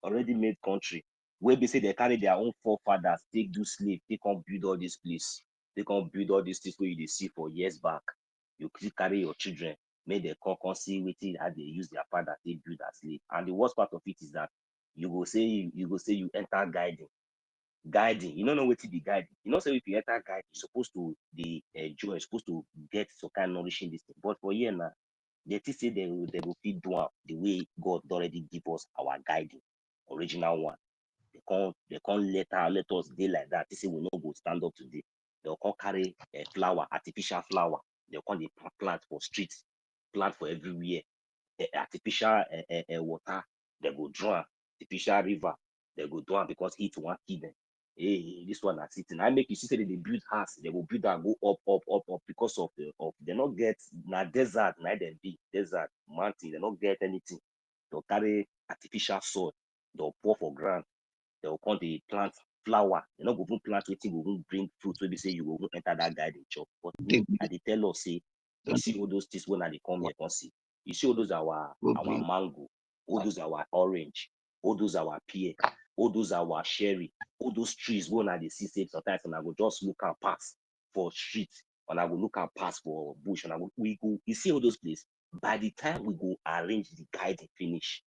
already made country. Where they say they carry their own forefathers, take do slave, they can't build all this place. They can't build all these things where you see for years back. You carry your children, make the come see waiting how they use their father, they build as slave. And the worst part of it is that you go say you enter guiding. You don't know what to be guiding. You know, so if you enter guiding, you're supposed to be enjoy, you're supposed to get some kind of nourishing this thing. But for here now, they say they will feed do the way God already give us our guiding, original one. They can't let us day like that. They say we not go stand up today. They'll come carry a flower, artificial flower. They'll come the plant for streets, plant for everywhere. Artificial water, they go drown. Artificial river, they go drown because heat won't kill them. Hey, this one are sitting. I make you see that they build house, they will build and go up because of they not get na desert, neither big desert, mountain, they not get anything. They'll carry artificial soil, they'll pour for ground, they'll come the plant flower. They're not going to plant anything, we will bring fruit. So they say you will enter that garden chop. But me, and they tell us, say, you see all those things when they come here, can see. You see all those our mango, all those our orange, all those our pear, all those our cherry, all those trees when they see say sometimes and I go just look and pass for street, and I go look and pass for bush, and we go, you see all those places. By the time we go arrange the guiding finish,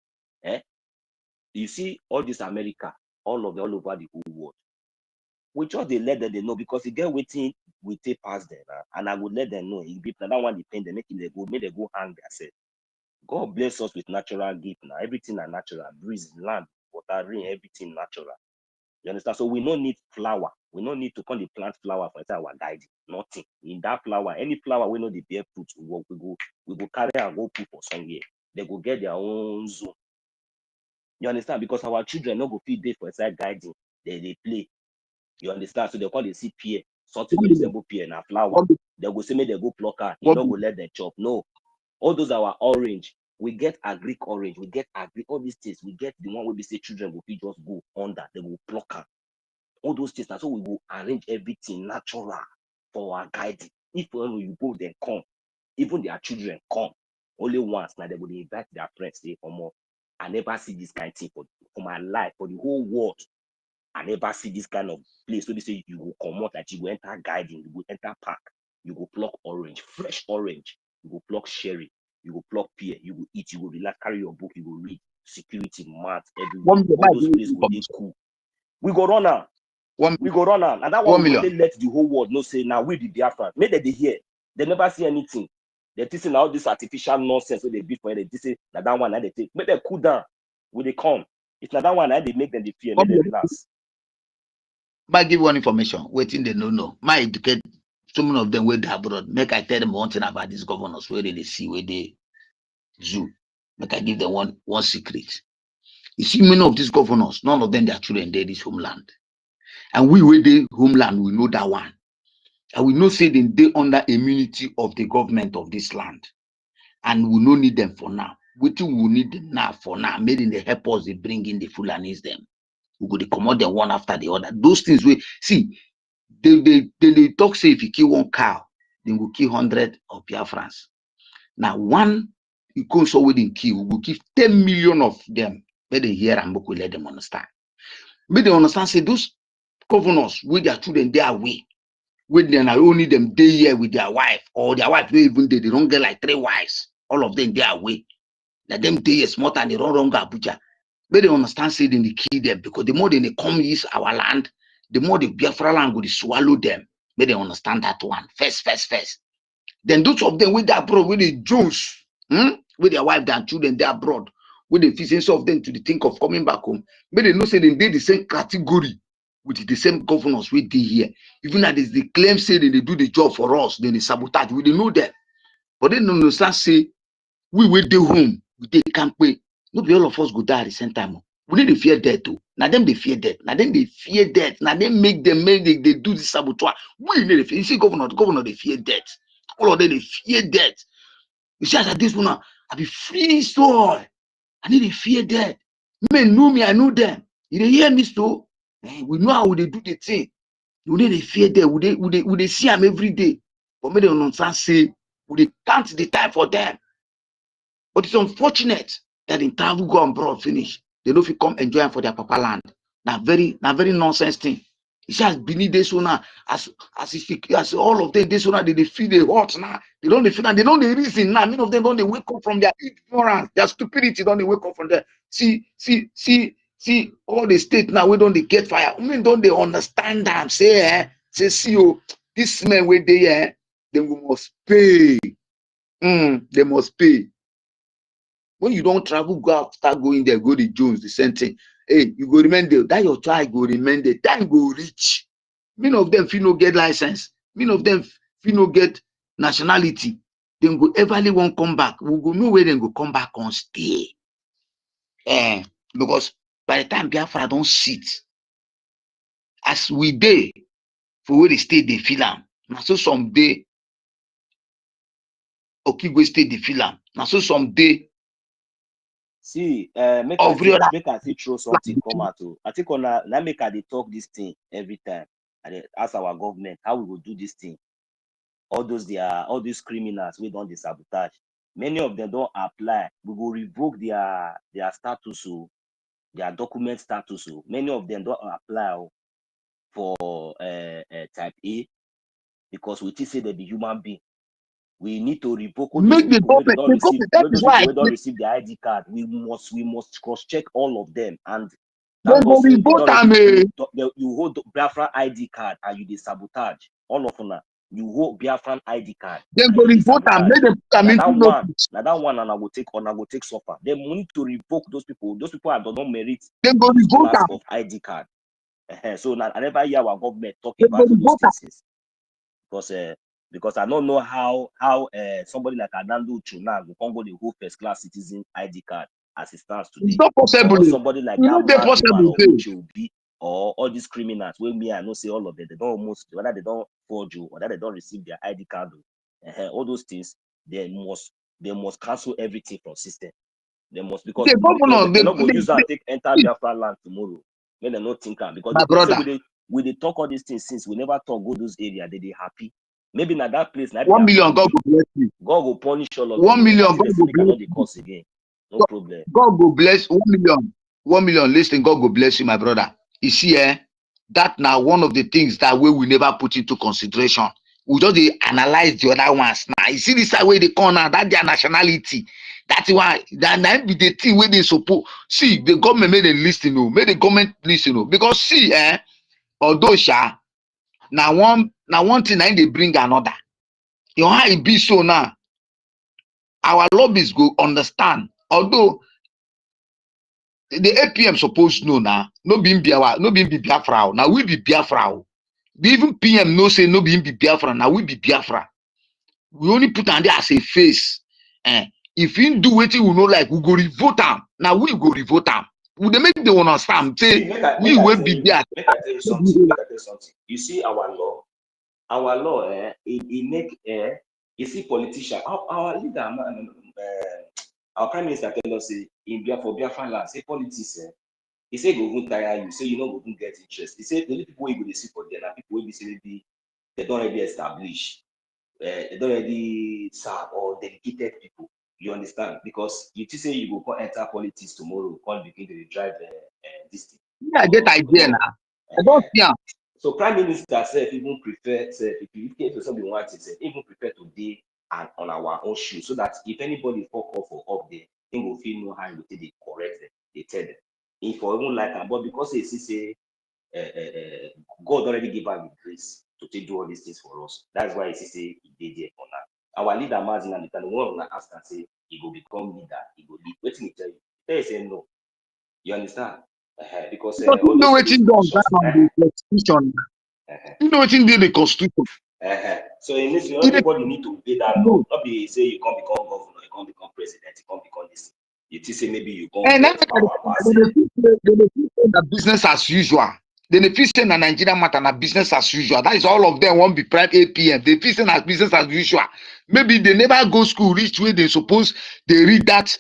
you see all this America, all over the whole world. We just they let them they know because you get waiting, we take past them, and I would let them know. If that one depend, they make they go hang themselves. God bless us with natural gift now. Everything are natural, breeze, land, water, rain, everything natural. You understand? So we don't need flower. We don't need to come the plant flower for our guiding. Nothing. In that flower, any flower we know the bear fruit, we go carry and go put for somewhere. They go get their own zone. You understand? Because our children no go feed day for inside guiding. They play. You understand? So they call the see pear, something will resemble pear and a flower. They go say me they go pluck her. You don't go let them chop. No. All those are our orange. We get agric orange. We get agric all these things. We get the one where we say children will just go under. They will pluck her. All those things. That's so we will arrange everything natural for our guiding. If when you go, then come. Even their children come. Only once now they will invite their friends. Say, more. I never see this kind of thing for my life, for the whole world. I never see this kind of place. So they say you will come out, that you will enter guiding, you will enter park, you will pluck orange, fresh orange, you will pluck cherry, you will pluck pear, you will eat, you will relax, carry your book, you will read, security, math, everywhere. All those places will be cool. We go run now. We go run now. And that one will let the whole world know, say, now we the Biafra. Maybe they hear. They never see anything. They're teaching all this artificial nonsense so they beat for it. They say that one, they take. Make them cool down. Will they come? It's not that one, they make them the fear, make them relax. But give one information, waiting they no. My educate some of them where they abroad. Make I tell them one thing about these governors, where they see where they zoo. Make I give them one secret. You see, many of these governors, none of them their children there this homeland. And we where they homeland, we know that one. And we know say they under immunity of the government of this land. And we no need them for now. We think we need them now for now. Maybe they help us, they bring in the Fulanis them. We go to commode them one after the other. Those things we see, they talk say if you kill one cow, then we'll kill 100 of Biafrans. Now one you go so we didn't kill, we'll give 10 million of them. Let them hear and we let them understand. May they understand say those governors with their children they are away. With them only them day here with their wife, or their wife they even they don't get like 3 wives. All of them they are away. Let them day is smart and they don't run Abuja. But they understand say they kill them because the more they come use our land, the more the Biafra land will swallow them. But they understand that one. First. Then those of them with their abroad, with the Jews, with their wife and children, they abroad, with the efficiency of them to the think of coming back home. But they know say they the same category with the same governors we did here. Even that is the claim say they do the job for us, then they sabotage. We don't know that. But they don't understand say we will do home, we can't pay. Not be all of us go die at the same time. We need to fear death too. Now them they fear death. Now them they fear death. Now they make they do this sabotage. We need to fear. You see, governor they fear death. All of them they fear death. You see, as this one, I be free soul. I need to fear death. Men know me, I know them. You dey hear me so? We know how they do the thing. We need to fear death. We they see them every day. But me they don't understand say we they count the time for them. But it's unfortunate that in travel go abroad finish. They don't fit come enjoy am for their papa land. Now very nonsense thing. It's just beneath this one now, as all of them this one they feel the hot now. They don't feel, and they don't reason now. Many of them don't they wake up from their ignorance, their stupidity. Don't they wake up from there? See all the state now. We don't they get fire. I mean, don't they understand them? Say see oh, this man where they they must pay. They must pay. When you don't travel, go out, start going there, go to Jones, the same thing. Hey, you go remain there. That your child go remain there. Time go reach. Many of them feel no get license. Many of them feel no get nationality. Then go everly won't come back. We go know where they go come back on stay. Because by the time Biafra don't sit, as we day for where they stay, they feel them. Now so someday, Okigwe stay they feel them. Now so someday. See, make I see throw something come out. I think on now make I talk this thing every time. And ask our government how we will do this thing. All these criminals we don't sabotage. Many of them don't apply. We will revoke their status, their document status. Many of them don't apply for type A because we say they be human being. We need to revoke all those people who don't receive the ID card. We must cross-check all of them. And you hold Biafra ID card and you sabotage. All of them. You hold Biafran ID card. Then go revoke them. That one and I will take suffer. They need to revoke those people. Those people have not merit the class of ID card. So now I never hear our government talking about those things. Because I don't know how somebody like Adando Chuna will go the whole first class citizen ID card as it stands today. It's not possible. Or somebody like that or all these criminals. When me I know say all of them, they don't almost whether they don't forge you or that they don't receive their ID card. All those things they must cancel everything from system. They must because they're not going to use that take enter Biafra land tomorrow. When they not think because we talk all these things since we never talk go those areas they happy. Maybe na that place. 1 million, God will bless you. God will punish all of 1 million, God will bless you. Cause again. No problem. God will bless 1 million. 1 million. Listen, God will bless you, my brother. You see, that now one of the things that we will never put into consideration. We just analyze the other ones. Now you see this way they come now, that their nationality. That's why that be the thing where they support. See, the government made a list, made the government list, because see, although now one thing they bring another. You know how it be so now. Our lobbyists go understand. Although the APM supposed to know now, no be Biafra. Now we be Biafra. The even PM no say no be Biafra. Now we be Biafra. We only put on there as a face. If you do what you know, like we go revote them. Now we go revote them. We they make the one understand. Say we will be there. Make I tell you something. You see our law. Our law, it make you see politician. Our leader, our prime minister tell us say for Biafran land, say politics. He say go won't tire you. Say you know go get interest. He say the only people we go see for them are people we be say maybe they don't already establish, they don't already serve or dedicated people. You understand? Because you say you go enter politics tomorrow, can't begin to drive this thing. Yeah, I get idea now. I don't care. So Prime Minister said even prefer if somebody wants it, even prefer to be on our own shoes, so that if anybody fuck off or up there, they will feel no harm with they correct them, they tell them. If for even like but because they say God already gave us the grace to do all these things for us. That's why he say he did there for now. Our leader Martin and the one will ask and say he will become leader, he will lead. Wait till he tell you. They say no. You understand? Because you know what in the constitution. You know what in the constitution. So in this, everybody need to obey that law. Not be say you can't become governor, you can't become president, you can't become this. You say maybe you can't. And the business as usual. Then the fish in Nigeria matter na business as usual. That is all of them won't be private APM. They fish in as business as usual. Maybe they never go school reach where they suppose they read that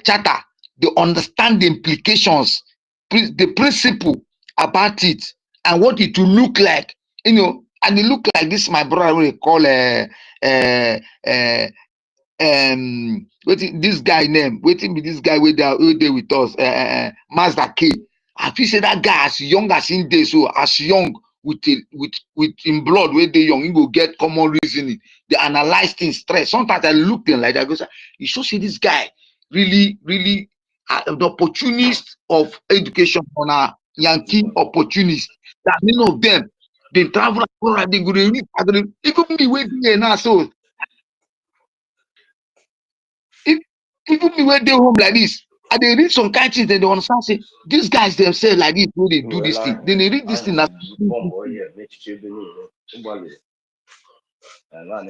charter. They understand the implications, the principle about it, and what it will look like. You know, and it look like this. My brother will call waiting this guy name, waiting with this guy with with us, Mazda K. I feel say that guy as young as in day, so as young with in blood where they young, he will get common reasoning. They analyze things, stress. Sometimes I look them like that. Goes, you should see this guy really the opportunist of education on a Yankee opportunist. That many of them they travel abroad, they go to read. Even me waiting here now, so if even me when they home like this, and they read some kind of things, then they understand say these guys themselves like this when they do this thing. Then they read this thing as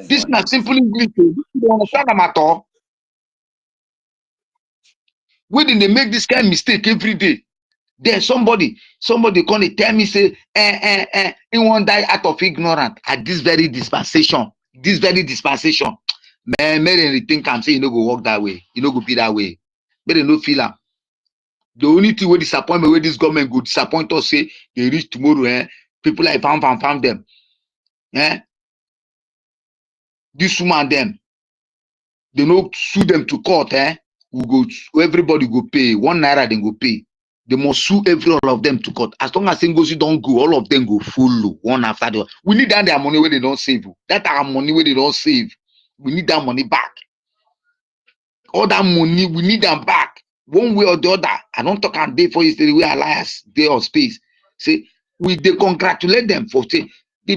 this na simple English. They understand them at all. When they make this kind of mistake every day, then somebody come tell me say, he won't die out of ignorance at this very dispensation. This very dispensation. Man, may they think I'm saying you no go work that way, you no go be that way. But they no feel am. The only thing with disappointment where this government go disappoint us, say they reach tomorrow, people like found them. This woman them, they no sue them to court, everybody go pay. 1 naira then go pay. They must sue all of them to court. As long as NGOZI don't go, all of them go follow one after the other. We need that their money where they don't save. That our money where they don't save. We need that money back. All that money, we need them back. One way or the other. I don't talk and day for history where alliance day or space. Say they congratulate them for say the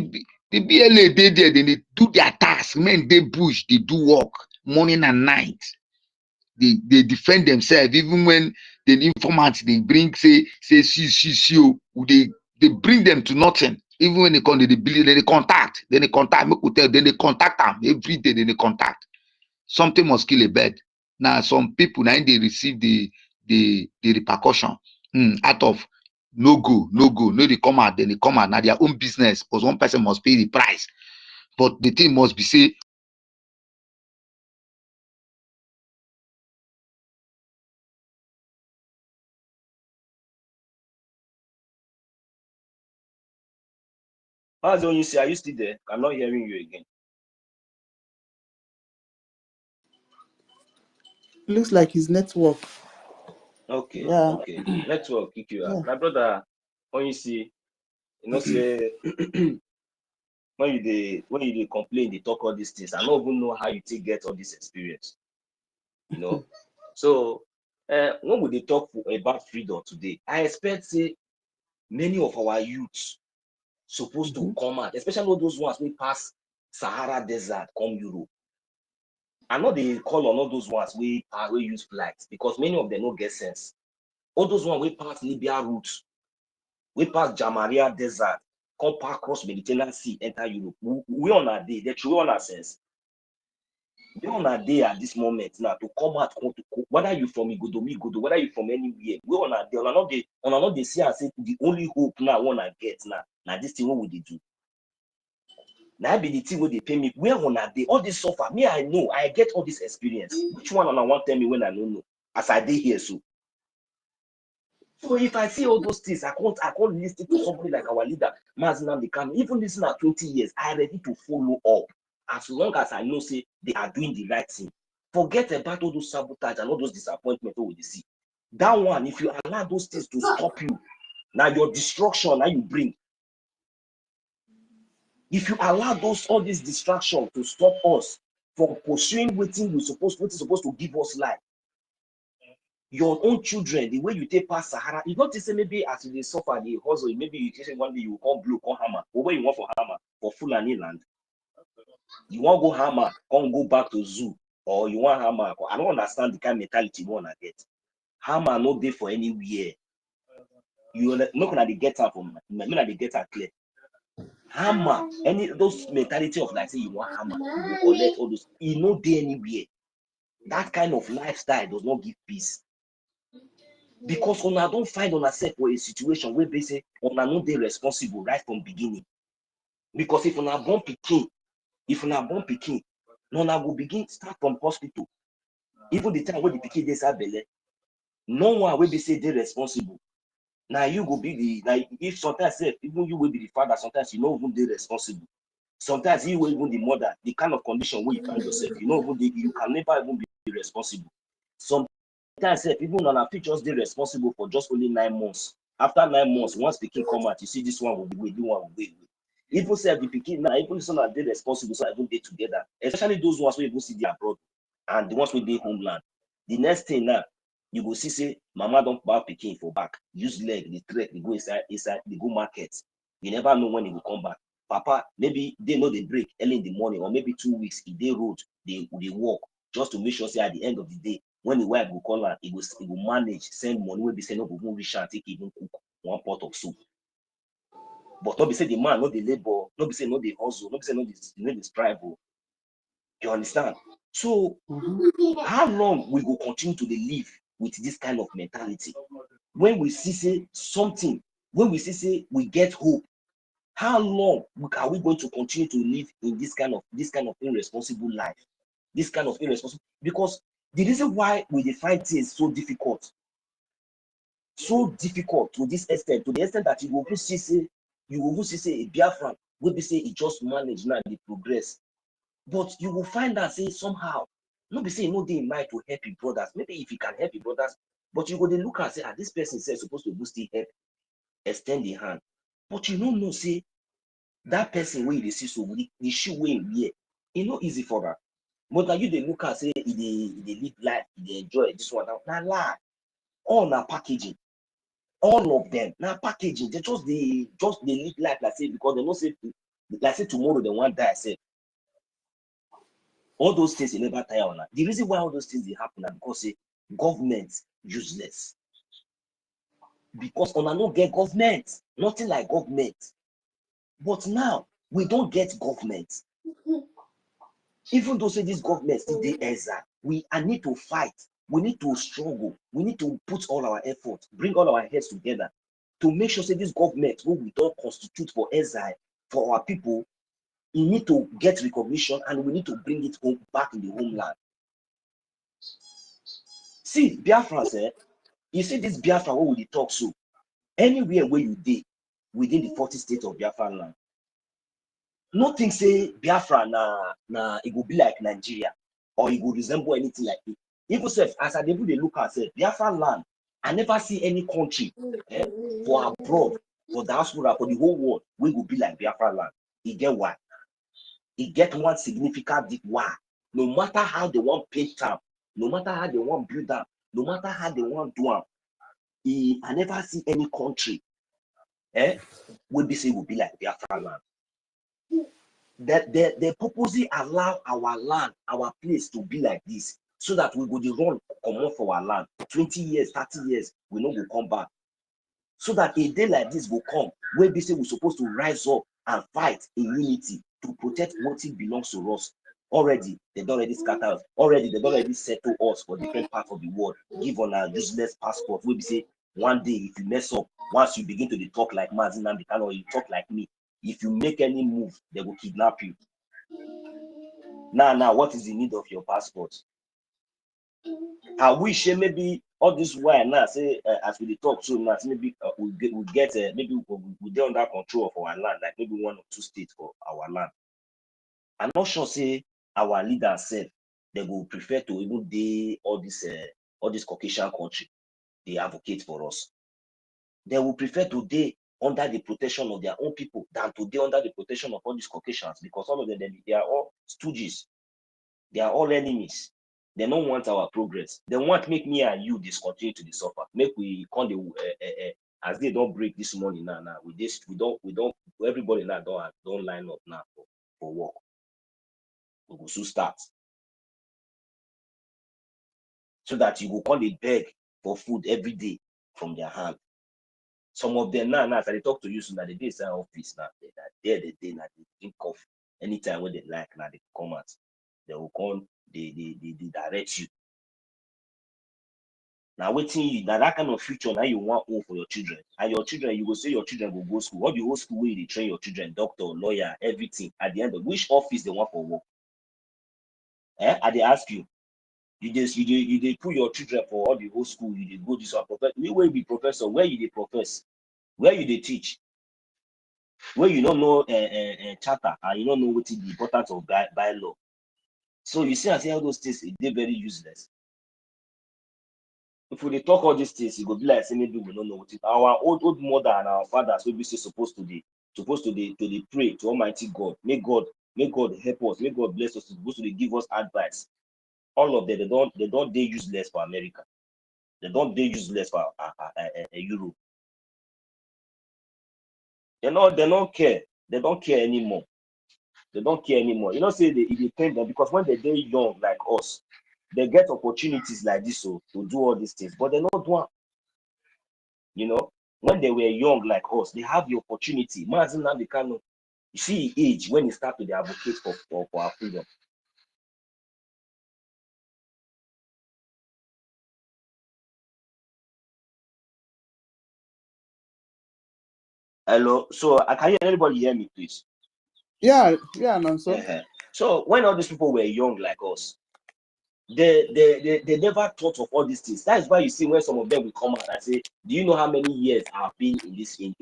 BLA they there, then they do their task. Men they bush, they do work morning and night. They defend themselves even when the informants they bring say they bring them to nothing. Even when they come, they contact, then they contact, then they contact them every day, then they contact. Something must kill a bird. Now some people now they receive the repercussion out of no they come out, then they come out now their own business because one person must pay the price. But the thing must be say How's you say? Are you still there? I'm not hearing you again. Looks like his network. Okay. Yeah. Okay. Network kick you out. Yeah. My brother, when you see, you know, say when you complain, they talk all these things. I don't even know how you take get all this experience. You know. So when would they talk about freedom today? I expect say many of our youths supposed to come out, especially all those ones we pass Sahara Desert, come Europe. I know they call on all those ones we use flights because many of them don't get sense. All those ones we pass Libya route, we pass Jamaria Desert, come pass across Mediterranean Sea, enter Europe. We on our day, they truly on our sense. They on our day at this moment now to come out, whether you from Igodo, whether you from anywhere, we on our day. On another they see and say the only hope now wanna get now this thing what would they do? Now be the thing where they pay me. Where on a day, all this suffer. Me, I know, I get all this experience. Which one on I want tell me when I don't know? As I did here, so if I see all those things, I can't listen to somebody like our leader, Mazina Mikami. Even listen at 20 years, I ready to follow up. As long as I know, say they are doing the right thing. Forget about all those sabotage and all those disappointments we see. That one, if you allow those things to stop you, now your destruction, now you bring. If you allow all these distractions to stop us from pursuing what is supposed to give us life, your own children, the way you take past Sahara, it's not to say maybe as they suffer the hustle, maybe you say one day you will come blue, come hammer. But where you want for hammer? For Fulani land. You want to go hammer, come go back to zoo, or you want hammer. I don't understand the kind of mentality you want to get. Hammer no day for anywhere. You not gonna get her from me, not get her clear. Hammer, any those mentality of like say you want hammer, you will collect all those, you no day anywhere. That kind of lifestyle does not give peace. Because una don't find on yourself for a situation where they say una no dey responsible right from beginning. Because if una born pikin, una go begin start from hospital. Even the time when the pikin dey inside belle, no one will be say they responsible. Now you go be the, like if sometimes even you will be the father, sometimes you know even they responsible. Sometimes you even the mother, the kind of condition where you find yourself, you know, you can never even be responsible. Sometimes even on a just be responsible for just only 9 months. After 9 months, once the kid come out, you see this one will be with, this one will be with. Even say the pikin now, even some are they responsible, so I even day together. Especially those ones who even see their abroad and the ones with their homeland. The next thing now, you go see say mama don't buy pikin for back, use leg, the trek, they go inside, they go market. You never know when he will come back. Papa, maybe they know they break early in the morning, or maybe 2 weeks if they road, they walk just to make sure say at the end of the day, when the wife will call her, it will manage, send money, will be send up, will reach and take even cook 1 pot of soup. But not be say the man, not the labor, not be say not the hustle, not be say not the strive. You understand? So how long we will continue to live with this kind of mentality? When we see say something, when we see say we get hope, how long are we going to continue to live in this kind of irresponsible life? This kind of irresponsible, because the reason why we find things so difficult to this extent, to the extent that you will see say a Biafran will be say it just manage now the progress, but you will find that say somehow not be say no dey in mind to help your brothers. Maybe if you can help your brothers, but you go dey look and say, this person says supposed to still help, extend the hand, but you don't know say that person wey you dey see so the shoe wey him wear, e no easy for her. But now you dey look and say e dey live life, e dey enjoy this one. Na lie. All na packaging. All of them now packaging. They just live life like say, because they know say like say tomorrow they want die. Say all those things they never tire on. The reason why all those things they happen is because say government useless. Because on a no get government, nothing like government. But now we don't get government. Even though say this government still dey exile, we need to fight. We need to struggle. We need to put all our effort, bring all our heads together to make sure say this government who we don't constitute for exile for our people, we need to get recognition and we need to bring it home, back in the homeland. See, Biafrans, you see this Biafra where we talk so, anywhere where you dey within the 40 states of Biafra land, nothing say Biafra na it will be like Nigeria, or it will resemble anything like it. Even self, as I dey look at say Biafra land, I never see any country for abroad, for diaspora, for the whole world, we will be like Biafra land. You get why? It get one significant deep why. No matter how they want paint them, no matter how they want build them, no matter how they want do them, I never see any country will be say will be like Biafra land. That they purposely allow our land, our place to be like this, so that we go the run come for our land. 20 years, 30 years, we know will come back. So that a day like this will come, where we say we're supposed to rise up and fight in unity to protect what it belongs to us. Already, they don't already scatter us. Already, they don't already settle us for different parts of the world. Give on a useless passport. Where we say one day, if you mess up, once you begin to talk like Mazin Namdekan, or you talk like me, if you make any move, they will kidnap you. Now, what is the need of your passport? I wish maybe all this while now say as we talk so now, maybe we get maybe we get under control of our land, like maybe 1 or 2 states for our land. I'm not sure say our leaders said they will prefer to even dey all this Caucasian country they advocate for us. They will prefer to dey under the protection of their own people than to dey under the protection of all these Caucasians, because all of them they are all stooges, they are all enemies. They don't want our progress. They want make me and you discontinue to the suffer. Make we come the as they don't break this money now. We don't everybody now don't line up now for work. We will soon start. So that you will come they beg for food every day from their hand. Some of them now as I talk to you, so now they dey inside office now. They drink coffee anytime when they like, now they come out. They will come, they direct you. Now waiting you, now that kind of future now you want home for your children. And your children, you will say your children will go school. What the whole school where they train your children, doctor, lawyer, everything. At the end of which office they want for work? I they ask you. You put your children for all the whole school, you go this one professor. We will be professor, where you they profess, where you they teach. Where you don't know charter and you don't know what is the importance of bylaw. So you see, I say all those things, they're very useless. If we talk all these things, it go be like say maybe we don't know what it. Our old mother and our fathers will be supposed to pray to Almighty God. May God help us. May God bless us. Supposed to give us advice. All of them, they don't useless for America. They don't useless for Europe. They don't care. They don't care anymore. They don't care anymore. You know, say it depends them because when they're young like us, they get opportunities like this to do all these things, but they're not doing. You know, when they were young like us, they have the opportunity. Mazin Nambikano, you see age when he start to advocate for our freedom. Hello, so can anybody hear me, please? Yeah, no, sir. So when all these people were young like us, they never thought of all these things. That is why you see when some of them will come out and say, do you know how many years I've been in this thing?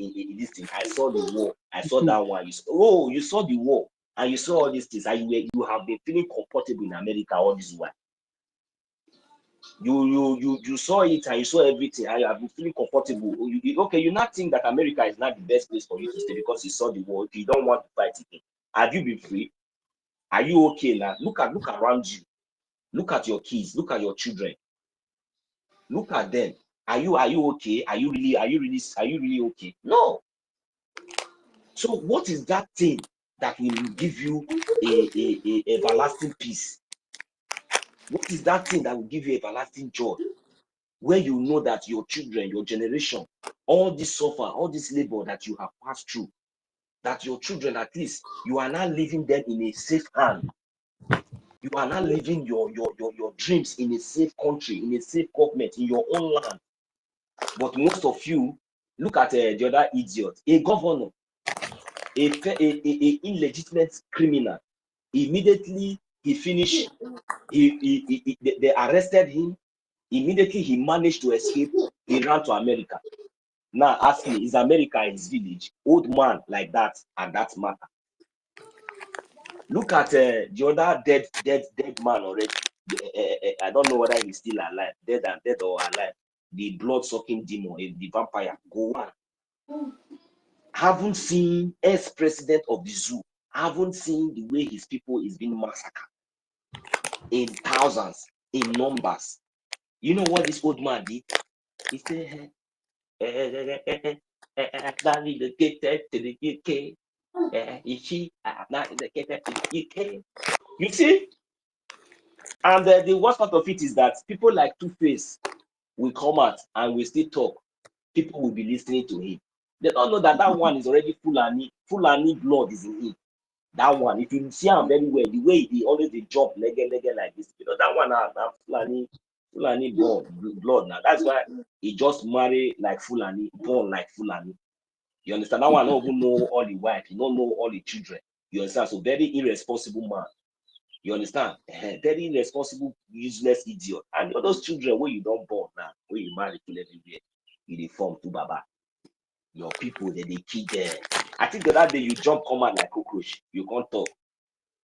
I saw the war, I saw that one. You saw the war and you saw all these things, and you have been feeling comfortable in America all this while. You saw it and you saw everything and you have been feeling comfortable. Okay, you not think that America is not the best place for you to stay because you saw the war. You don't want to fight again. Have you been free? Are you okay now? Look around you. Look at your kids. Look at your children. Look at them. Are you okay? Are you really okay? No. So what is that thing that will give you a everlasting peace? What is that thing that will give you everlasting joy? Where you know that your children, your generation, all this suffer, all this labor that you have passed through, that your children, at least, you are not leaving them in a safe hand. You are not living your dreams in a safe country, in a safe government, in your own land. But most of you, look at the other idiot, a governor, a illegitimate criminal. Immediately he finished, they arrested him. Immediately he managed to escape. He ran to America. Now ask me, is America his village? Old man like that and that matter. Look at the other dead man already. I don't know whether he's still alive, dead or alive. The blood-sucking demon, the vampire. Go on. Haven't seen ex-president of the zoo. Haven't seen the way his people is being massacred in thousands, in numbers. You know what this old man did? He said, not relocated to the UK. Not relocated to the UK. You see? And the worst part of it is that people like Two-Face will come out and will still talk. People will be listening to him. They don't know that that one is already Fulani blood is in him. That one, if you see him very well, the way he always they jump leg like this, you know that one Fulani blood now. That's why he just marry like Fulani, born like Fulani. You understand? That one don't even know all the wife, he don't know all the children. You understand? So very irresponsible man. You understand? Very irresponsible, useless idiot. And all those children where you don't born now, where you marry to everywhere, you dey form to Baba. Your people, they kill them. I think the other day you jump come out like cockroach. You can't talk.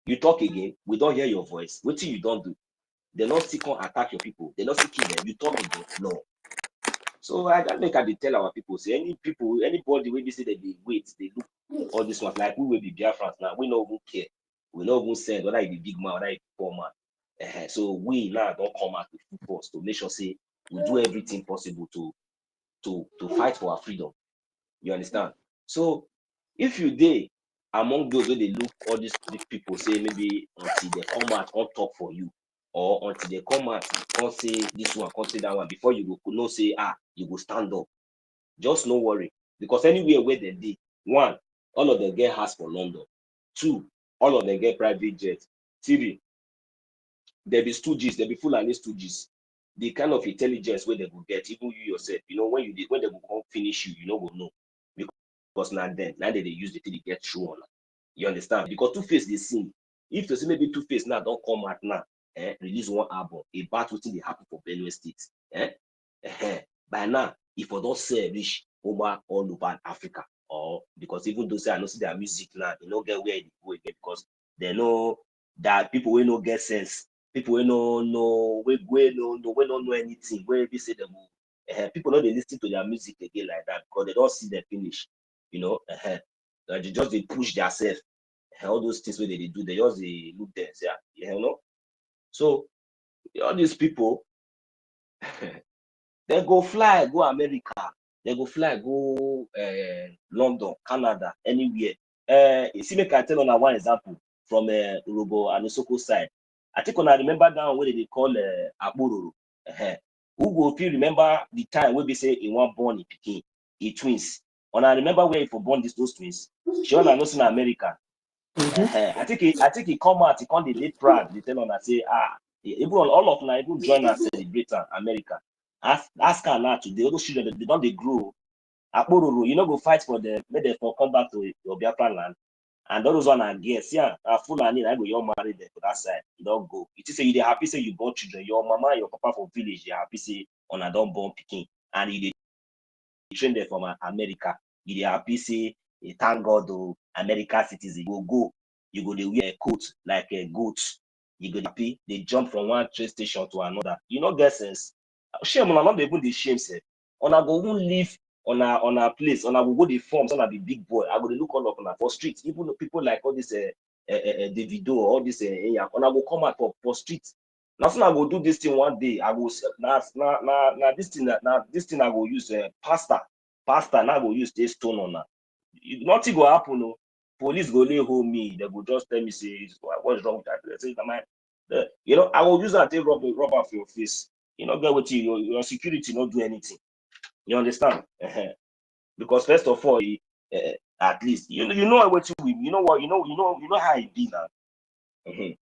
You talk again, we don't hear your voice. What thing you don't do? They not still come attack your people. They not still kill them. You talk again. No. So I don't make I tell our people, say anybody when they say that they wait, they look all this one like we will be Biafrans now. We don't even care. We don't even send whether it be big man, whether it be poor man. So we now don't come out with full force to make sure say we do everything possible to fight for our freedom. You understand? So if you dey among those where they look all these people say maybe until they come out on talk for you, or until they come out can't say this one, can't say that one before you go no say you go stand up. Just no worry, because anywhere where they dey, one, all of them get house for London. Two, all of them get private jet. Three, there be stooges, there be Fulani stooges. The kind of intelligence where they go get, even you yourself, you know, when they go come finish you, you know go know. Because now they use the thing to get through on. You understand? Because Two-Face they sing. If to say maybe Two-Face now don't come out now, release one album about what they happen for Benue State. By now, if I don't say reach over all over Africa, or because even though say I know see their music now, they don't get where it go again because they know that people will not get sense, people will no know, we don't know anything, where they say them. People know they listen to their music again like that because they don't see them finish, you know. They just they push themselves, all those things where they do, they just they look there, yeah, you know. So all these people, they go fly, go America, they go fly, go London, Canada, anywhere. You see, make I tell on one example from Urobo and Osoko side. I think when I remember down where they call Abororo. Who go feel remember the time where they say in one born in Peking, in twins. And I remember where for born those twins. She on in America. I think he come out, he come the date proud. They tell on and say, even all of them even join and celebrate America. Ask her now today, all those children they don't they grow. Akpororo, you know, go fight for them, make them for come back to your Biafran land. And all those one are guests, yeah, full and I go, you're married there to that side. You don't go. It is say you happy say you born children, your mama, your papa from village, they happy say on a don't born picking. And you train them from America. You happy say thank God to America citizen. You go, you go they wear a coat like a goat. You go happy, they jump from one train station to another. You know get sense. Shame on not even the shame say. On a go live on a place, on a go the forms, on a be big boy. I go look all up on for streets. Even people like all this Davido, all this on a go come out for streets. Now I go do this thing one day. I go now this thing I go use pasta. Now I go use this stone on that. Nothing go happen. No. Police go lay hold me. They go just tell me say what's wrong with that. They say, you know, I will use that take rub off your face. You know, get what your security not do anything. You understand? Because first of all, at least you know what you know what you know how it be now.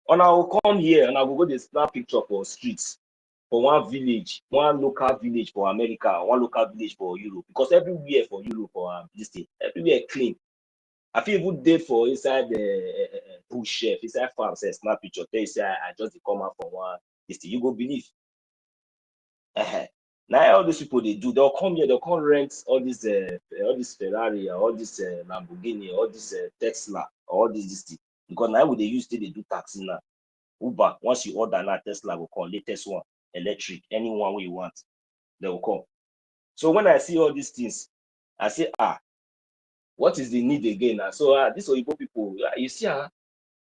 And I will come here and I will go to snap picture for streets for one village, one local village for America, one local village for Europe. Because everywhere for Europe for this thing, everywhere clean. I feel even day for inside the bush chef, inside farm, say snap picture. Tell you say I just come out from one this thing. You go believe. Now all these people they do, they'll come here, they'll come rent all this Ferrari, all this Lamborghini, all this Tesla, all this thing. Because now what they use they do taxi now. Uber, once you order now, Tesla will call latest one, electric, anyone way you want, they will come. So when I see all these things, I say, what is the need again? So these Oyibo people, you see,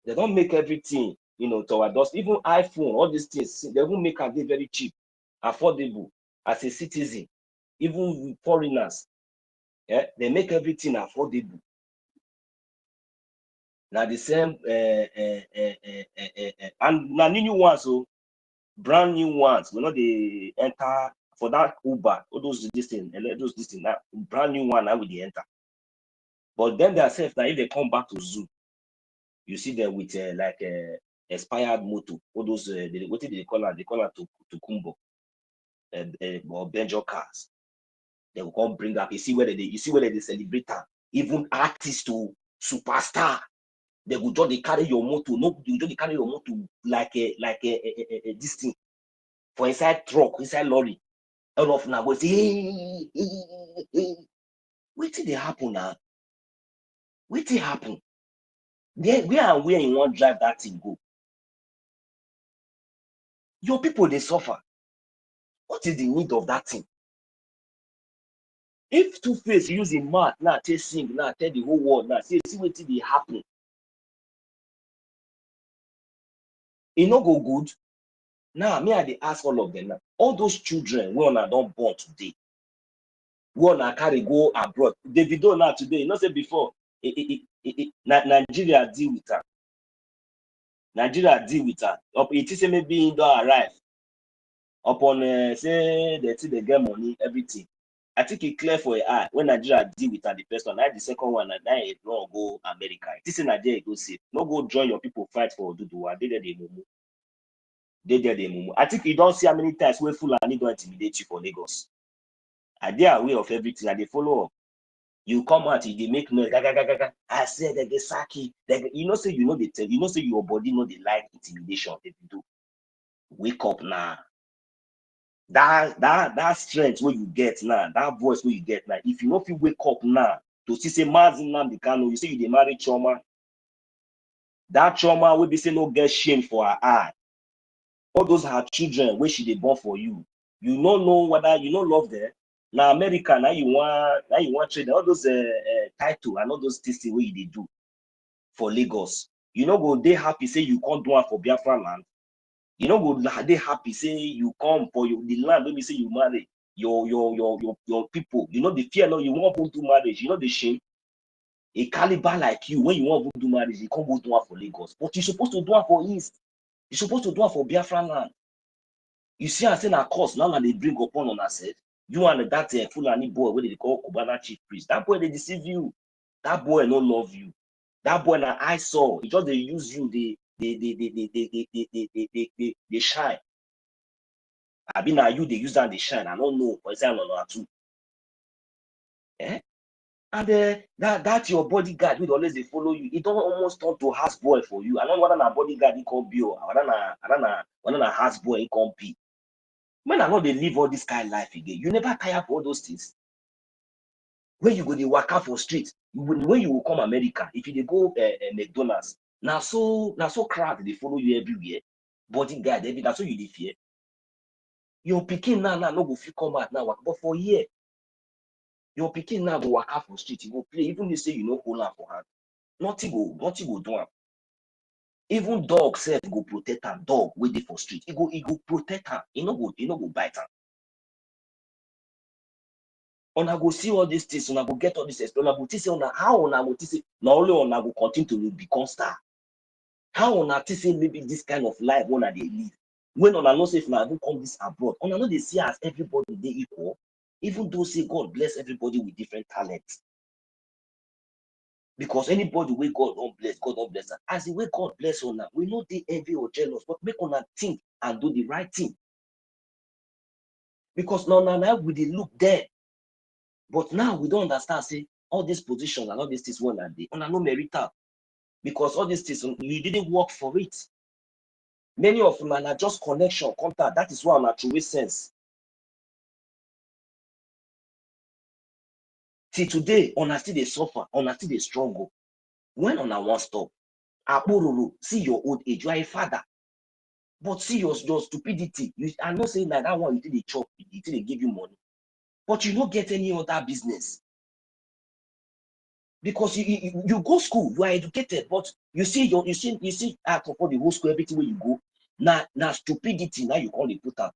they don't make everything, you know, toward us. Even iPhone, all these things, they will make it very cheap, affordable as a citizen. Even foreigners, they make everything affordable. Now the same, and now new ones, so brand new ones. We know they enter for that Uber, all those this thing, now brand new one now with the enter. But then themselves, now if they come back to zoo, you see them with like expired motor, all those what did they call it? They call it to Kumbo or Benjo cars. They will come bring up. You see whether they celebrate them. Even artists to superstar. They will just carry your motor. No, you just carry your motor like this thing for inside truck, inside lorry. All of now go say, what did they happen now? What did happen? Where you want drive that thing go? Your people they suffer. What is the need of that thing? If Two-Face using math now, tell sing now, tell the whole world now, see what did they happen? It no go good. Now, me I ask all of them now. All those children we are don't born today. We are carry go abroad. Davido now today, you know say before Nigeria deal with her. Nigeria deal with her. It is maybe in don't arrive. Upon say they get money, everything. I think it clear for your eye when Nigeria deal with her the first one. Now the second one, and now it don't go America. This is Nigeria go safe. No go join your people fight for Oduduwa. They the mumu. I think you don't see how many times where Fulani don't intimidate you for Lagos. And they are aware of everything and they follow up. You come out, they make noise. I said they get saki. You know, say you know they tell you know, say your body know they like intimidation. If you do, wake up now. That strength where you get now, that voice where you get now. If you know if you wake up now, to see say Mazin Namdekano, you say you dey marry Chioma. That Chioma will be say no get shame for her eye. All those her children where she dey born for you. You don't know whether you don't love them. Now America, now you want trade all those title and all those things where you dey do for Lagos. You know go they happy say you can't do one for Biafra land. You know go they happy say you come for the land. Maybe say you marry your people. You know the fear. No, you won't go do marriage. You know the shame. A caliber like you, when you want to do marriage, you can't go do one for Lagos. But you're supposed to do one for East. You're supposed to do one for Biafra land. You see, I say na course now they bring upon on ourselves. You and that Fulani boy, what they call Kubana chief priest. That boy they deceive you. That boy no love you. That boy na I saw. He just they use you. They shine. I mean now you they use that they shine. I don't know. For example, no too. Eh? And that your bodyguard will always they follow you. It don't almost turn to house boy for you. I don't want a bodyguard he can't be or a house boy he can't be. When I know they live all this kind of life again, you never tire for all those things. When you go they work out for street, when you will come America, if you go McDonald's, now so crowd they follow you everywhere. Bodyguard, that's what you dey fear. Your pikin now no go fit come out now, but for a year. Your pikin now go work out for street, you go play, even they say you know hold for hand. Nothing go do am. Even dog self go protect am. Dog waiting for street. He go protect am. He no go bite am. Una go see all these things, una go get all this experience. Una go say how una go say not only una go continue to become star. How una say maybe this kind of life una they live. When una know say if una go come this abroad, una know they see as everybody they equal. Even though say God bless everybody with different talents. Because anybody where God don't bless them. As the way God bless una, we know they envy or jealous, but make una think and do the right thing. Because now we dey look there. But now we don't understand, say, all these positions and all these things one day, and I no merit. Because all these things, you didn't work for it. Many of them are just connection, contact. That is why I'm true sense. Till today, on still they suffer, on still they struggle. When on one stop, see your old age, you are a father. But see your stupidity. I know saying like that one, you did a chop, you did give you money. But you don't get any other business. Because you go school, you are educated, but you see for the whole school, everything where you go, now stupidity, now you call it put up.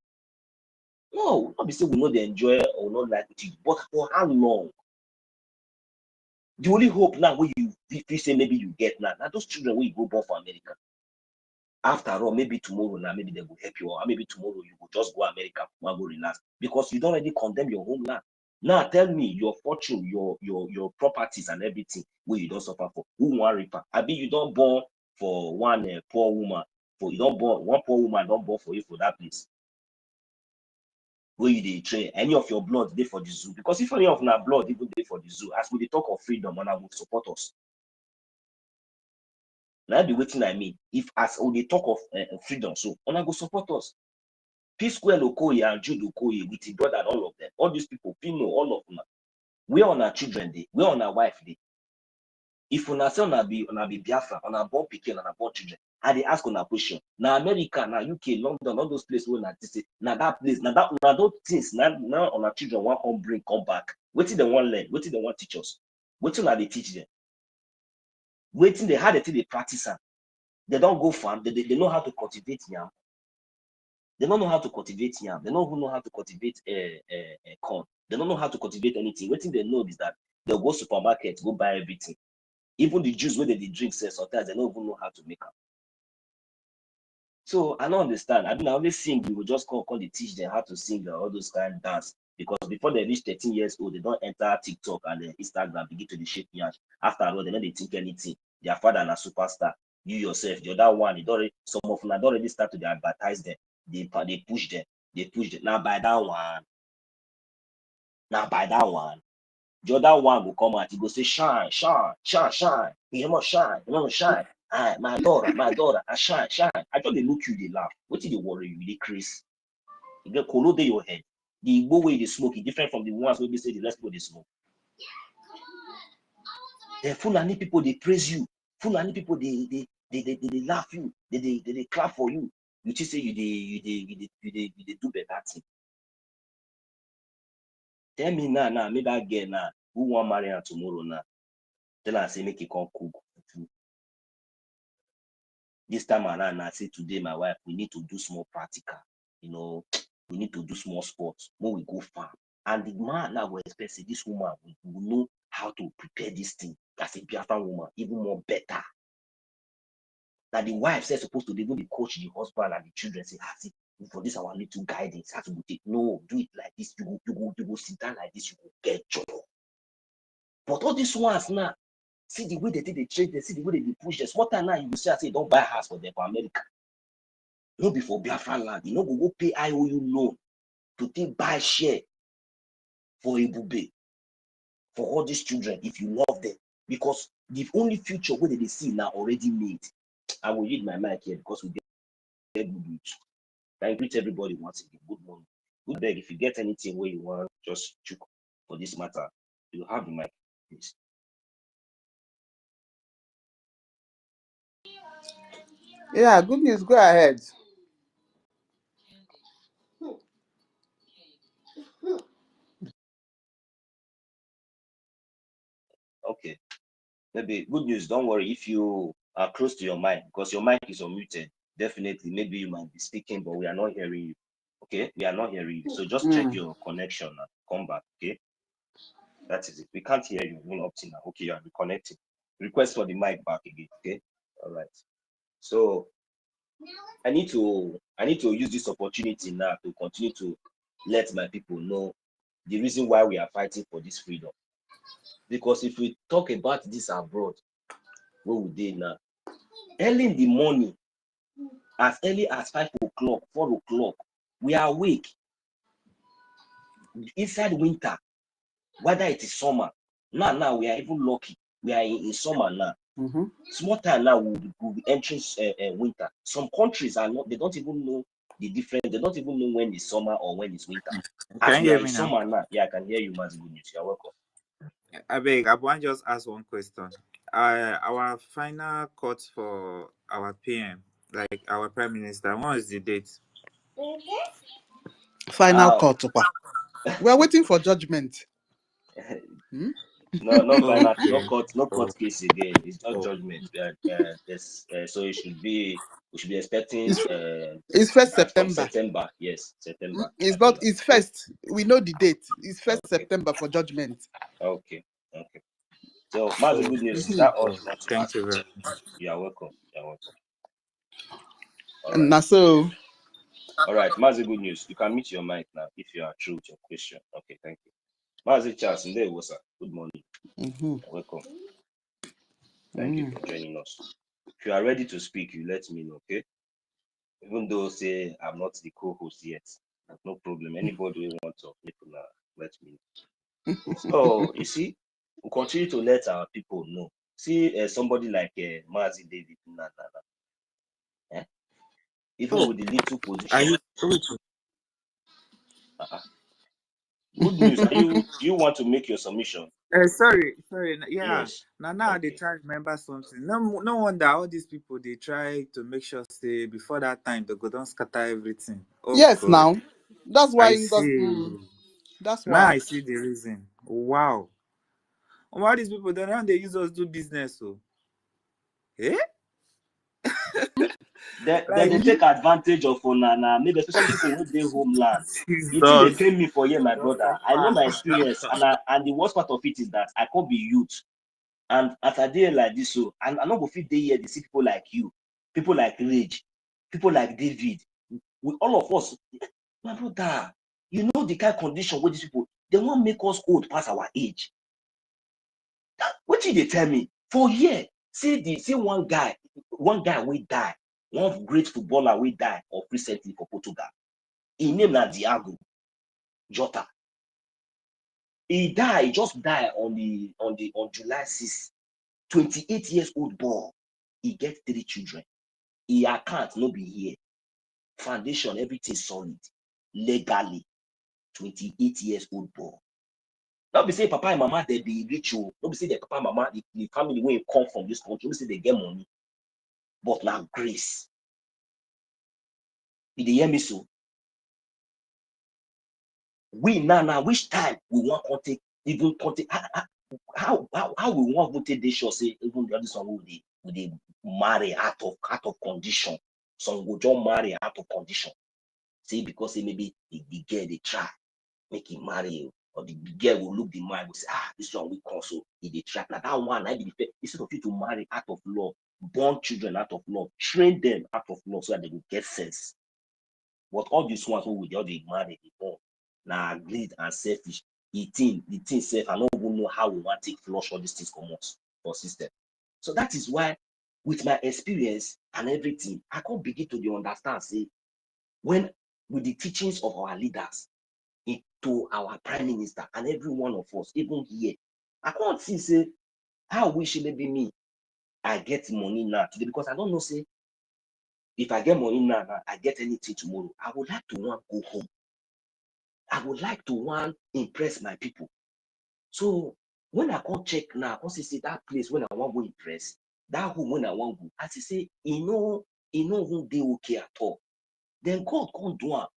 No, not be say we know they enjoy or not like it, but for how long? The only hope now where you say maybe you get now those children will go born for America. After all, maybe tomorrow now, maybe they will help you, or maybe tomorrow you will just go America, go relax, because you don't already condemn your homeland. Now tell me your fortune, your properties and everything where you don't suffer for. Who want reaper? I mean you don't born for one poor woman, for you don't born one poor woman don't born for you for that place. Where you dey train any of your blood dey for the zoo, because if any of our blood even dey for the zoo, as we dey talk of freedom, and I will support us. Now be waiting I mean. If as we dey talk of freedom, so una go support us. P-Square Okoye and Jude Okoye with his brother and all of them, all these people, Pino, all of them. Where on our children day, where on our wife day. If una say una be Biafra, on our born pikin, on our born children, I dey ask on a question. Now America, now UK, London, all those places where now that place, now those things, now on our children want come back. Waiting they want learn, waiting they want teach us. Waiting they teach them. Waiting they how they practice them. They don't go farm, they know how to cultivate yam. They don't know how to cultivate yam. They don't even know how to cultivate corn. They don't know how to cultivate anything. Waiting they know is that they'll go supermarket, go buy everything. Even the juice where they drink, sometimes they don't even know how to make them. So I don't understand. I mean, I only sing. We will just call they teach them how to sing all those kind of dance. Because before they reach 13 years old, they don't enter TikTok and Instagram, begin to the shape yash. After all, they don't think anything. Their father and a superstar. You yourself, the other one, some of them don't already start to advertise them. They push them. Now by that one. The other one will come out, he go say, shine. You must shine. My daughter, I shine. I just look you, they laugh. What did they worry you? They crazy. You get colo day your head. The Igbo way they smoke is different from the ones where they say the rest people they smoke. The Fulani people, they praise you. Fulani people, they laugh you. They clap for you. You just say you do better thing. Tell me now, me that girl now, who want marry her tomorrow now? Tell her say make it come cook. This time around, I say today, my wife, we need to do small practical. You know, we need to do small sports. When we go farm, and the man now will expect say this woman will know how to prepare this thing as a Biafran woman, even more better. That the wife says supposed to even be coach the husband and the children. Say, see, for this our little guidance, how to go take. No, do it like this. You go sit down like this. You go get job. But all these ones now, see the way they trade, they see the way they push. There's what time now you will say don't buy a house for them for America. No be for Biafran land. You know go pay IOU loan to take buy share for Ebube for all these children if you love them, because the only future where they see now already made. I will read my mic here because we get good news. I greet everybody once again. Good morning. Good beg. If you get anything where you want, just check for this matter. You have the mic, please. Yeah, good news. Go ahead. Okay. Maybe good news. Don't worry if you are close to your mic, because your mic is unmuted. Definitely, maybe you might be speaking, but we are not hearing you. Okay, we are not hearing you. So just check your connection and come back. Okay, that is it. We can't hear you even up to now. Okay, you are reconnecting. Request for the mic back again. Okay, all right. So I need to use this opportunity now to continue to let my people know the reason why we are fighting for this freedom. Because if we talk about this abroad, where we dey now, early in the morning, as early as 5 o'clock, 4 o'clock, we are awake. Inside winter, whether it is summer, now we are even lucky. We are in summer now. Small time now we'll be entering winter. Some countries are not, they don't even know the difference. They don't even know when it's summer or when it's winter. Can you hear me now? Summer now. Yeah, I can hear you, Mazi. Good news. You're welcome. I beg, I want just ask one question. Our final cut for our PM, like our Prime Minister, what is the date? Final cut. We are waiting for judgment. No final, Okay. no court case again. It's just judgment. So we should be expecting it's 1st September. September, yes, September. It's not. It's first. We know the date. It's 1st September for judgment. Okay. So, Mazi, good news. Is that all you want to Thank you very much. You are welcome. All And right. so. All right, Mazi, good news. You can mute your mic now if you are true with your question. Okay, thank you. Mazi Charles, good morning. You're welcome. Thank you for joining us. If you are ready to speak, you let me know, okay? Even though say I'm not the co-host yet, no problem. Anybody who wants to let me know. So you see, we continue to let our people know. See, somebody like Mazi David, even with the little position. Good news. Do you want to make your submission? Sorry. Yeah. Yes. Now they try to remember something. No wonder all these people they try to make sure say before that time they go don't scatter everything. Oh, yes, God. now that's why I see. That's why. Now I see the reason. Wow. Why these people don't they use us do business so? Eh? They take advantage of Onana, maybe especially people with their homeland. You think they pay me for here, my brother. I know my experience, and the worst part of it is that I can't be youth. And after a day like this, so and I know go fit day here, they see people like you, people like Rage, people like David, with all of us, my brother, you know the kind of condition where these people they won't make us old past our age. What did they tell me? For here, see one guy will die. One great footballer will die of recently for Portugal. His name is Diego Jota. He just died on July 6th. 28 years old boy. He get 3 children. He account no be here. Foundation, everything solid. Legally. 28 years old boy. Not be say papa and mama they be rich, oh. Not be say the papa and mama the family where you come from this country, not be say they get money, but now grace. Did they hear me so? We now which time we want contact even contact how we want to take this show say even the other song would they marry out of condition. Some go just marry out of condition. Say because say maybe the girl they try make him marry you, or the girl will look the man will say, this one we come so they try. Now that one I be fair. Instead of you to marry out of love, born children out of love, train them out of love so that they will get sense. But all these ones who will just be married before now greed and selfish. The thing self, I don't even know how we want to take flush all these things come out for system. So that is why, with my experience and everything, I can't begin to understand. Say, when with the teachings of our leaders, to our prime minister and every one of us, even here, I can't see say how wish maybe me I get money now today, because I don't know say if I get money now, I get anything tomorrow. I would like to want go home. I would like to want impress my people. So when I come check now, I come see that place when I want to impress, that home when I want to go, I say, who they okay at all. Then God can't do it.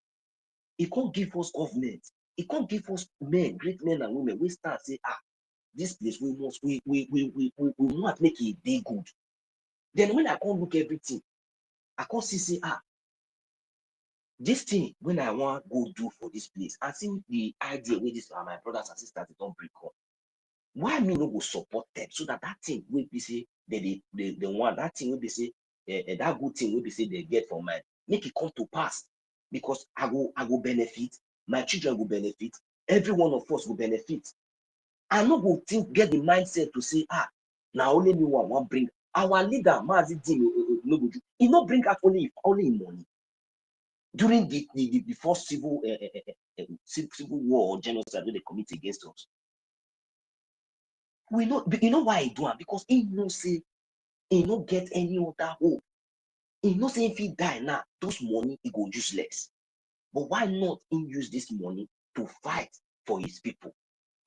He can't give us government. He can't give us men, great men and women. We start say, this place we want to make it day good. Then when I can't look everything, I can't see this thing when I want go do for this place. I think the idea with this my brothers and sisters they don't break up. Why me no go support them so that thing will be say they want that thing will be say that good thing will be say they get from mine, make it come to pass, because I go benefit, my children will benefit, every one of us will benefit. I no go get the mindset to say now only me one bring our leader Mazi no go do. He not bring out only money. During the first civil war or genocide that they commit against us, we know, you know why he do it? Because he no say he no get any other hope. He no say if he die now, those money he go useless. But why not he use this money to fight for his people,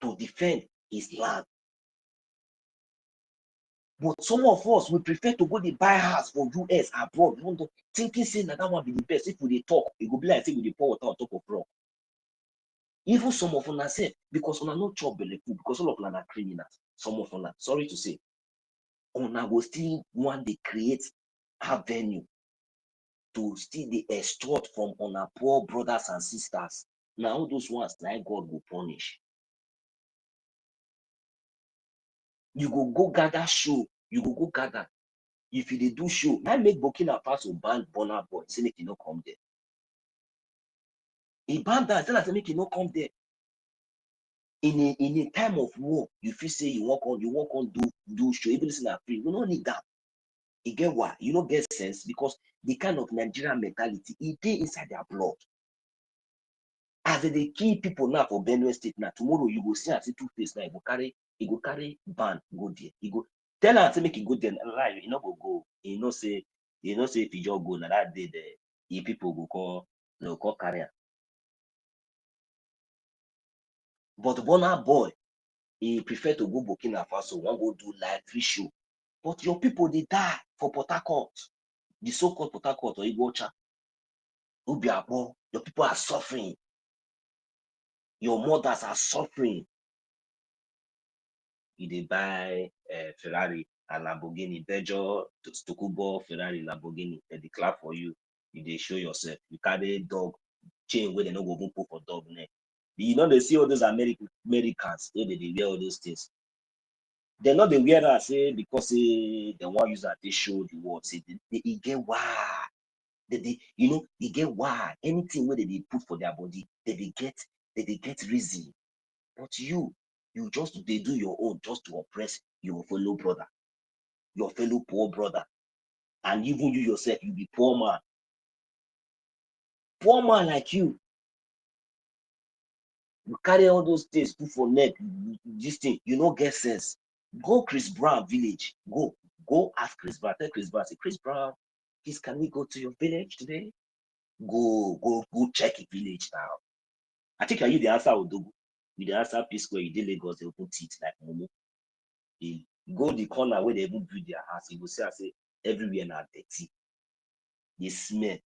to defend his land? But some of us we prefer to go to buy house for US abroad, London, thinking say that one be the best. If we talk, it will be like say we pour water on top of rock. Even some of us say because we are not chop belly food, because all of us are criminals. Some of us, sorry to say, una go still want to create avenue to still the extort from our poor brothers and sisters. Now those ones like God will punish. You go gather show, you go gather. If you do show, I make Burkina Faso ban Burna Boy, say make you not come there. He banned that, tell us make you not come there. In a time of war, you feel say you walk on do show, even listen to free. You don't need that. You get why? You don't get sense, because the kind of Nigerian mentality, it is inside their blood. As they kill people now for Benue State now, tomorrow you go see and see two-face now, he go carry ban, go there. He go tell her to make it go there. Lie, you know go. You know say if you just go now that day the people go call carrier. But Burna Boy, he prefer to go Burkina Faso, one go do live free show. But your people they die for Port Harcourt, the so-called Port Harcourt or OGOJA. Ubiabo, your people are suffering. Your mothers are suffering. You dey buy Ferrari and Lamborghini, Bejo, Stukubo, Ferrari, Lamborghini, they declare for you. You dey show yourself. You carry dog chain where they no go even put for dog neck. You know they see all those Americans where they wear all those things. They're not the wear that say because they want use that they show the world. Say they get why. They get why. Anything where they put for their body, they get reason. But you just they do your own just to oppress your fellow brother, your fellow poor brother, and even you yourself, you be poor man like you. You carry all those things, put for neck, this thing, you don't get sense. Go Chris Brown village, go ask Chris Brown, tell Chris Brown, say Chris Brown, please can we go to your village today? Go check a village now. I think are you the answer, Odogu? with the answer P Square, you did Lagos, they open teeth like Momo. They go the corner where they even build their house. You will say, I say, everywhere now dirty. They smell.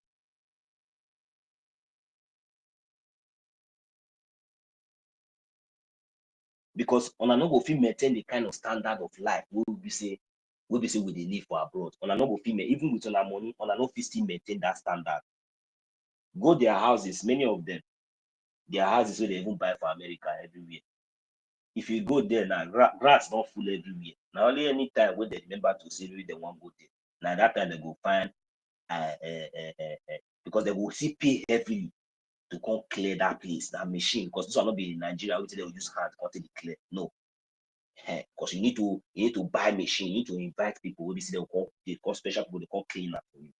Because on an go fit maintain the kind of standard of life we will be say we dey live for abroad. On an go fit even with our money, on an fit still maintain that standard. Go their houses, many of them, their houses where they even buy for America everywhere. If you go there now, grass not full everywhere. Now only any time when they remember to say maybe they want go there. Now that time they go find because they will see pay heavily to come clear that place, that machine. Because this will not be in Nigeria, which they will use hand to clear. No. Because you need to buy machine, you need to invite people. Maybe see they call special people, they call cleaner for you.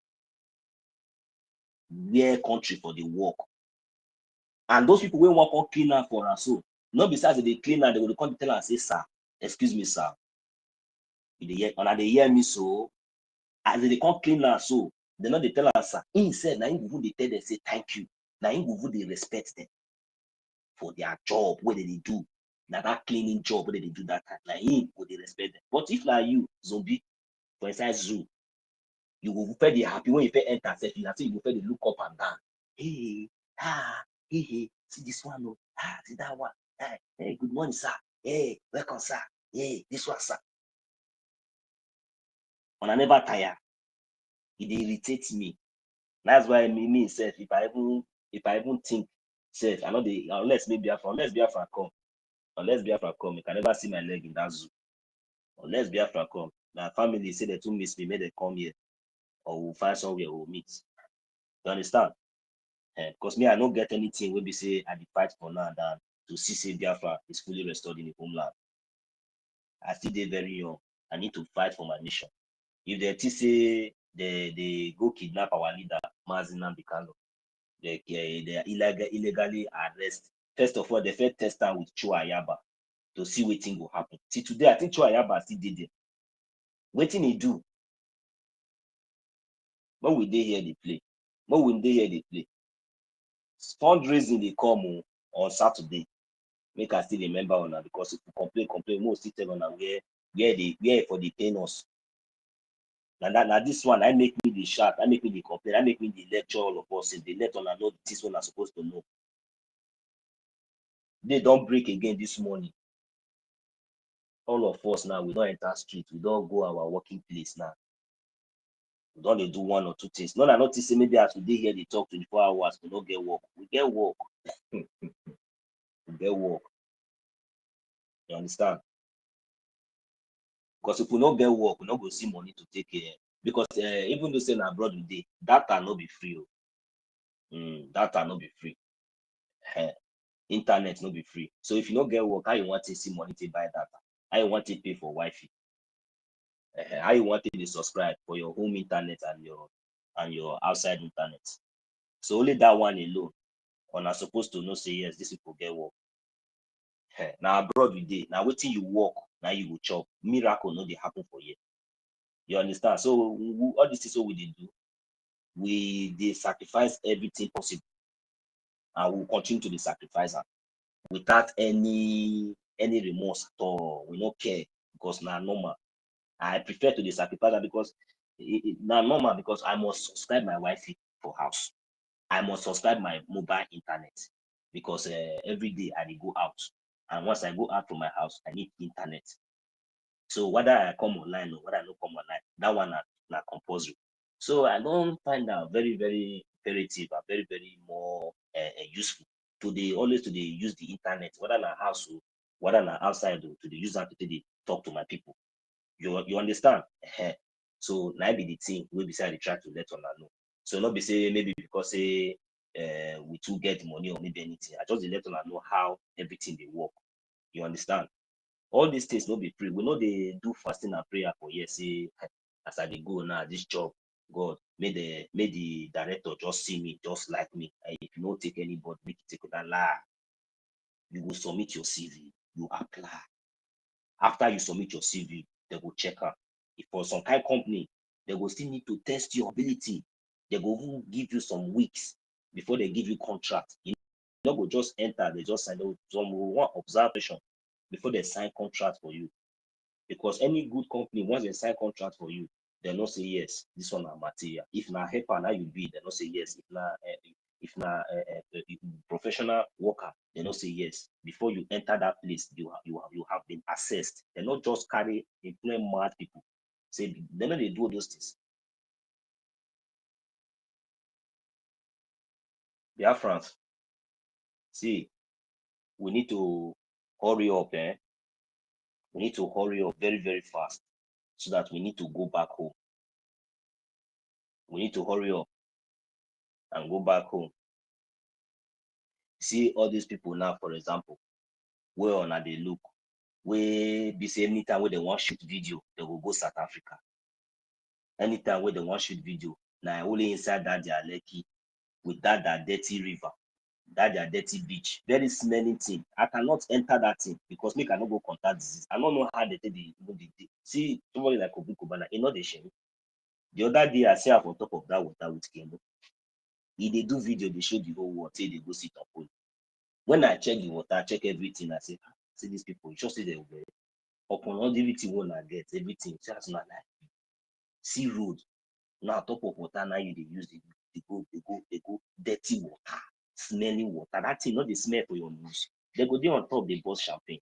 Where country for the work. And those people will work on cleaner for us. So not besides the cleaner, they will come to tell us, say, sir, excuse me, sir. They hear me so as they come cleaner, so they not they tell us, sir. He said, now they tell them, say thank you. Now they respect them for their job, what they do. Now that cleaning job, what they do that time. Now they respect them. But if now you, zombie, for inside zoo, you will feel the happy when you feel enter self, you will feel the look up and down. Hey, see this one, no, see that one. Hey, good morning, sir. Hey, welcome, sir. Hey, this one, sir. When I never tire, it irritates me. That's why me self, if I even think self, I know unless Biafra come, you can never see my leg in that zoo. Unless Biafra come, my family say they too miss me, may they come here, or we'll find somewhere we'll meet. You understand? Because me, I don't get anything where we say I fight for now than to see say Biafra is fully restored in the homeland. I still dey very young. I need to fight for my nation. If they say they go kidnap our leader, Mazina Bikano, they illegally arrest. First of all, they first test them with Chuayaba to see what thing will happen. See today, I think Chuayaba still did it. Waiting he do. When we dey here they play. When we dey here they play. Fundraising they come on Saturday. Make us still remember on that because if we complain, most still tell on where for the paying us. Now this one, I make me the shout, I make me the complain, I make me the lecture all of us. If they let on know this one are supposed to know. They don't break again this morning. All of us now, we don't enter street, we don't go our working place now. We don't do one or two things. No, I notice say maybe as today here they talk 24 hours, we don't get work. We get work. We get work. You understand? Because if we don't get work, we don't go see money to take care. Because even though saying abroad today, data not be free. Data not be free. Internet not be free. So if you don't get work, how you want to see money to buy data? How you want to pay for Wi-Fi? How you want to subscribe for your home internet and your outside internet? So only that one alone, when I'm supposed to know say yes, these people get work. Now abroad we dey. Now waiting you work, now you go chop. Miracle no dey happen for you. You understand? So all this is what we dey do. We sacrifice everything possible, and we'll continue to be sacrifice without any remorse at all. We don't care because now normal. I prefer to sacrifice because now normal because I must subscribe my Wi-Fi for house. I must subscribe my mobile internet because every day I go out, and once I go out from my house, I need internet. So whether I come online or whether I don't come online, that one na compulsory. So I don't find that very, very imperative and very, very more useful to always use the internet, whether in a house or whether in outside or to use that to talk to my people. You understand? So now be the thing we beside the track to let on know. So not be say maybe because say we too get money or maybe anything. I just let on know how everything they work. You understand? All these things not be free. We know they do fasting and prayer for years. Say as I dey go now, this job, God, may the director just see me, just like me. And if you don't take anybody, make you take that lie. You will submit your CV, you apply. After you submit your CV, they will check out. If for some kind of company, they will still need to test your ability. They will give you some weeks before they give you contract. You not go just enter, they just sign some one observation before they sign contract for you. Because any good company, once they sign contract for you, they not say yes, this one are material. If na helper now you be, they not say yes. If na professional worker, they not say yes. Before you enter that place, you have been assessed. They not just carry employ mad people. Say they know they do all those things. BIAFRANS, see, we need to hurry up, eh? We need to hurry up very, very fast so that we need to go back home. We need to hurry up and go back home. See all these people now, for example, where on they look, where be say anytime where they want shoot video, they will go South Africa. Anytime where they want shoot video, now only inside that their Lekki with that dirty river, that their dirty beach, very smelling thing. I cannot enter that thing because me cannot go contact disease. I don't know how they take the see somebody like Obi Kubana, you know the shame. The other day I see her on top of that water with Kendo. If they do video, they show the whole world, say they go sit on pool. When I check the water, I check everything, I say, see these people, just say they will upon all everything when I get, everything, just not like see road. Now top of water, now you they use they go dirty water, smelling water. That thing not the smell for your nose. They go there on top, they bust champagne.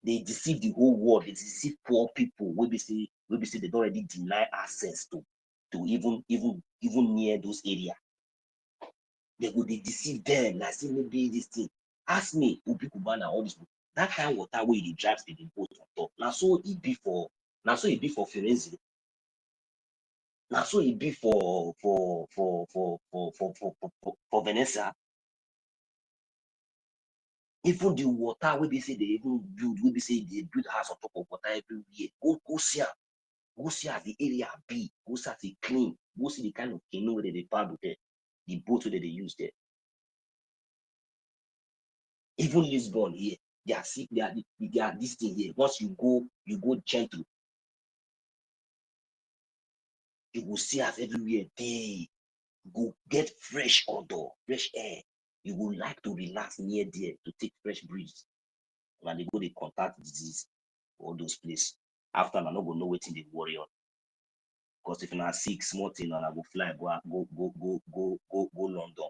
They deceive the whole world, they deceive poor people. We be say they don't already deny access to even near those areas. They go they deceive them, like say maybe this thing. Ask me, Obi Kubana, all this that kind of water where they drive to the boat on top. Now so it be for Firenze. Now so it be for Venezia. Even the water where they say they even build, where they say they build house on top of water everywhere. Go see her. Go see as the area be. Go see as it clean. Go see the kind of canoe where they paddle there. The boat where they use there. Even Lisbon here, they are sick, they are this thing here. Once you go gentle, you will see us everywhere. They go get fresh odor, fresh air. You would like to relax near there to take fresh breeze. When they go, they contact disease, all those places. After I not go know what they worry on. Because if I'm sick, small thing, and I go fly, go London.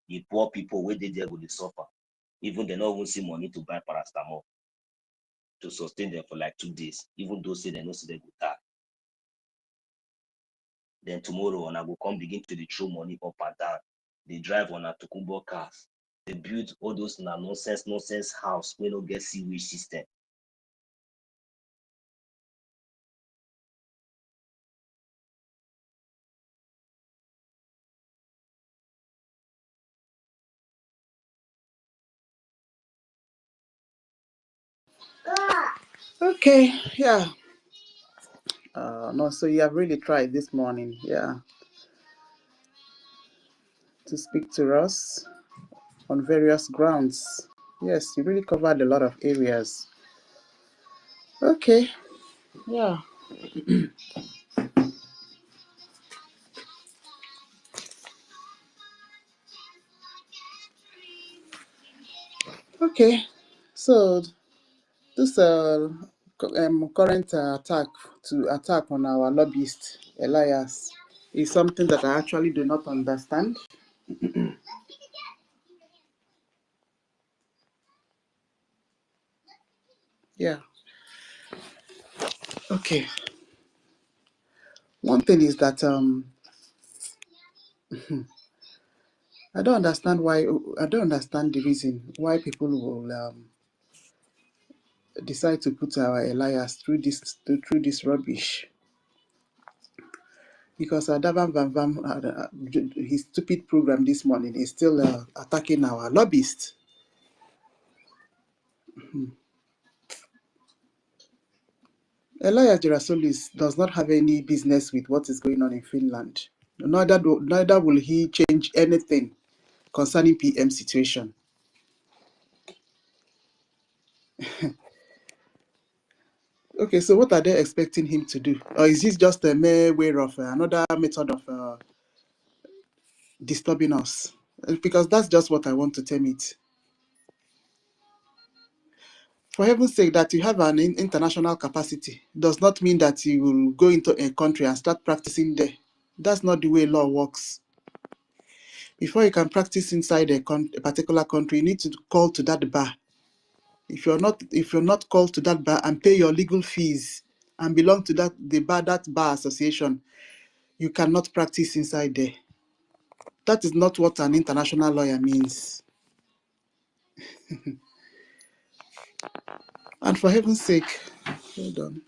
The poor people where they there go they suffer. Even they not even see money to buy paracetamol to sustain them for like 2 days. Even though say they know say they go die. Then tomorrow, and I will come begin to throw money up and down. They drive on a Tokumbo cars. They build all those nonsense house where no get sewage system. Okay, yeah. No, so you have really tried this morning, yeah, to speak to us on various grounds. Yes, you really covered a lot of areas. Okay, yeah. Okay, so this current attack on our lobbyist Elias is something that I actually do not understand. Yeah. Okay. One thing is that I don't understand the reason why people will decide to put our Elias through this rubbish. Because Adavan Van Vam, his stupid program this morning is still attacking our lobbyists. Elias Gerasolis does not have any business with what is going on in Finland. Neither will he change anything concerning PM situation. Okay, so what are they expecting him to do? Or is this just a mere way of another method of disturbing us? because that's just what I want to term it. For heaven's sake, that you have an international capacity does not mean that you will go into a country and start practicing there. That's not the way law works. Before you can practice inside a particular country, you need to call to that bar. If you're not called to that bar and pay your legal fees and belong to that bar association, you cannot practice inside there. That is not what an international lawyer means. And for heaven's sake, hold on.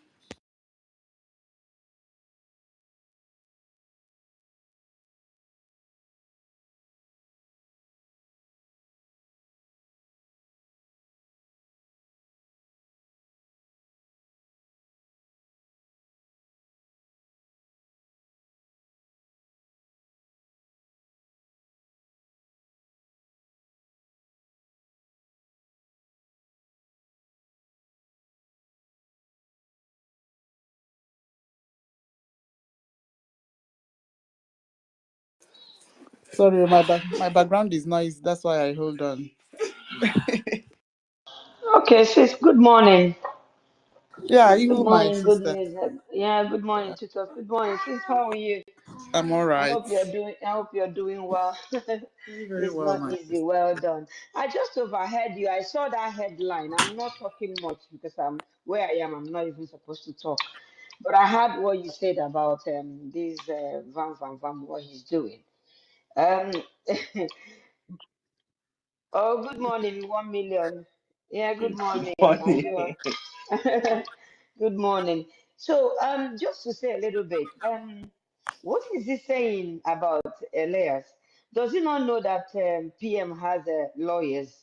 Sorry, my background is noise. That's why I hold on. Okay, sis, good morning. Yeah, Good you, my morning, good sister. news. Yeah, good morning, tutors. Good morning, sis. How are you? I'm all right. I hope you're doing well. Very, very It's well, not my easy. sister. Well done. I just overheard you. I saw that headline. I'm not talking much because I'm where I am. I'm not even supposed to talk. But I heard what you said about this Van, what he's doing. Um, oh, good morning, 1 million. Yeah, good Good morning. Are morning. you? Good morning. So, just to say a little bit, what is he saying about Elias? Does he not know that PM has lawyers,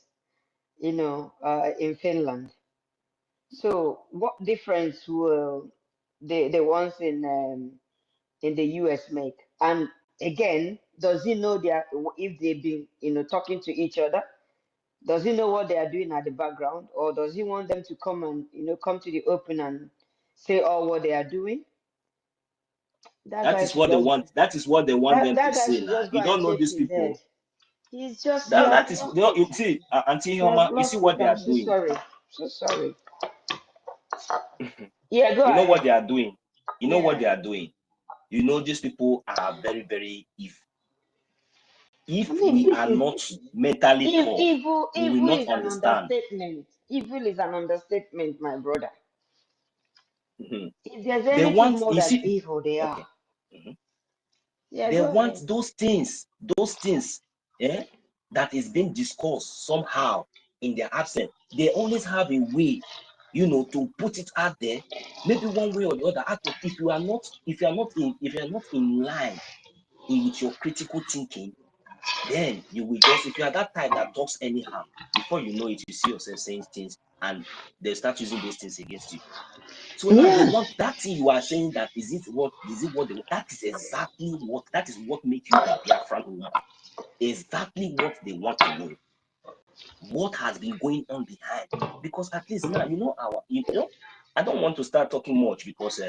in Finland? So, what difference will the ones in the US make? And again, does he know if they've been, talking to each other? Does he know what they are doing at the background, or does he want them to come and come to the open and say all what they are doing? That That guy is should what they just want. That is what they want that them to that guy say should now. just go You and don't know shave these his head. people. He's just he That, has that is, lost it. you see, Auntie He has Homa, you see lost what it. they I'm are so doing. sorry. So sorry. Yeah, go You know what ahead. they are doing. You know what Yeah. they are doing. You know these people are very, very evil. I If mean, we this are is not mentally tough, evil. we will Evil not is an understand. understatement. Evil is an understatement, my brother. Mhm. If there's They anything want, more you than see, evil, they are. okay. Mhm. Yeah, They go want ahead. those things, that is being discussed somehow in their absence. They always have a way, to put it out there, maybe one way or the other. If you are not in line with your critical thinking, then you will just, if you are that type that talks anyhow, before you know it, you see yourself saying things, and they start using those things against you. So now they Yeah. want that thing you are saying, that is it what they want? That is what makes you a Biafran woman. Exactly what they want to know. What has been going on behind? Because at least now, I don't want to start talking much because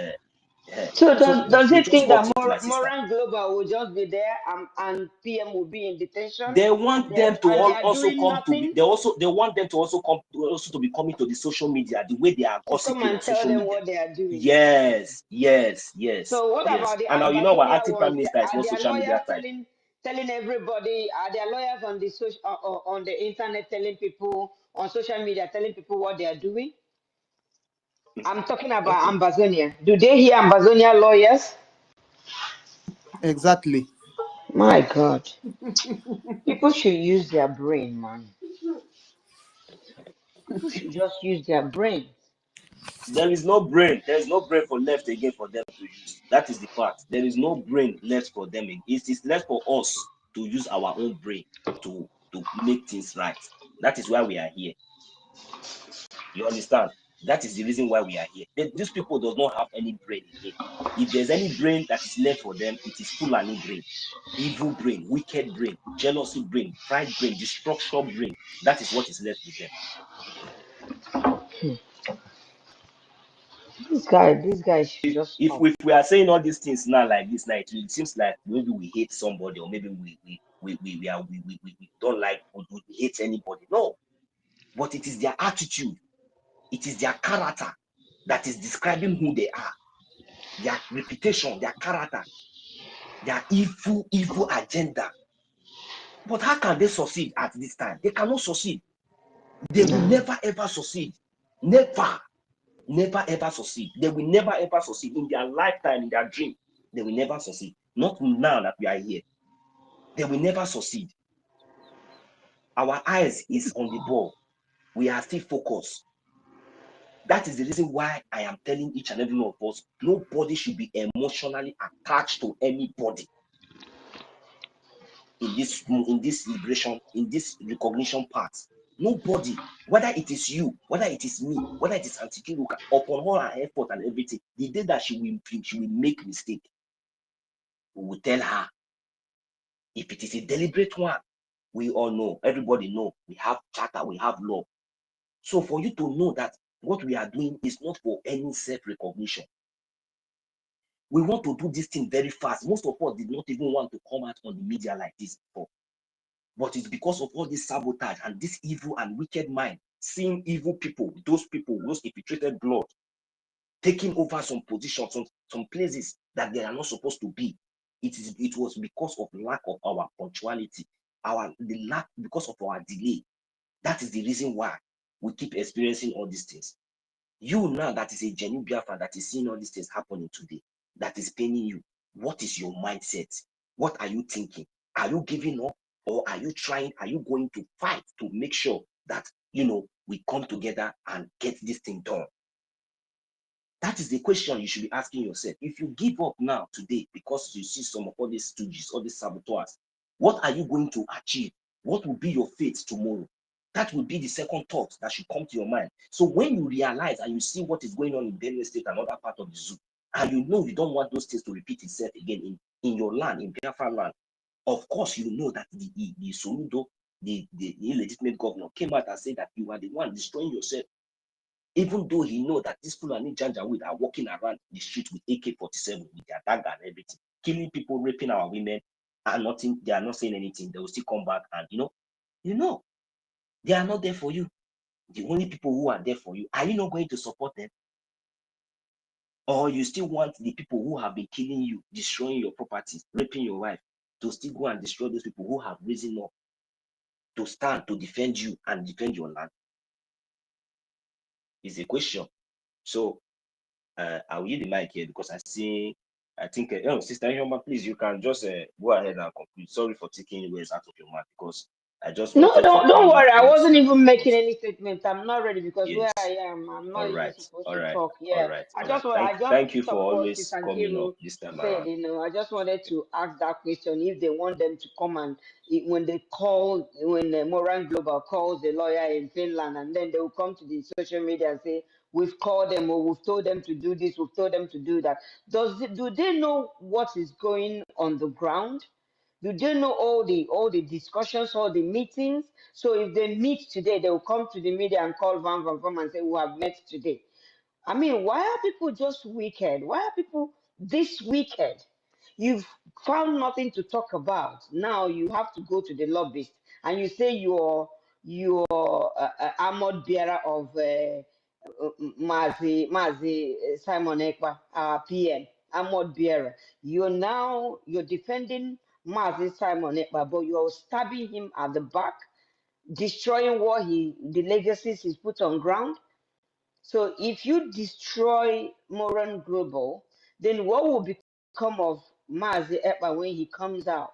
So so does you he just think got that it, my sister. Moran Global will just be there and PM will be in detention They want them to and they are also doing come to be. nothing They want them to also to be coming to the social media the way they are to come gossiping and on tell social them media. what they are doing? Yes, yes, yes, So what yes. about the And now you know what? Ambazonia Acting prime ones? minister is Are not their social media lawyers type. telling everybody? Are their lawyers on the social on the internet telling people on social media telling people what they are doing? I'm talking about Okay. Ambazonia. Do they hear Ambazonia lawyers? Exactly. My God, people should use their brain, man. People should just use their brain. There is no brain. There is no brain for left again for them to use. That is the fact. There is no brain left for them. It is left for us to use our own brain to make things right. That is why we are here. You understand? That is the reason why we are here. These people does not have any brain again. If there's any brain that is left for them, it is Fulani brain, evil brain, wicked brain, jealousy brain, pride brain, destruction brain. That is what is left with them. This guy should If, just if, stop. we are saying all these things now like this, now it seems like maybe we hate somebody, or maybe we don't like, we hate anybody. No, but it is their attitude, it is their character that is describing who they are, their reputation, their character, their evil agenda. But how can they succeed at this time? They cannot succeed. They will never ever succeed. Never ever succeed. They will never ever succeed in their lifetime, in their dream. They will never succeed. Not now that we are here. They will never succeed. Our eyes is on the ball. We are still focused. That is the reason why I am telling each and every one of us, nobody should be emotionally attached to anybody in this liberation, in this recognition part. Nobody, whether it is you, whether it is me, whether it is Auntie Kiruka, upon all her effort and everything, the day that she will make mistake, we will tell her. If it is a deliberate one, we all know, everybody know, we have charter, we have law. So for you to know that what we are doing is not for any self-recognition. We want to do this thing very fast. Most of us did not even want to come out on the media like this before. But it's because of all this sabotage and this evil and wicked mind, seeing evil people, those infiltrated blood, taking over some positions, some places that they are not supposed to be. It was because of lack of our punctuality, because of our delay. That is the reason why we keep experiencing all these things. You now that is a genuine Biafra that is seeing all these things happening today, that is paining you. What is your mindset? What are you thinking? Are you giving up, or are you trying? Are you going to fight to make sure that we come together and get this thing done? That is the question you should be asking yourself. If you give up now today because you see some of all these stooges, all these saboteurs, what are you going to achieve? What will be your fate tomorrow? That will be the second thought that should come to your mind. So when you realize and you see what is going on in Benue State and other part of the zoo, and you know you don't want those things to repeat itself again in your land, in Biafra land, of course you know that the Soludo, the illegitimate governor, came out and said that you are the one destroying yourself. Even though he know that these Fulani Janjaweed are walking around the street with AK-47, with their dagger and everything, killing people, raping our women, and nothing, they are not saying anything. They will still come back and they are not there for you. The only people who are there for you, are you not going to support them? Or you still want the people who have been killing you, destroying your property, raping your wife, to still go and destroy those people who have risen up to stand to defend you and defend your land? Is a question. So I will yield the mic here because I think Sister Yoma, please, you can just go ahead and conclude. Sorry for taking words out of your mouth, because I just No, wanted to don't you worry. I wasn't to even making conclude. any statement. I'm not ready because where I Yes. am, I'm not All even right. supposed All to right. talk. All Yeah, right. I All right. just I just Thank you picked for up what always Sister coming up Nkiru this time said. around. I just wanted to ask that question if they want them to come and when Moran Global calls the lawyer in Finland, and then they will come to the social media and say, we've called them, or we've told them to do this, we've told them to do that. Do they know what is going on the ground? Do they know all the discussions, all the meetings? So if they meet today, they will come to the media and call Van and say, we have met today. I mean, why are people just wicked? Why are people this wicked? You've found nothing to talk about. Now you have to go to the lobbyist and you say you're armored bearer of Mazi Simon Ekpa, PM, armored bearer. You're defending Mazi Simon Ekpa, but you're stabbing him at the back, destroying the legacies he's put on ground. So if you destroy Moran Global, then what will become of Mazi Ekpa when he comes out?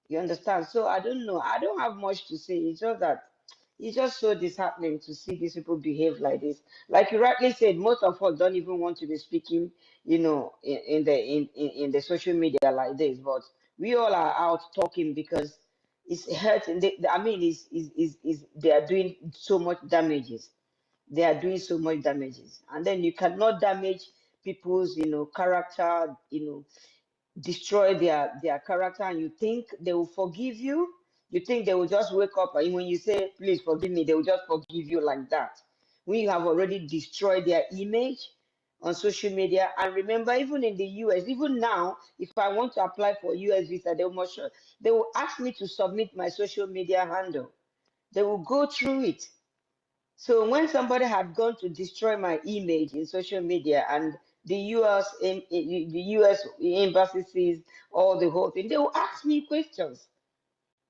You understand? So I don't know. I don't have much to say. It's just that it's just so disheartening to see these people behave like this. Like you rightly said, most of us don't even want to be speaking, in the social media like this. But we all are out talking because it's hurting. I mean, they are doing so much damages. They are doing so much damages, and then you cannot damage people's, character, destroy their character, and you think they will forgive you. You think they will just wake up and when you say please forgive me, they will just forgive you like that when you have already destroyed their image on social media. And remember, even in the US, even now, if I want to apply for US visa, they will ask me to submit my social media handle. They will go through it. So when somebody had gone to destroy my image in social media, and the the US embassy sees all the whole thing, they will ask me questions.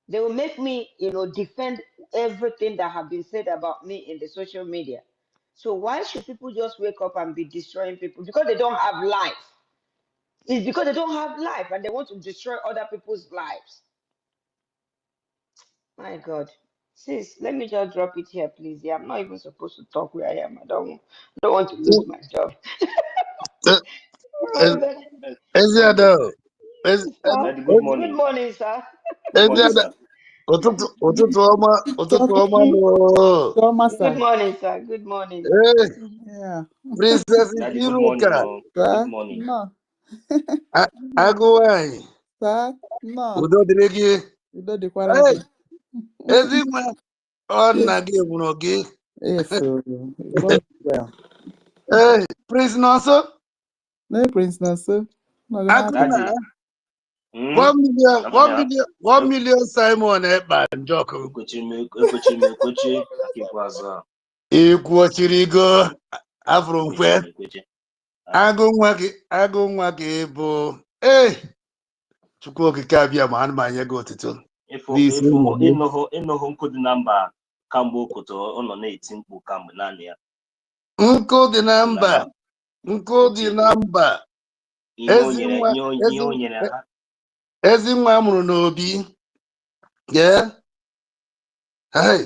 They will make me, defend everything that have been said about me in the social media. So why should people just wake up and be destroying people? Because they don't have life. It's because they don't have life and they want to destroy other people's lives. My God. Sis, let me just drop it here, please. Yeah, I'm not even supposed to talk where I am. I don't want to lose my job. Eziado, Sir, Daddy, good good morning. morning, sir. Good morning, Eziado, sir. ụtụtụ ọma no. So, Good Master. morning, sir. Good morning. Hey, Yeah. Princess Daddy, good morning. Iruka, Oh. Good Sir? morning. No. agụ nwanyị, Sir? No. udo dịrị gị. You don't the Hey, quarantine. ezi nwa, ọ nna gị nwụrụ gị. Yes, so God well. Hey, Prince Nonso, No Prince Naso. No gonna agụ happen. na Daddy. Hmm? 1 million, I'm 1 here. million, 1 million Simon Ekpa Njọkụ. Ekwechi. Akikwaza. Ekwuochiri go afro nkwe. Ekwechi. Agụ nwa gị bụ, hey, Chukwu okike abịa ma ana m anye gị otito. N'isi ụmụ gị. Ịnụhụ nkụ dị na mba kamgbe okoto ọ nọ na-eti mkpu kamgbe naanị ya. Nkụ dị na mba, nkụ dị na mba. Ihe o nyere ha. Ezi nwa mụrụ n'obi. Yeah. Hey,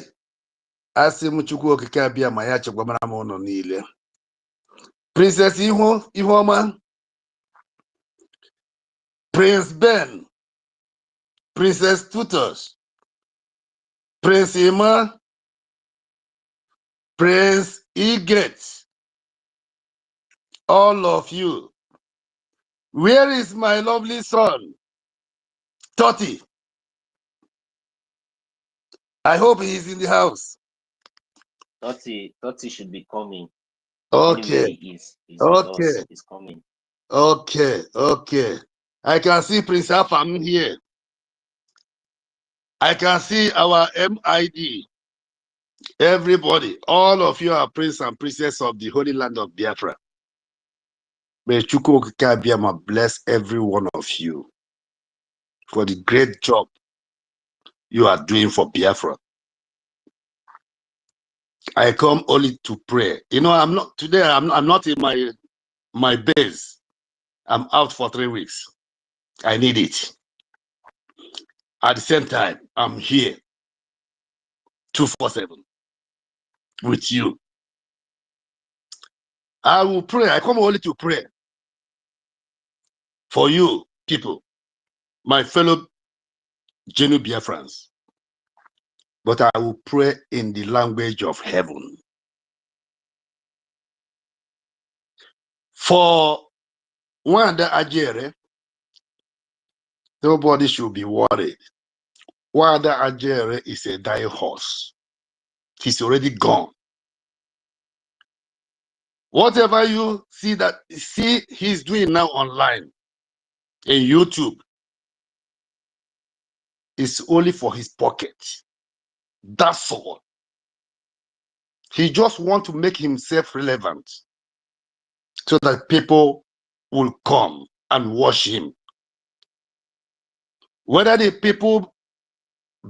asị m Chukwu okike abịa ma ya chekwamara m ụnụ niile. Princess Ihuọma, Prince Ben, Princess Tutos, Prince Emma, Prince Eget, all of you. Where is my lovely son, Toti? I hope he is in the house. Toti should be coming. Okay, Anywhere he is. He's with okay, us. He's coming. okay. I can see Prince Afam here. I can see our MID. Everybody, all of you are prince and princess of the Holy Land of Biafra. May Chukwu Okike Abiyama bless every one of you for the great job you are doing for Biafra. I come only to pray. I'm not in my base. I'm out for 3 weeks. I need it. At the same time, I'm here 247 with you. I will pray. I come only to pray for you people, my fellow Genu Biafrans. But I will pray in the language of heaven. For Wanda Ajere, nobody should be worried. Wanda Ajere is a dying horse. He's already gone. Whatever you see he's doing now online in YouTube is only for his pocket. That's all. He just wants to make himself relevant so that people will come and watch him. Whether the people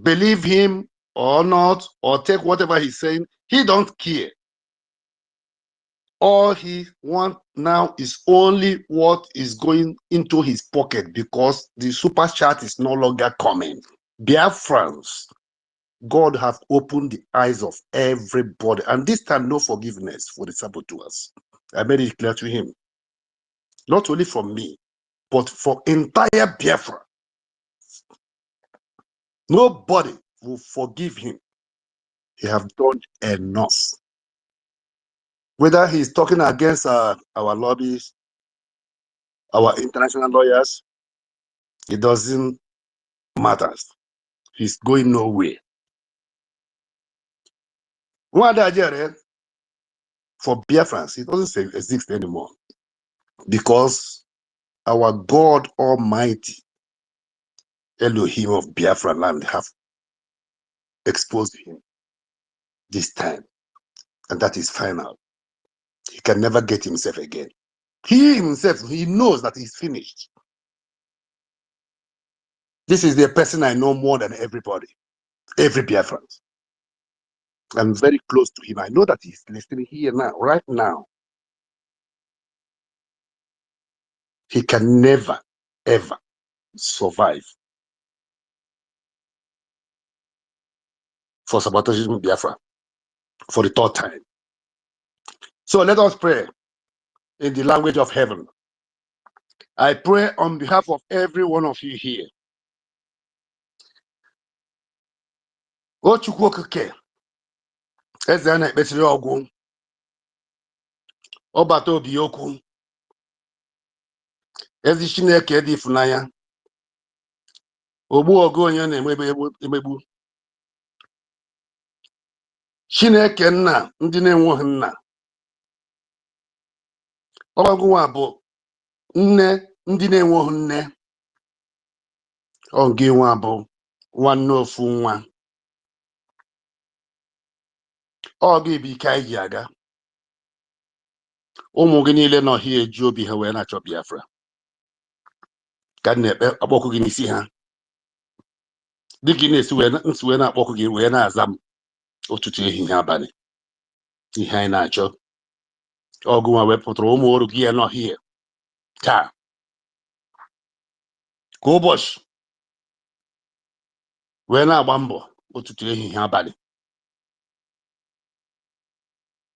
believe him or not, or take whatever he's saying, he don't care. All he wants now is only what is going into his pocket, because the super chat is no longer coming. Biafrans, God have opened the eyes of everybody, and this time no forgiveness for the saboteurs. I made it clear to him, not only from me, but for entire Biafra. Nobody will forgive him. He have done enough. Whether he's talking against our lobbies, our international lawyers, it doesn't matter. He's going nowhere. for Biafrans, it doesn't exist anymore. Because our God Almighty, Elohim of Biafra land, have exposed him this time. And that is final. He can never get himself again. He himself, he knows that he's finished. This is the person I know more than everybody, every Biafran. I'm very close to him. I know that he's listening here now, right now. He can never, ever survive for sabotaging Biafra for the third time. So let us pray in the language of heaven. I pray on behalf of every one of you here. O Chukwu Okike, eze na-ekpesiri ọgwụ, ọbata obi okwu, ezi Chineke dị ịfụnanya, ogbu ogo onye na-emegbu, Chineke nna ndị na-enweghị nna, ọgwụnwa bụ nne ndị na-enweghị nne, ọ gị nwa bụ nwanne ofu nwa, ọ gị bụ ike anyị ji aga, ụmụ gị niile nọ here eji obi ha wee na-achọ Biafra, ka na-ekpe akpọkụ gị n'isi ha, dị gị na-esi wee na-akpọkụ gị wee na-aza m ụtụtụ ehihie abalị, ihe anyị na-achọ. Ọgụnwa wepụtara ụmụ ọrụ gị ya nọ here taa, ka ụbọchị wee na-agba mbọ ụtụtụ ehihie abalị.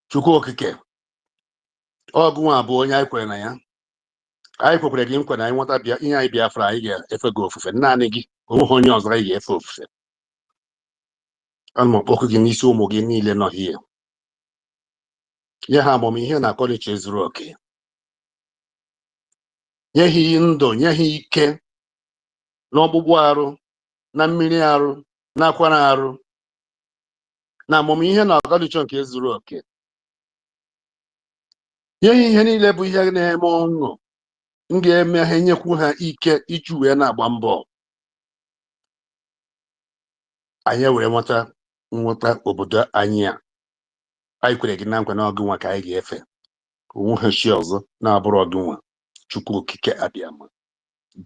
Chukwu Okike, ọgụnwa bụ onye anyị kwere na ya, anyị kwekwere gị nkwa na anyị nweta bịa ihe anyị Biafra, anyị ga-efe gị ofufe naanị gị, onweghị onye ọzọ anyị ga-efe ofufe. Ana m akpọkụ gị n'isi ụmụ gị niile nọ here, nye ha amamihe na akọnuche zuru oke, nye ha ndụ, nye ha ike n'ọgbụgbụ arụ, na mmiri arụ, na akwara arụ, na amamihe na akọnuche nke zuru oke, nye ha ihe niile bụ ihe na-eme ọṅụ, m ga-eme ha, nyekwu ha ike iji wee na-agba mbọ anyị were nweta obodo anyị a anyị kwere gị na nkwa na ọgụnwa ka anyị ga-efe, onwe ha chi ọzọ na-abụrụ ọgụnwa. Chukwu Okike abịama,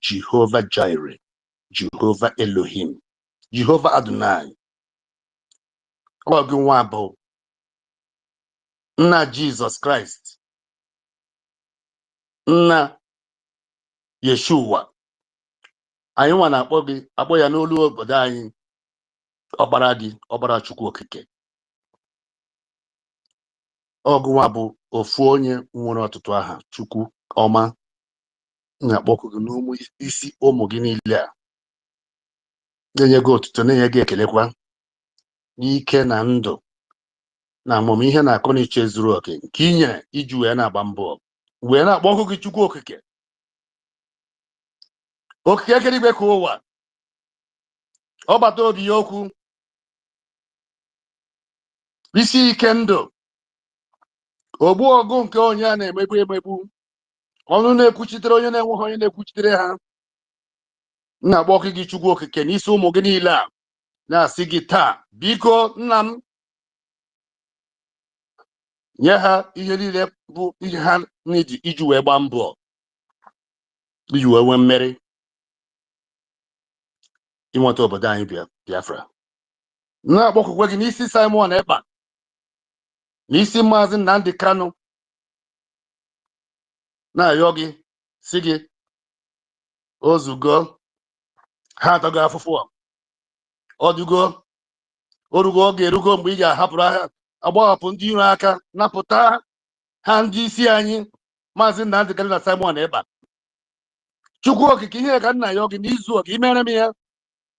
Jehova Jireh, Jehova Elohim, Jehova Adonai. Ọgụnwa bụ nna Jizọs Kraịst, nna Yeshua. Anyị nwa na-akpọ gị, akpọ ya n'olu obodo anyị, ọkpara gị, ọkpara Chukwu Okike. Ọgụnwa bụ ofu onye nwere ọtụtụ aha, Chukwu ọma, na-akpọkụ gị n'ụmụ isi ụmụ gị niile a, na-enye gị otuto, na-enye gị ekelekwa n'ike na ndụ na amamihe na akọnuche zuru oke nke i nyere iji wee na-agba mbọ wee na-akpọkụ gị. Chukwu Okike, okike ekeligwe ka ụwa, ọbata obi okwu, isi ike ndụ, ogbu ọgụ nke onye a na-emegbu, ọnụ na-ekwuchitere onye na-enweghị onye na-ekwuchitere ha. Na-akpọkụ gị Chukwu Okike n'isi ụmụ gị niile a, na-asị gị taa, biko nna m, nye ha ihe niile bụ ihe ha n'iji iji wee gbaa mbọ, iji wee nwee mmeri inweta obodo anyị Biafra. Na-akpọkụkwa gị n'isi Simon Ekpa, n'isi Maazị Nnamdi Kanu, na-ayọ gị si gị ozugo ha atago afụfụ a, ọdụgo orugo, oge erugo mgbe ị ga-ahapụrụ ha, agbahapụ ndị iro aka, napụta ha ndị isi anyị Maazị Nnamdi Kanu na Simon Ekpa. Chukwu Okike, ihe ka nna ya gị n'izu oge imere m ya,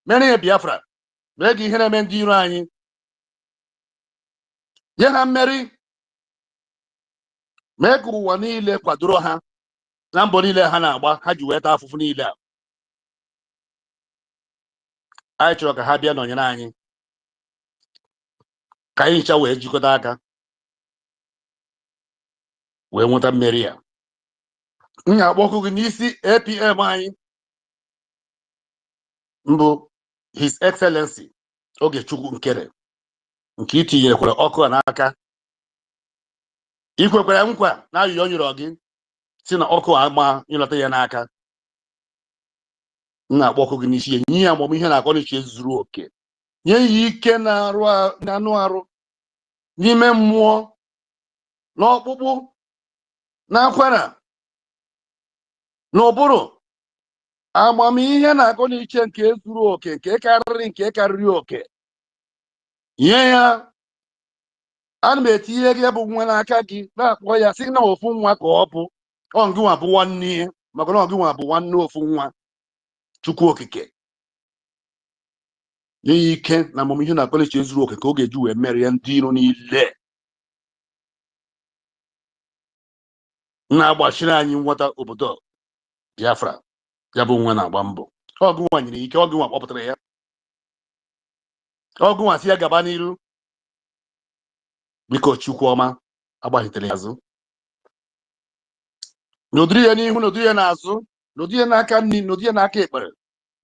mere ya Biafra, mee gị ihe na-eme ndị iro anyị, nye ha mmeri, mee ka ụwa niile kwadoro ha na mbọ niile ha na-agba, ha ji wee taa afụfụ niile a. Anyị chọrọ ka ha bịa nọnyere anyị, ka anyị ncha wee jikọta aka wee nweta mmeri ya. M ga-akpọkụ gị n'isi APM anyị mbụ His Excellency Ogechukwu Nkere nke itinyekwara ọkụ a n'aka. Ikwekwara nkwa na ayụyọ nyere gị si na ọkụ agba ịlọta ya n'aka. M na-akpọkụ gị n'isi ya, nye ya amamihe na akọnuche zuru oke, nye ya ike na-arụ anụ arụ, n'ime mmụọ, n'ọkpụkpụ, n'akwara, n'ụbụrụ, amamihe na akọnuche nke zuru oke, nke karịrị oke. Nye ya, ana m etinye gị bụ nwa n'aka gị, na-akpọ ya sị na ofu nwa ka ọ bụ, ọ ngịnwa bụ nwanne ya, maka na ọgịnwa bụ nwanne ofu nwa. Chukwu okike nye ya ike na amamihe na akọnuche zuru oke ka ọ ga-eji wee merie ndị iro niile na-agbachiri anyị nweta obodo Biafra. Ya bụ nwa na-agba mbọ, ọgụnwa nyere ike, ọgụnwa kpọpụtara ya, ọgụnwa si ya gaba n'iru. Biko Chukwu ọma agbaghịtere ya azụ, nọdụrụ ya n'ihu, nọdụrụ ya n'azụ, nọdụrụ ya n'aka nri, nọdụrụ ya n'aka ekpere,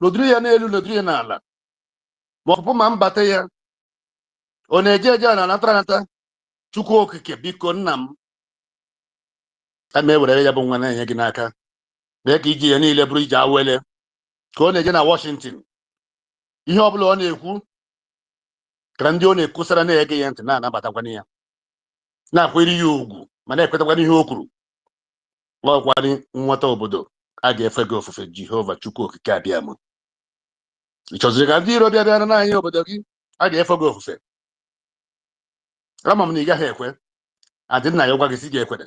nọdụrụ ya n'elu, nọdụrụ ya n'ala, ma ọpụpụ ma mbata ya, ọ na-eje eje na anata. Chukwu okike biko nna m, ama ewere ya bụ nwa na-enye gị n'aka, mee ka iji ya niile bụrụ ije awele, ka ọ na-eje na Washington, ihe ọbụla ọ na-ekwu ka ndị ọ na-ekwusara na-ege ya ntị, na-anabatakwana ya, na-akwere ya ugwu, ma na-ekwetakwana ihe o kwuru. Ọkwari nweta obodo a ga-efe gị ofufe Jehova Chukwu okike abịa m. Ị chọziri ka ndị iro bịara n'anyị obodo gị, a ga-efe gị ofufe. Ama m na ị gaghị ekwe, adị nna ya gwa gị si gị ekwere.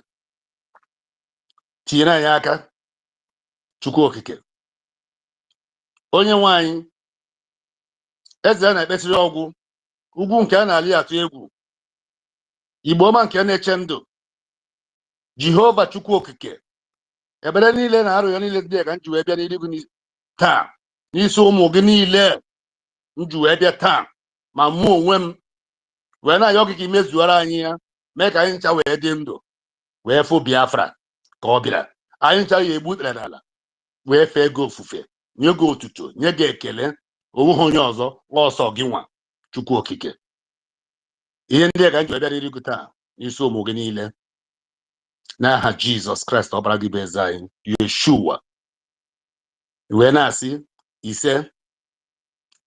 Tinyere anyị aka Chukwu okike, onye nwe anyị, eze a na-ekpesịrị ọgwụ, ugwu nke a na-alị atụ egwu, Igbo ọma nke na-eche ndụ, Jehova Chukwu okike, ebere niile na arụyọ niile dị ka nji wee bịa n'ihu gị taa, n'isi ụmụ gị niile nji wee bịa taa, ma mụ onwe m wee na-ayọ gị ka imezuara anyị ya, mee ka anyị ncha wee dị ndụ, wee fụ Biafra ka ọ bịara. Anyị ncha ya egbu ikpere n'ala, wee fee gị ofufe, nye gị otuto, nye gị ekele. Onweghị onye ọzọ ọsọ gị nwa Chukwu okike. Ihe ndị a ka nji wee bịa n'ihu gị taa, n'isi ụmụ gị niile, n'aha Jizọs Kraịst ọbara gị bụ eze anyị Yeshua. Wee na-asị ise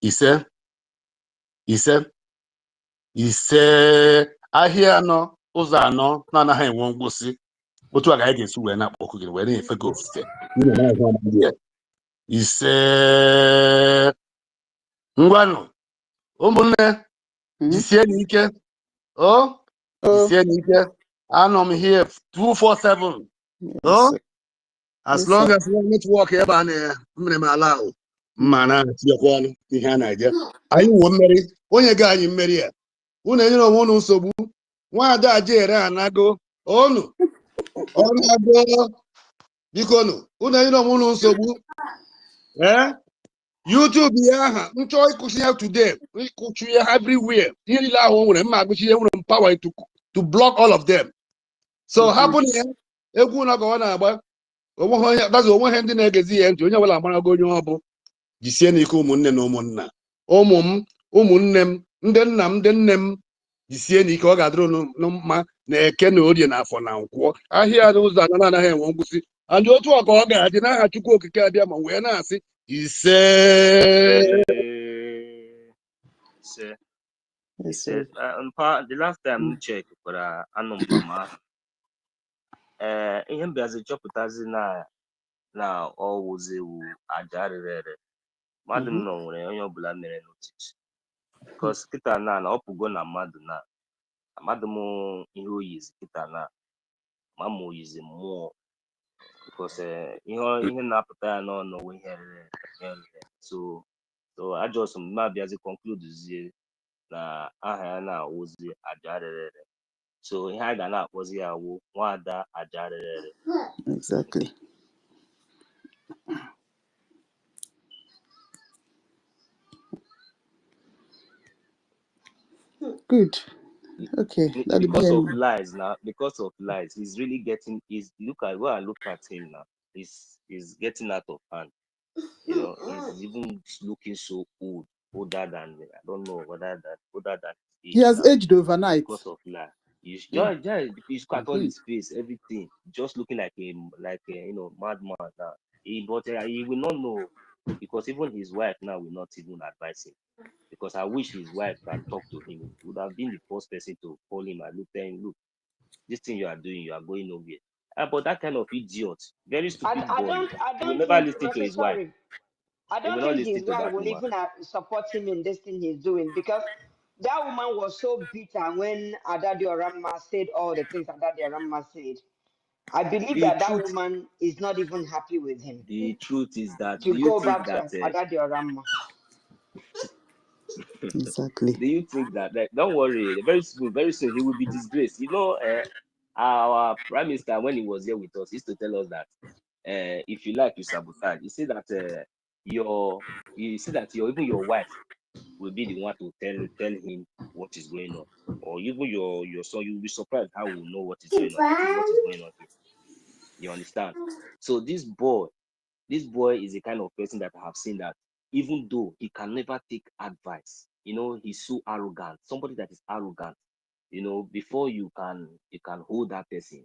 ise ise ise. Ahịa anọ, ụzọ anọ na-anaghị enwe ngwụsị. Otu a ka anyị ga-esi wee na-akpọkụ gị, wee na-efe gị ofufe. Ise. Ngwanụ ụmụnne, jisie n'ike, jisie n'ike. Anọ m here 247. As long as netwọk ebe a na-emere m ala ahụ, mma na-atinyekwa ọnụ ihe a na-eje. Anyị wuo mmeri, onye ga anyị mmeri ya. Unu enyere onwe unu nsogbu. Nwaada Ajere anago onu ọnago, biko nụ, unu enyere onwe unu nsogbu. YouTube ya aha nchọ ịkụchi ya today, ịkụchi ya everywhere. Ihe niile ahụ nwere mma agụchi ya, nwere power to block all of them. So hapụ na ya egwu na ka ọ na-agba, onwe ihe ndị na-egezi ya ntị, onye ọbụla amarago onye ọ bụ. Jisie n'ike ụmụnne na ụmụnna, ụmụ m, ụmụnne m, ndị nna m, ndị nne m, jisie n'ike. Ọ ga-adịrị mma na Eke na Orie na Afọ na Nkwọ. Ahịa ụzọ anọ anaghị enwe ngwụsị. Andị otu a ka ọ ga-adị n'aha Chukwu okike abịa ma wee na-asị ise. The last time check for anụmkpama, ihe mbịazi chọpụtazi na ọwụzi ewu aja rere mmadụ nọ nwere onye ọbụla mere notice, because kịta na ọpụgo na mmadụ na mmadụ m ihe oyizi kịta na ma ma oyizi mmụọ, because ihe na-apụta ya n'ọnụ ihe rere. So ajọs m na-abịazi concludezie na aha ya na-awụzi aja rere. So ihe a ga na-akpọzi ya wụ Nwaada Aja rere. Exactly. Good. Okay, that because of BM. lies now, because of lies, he's really getting. He's look at where I look at him now. He's getting out of hand. You know, he's even looking so old, older than I don't know whether that older than his He age has now aged overnight. because of lie. You got all his face, everything, just looking like a you know madman now. He will not know because even his wife now will not even advise him. Because I wish his wife can talk to him. He would have been the first person to call him and tell him, look, this thing you are doing, you are going nowhere. But that kind of idiot, very stupid boy, I he will don't never think, listen to okay, his wife. sorry. I He will don't not think listen his to wife that will woman. even support him in this thing he's doing, because that woman was so bitter when Adadi Orama said all the things Adadi Orama said. I believe The that that truth, woman is not even happy with him the truth is that, to go back to Adadi Orama. Exactly. do you think that, don't worry, very soon he will be disgraced. You know, our prime minister, when he was here with us, used to tell us that if you like, you sabotage. He said that even your wife will be the one to tell him what is going on, or even your son. You'll be surprised how will know what is going on. That is what is going on here. You understand? So this boy is the kind of person that I have seen that even though he can never take advice, you know, he's so arrogant. Somebody that is arrogant, you know, before you can hold that person,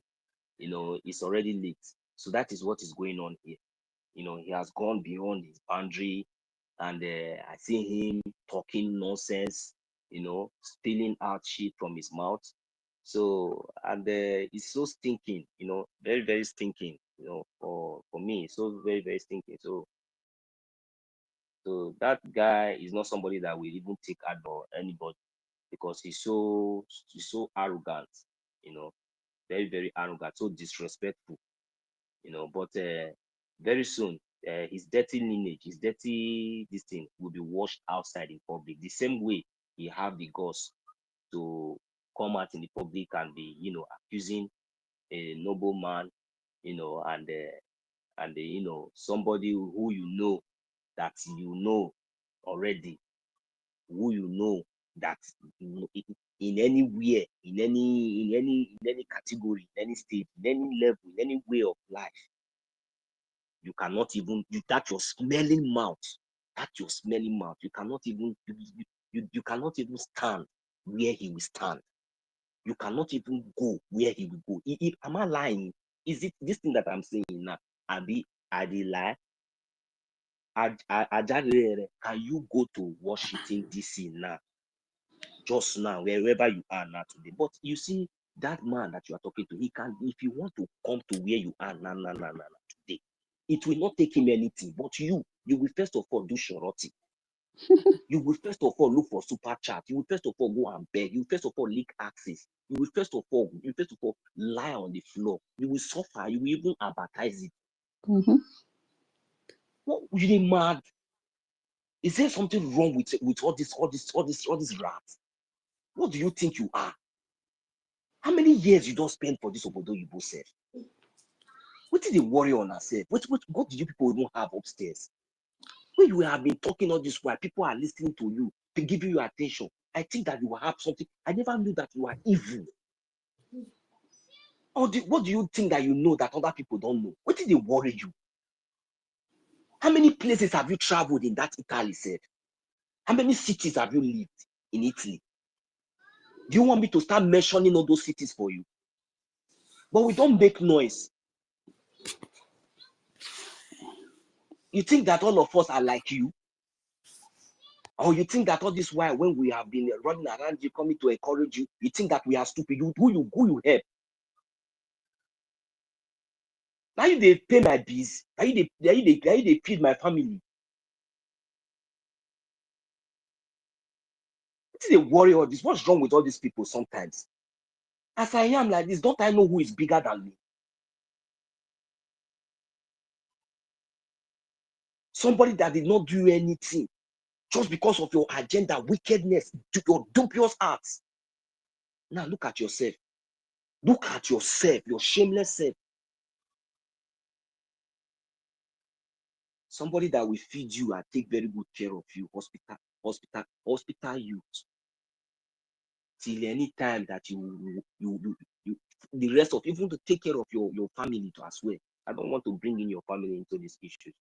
you know, it's already late. So that is what is going on here. You know, he has gone beyond his boundary, and I see him talking nonsense, you know, spilling out shit from his mouth. So, and it's so stinking, you know, very, very stinking, you know, for me, so very, very stinking. So that guy is not somebody that will even take advice or anybody because he's so arrogant, you know, very, very arrogant, so disrespectful, you know. But very soon, his dirty lineage, his dirty this thing will be washed outside in public. The same way he have the guts to come out in the public and be, you know, accusing a noble man, you know, and you know, somebody who you know that you know already, who you know that in anywhere, in any category, in any state, in any level, in any way of life, you cannot even that your smelling mouth, you cannot even you cannot even stand where he will stand. You cannot even go where he will go. Am I lying? Is it this thing that I'm saying now? I dey lie? Can you go to Washington DC now, just now, wherever you are now today? But you see, that man that you are talking to, he can, if you want to come to where you are now, today, it will not take him anything. But you will first of all do shorty. You will first of all look for super chat. You will first of all go and beg. You will first of all leak access. You will first of all lie on the floor. You will suffer. You will even advertise it. Mm-hmm. What, you dey mad? Is there something wrong with all this rats? What do you think you are? How many years you don't spend for this obodo you both self? What did they worry on ourselves? What do you people even have upstairs? When you have been talking all this while, people are listening to you, to give you attention. I think that you will have something. I never knew that you are evil. What do you think that you know that other people don't know? What did they worry you? How many places have you traveled in that Italy said? How many cities have you lived in Italy? Do you want me to start mentioning all those cities for you? But we don't make noise. You think that all of us are like you? Or you think that all this while when we have been running around you, coming to encourage you, you think that we are stupid? Who you help? Now you they pay my bills. Now you they feed my family. What is they worry all this? What's wrong with all these people sometimes? As I am like this, don't I know who is bigger than me? Somebody that did not do anything just because of your agenda, wickedness, your dubious acts. Now look at yourself. Look at yourself, your shameless self. Somebody that will feed you and take very good care of you, hospital youth. till any time that you the rest of, even to take care of your family to as well. I don't want to bring in your family into this issue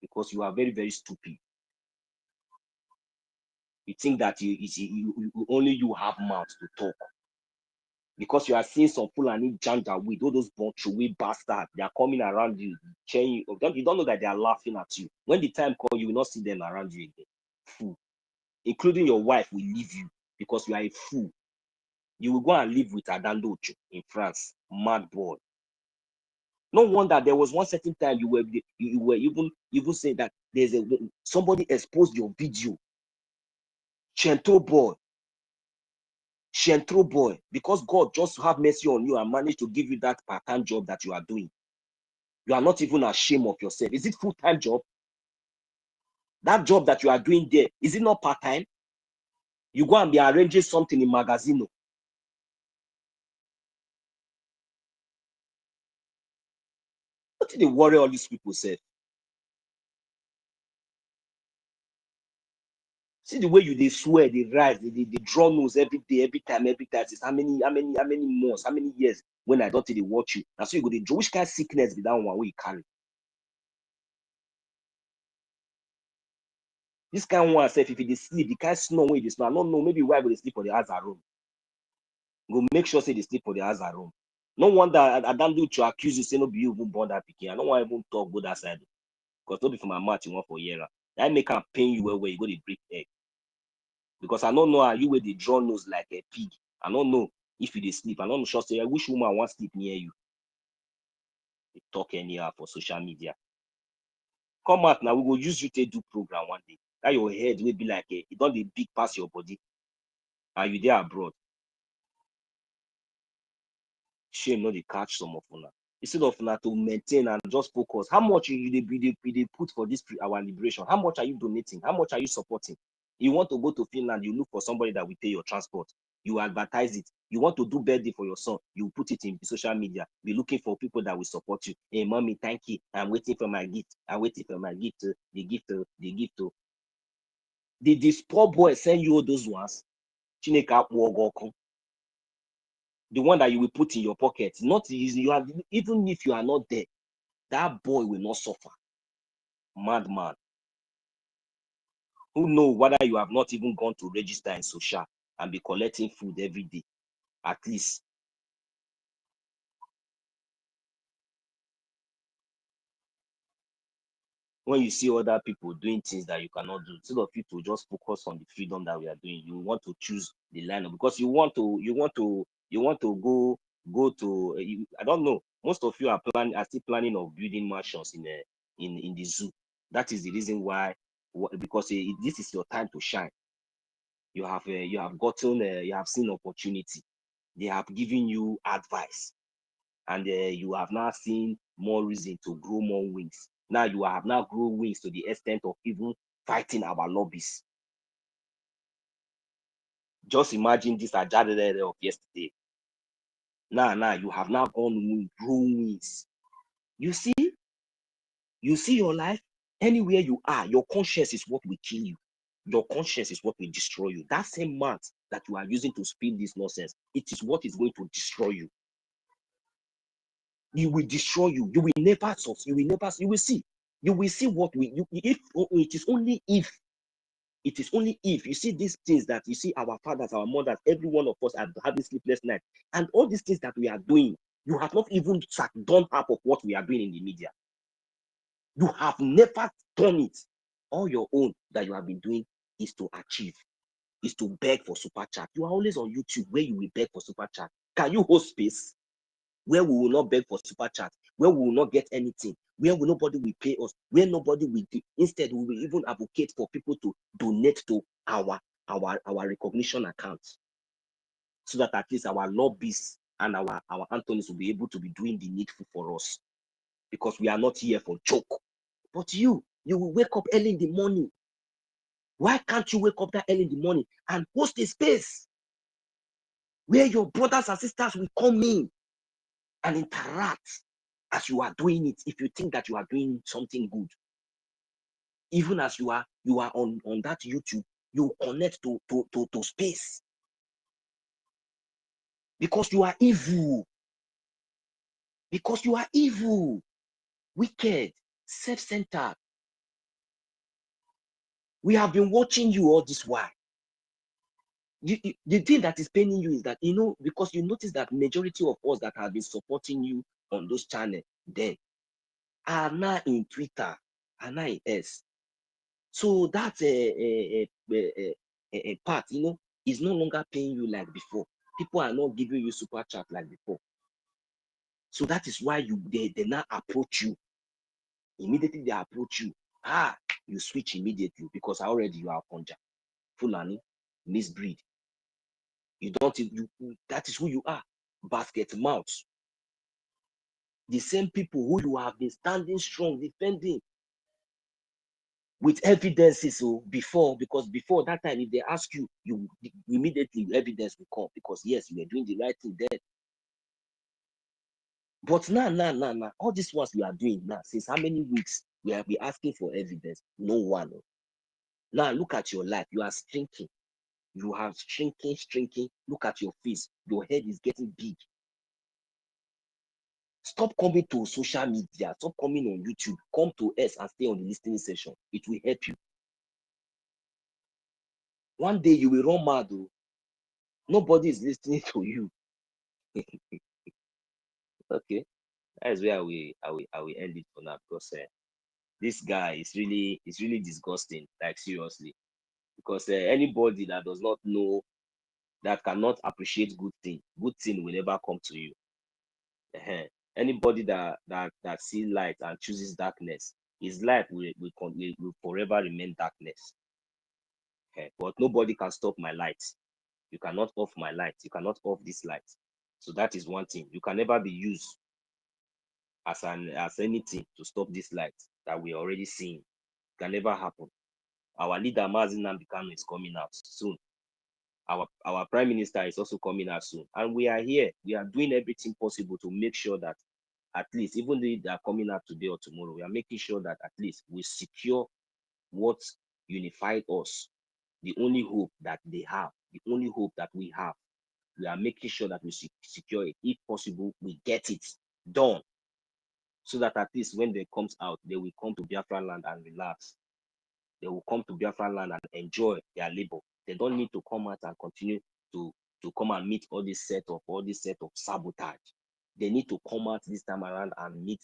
because you are very, very stupid. You think that only you have mouth to talk. Because you are seeing some Fulani janja with all those bunch bastards, they are coming around you, you don't know that they are laughing at you. When the time comes, you will not see them around you again. Fool. Including your wife will leave you because you are a fool. You will go and live with Adandocho in France. Mad boy. No wonder there was one certain time you were even saying that there's somebody exposed your video. Shentro boy, because God just have mercy on you and managed to give you that part-time job that you are doing. You are not even ashamed of yourself. Is it full-time job? That job that you are doing there, is it not part-time? You go and be arranging something in Magazino. What did they worry all these people say? See the way they swear, they rise, they draw nose every day, every time. It's how many months, how many years when I don't they watch you. And so you go to draw. Which kind of sickness be that one way you carry? This kind of one self, if they sleep, the kind of snow way they snow. I don't know, maybe why would they sleep for the other room? Go make sure say they sleep for the other room. No wonder I don't do to accuse you, say no be you even born that picking. I don't want to even talk go that side. Because no be for my mouth you want for year. That make them pain you where you go to break egg. Because I don't know how you where they draw nose like a pig. I don't know if you they sleep. I don't sure say I wish woman want sleep near you. They talk anyhow for social media. Come out now, we will use you to do program one day. That your head will be like it don't be big past your body. Are you there abroad? Shame not they catch some of una. Instead of una to maintain and just focus, how much they put for this our liberation? How much are you donating? How much are you supporting? You want to go to Finland, you look for somebody that will pay your transport. You advertise it. You want to do birthday for your son, you put it in social media. Be looking for people that will support you. Hey, mommy, thank you. I'm waiting for my gift. I'm waiting for my gift. The gift. Did this poor boy send you all those ones? Chineka Wogoku. The one that you will put in your pocket. Not easy. You have, even if you are not there, that boy will not suffer. Madman. Who know whether you have not even gone to register in social and be collecting food every day, at least. When you see other people doing things that you cannot do, instead of you to just focus on the freedom that we are doing, you want to choose the line because you want to go to. I don't know. Most of you are still planning of building mansions in the zoo. That is the reason why, because this is your time to shine. You have gotten you have seen opportunity. They have given you advice, and you have now seen more reason to grow more wings. Now you have now grown wings to the extent of even fighting our lobbies. Just imagine this Ajadele of yesterday. Now you have now grown wings. You see your life anywhere you are. Your conscience is what will kill you. Your conscience is what will destroy you. That same mouth that you are using to speak this nonsense, it is what is going to destroy you. You will destroy you. You will never succeed. You will never. You will see. You will see what we. If it is only if. It is only if you see these things that you see our fathers, our mothers, every one of us are having sleepless nights, and all these things that we are doing, you have not even done half of what we are doing in the media. You have never done it. All your own that you have been doing is to achieve, is to beg for super chat. You are always on YouTube where you will beg for super chat. Can you hold space where we will not beg for super chat, where we will not get anything, where nobody will pay us, where nobody will do? Instead, we will even advocate for people to donate to our recognition accounts, so that at least our lobbies and our Anthonies will be able to be doing the needful for us, because we are not here for joke. But you will wake up early in the morning. Why can't you wake up that early in the morning and host a space where your brothers and sisters will come in and interact as you are doing it? If you think that you are doing something good, even as you are on that YouTube, you connect to space. Because you are evil. Because you are evil, wicked, self-centered. We have been watching you all this while. The thing that is paining you is that, because you notice that majority of us that have been supporting you on those channels then are now in Twitter, are now in S. So that's a part, is no longer paying you like before. People are not giving you super chat like before. So that is why they now approach you. Immediately they approach you. You switch immediately because already you are Konja, Fulani, misbreed. That is who you are. Basket mouth. The same people who you have been standing strong, defending with evidences before, because before that time, if they ask you, you immediately evidence will come because yes, you were doing the right thing then. But now, all these ones we are doing now, since how many weeks we have been asking for evidence? No one. Now look at your life. You are shrinking. You are shrinking. Look at your face. Your head is getting big. Stop coming to social media. Stop coming on YouTube. Come to us and stay on the listening session. It will help you. One day you will run mad. Nobody is listening to you. Okay, that is where I will end it for now because this guy is really disgusting. Like seriously, because anybody that does not know, that cannot appreciate good thing will never come to you. Anybody that sees light and chooses darkness, his life will forever remain darkness. But nobody can stop my light. You cannot off my light. You cannot off this light. So that is one thing. You can never be used as anything to stop this light that we are already seeing. It can never happen. Our leader Mazi Nnamdi Kanu is coming out soon. Our prime minister is also coming out soon, and we are here. We are doing everything possible to make sure that at least, even though they are coming out today or tomorrow, we are making sure that at least we secure what unified us. The only hope that they have, the only hope that we have, we are making sure that we secure it. If possible, we get it done, so that at least when they comes out, they will come to Biafra land and relax. They will come to Biafra land and enjoy their labor. They don't need to come out and continue to come and meet all this set of sabotage. They need to come out this time around and meet,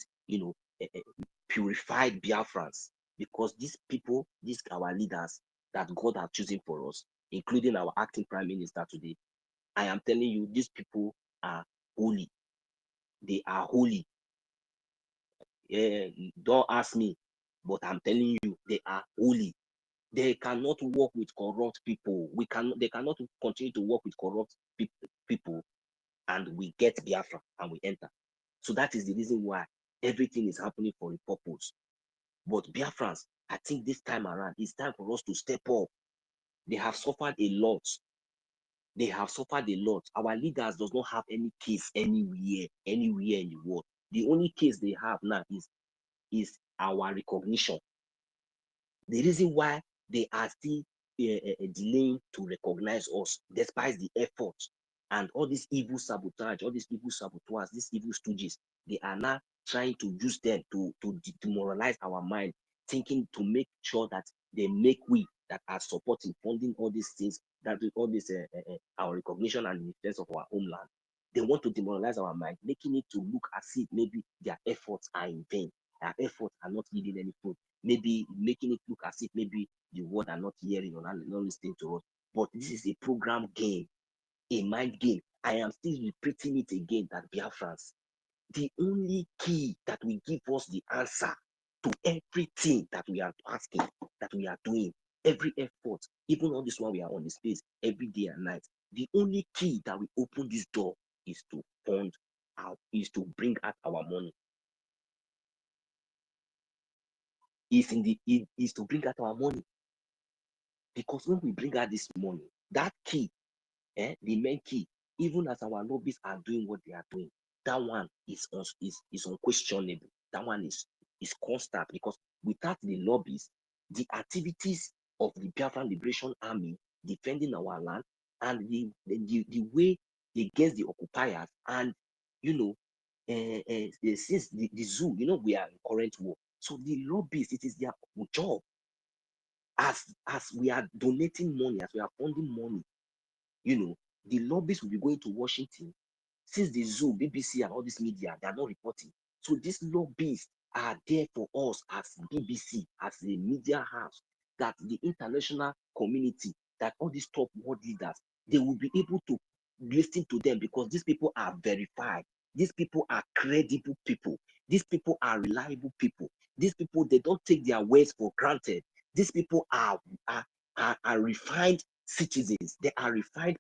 purified Biafrans, because these people, these our leaders that God has chosen for us, including our acting prime minister today, I am telling you, these people are holy. They are holy. Don't ask me, but I'm telling you, they are holy. They cannot work with corrupt people. They cannot continue to work with corrupt people, and we get Biafra and we enter. So that is the reason why everything is happening for a purpose. But Biafrans, I think this time around, it's time for us to step up. They have suffered a lot. They have suffered a lot. Our leaders does not have any case anywhere in the world. The only case they have now is our recognition. The reason why they are still delaying to recognize us, despite the effort and all this evil sabotage, all these evil saboteurs, these evil stooges, they are now trying to use them to demoralize our mind, thinking to make sure that they make we that are supporting, funding all these things, that all this our recognition and the defense of our homeland. They want to demoralize our mind, making it to look as if maybe their efforts are in vain. Their efforts are not yielding any fruit. Maybe making it look as if maybe the world are not hearing or not listening to us. But this is a program game, a mind game. I am still repeating it again, that Biafrans, the only key that will give us the answer to everything that we are asking, that we are doing, every effort, even on this one we are on the space every day and night, the only key that will open this door is to fund out, is to bring out our money. Is to bring out our money. Because when we bring out this money, that key, the main key, even as our lobbyists are doing what they are doing, that one is unquestionable. That one is constant, because without the lobbyists, the activities of the Biafran Liberation Army defending our land, and the way against the occupiers. And since the zoo, we are in current war. So the lobbyists, it is their job, as we are donating money, as we are funding money, the lobbyists will be going to Washington. Since the zoo, BBC, and all this media, they are not reporting. So these lobbyists are there for us as BBC, as a media house, that the international community, that all these top world leaders, they will be able to listen to them, because these people are verified. These people are credible people. These people are reliable people. These people, they don't take their words for granted. These people are refined citizens. They are refined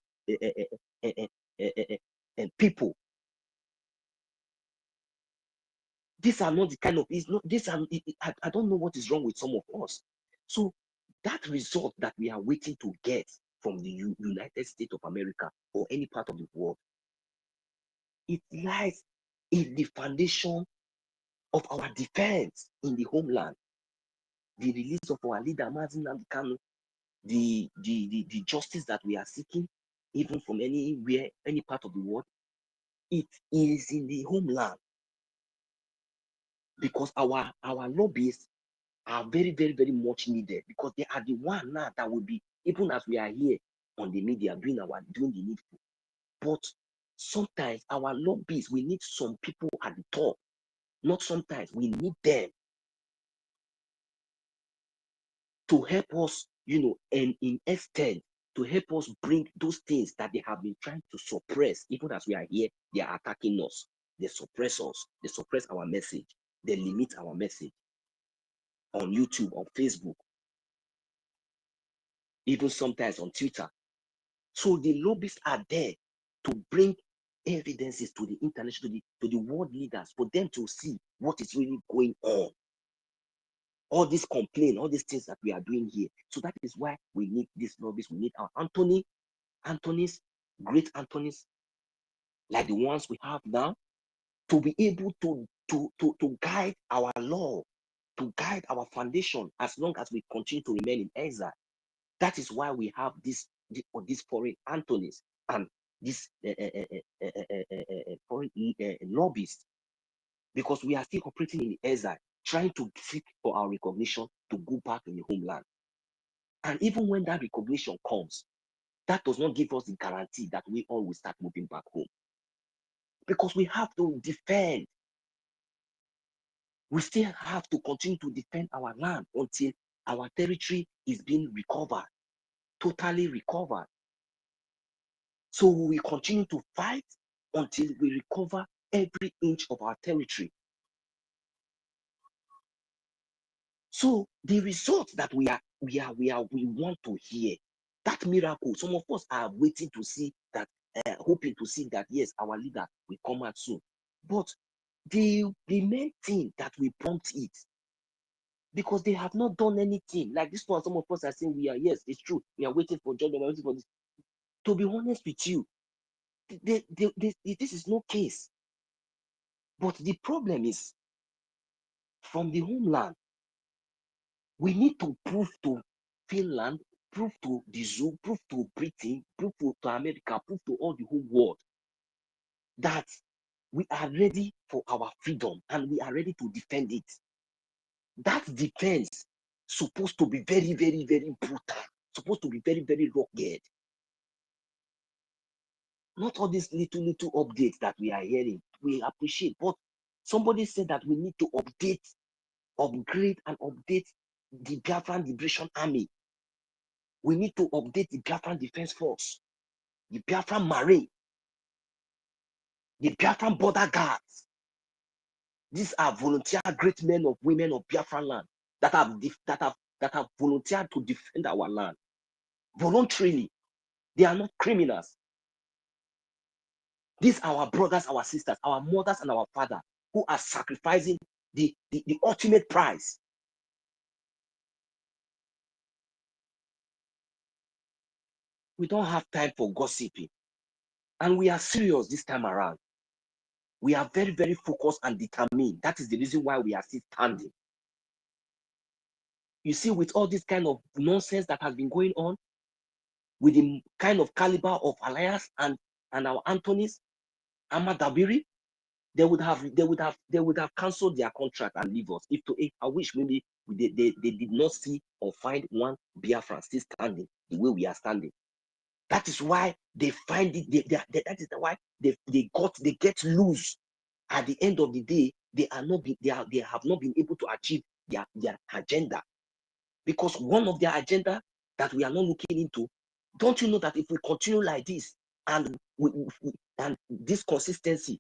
people. These are not the kind of, it's not, these are, I don't know what is wrong with some of us. So that result that we are waiting to get from the United States of America or any part of the world, it lies in the foundation of our defense in the homeland. The release of our leader, Mazi Nnamdi Kanu, the justice that we are seeking, even from anywhere, any part of the world, it is in the homeland. Because our lobbyists are very, very, very much needed, because they are the one now that will be, even as we are here on the media doing the needful. But sometimes our lobbyists, we need some people at the top. Not sometimes, we need them to help us, and in extent, to help us bring those things that they have been trying to suppress. Even as we are here, they are attacking us. They suppress us. They suppress our message. They limit our message on YouTube, on Facebook, even sometimes on Twitter. So the lobbyists are there to bring evidences to the international, to the world leaders, for them to see what is really going on. All this complaint, all these things that we are doing here. So that is why we need these lobbyists. We need our Anthony's, great Anthony's, like the ones we have now, to be able to guide our law, to guide our foundation, as long as we continue to remain in exile. That is why we have these foreign Anthony's and these foreign lobbyists, because we are still operating in the exile, trying to seek for our recognition to go back in the homeland. And even when that recognition comes, that does not give us the guarantee that we all will start moving back home. Because we have to defend. We still have to continue to defend our land until our territory is being recovered, totally recovered. So we will continue to fight until we recover every inch of our territory. So the result that we want to hear, that miracle, some of us are waiting to see that, hoping to see that, yes, our leader will come out soon. But the main thing that we prompt it, because they have not done anything. Like this one, some of us are saying yes, it's true, we are waiting for judgment, we are waiting for this. To be honest with you, this is no case. But the problem is, from the homeland, we need to prove to Finland, prove to the zoo, prove to Britain, prove to America, prove to all the whole world that we are ready for our freedom and we are ready to defend it. That defense supposed to be very, very, very brutal, supposed to be very, very rugged. Not all these little updates that we are hearing, we appreciate, but somebody said that we need to upgrade and update the Biafran Liberation Army. We need to update the Biafran Defense Force, the Biafran Marine, the Biafran Border Guards. These are volunteer great men of women of Biafran land that have volunteered to defend our land voluntarily. They are not criminals. These are our brothers, our sisters, our mothers, and our fathers who are sacrificing the ultimate price. We don't have time for gossiping. And we are serious this time around. We are very, very focused and determined. That is the reason why we are still standing. You see, with all this kind of nonsense that has been going on, with the kind of caliber of alliance and and our Anthony's, Ahmad Dabiri, they would have cancelled their contract and leave us. I wish maybe they did not see or find one Biafran still standing the way we are standing. That is why they find it. That is why they get loose. At the end of the day, they have not been able to achieve their agenda, because one of their agenda that we are not looking into. Don't you know that if we continue like this and and this consistency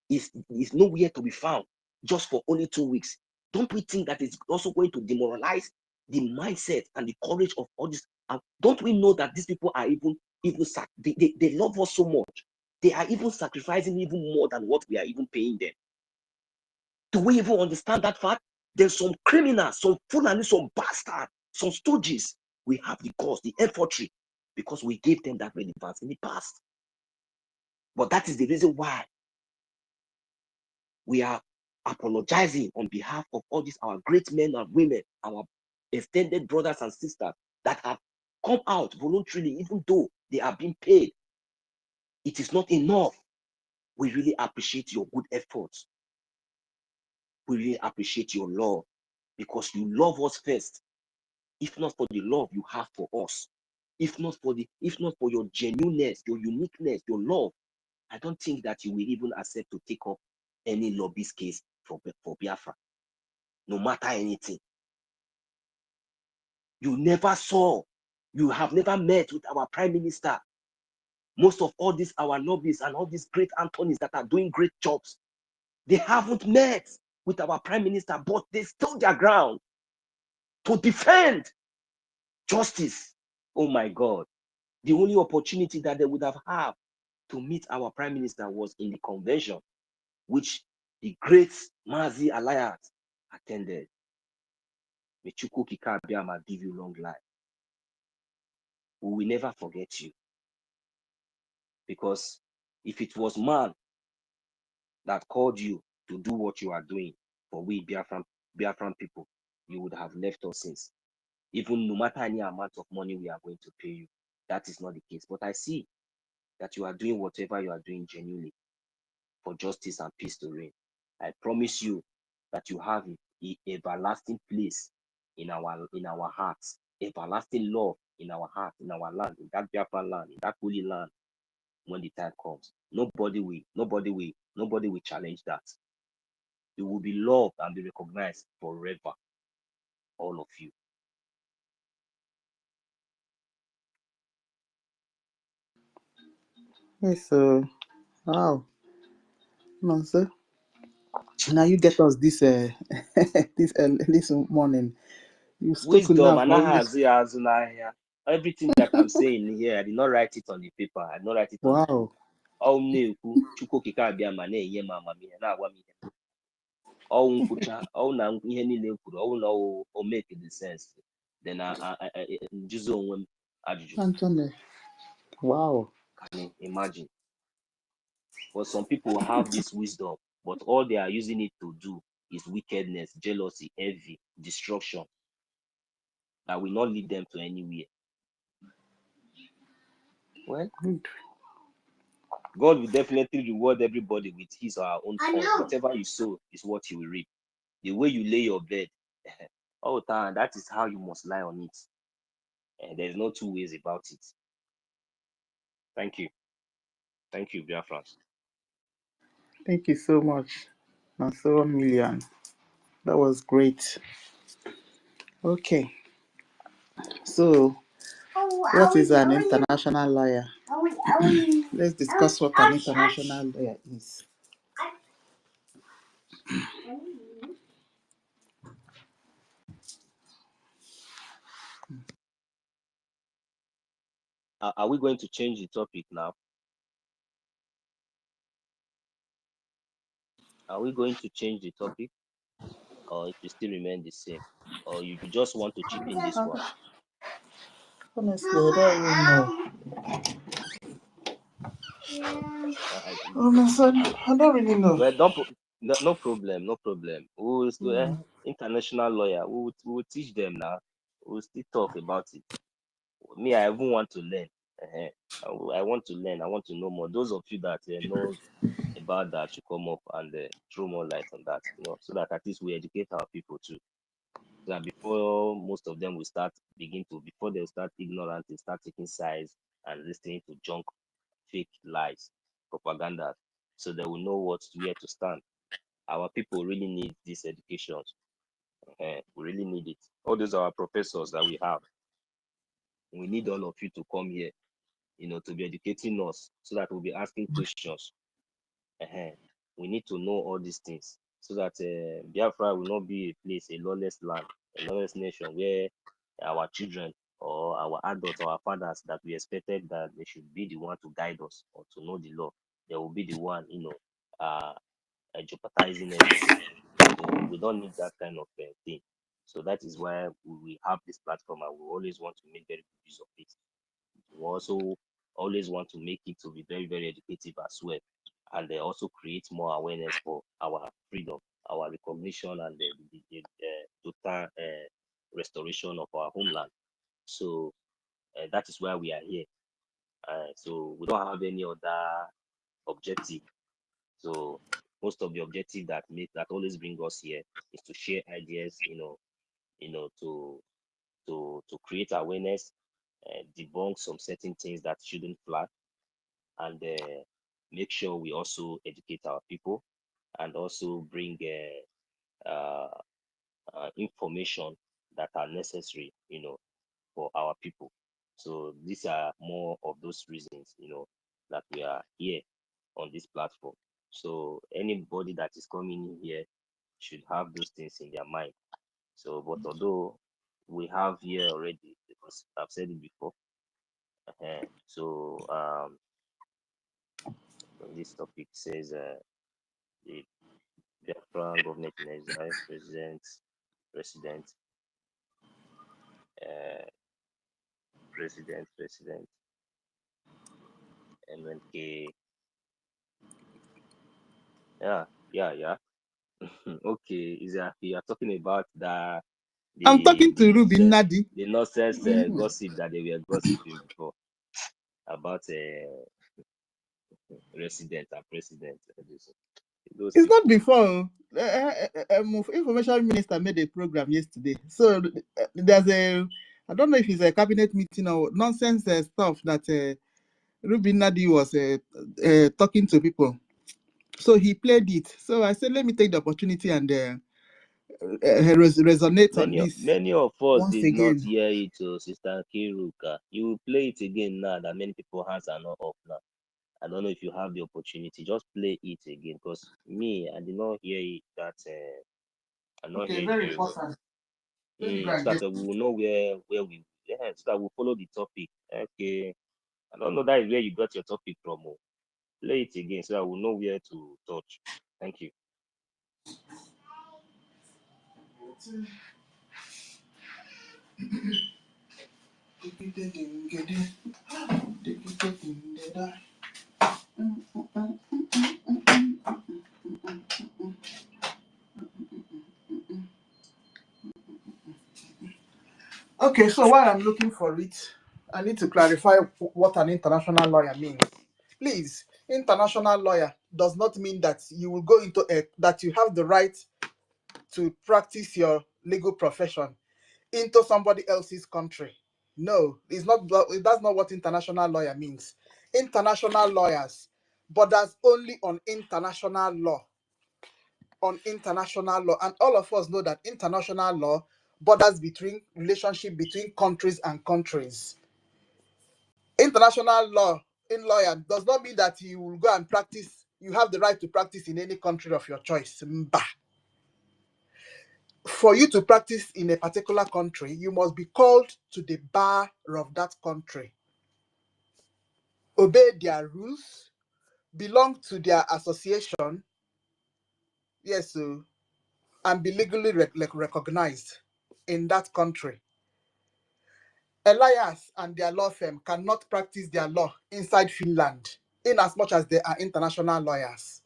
is nowhere to be found just for only 2 weeks, don't we think that it's also going to demoralize the mindset and the courage of all this? And don't we know that these people are even they love us so much, they are even sacrificing even more than what we are even paying them? Do we even understand that fact? There's some criminals, some Fulani, some bastards, some stooges. We have the cause, the infantry, because we gave them that relevance in the past. But that is the reason why we are apologizing on behalf of all these our great men and women, our extended brothers and sisters that have come out voluntarily, even though they are being paid. It is not enough. We really appreciate your good efforts. We really appreciate your love, because you love us first. If not for the love you have for us, if not for your genuineness, your uniqueness, your love, I don't think that you will even accept to take up any lobbyist case for Biafra, no matter anything. You have never met with our prime minister. Most of all these our lobbyists and all these great Anthonies that are doing great jobs, they haven't met with our prime minister, but they stood their ground to defend justice. Oh my God. The only opportunity that they would have had to meet our prime minister was in the convention, which the great Mazi Alliance attended. May Chukwu Kika Abiyama give you long life. We will never forget you. Because if it was man that called you to do what you are doing for we Biafran people, you would have left us since. Even no matter any amount of money we are going to pay you, that is not the case. But I see that you are doing whatever you are doing genuinely for justice and peace to reign. I promise you that you have an everlasting place in our hearts, everlasting love in our heart, in our land, in that Biafran land, in that holy land. When the time comes, nobody will challenge that. You will be loved and be recognized forever, all of you. Yes, so wow, no, sir. Now you get us this this morning. You've spoken Wisdom now and for almost everything that I'm saying here, I did not write it on the paper. I did not write it on the book. wow. All na-ekwu Chukwu Okike abịa ma na-enye m amamihe na-agwa m ihe. All nkwucha, all na ihe niile kwuru, all na o make the sense. Then njuzo onwe m ajụjụ. Anthony, wow. Can you imagine? But some people have this wisdom, but all they are using it to do is wickedness, jealousy, envy, destruction. That will not lead them to anywhere. Well, Good. God will definitely reward everybody with his or her own coin. Whatever you sow is what you will reap. The way you lay your bed, all the time, that is how you must lie on it. And there's no two ways about it. Thank you. Thank you, Biafrans. Thank you so much. And so 1 million. That was great. Okay. So what is an international lawyer? Let's discuss what an international lawyer is. Are we going to change the topic now? Are we going to change the topic? Or it will still remain the same? Or you just want to chip in this one? Honestly, I don't even know. Oh my son, I don't really know. Well, no problem, no problem. We will international lawyer. We will teach them now. We will still talk about it. Me, I even want to learn. I want to learn. I want to know more. Those of you that know about that should come up and throw more light on that, so that at least we educate our people too. So that before most of them will before they start ignorant, they start taking sides and listening to junk, fake lies, propaganda, so they will know where to stand. Our people really need this education. We really need it. All those are our professors that we have. We need all of you to come here, to be educating us, so that we'll be asking questions. We need to know all these things, so that Biafra will not be a place, a lawless land, a lawless nation where our children or our adults or our fathers that we expected that they should be the one to guide us or to know the law, they will be the one, jeopardizing everything. So we don't need that kind of thing. So that is why we have this platform, and we always want to make very good use of it. We also always want to make it to be very, very educative as well. And they also create more awareness for our freedom, our recognition, and the total restoration of our homeland. So that is why we are here. So we don't have any other objective. So most of the objective that always bring us here is to share ideas, to create awareness, debunk some certain things that shouldn't fly, and make sure we also educate our people, and also bring information that are necessary, for our people. So these are more of those reasons, that we are here on this platform. So anybody that is coming in here should have those things in their mind. So, but although we have here already, because I've said it before, so this topic says the Biafran government in exile, president, MNK. Yeah. Okay, you are talking about I'm talking to Ruby nonsense, Nadi. the nonsense gossip that they were gossiping before about resident and president. Those It's not people. before. Information Minister made a program yesterday. So there's I don't know if it's a cabinet meeting or nonsense stuff that Ruby Nadi was talking to people. So he played it. So I said, let me take the opportunity and resonate on this Many of us once did not again. hear it, Sister Kiruka. You will play it again now that many people hands are not up now. I don't know if you have the opportunity. Just play it again, because me, I did not hear it. I not Okay, hear it very very well. important. Let me go and So get that we will know where we. Yeah, so that we follow the topic. Okay. I don't know that is where you got your topic from. Play it again so that we'll know where to touch. Thank you. Okay, so while I'm looking for it, I need to clarify what an international lawyer means. Please, international lawyer does not mean that you will go into that you have the right to practice your legal profession into somebody else's country. No, it's not. That's not what international lawyer means. International lawyers borders only on international law. And all of us know that international law borders between relationship between countries and countries. International law in lawyer does not mean that you will go and practice. You have the right to practice in any country of your choice. Mba. For you to practice in a particular country, you must be called to the bar of that country, obey their rules, belong to their association, yes, so, and be legally recognized in that country. Elias and their law firm cannot practice their law inside Finland, in as much as they are international lawyers.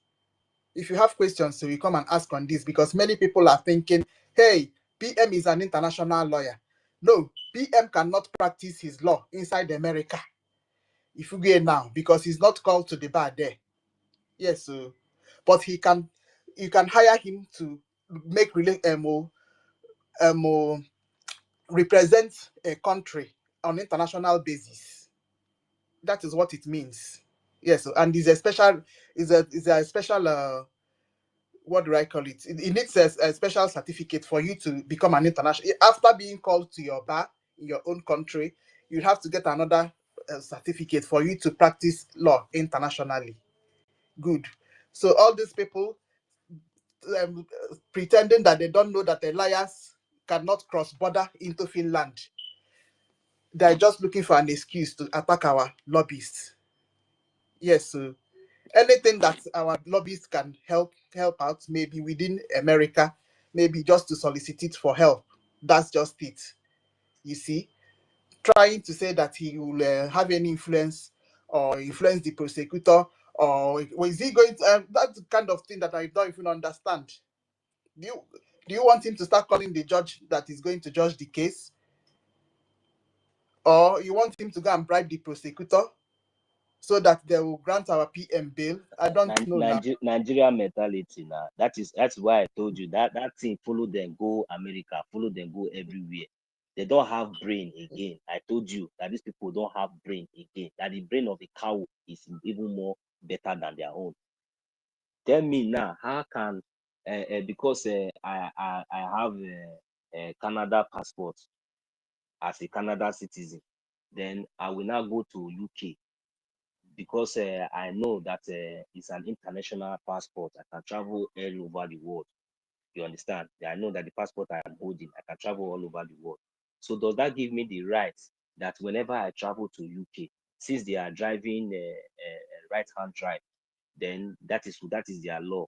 If you have questions, so you come and ask on this, because many people are thinking, hey, PM is an international lawyer. No, PM cannot practice his law inside America. Ifuge now, because he's not called to the bar there. Yes, so but you can hire him to make represent a country on international basis. That is what it means. Yes, so, and is a special what do I call it? It needs a special certificate for you to become an international. After being called to your bar in your own country, you have to get another certificate for you to practice law internationally. Good. So all these people pretending that they don't know that the liars cannot cross border into Finland. They're just looking for an excuse to attack our lobbyists. Yes, so anything that our lobbyists can help out, maybe within America, maybe just to solicit it for help. That's just it. You see, trying to say that he will have any influence or influence the prosecutor, or is he going to? That's the kind of thing that I don't even understand. Do you want him to start calling the judge that is going to judge the case, or you want him to go and bribe the prosecutor so that they will grant our PM bail? I don't know now. Nigeria mentality now. That's why I told you that thing follow them go America, follow them go everywhere. They don't have brain again. I told you that these people don't have brain again. That the brain of a cow is even more better than their own. Tell me now, how can because I have a Canada passport as a Canada citizen, then I will now go to UK because I know that it's an international passport. I can travel all over the world. You understand? I know that the passport I am holding, I can travel all over the world. So does that give me the right that whenever I travel to UK, since they are driving right-hand drive, then that is their law.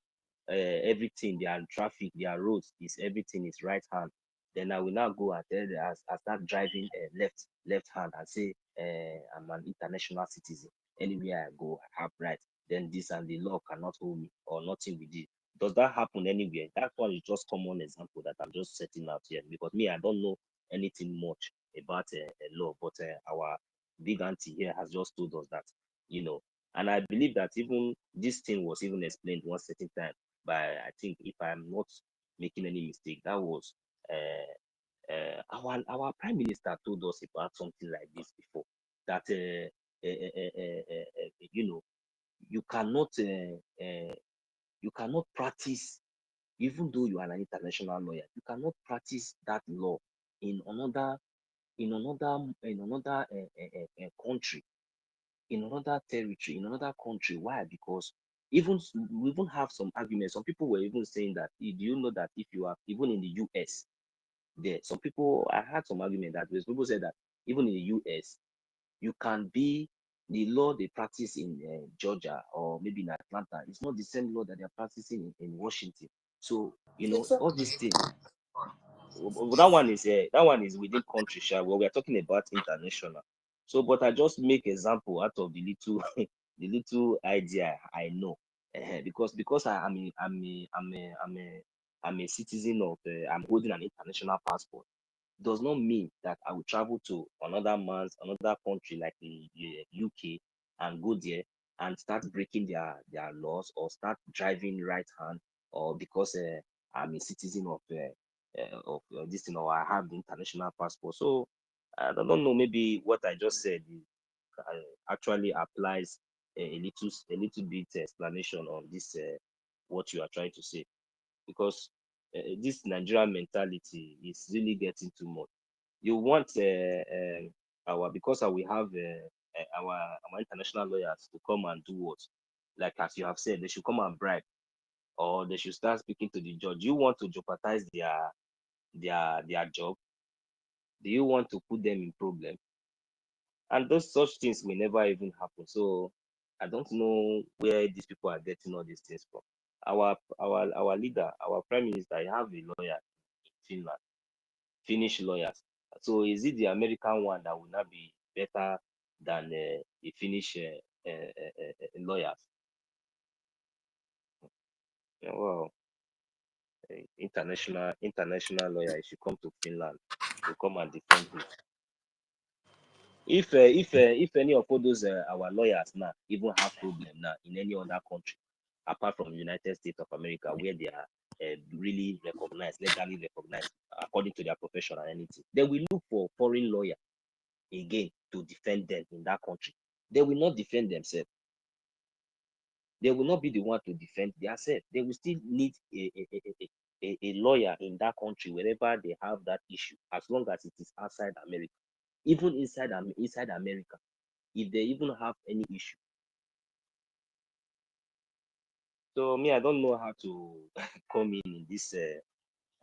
Everything, their traffic, their roads everything is right hand. Then I will now go and I start driving left hand and say I'm an international citizen. Anywhere I go, I have right. Then this and the law cannot hold me or nothing with it. Does that happen anywhere? That one is just common example that I'm just setting out here, because me, I don't know anything much about law, but our big auntie here has just told us that, and I believe that even this thing was even explained one certain time by, I think, if I'm not making any mistake, that was our prime minister told us about something like this before. That you cannot practice, even though you are an international lawyer, you cannot practice that law in another country, in another territory, in another country. Why? Because we even have some arguments. Some people were even saying that, do you know that if you are even in the US, I had some argument that people said that even in the US, you can be, the law they practice in Georgia or maybe in Atlanta, it's not the same law that they're practicing in Washington. So, all Exactly. these things. That one is within country, where we are talking about international. So, but I just make example out of the little the little idea I know, because I'm a citizen of, I'm holding an international passport, does not mean that I will travel to another country like the UK and go there and start breaking their laws or start driving right hand, or because I'm a citizen of this thing, or I have the international passport. So I don't know. Maybe what I just said actually applies a little bit explanation on this what you are trying to say, because this Nigerian mentality is really getting too much. You want because we have our international lawyers to come and do what, like as you have said, they should come and bribe, or they should start speaking to the judge. You want to jeopardize their job? Do you want to put them in problem? And those such things will never even happen. So I don't know where these people are getting all these things from. Our leader, our prime minister, I have a lawyer in Finland, Finnish lawyers. So is it the American one that will not be better than the Finnish lawyers? Yeah, well, international lawyer, he should come to Finland to come and defend him. If any of all those our lawyers now even have problem now in any other country apart from United States of America, where they are really recognized, legally recognized according to their profession and anything, they will look for foreign lawyer again to defend them in that country. They will not defend themselves. They will not be the one to defend themselves. They will still need a lawyer in that country wherever they have that issue, as long as it is outside America. Even inside America, if they even have any issue. So me, I don't know how to come in this.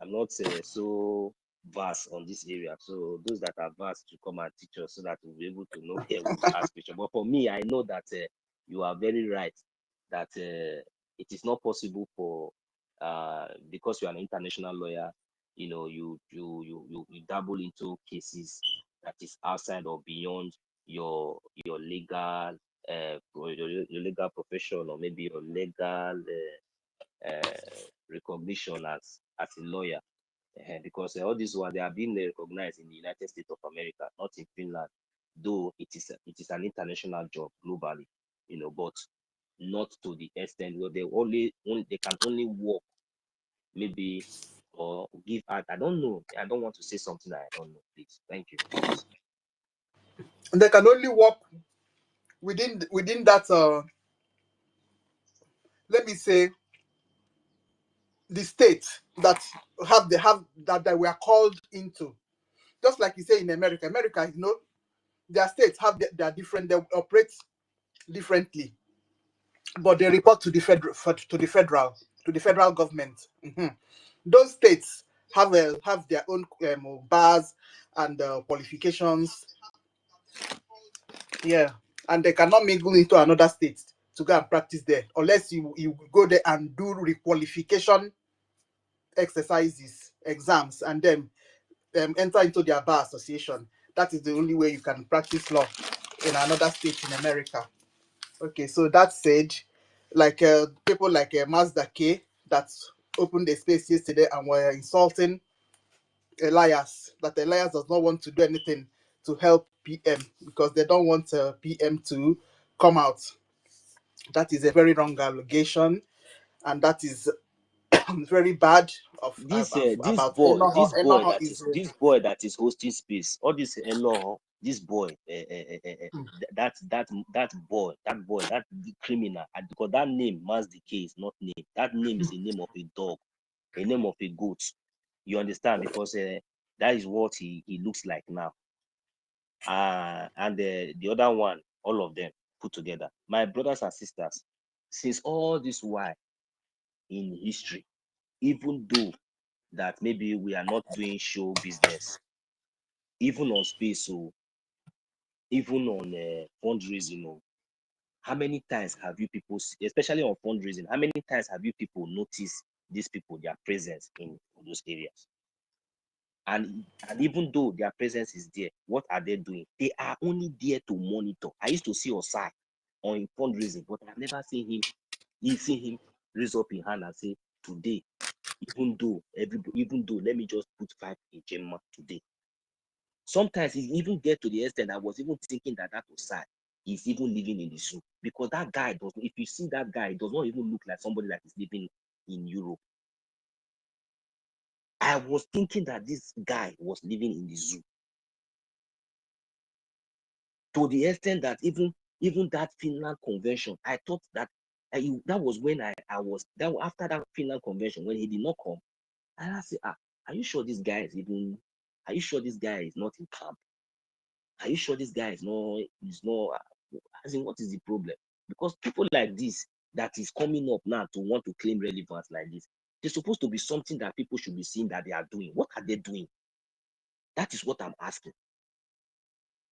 I'm not so vast on this area. So those that are vast to come and teach us so that we'll be able to know where we will ask questions. But for me, I know that you are very right that it is not possible for because you are an international lawyer, you know, you dabble into cases that is outside or beyond your legal your legal profession, or maybe your legal recognition as a lawyer. Because all these ones, they are being recognized in the United States of America, not in Finland, though it is an international job globally, you know, but not to the extent where they can only work maybe or give out. I don't know. I don't want to say something that I don't know. Please, thank you. They can only work within that let me say the state that that we are called into. Just like you say in America, you know, their states have their different, they operate differently, but they report to the federal government. Mhm. Those states have their own bars and qualifications. Yeah, and they cannot mingle into another state to go and practice there unless you go there and do requalification exercises, exams, and then enter into their bar association. That is the only way you can practice law in another state in America. Okay, so that said, like people like Mazda K that opened a space yesterday and were insulting Elias, that Elias does not want to do anything to help PM because they don't want PM to come out. That is a very wrong allegation, and that is very bad This about boy, Enoho. Enoho is this boy that is hosting space, all this Elo, this boy, that boy, that criminal, and because that name Mas the case, not name. That name is a name of a dog, a name of a goat. You understand? Because that is what he looks like now. And the other one, all of them put together. My brothers and sisters, since all this while in history, even though that maybe we are not doing show business, even on space, so even on fundraising, how many times have you people, especially on fundraising, how many times have you people noticed these people, their presence in those areas? And even though their presence is there, what are they doing? They are only there to monitor. I used to see Osai on fundraising, but I've never seen him. You see him raise up his hand and say, today, even though let me just put 5 in Gemma today. Sometimes it even get to the extent I was even thinking that Osai is even living in the zoo, because that guy does. If you see that guy, it does not even look like somebody that is living in Europe. I was thinking that this guy was living in the zoo, to the extent that even that Finland convention, I thought that that was when I was that after that Finland convention, when he did not come, and I said, are you sure this guy is even? Are you sure this guy is not in camp? Are you sure this guy is not? As in, what is the problem? Because people like this that is coming up now to want to claim relevance like this, they're supposed to be something that people should be seeing that they are doing. What are they doing? That is what I'm asking.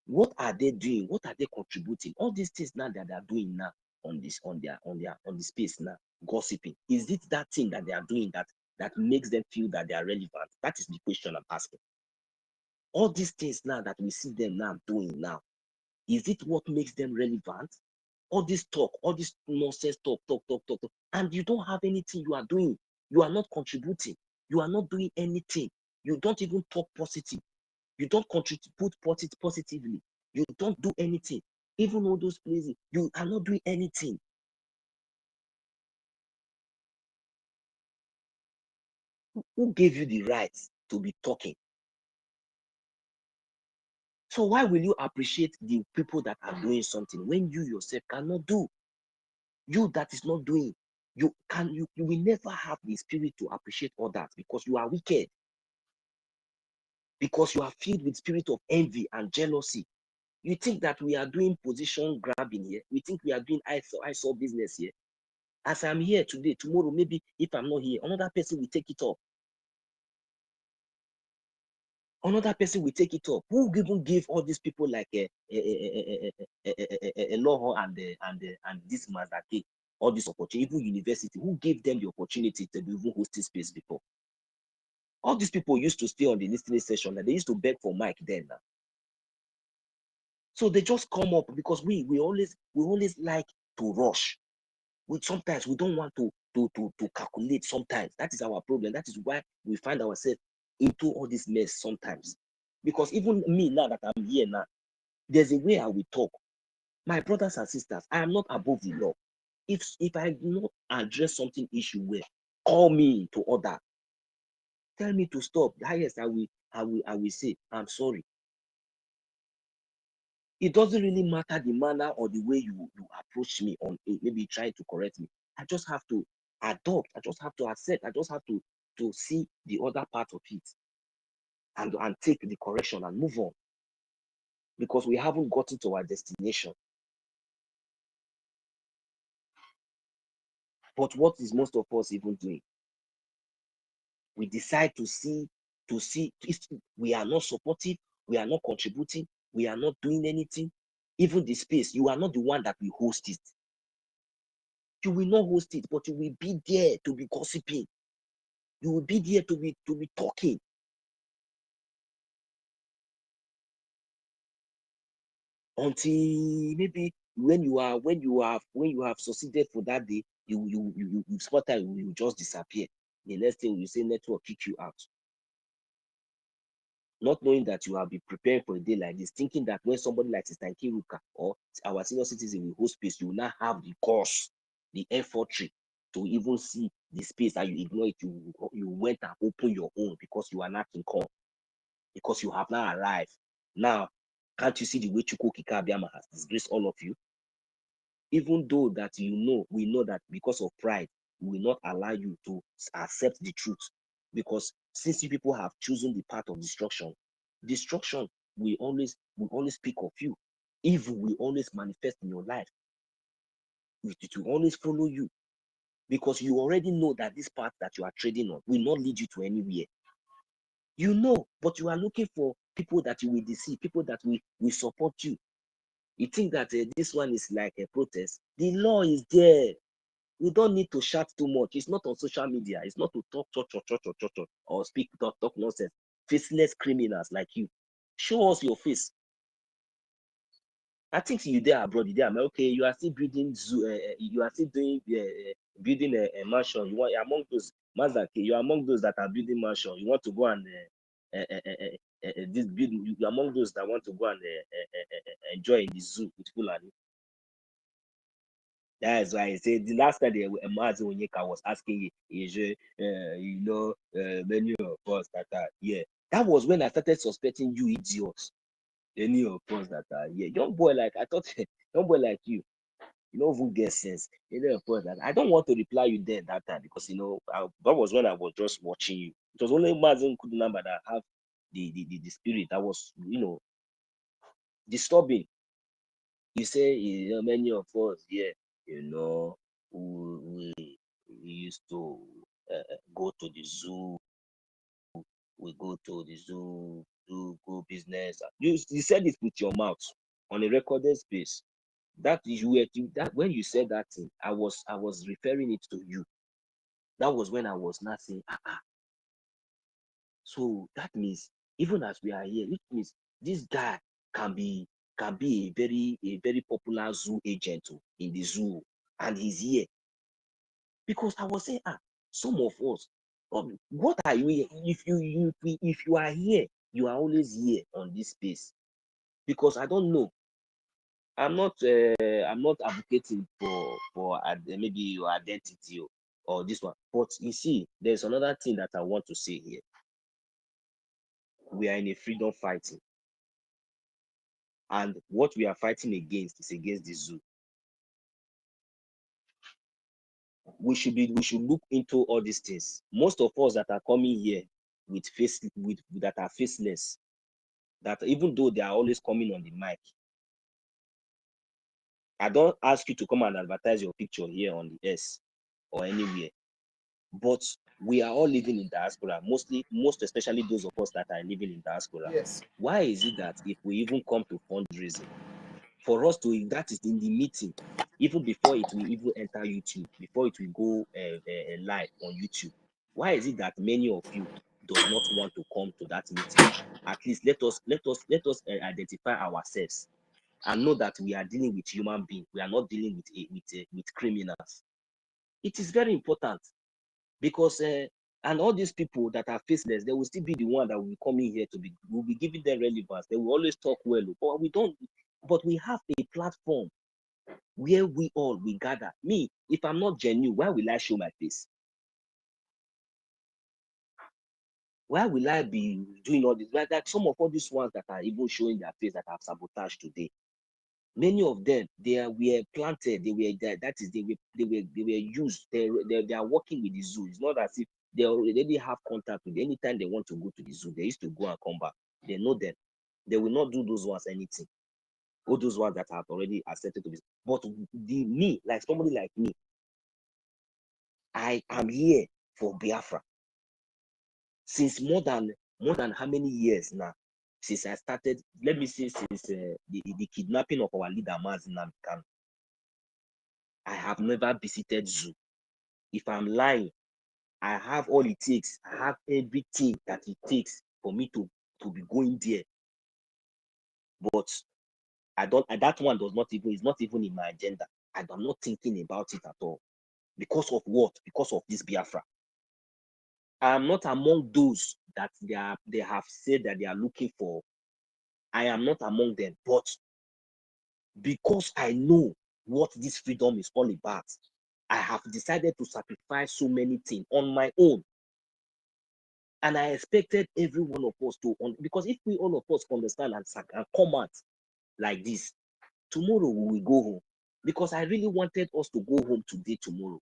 What are they doing? What are they contributing? All these things now that they are doing now on the space now, gossiping. Is it that thing that they are doing that makes them feel that they are relevant? That is the question I'm asking. All these things now that we see them now doing now, is it what makes them relevant? All this talk, all this nonsense talk, and you don't have anything you are doing. You are not contributing. You are not doing anything. You don't even talk positive. You don't contribute positively. You don't do anything. Even all those places, you are not doing anything. Who gave you the right to be talking? So why will you appreciate the people that are doing something when you yourself cannot do? You that is not doing, you will never have the spirit to appreciate others because you are wicked. Because you are filled with spirit of envy and jealousy. You think that we are doing position grabbing here. We think we are doing I saw business here. As I'm here today, tomorrow, maybe if I'm not here, another person will take it up. Another person will take it up. Who even give all these people like a law and this Mazake all this opportunity, even university? Who gave them the opportunity to be even hosting space before? All these people used to stay on the listening session, and they used to beg for mic then. Now. So they just come up because we always like to rush. Sometimes we don't want to calculate. Sometimes that is our problem. That is why we find ourselves into all this mess sometimes. Because even me now that I'm here now, there's a way I will talk. My brothers and sisters, I am not above the law. If I do not address something issue well, call me to order. Tell me to stop. Yes, I will say I'm sorry. It doesn't really matter the manner or the way you approach me on maybe trying to correct me. I just have to adopt. I just have to accept. I just have to see the other part of it and take the correction and move on. Because we haven't gotten to our destination. But what is most of us even doing? We decide to see we are not supportive, we are not contributing, we are not doing anything. Even the space, you are not the one that will host it. You will not host it, but you will be there to be gossiping. You will be there to be talking. Until maybe when you have succeeded for that day, you spot time, you just disappear. The next thing you say network kick you out. Not knowing that you have been preparing for a day like this, thinking that when somebody like Sister Nkiruka or our senior citizen will host space, you will not have the course, the effortry to even see the space, and you ignore it. You went and opened your own because you are not in call, because you have not arrived. Now, can't you see the way Chukwu Kikabiama has disgraced all of you? Even though that we know that because of pride, we will not allow you to accept the truth. Because since you people have chosen the path of destruction will always speak of you. Evil will always manifest in your life. It will always follow you. Because you already know that this path that you are trading on will not lead you to anywhere. You know, but you are looking for people that you will deceive, people that will support you. You think that this one is like a protest. The law is there. We don't need to shout too much. It's not on social media. It's not to talk or speak, talk nonsense. Faceless criminals like you. Show us your face. I think you there abroad, you there. I'm okay. You are still building zoo. You are still doing building a mansion. You want among those Mazake. You are among those that are building mansion. You want to go and this build. You are among those that want to go and enjoy in the zoo with Fulani. That is why I said the last time Mazi Onyeka was asking many of us that are here. That was when I started suspecting you idiots. Any of us that are here. Young boy like I thought, young boy like you don't even get sense. Any of us that I don't want to reply you there that time because that was when I was just watching you. It was only Mazi Kudunamba that have the spirit that was disturbing. You say many of us here, we used to go to the zoo. We go to the zoo, go business. You said it with your mouth on a recorded space. That when you said that thing, I was referring it to you. That was when I was not saying So that means even as we are here, it means this guy can be a very popular zoo agent in the zoo, and he's here. Because I was saying, some of us, what are you here? If you are here, you are always here on this space. Because I don't know. I'm not advocating for maybe your identity or this one. But you see, there's another thing that I want to say here. We are in a freedom fighting. And what we are fighting against is against the zoo. We should look into all these things. Most of us that are coming here that are faceless, that even though they are always coming on the mic, I don't ask you to come and advertise your picture here on the S or anywhere. But we are all living in diaspora, most especially those of us that are living in diaspora. Yes. Why is it that if we even come to fundraising, for us to, that is in the meeting, even before it will even enter YouTube, before it will go live on YouTube, why is it that many of you does not want to come to that meeting? At least let us identify ourselves and know that we are dealing with human beings. We are not dealing with criminals. It is very important, because and all these people that are faceless, they will still be the one that will be coming here will be giving them relevance. They will always talk well, but we have a platform where we gather. Me, if I'm not genuine, why will I show my face? Why will I be doing all this? Like some of all these ones that are even showing their face that have sabotaged today. Many of them, were planted. They were used. They are working with the zoo. It's not as if they already have contact with. Anytime they want to go to the zoo, they used to go and come back. They know them. They will not do those ones anything. All those ones that have already accepted to be. But me, like somebody like me, I am here for Biafra since more than how many years now? Since I started, let me say, since the kidnapping of our leader, Mazi Nnamdi Kanu. I have never visited zoo. If I'm lying, I have all it takes. I have everything that it takes for me to be going there. But I don't. That one is not even in my agenda. I'm not thinking about it at all. Because of what? Because of this Biafra. I am not among those that they have said that they are looking for. I am not among them. But because I know what this freedom is all about, I have decided to sacrifice so many things on my own. And I expected every one of us to, because if we all of us understand and come out like this, tomorrow we will go home. Because I really wanted us to go home today, tomorrow.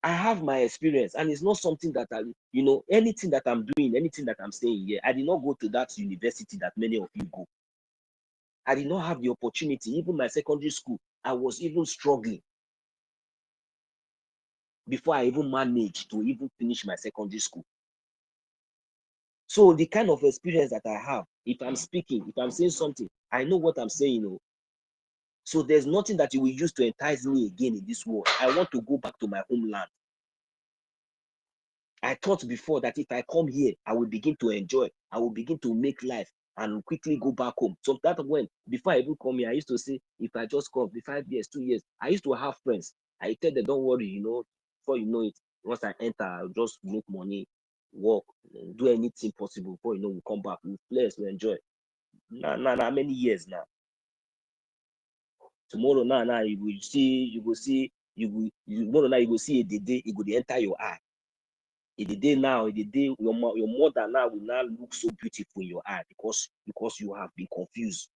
I have my experience, and it's not something that anything that I'm doing, anything that I'm saying here, I did not go to that university that many of you go. I did not have the opportunity. Even my secondary school, I was even struggling before I even managed to even finish my secondary school. So the kind of experience that I have, if I'm speaking, if I'm saying something, I know what I'm saying. So there's nothing that you will use to entice me again in this world. I want to go back to my homeland. I thought before that if I come here, I will begin to enjoy. I will begin to make life and quickly go back home. So that when, before I even come here, I used to say, if I just come, 5 years, 2 years, I used to have friends. I tell them, don't worry, before you know it, once I enter, I'll just make money, work, do anything possible. Before you know, we come back, we play, we enjoy. Now, many years now. Tomorrow, now, you will see a day, it will enter your eye. Your mother now will now look so beautiful in your eye because you have been confused.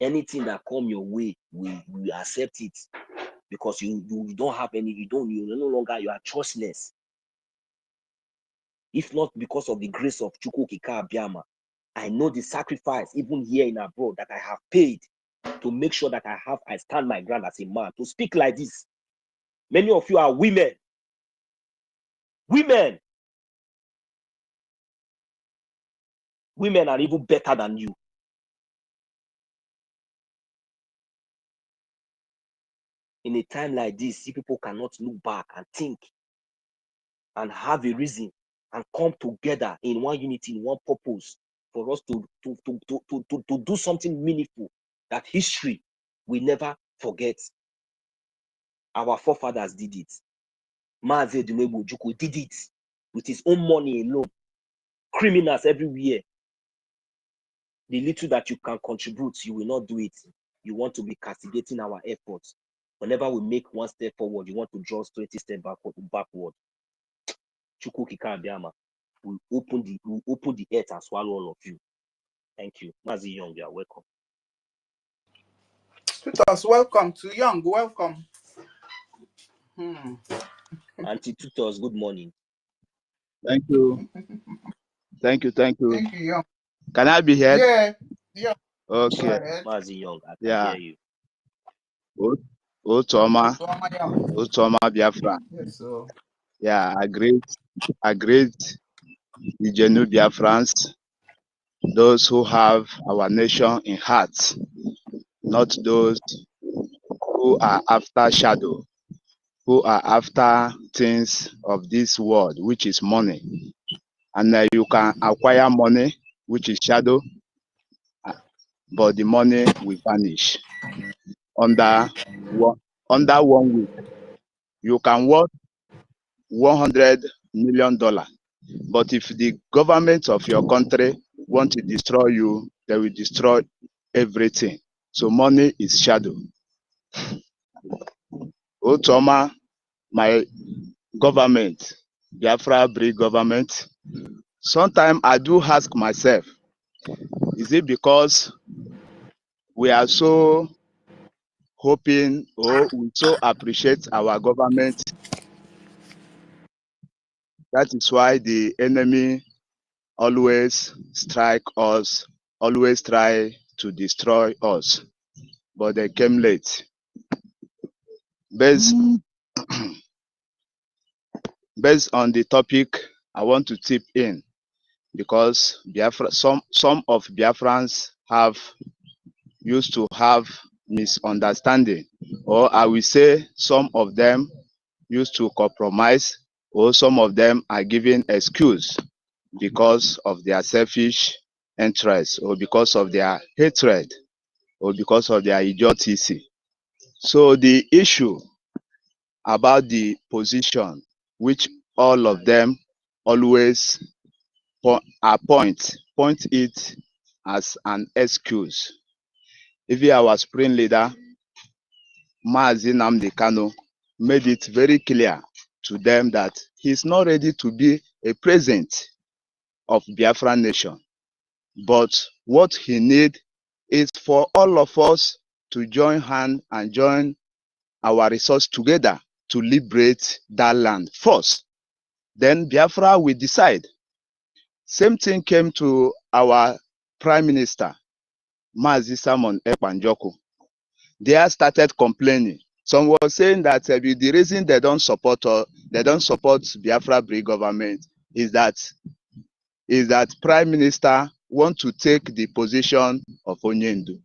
Anything that come your way, we accept it because you don't have any, you no longer, you are choiceless. If not because of the grace of Chukwu Okike Abiama, I know the sacrifice even here in abroad that I have paid to make sure that I stand my ground as a man to speak like this. Many of you are women. Women are even better than you. In a time like this, people cannot look back and think and have a reason and come together in one unity, in one purpose for us to do something meaningful that history will never forget. Our forefathers did it. Mazi Nnamdi Kanu did it with his own money alone. criminals everywhere. The little that you can contribute, you will not do it. You want to be castigating our efforts. Whenever we make one step forward, you want to draw 20 steps backward. Chukwu Kikabiyama will open the earth and swallow all of you. Thank you. Mazi Young, you are welcome. Tutus, welcome. To Young, welcome. Auntie Tutus, good morning. Thank you. Thank you. Thank you, Young. Can I be heard? Yeah. Yeah. Okay. Mazi Young, I can Yeah. hear you. Otoma Biafra. Yes, so. Yeah, I greet the Genu Biafrans, those who have our nation in heart, not those who are after shadow, who are after things of this world, which is money. And you can acquire money, which is shadow, but the money will vanish under 1 week. You can worth $100 million, but if the government of your country want to destroy you, they will destroy everything. So money is shadow. Otoma, my government, Biafra Brgie government, sometimes I do ask myself, is it because we are so hoping or we so appreciate our government? That is why the enemy always strike us, always try to destroy us, but they came late. Based on the topic, I want to tip in because Biafra, some of Biafrans used to have misunderstanding, or I will say some of them used to compromise, or some of them are giving excuse because of their selfish interests, or because of their hatred, or because of their idiocy. So the issue about the position, which all of them always point it as an excuse. Even our spring leader, Mazi Nnamdi Kanu, made it very clear to them that he's not ready to be a president of Biafra nation. But what he needs is for all of us to join hand and join our resources together to liberate that land first. Then Biafra will decide. Same thing came to our Prime Minister, Mazi Simon Ekpanjoku. They started complaining. Some were saying that the reason they don't support Biafra Brgie government is that Prime Minister want to take the position of Onyendu.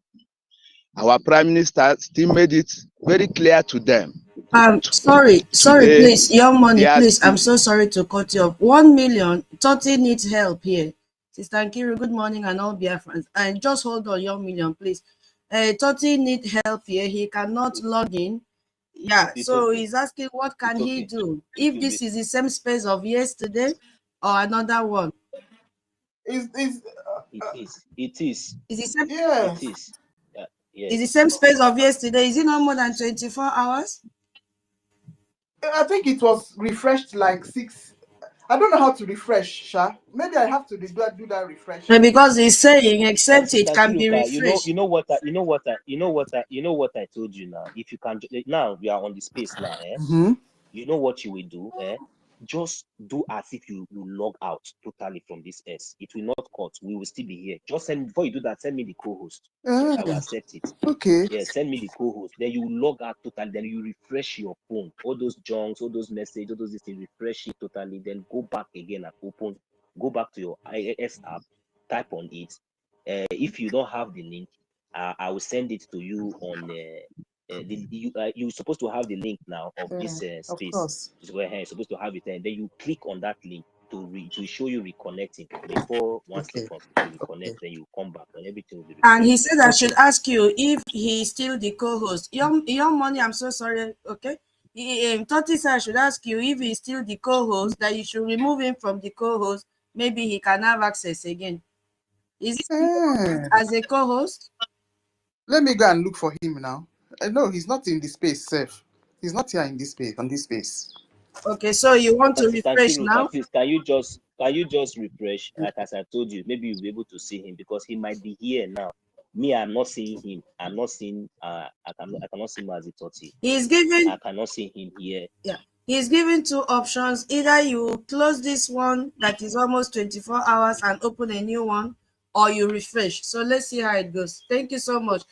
Our Prime Minister still made it very clear to them. Sorry, Today, please, Young Money, please. still, I'm so sorry to cut you off. 1 million, 30 needs help here. Sister Nkiru, good morning, and all Biafrans. And just hold on, Young Million, please. 30 need help here. He cannot log in. Yeah, so he's asking what can he do? If this is the same space of yesterday or another one. It is. Is the same? Yeah. It is. Yes. Is the same space of yesterday? Is it not more than 24 hours? I think it was refreshed like 6. I don't know how to refresh, Sha. Maybe I have to do that refresh. No, because he's saying except it can be Kiruka, refreshed. you know what I told you now. If you can now, we are on the space now, eh? Mm-hmm. You know what you will do, eh? Just do as if you log out totally from this S. It will not cut. We will still be here. Just before you do that, send me the co-host. I will accept it. Okay. Yeah, send me the co-host. Then you log out totally. Then you refresh your phone. All those junks, all those messages, all those things, refresh it totally. Then go back again and go back to your IS app, type on it. If you don't have the link, I will send it to you on you're supposed to have the link now of this space. Of course. You're supposed to have it, and then you click on that link to show you reconnecting. Before once they reconnect, then you come back and everything will be And he refreshed. said I should ask you if he's still the co-host. Young Money, I'm so sorry. Okay. Toti said I should ask you if he's still the co-host, that you should remove him from the co-host, maybe he can have access again. Is he Eh, as a co-host? let me go and look for him now. No, he's not in the space, Seth. He's not here in this space, on this space. Okay, so you want to Sister refresh Nkiru, now? please, can you just refresh? Like as I told you, maybe you'll be able to see him because he might be here now. Me, I'm not seeing him. I'm not seeing. I cannot see him as a 30. He's given, I cannot see him here. yeah, he's given two options. Either you close this one that is almost 24 hours and open a new one, or you refresh. So let's see how it goes. Thank you so much.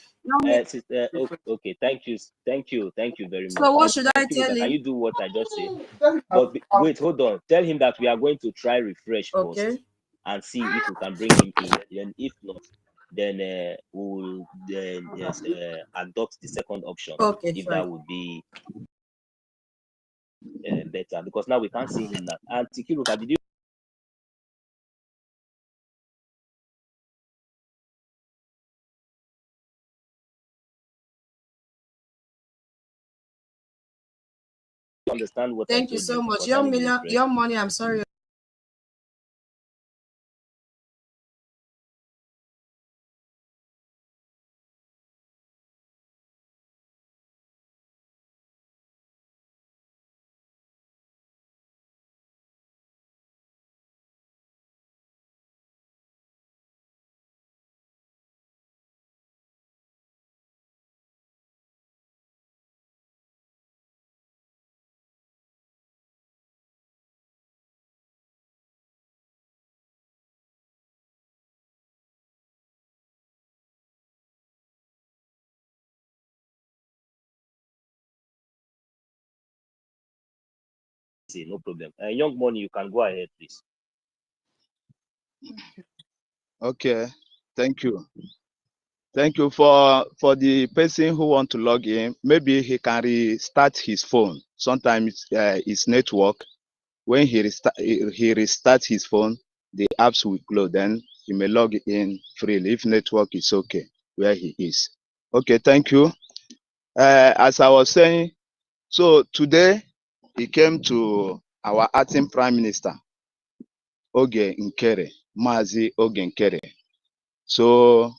Sister, okay, thank you very much. So what And should I tell Nkiruka, can him? you do what I just said? Tell him that But wait, hold on. Tell him that we are going to try refresh Okay. first and see if we can bring him in. Then if not, then we'll then yes, adopt the second option Okay, if fine. that would be better because now we can't see him now. And Nkiruka, did you understand what I Thank you told so you much. concerning the refresh? Your money, I'm sorry. Say no problem. Young money, you can go ahead, please. Okay, thank you. Thank you for the person who want to log in. Maybe he can restart his phone. Sometimes his network. When he restarts his phone, the apps will close. Then he may log in freely if network is okay where he is. Okay, thank you. As I was saying, so today he came to our acting prime minister, Oge Nkere, Mazi Oge Nkere. So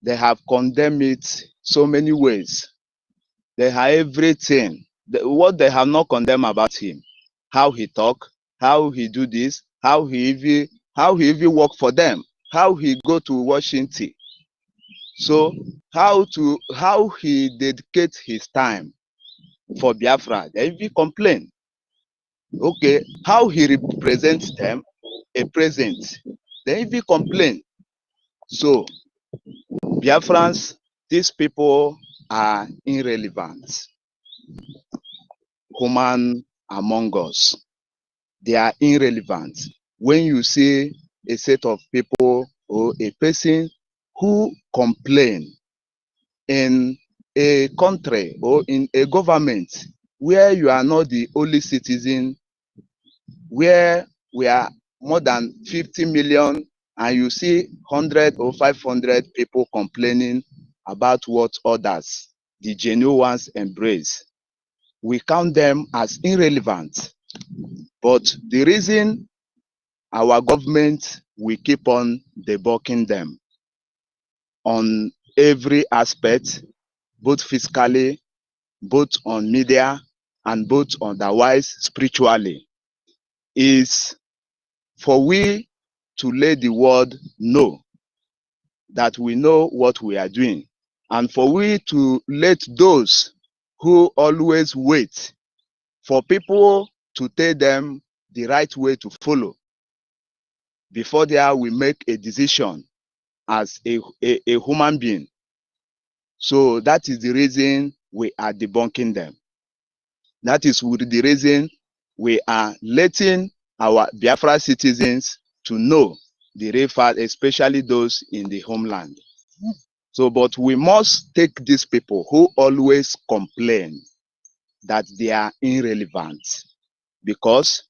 they have condemned it so many ways. They have everything. What they have not condemned about him, how he talk, how he do this, how he even work for them, how he go to Washington. So how he dedicate his time for Biafra. They even complain. Okay, how he represents them, a present. They even complain. So Biafrans, these people are irrelevant. Human among us. They are irrelevant. When you see a set of people or a person who complain in a country or in a government where you are not the only citizen, where we are more than 50 million and you see 100 or 500 people complaining about what others, the genuine ones, embrace, we count them as irrelevant. But the reason our government will keep on debunking them on every aspect, both fiscally, both on media, and both otherwise spiritually, is for we to let the world know that we know what we are doing, and for we to let those who always wait for people to tell them the right way to follow before we make a decision as a human being. So that is the reason we are debunking them. That is the reason we are letting our Biafra citizens to know the real fact, especially those in the homeland. So, but we must take these people who always complain that they are irrelevant, because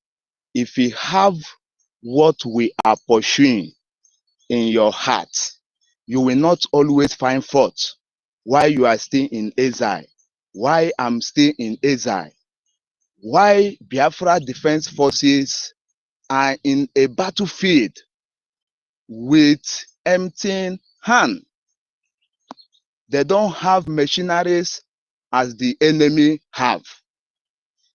if we have what we are pursuing in your heart, you will not always find fault. Why you are still in exile? Why I'm still in exile? Why Biafra Defense Forces are in a battlefield with empty hand. They don't have machineries as the enemy have.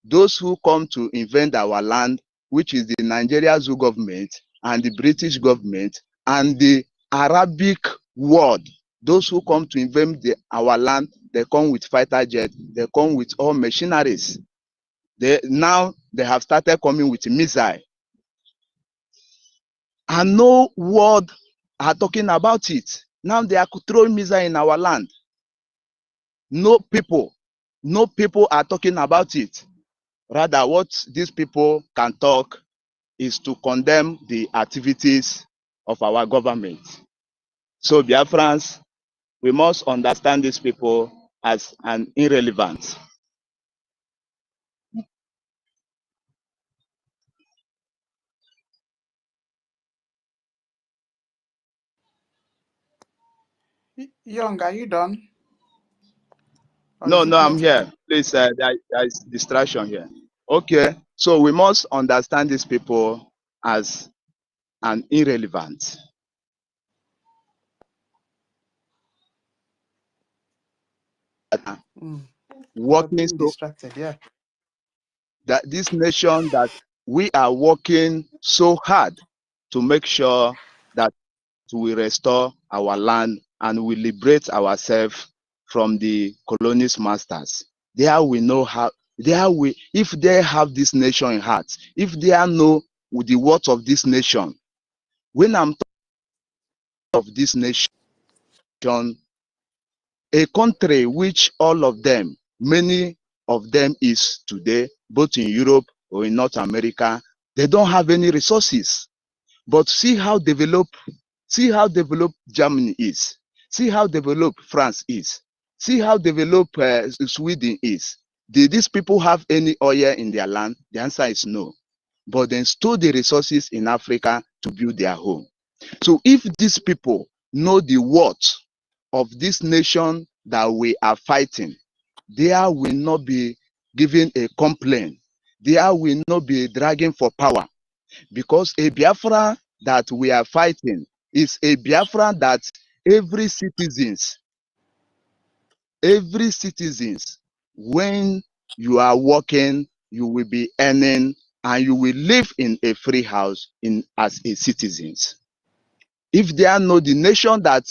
Those who come to invade our land, which is the Nigeria Zoo government and the British government and the Arabic world, those who come to invade our land, they come with fighter jets, they come with all machineries. Now they have started coming with missile. And no word are talking about it. Now they are throwing missile in our land. No people are talking about it. Rather, what these people can talk is to condemn the activities of our government. So Biafrans, we must understand these people as an irrelevant. Young, are you done? Or No, is no, it I'm network? here. Please, there is distraction here. Okay, so we must understand these people as an irrelevant. Mm. You're Working being so distracted, yeah. that this nation that we are working so hard to make sure that we restore our land and we liberate ourselves from the colonist masters. There we know how, if they have this nation in heart, if they know the worth of this nation, when I'm talking of this nation, a country which all of them, many of them is today, both in Europe or in North America, they don't have any resources. But see how developed Germany is. See how developed France is. See how developed Sweden is. Did these people have any oil in their land? The answer is no. But they stole the resources in Africa to build their home. So if these people know the worth of this nation that we are fighting, there will not be giving a complaint. There will not be dragging for power. Because a Biafra that we are fighting is a Biafra that every citizens, when you are working, you will be earning and you will live in a free house as a citizens. If they know the nation that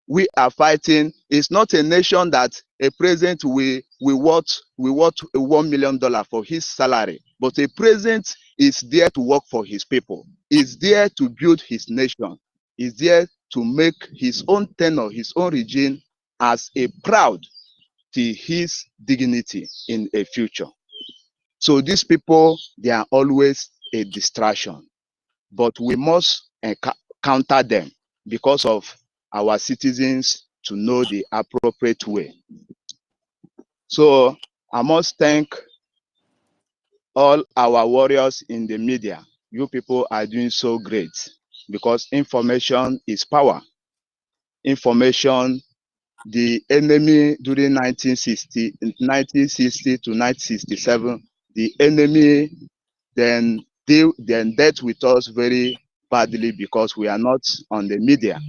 we are fighting is not a nation that a president will want $1 million for his salary, but a president is there to work for his people, is there to build his nation, is there to make his own tenure, his own regime as a proud to his dignity in a future. So these people, they are always a distraction, but we must counter them because of our citizens to know the appropriate way. So I must thank all our warriors in the media. You people are doing so great because information is power. Information, the enemy during 1960 to 1967, the enemy then dealt with us very badly because we are not on the media.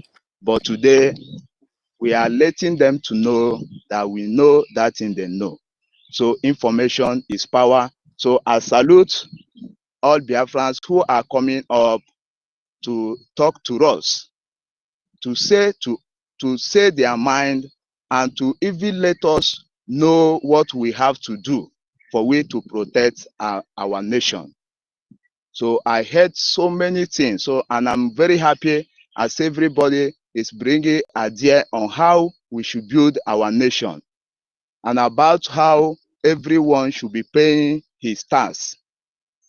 But today we are letting them to know that we know that thing they know. So information is power. So I salute all Biafrans who are coming up to talk to us, to say their mind, and to even let us know what we have to do for we to protect our nation. So I heard so many things. So, and I'm very happy as everybody is bringing idea on how we should build our nation and about how everyone should be paying his tax.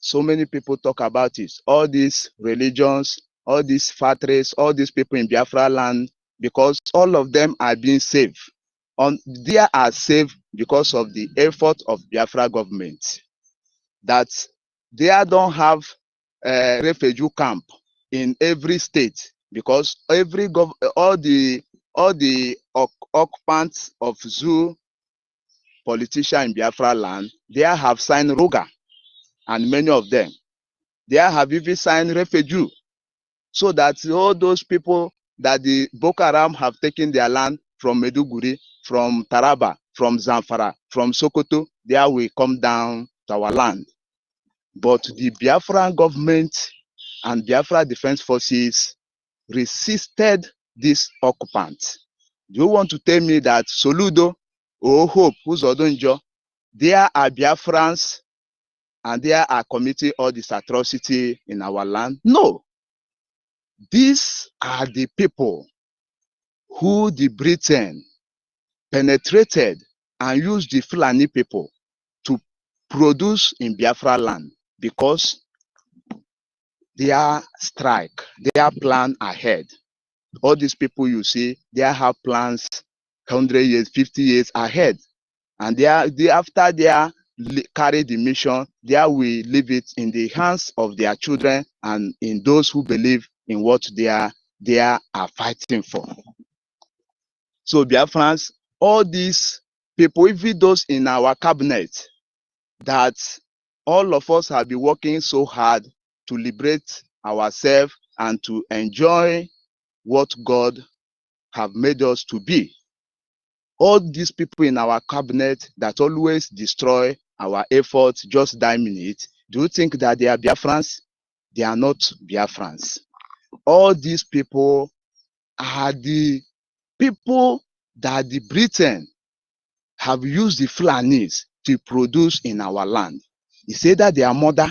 So many people talk about it. All these religions, all these factories, all these people in Biafra land, because all of them are being saved. They are saved because of the effort of Biafra government. That they don't have a refugee camp in every state because all the occupants of zoo politicians in Biafra land, they have signed Ruga, and many of them There have even signed refugee so that all those people that the Boko Haram have taken their land from Meduguri, from Taraba, from Zamfara, from Sokoto, there will come down to our land. But the Biafran government and Biafra Defense Forces resisted these occupants. Do you want to tell me that Soludo or Hope, who's Odonjo, there are Biafrans and they are committing all this atrocity in our land? No. These are the people who the Britain penetrated and used the Fulani people to produce in Biafra land because their strike, their plan ahead. All these people you see, they have plans 100 years, 50 years ahead. And after they carry the mission, they will leave it in the hands of their children and in those who believe in what they are fighting for. So Biafrans, all these people, even those in our cabinet, that all of us have been working so hard to liberate ourselves and to enjoy what God have made us to be. All these people in our cabinet that always destroy our efforts just 9 minutes, do you think that they are Biafrans? They are not Biafrans. All these people are the people that the Britain have used the Fulanis to produce in our land. He said that their mother,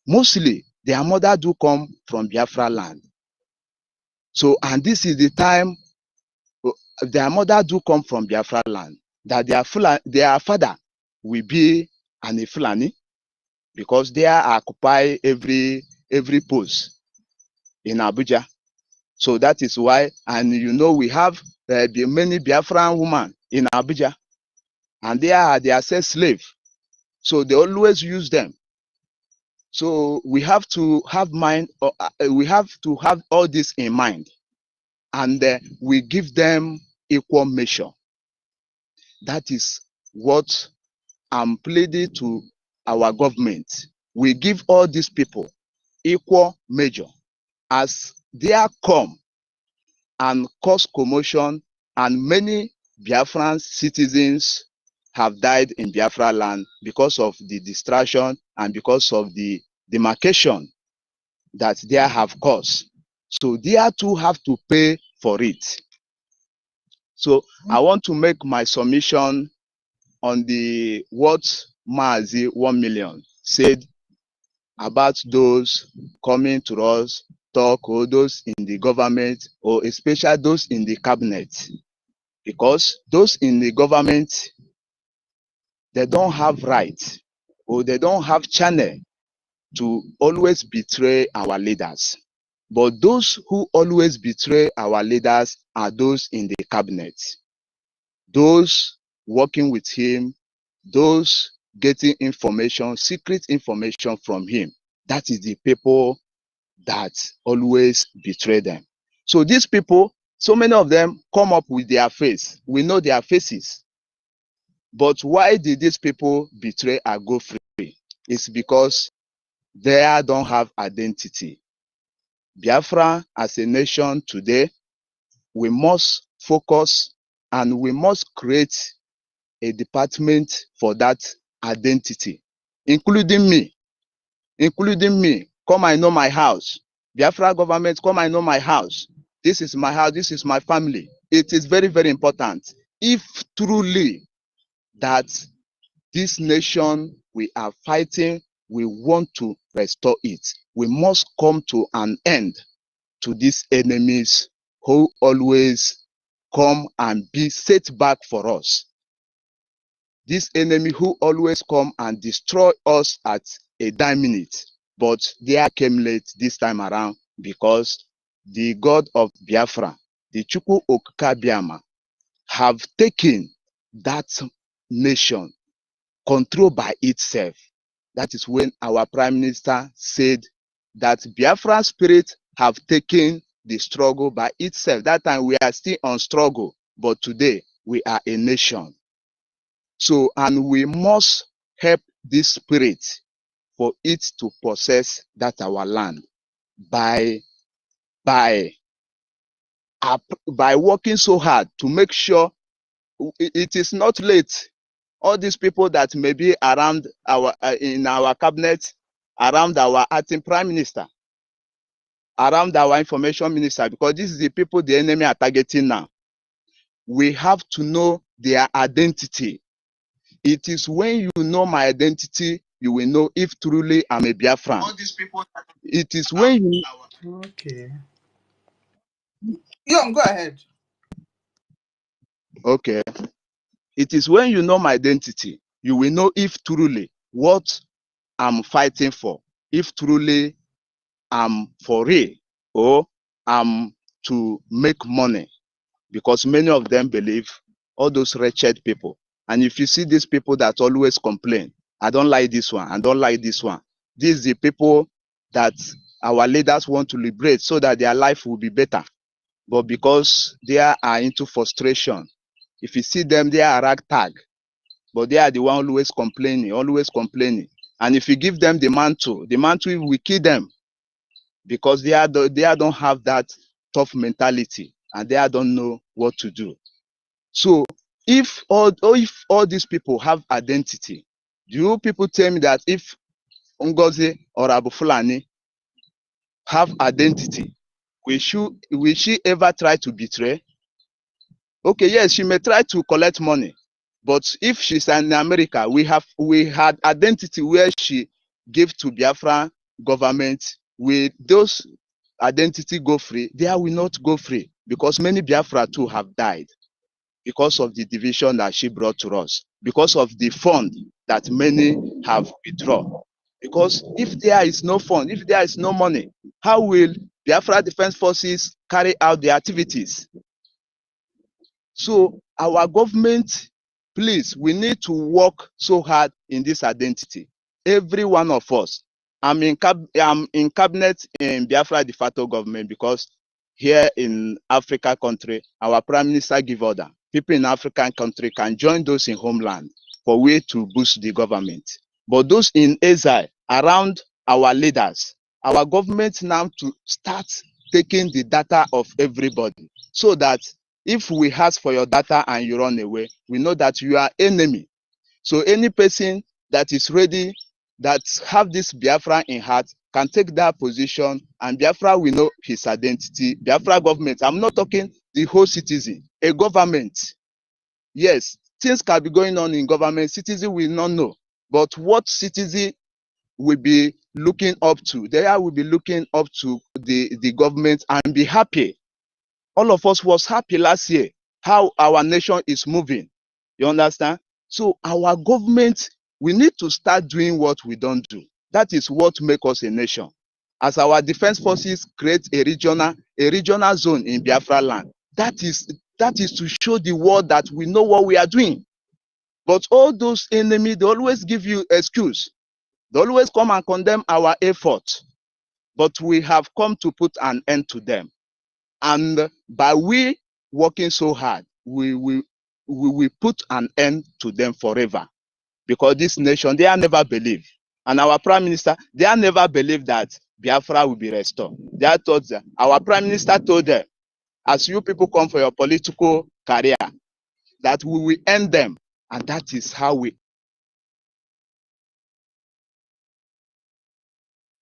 mostly their mother do come from Biafra land. So, and this is the time their mother do come from Biafra land, that their father will be an Fulani because they occupy every post in Abuja. So that is why, and you know, we have many Biafran women in Abuja, and they are sex slave. So they always use them. So we have to have we have to have all this in mind, and we give them equal measure. That is what I'm pleading to our government. We give all these people equal measure as they are come and cause commotion, and many Biafran citizens have died in Biafra land because of the distraction and because of the demarcation that they have caused. So they too have to pay for it. So I want to make my submission on the what Maazi 1 million said about those coming to us, talk, or those in the government, or especially those in the cabinet. Because those in the government, they don't have right, or they don't have channel to always betray our leaders. But those who always betray our leaders are those in the cabinet. Those working with him, those getting information, secret information from him. That is the people that always betray them. So these people, so many of them come up with their face. We know their faces. But why did these people betray and go free? It's because they don't have identity. Biafra as a nation today, we must focus and we must create a department for that identity, including me. Come and know my house. Biafra government, come and know my house. This is my house, this is my family. It is very, very important. If truly that this nation we are fighting, we want to restore it, we must come to an end to these enemies who always come and be set back for us. This enemy who always come and destroy us at a dime minute, but they came late this time around because the God of Biafra, the Chukwu Okika Biama, have taken that nation control by itself. That is when our Prime Minister said that Biafra spirit have taken the struggle by itself. That time we are still on struggle, but today we are a nation. So, and we must help this spirit for it to possess that our land by working so hard to make sure it is not late. All these people that may be around our in our cabinet, around our acting prime minister, around our information minister, because this is the people the enemy are targeting now. We have to know their identity. It is when you know my identity, you will know if truly I'm a Biafran. All these people. It is when you. Okay. Young, go ahead. Okay. It is when you know my identity, you will know if truly what I'm fighting for, if truly I'm for real or I'm to make money, because many of them believe, all those wretched people. And if you see these people that always complain, I don't like this one, I don't like this one. These are the people that our leaders want to liberate so that their life will be better. But because they are into frustration, if you see them, they are ragtag. But they are the one always complaining, always complaining. And if you give them the mantle will kill them, because they don't have that tough mentality and they don't know what to do. So if all these people have identity, do you people tell me that if NGOZI or Abu Fulani have identity, will she ever try to betray? Okay, yes, she may try to collect money, but if she's in America, we had identity where she gave to Biafra government. Will those identity go free? They will not go free, because many Biafra too have died because of the division that she brought to us, because of the fund that many have withdrawn. Because if there is no fund, if there is no money, how will Biafra Defense Forces carry out their activities? So our government, please, we need to work so hard in this identity. Every one of us. I'm in cabinet in Biafra de facto government, because here in Africa country, our prime minister give order. People in African country can join those in homeland for way to boost the government. But those in exile around our leaders, our government now to start taking the data of everybody, so that if we ask for your data and you run away, we know that you are enemy. So any person that is ready, that have this Biafra in heart, can take that position, and Biafra will know his identity. Biafra government, I'm not talking the whole citizen, a government. Yes, things can be going on in government, citizen will not know. But what citizen will be looking up to, they will be looking up to the government and be happy. All of us was happy last year, how our nation is moving. You understand? So our government, we need to start doing what we don't do. That is what makes us a nation. As our defense forces create a regional zone in Biafra land, that is to show the world that we know what we are doing. But all those enemies, they always give you excuse. They always come and condemn our effort. But we have come to put an end to them. And by we working so hard, we will put an end to them forever. Because this nation, they have never believed. And our prime minister, they have never believed that Biafra will be restored. They are told that, our prime minister told them, as you people come for your political career, that we will end them. And that is how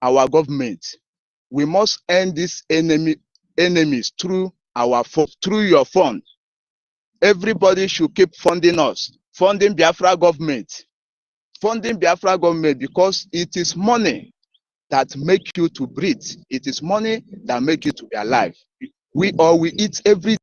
our government, we must end these enemies through through your fund. Everybody should keep funding us, funding Biafra government, because it is money that make you to breathe. It is money that make you to be alive. We eat every day,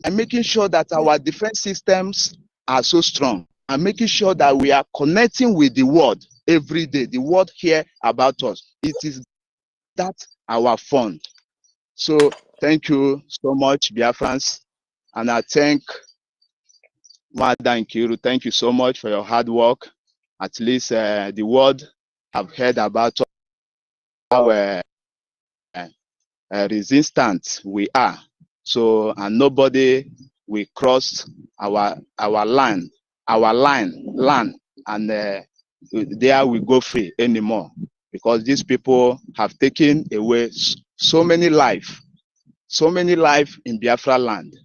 and making sure that our defense systems are so strong, and making sure that we are connecting with the world every day. The world hear about us. It is that our fund. So thank you so much, Biafrans, and I thank Wada Nkiru. Thank you so much for your hard work. At least the world have heard about how resistant we are. So, and nobody will cross our land, and there we go free anymore, because these people have taken away so many life in Biafra land,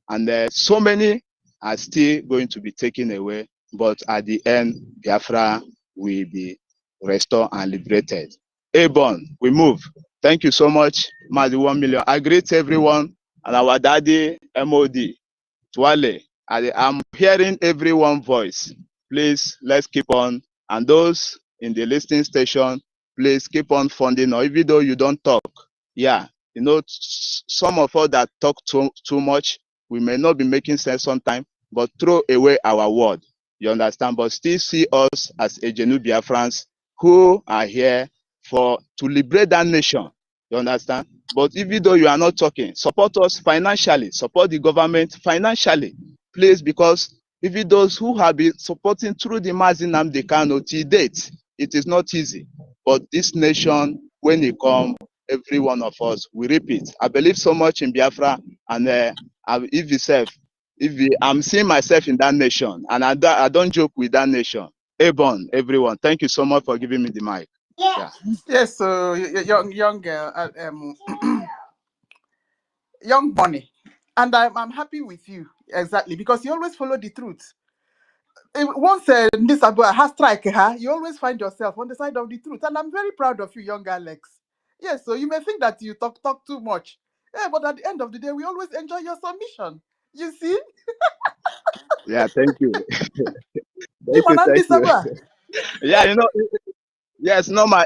and so many are still going to be taken away. But at the end, Biafra will be restored and liberated. Abon, we move. Thank you so much, Madi 1 million. I greet everyone and our daddy MOD, Twale. I'm hearing everyone's voice. Please, let's keep on. And those in the listening station, please keep on funding, or even though you don't talk. Yeah, some of us that talk too much, we may not be making sense sometimes, but throw away our word. You understand? But still see us as a Genu Biafrans who are here to liberate that nation. You understand? But even though you are not talking, support us financially, support the government financially, please, because even those who have been supporting through the Mazinam they cannot till date, it is not easy. But this nation, when it comes, every one of us, we repeat. I believe so much in Biafra, and I'm seeing myself in that nation, and I don't joke with that nation. Abon, everyone, thank you so much for giving me the mic. Yeah. Yes, so young girl, young Bonnie, and I'm happy with you exactly because you always follow the truth. Once this Abu has strike her, you always find yourself on the side of the truth, and I'm very proud of you, young Alex. Yes, so you may think that you talk too much, yeah, but at the end of the day, we always enjoy your submission. You see, Yeah, thank you. you Thank you, man, thank this you. Abu. Yeah, yes, normal.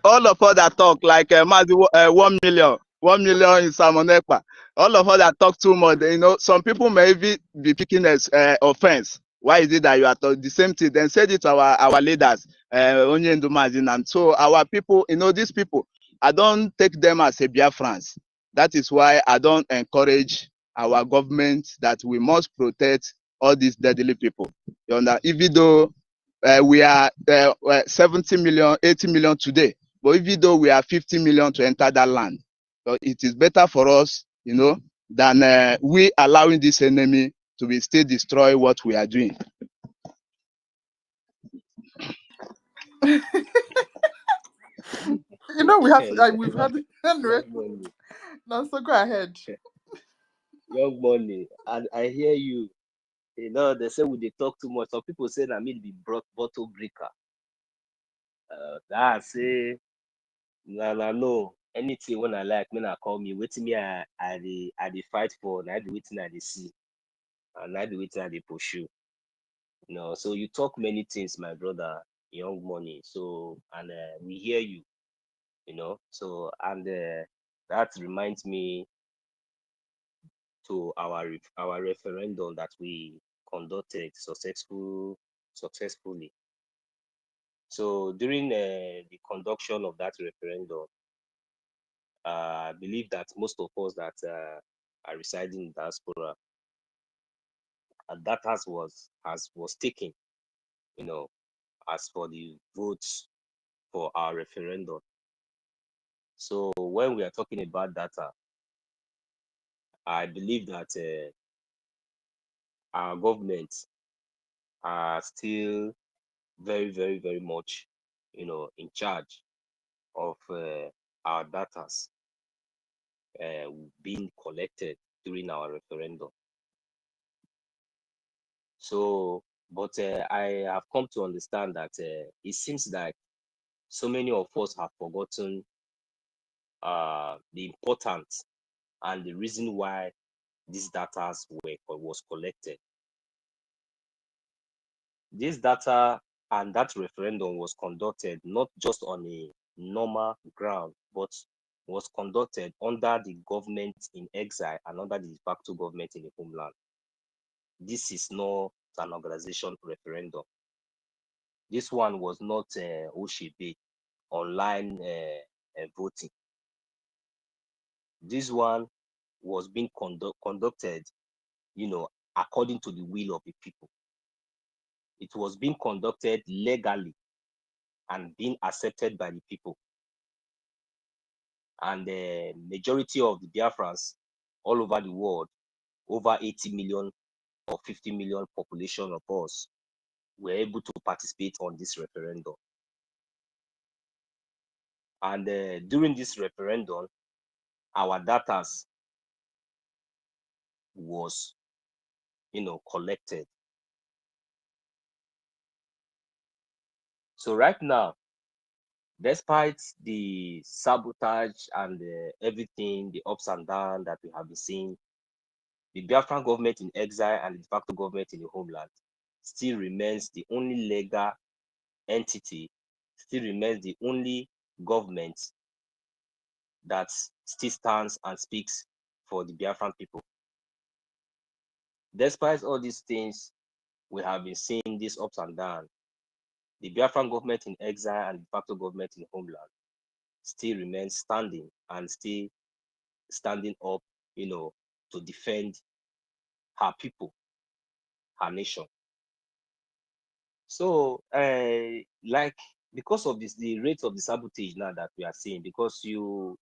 All of us that talk like 1 million, 1 million in Samonekpa. All of us that talk too much, some people may even be picking as offense. Why is it that you are talking the same thing? Then said it to our leaders, Onye Ndumazin. And so our people, these people, I don't take them as a Biafrans. That is why I don't encourage our government that we must protect all these deadly people. You know, even though we are 70 million, 80 million today. But even though we are 50 million to enter that land, so it is better for us, than we allowing this enemy to be still destroy what we are doing. We have Young we've had anyway. money, Now, so go ahead. young money, and I hear you. They say we they talk too much. Some people say that me be bottle breaker. That say no. Anything when I like, when I call me, waiting me I dey fight for, and I be waiting I dey see, and I be waiting I dey pursue. So you talk many things, my brother, young money. So and we hear you. So and that reminds me to our referendum that we conducted successfully. So during the conduction of that referendum, I believe that most of us that are residing in diaspora, that was taken, as for the votes for our referendum. So when we are talking about data, I believe that our government are still very, very, very much, in charge of our data being collected during our referendum. So, but I have come to understand that it seems like so many of us have forgotten the importance and the reason why these data was collected. This data and that referendum was conducted not just on a normal ground, but was conducted under the government in exile and under the de facto government in the homeland. This is not an organization referendum. This one was not Oshebe online voting. This one was being conducted, according to the will of the people. It was being conducted legally and being accepted by the people. And the majority of the Biafrans all over the world, over 80 million or 50 million population of us were able to participate on this referendum. And during this referendum, our data was, collected. So right now, despite the sabotage and everything, the ups and downs that we have been seeing, the Biafran government in exile and the de facto government in the homeland still remains the only legal entity, still remains the only government that still stands and speaks for the Biafran people. Despite all these things, we have been seeing these ups and downs. The Biafran government in exile and de facto government in the homeland still remains standing and still standing up, to defend her people, her nation. So, like, because of this, the rate of the sabotage now that we are seeing, because you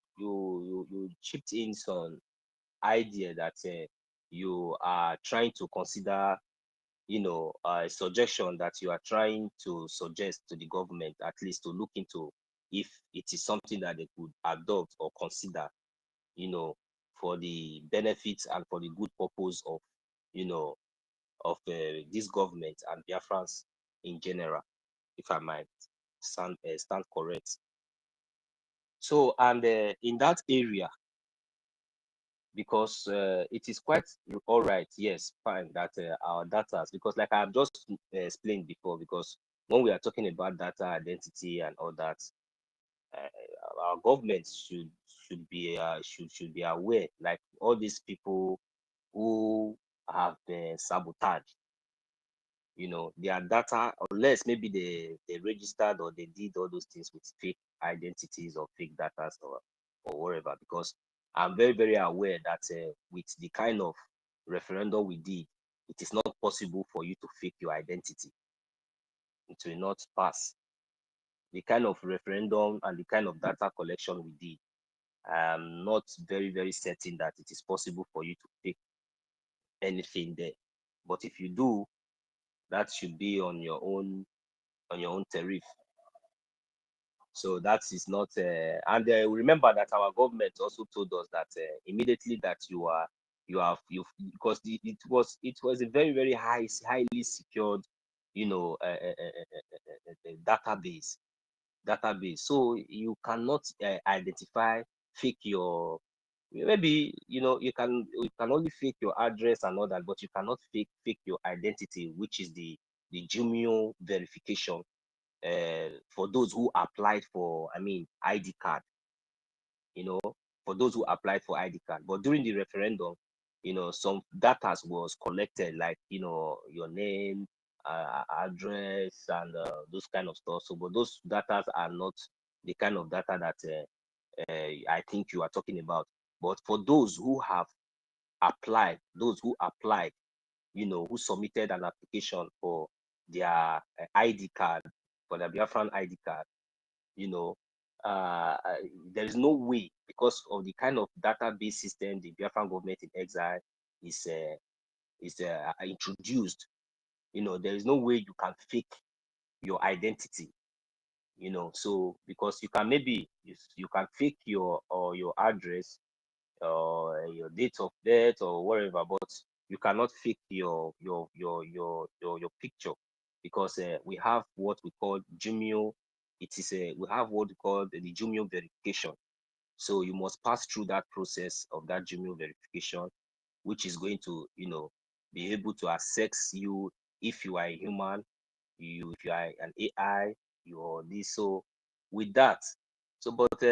chipped in some idea that you are trying to consider, a suggestion that you are trying to suggest to the government, at least to look into if it is something that they could adopt or consider, for the benefits and for the good purpose of, this government and Biafrans in general, if I might stand correct. So, and in that area, because it is quite all right, yes, fine, that our data, because like I've just explained before, because when we are talking about data identity and all that, our government should be aware, like all these people who have been sabotaged, their data, unless maybe they registered or they did all those things with fake identities or fake data or whatever. Because I'm very, very aware that with the kind of referendum we did, it is not possible for you to fake your identity. It will not pass. The kind of referendum and the kind of data collection we did, I am not very, very certain that it is possible for you to fake anything there. But if you do, that should be on your own tariff. So that is not, and remember that our government also told us that immediately that you because it was a very, very highly secured, database. So you cannot identify fake your, maybe you can only fake your address and all that, but you cannot fake your identity, which is the genuine verification for those who applied for, ID card, for those who applied for ID card. But during the referendum, some data was collected, like, your name, address, and those kind of stuff. So, but those data are not the kind of data that I think you are talking about. But for those who have applied, who submitted an application for their ID card, for the Biafran ID card, there is no way, because of the kind of database system the Biafran government in exile is introduced. There is no way you can fake your identity. So because you can maybe you can fake your address or your date of death or whatever, but you cannot fake your picture, because we have what we call Jumio. We have what we call the Jumio verification. So you must pass through that process of that Jumio verification, which is going to, be able to assess you if you are a human, if you are an AI, you are this. So with that, so but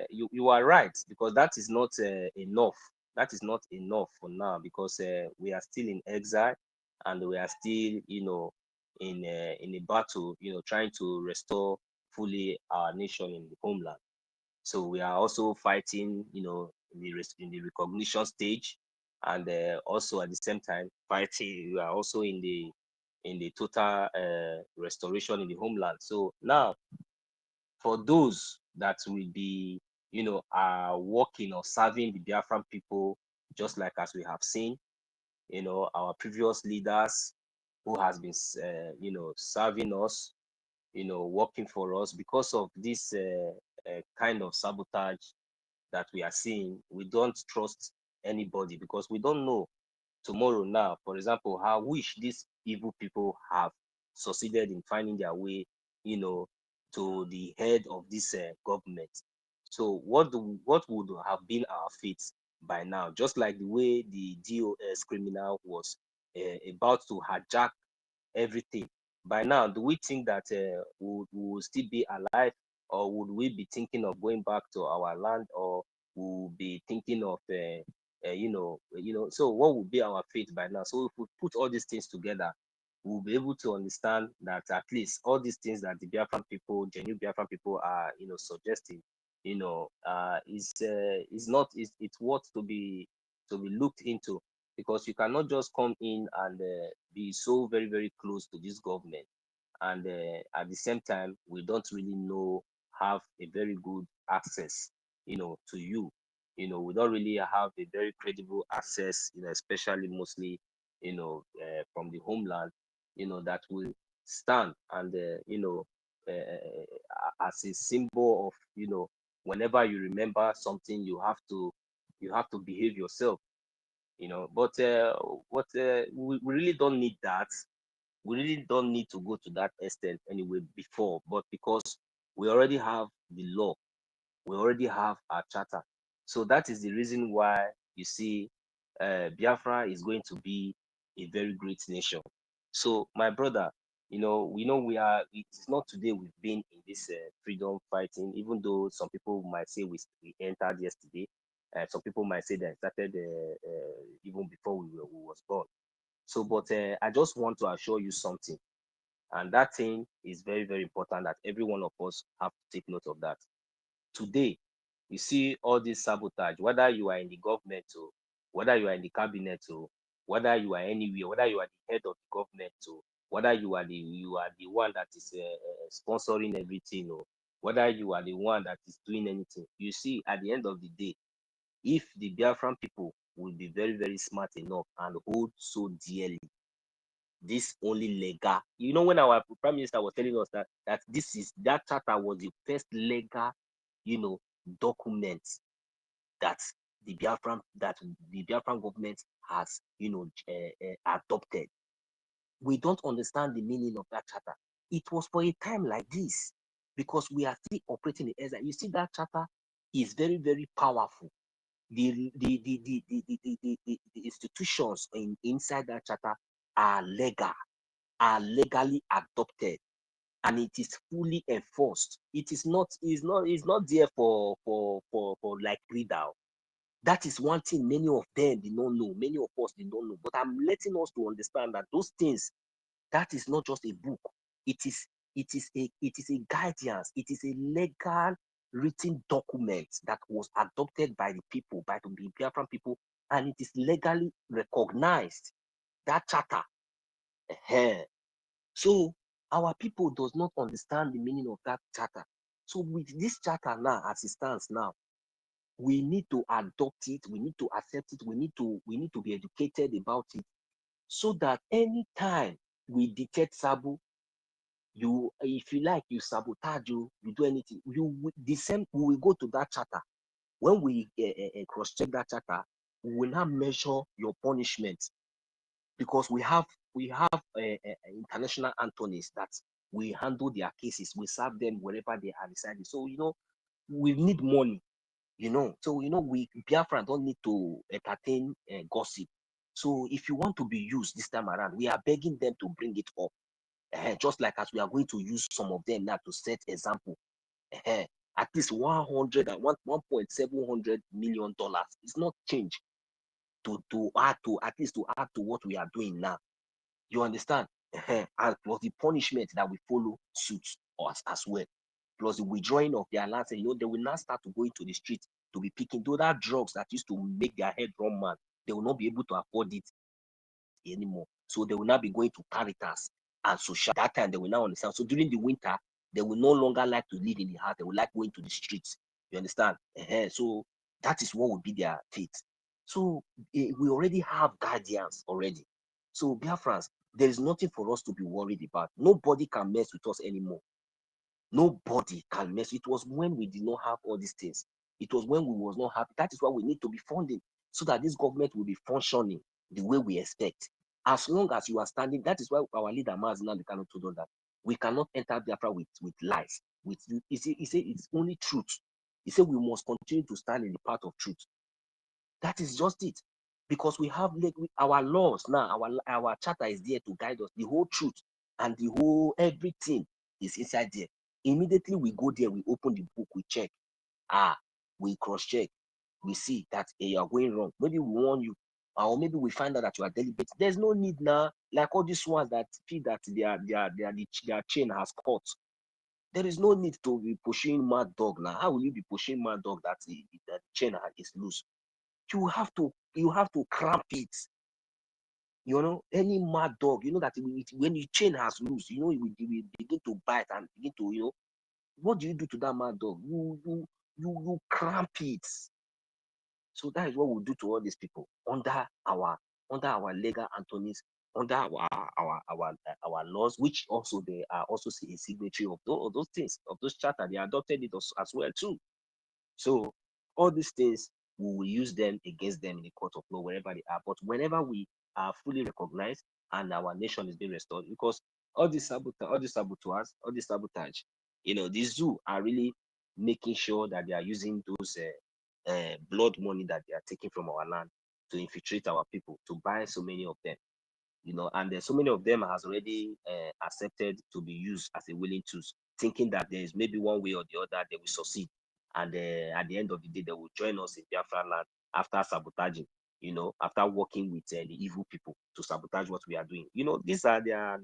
you are right, because that is not enough. That is not enough for now, because we are still in exile, and we are still, in a battle, trying to restore fully our nation in the homeland. So we are also fighting, in the recognition stage, and also at the same time fighting. We are also in the total restoration in the homeland. So now, for those that will be, are working or serving the Biafran people, just like as we have seen, our previous leaders who has been, serving us, working for us. Because of this kind of sabotage that we are seeing, we don't trust anybody because we don't know tomorrow. Now, for example, how wish these evil people have succeeded in finding their way, to the head of this government. So what would have been our fate by now? Just like the way the DOS criminal was about to hijack everything. By now, do we think that we will still be alive, or would we be thinking of going back to our land, or we'll be thinking of so what would be our fate by now? So if we put all these things together, we'll be able to understand that at least all these things that the Biafran people, genuine Biafran people, are suggesting, is not, it's worth to be looked into, because you cannot just come in and be so very, very close to this government, and at the same time we don't really have a very good access to you. We don't really have a very credible access, especially mostly from the homeland, that will stand and as a symbol of, whenever you remember something, you have to behave yourself. But we really don't need that. We really don't need to go to that extent anyway before, but because we already have the law, we already have our charter. So that is the reason why you see Biafra is going to be a very great nation. So my brother, it's not today we've been in this freedom fighting, even though some people might say we entered yesterday. Some people might say that started even before we was born. So, but I just want to assure you something, and that thing is very, very important that every one of us have to take note of that. Today, you see all this sabotage, whether you are in the government or whether you are in the cabinet or whether you are anywhere, whether you are the head of the government or whether you are the one that is sponsoring everything, or whether you are the one that is doing anything. You see, at the end of the day, if the Biafran people will be very, very smart enough and hold so dearly this only legal, when our prime minister was telling us that that charter was the first legal, document that the Biafran government has, adopted. We don't understand the meaning of that charter. It was for a time like this because we are still operating in exile. You see, that charter is very, very powerful. The institutions inside that charter are legally adopted, and it is fully enforced. It is not there for like reader. That is one thing many of them did not know. Many of us did not know. But I'm letting us to understand that those things, that is not just a book. It is a guidance. It is a legal written document that was adopted by the people, by the Biafran people, and it is legally recognized. That charter. So our people does not understand the meaning of that charter. So with this charter now, as it stands now, we need to adopt it, we need to accept it, we need to be educated about it, so that anytime we detect Sabu, if you like, you sabotage, you do anything, the same, we will go to that charter. When we cross-check that charter, we will now measure your punishment, because we have international attorneys that we handle their cases, we serve them wherever they are residing. So we need money. So we Biafran don't need to entertain gossip. So if you want to be used this time around, we are begging them to bring it up, just like as we are going to use some of them now to set example. At least 1.7 million dollars. It's not change to add to, at least to add to what we are doing now. You understand? And plus the punishment that we follow suits us as well. Plus the withdrawing of their lands, they will now start to go into the street to be picking those that drugs that used to make their head run mad. They will not be able to afford it anymore. So they will now be going to Caritas and social. That time they will now understand. So during the winter, they will no longer like to live in the house. They will like going to the streets. You understand? So that is what will be their fate. So we already have guardians already. So Biafrans, there is nothing for us to be worried about. Nobody can mess with us anymore. Nobody can mess. It was when we did not have all these things. It was when we was not happy. That is why we need to be funding, so that this government will be functioning the way we expect. As long as you are standing, that is why our leader Mazinand cannot told us that we cannot enter Biafra with lies. He said it's only truth. He said we must continue to stand in the path of truth. That is just it. Because we have our laws now, our charter is there to guide us. The whole truth and the whole everything is inside there. Immediately we go there, we open the book, we check. We cross-check. We see that you are going wrong. Maybe we warn you, or maybe we find out that you are deliberate. There's no need now, like all these ones that feel that their chain has caught. There is no need to be pushing mad dog now. How will you be pushing mad dog that the chain is loose? You have to cramp it. You know, any mad dog, you know that when the chain has loose, you know, it will begin to bite and begin to, you know, what do you do to that mad dog? You cramp it. So that is what we do to all these people under our legal attorneys, under our laws, which also they are also a signatory of those things, of those charter. They adopted it as well too. So all these things, we will use them against them in the court of law, wherever they are. But whenever we are fully recognized and our nation is being restored, because all these saboteurs, all this sabotage, you know, the zoo are really making sure that they are using those blood money that they are taking from our land to infiltrate our people, to buy so many of them. You know, and so many of them has already accepted to be used as a willing tools, thinking that there is maybe one way or the other they will succeed, and at the end of the day they will join us in Biafra land after sabotaging, you know, after working with the evil people to sabotage what we are doing. You know, these are their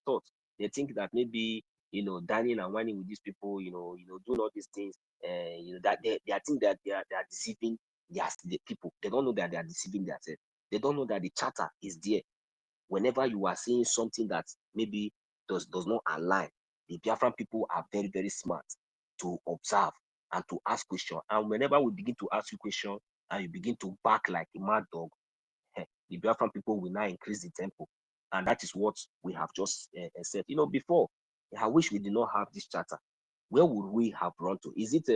thoughts. They think that maybe, you know, dining and whining with these people, you know, doing all these things, you know, that they think that they are deceiving the people. They don't know that they are deceiving themselves. They don't know that the charter is there. Whenever you are saying something that maybe does not align, the Biafran people are very, very smart to observe and to ask questions. And whenever we begin to ask you questions and you begin to bark like a mad dog, the Biafran people will now increase the tempo. And that is what we have just said. You know, before, I wish we did not have this charter. Where would we have run to? Is it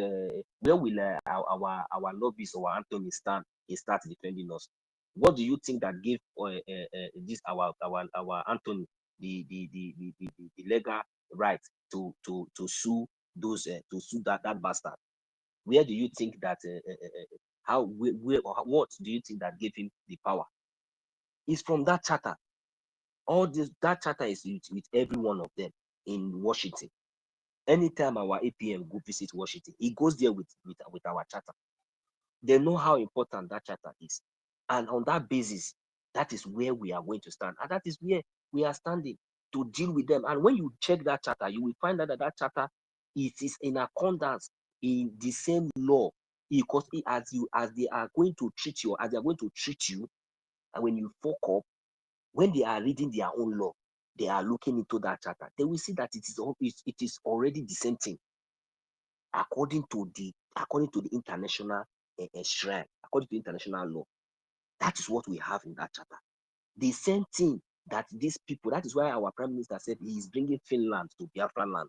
where will our lobbies or our Anthony stand and start defending us? What do you think that gave this our Anthony the legal right to sue those to sue that bastard? Where do you think that what do you think that gave him the power? It's from that charter. All this, that charter is with every one of them in Washington. Anytime our APM go visit Washington, he goes there with our charter. They know how important that charter is. And on that basis, that is where we are going to stand. And that is where we are standing to deal with them. And when you check that charter, you will find out that charter it is in accordance in the same law. Because as they are going to treat you, and when you fuck up, when they are reading their own law, they are looking into that charter, they will see that it is already the same thing according to the international shrine, according to international law. That is what we have in that charter. The same thing that these people, that is why our prime minister said he is bringing Finland to Biafra land.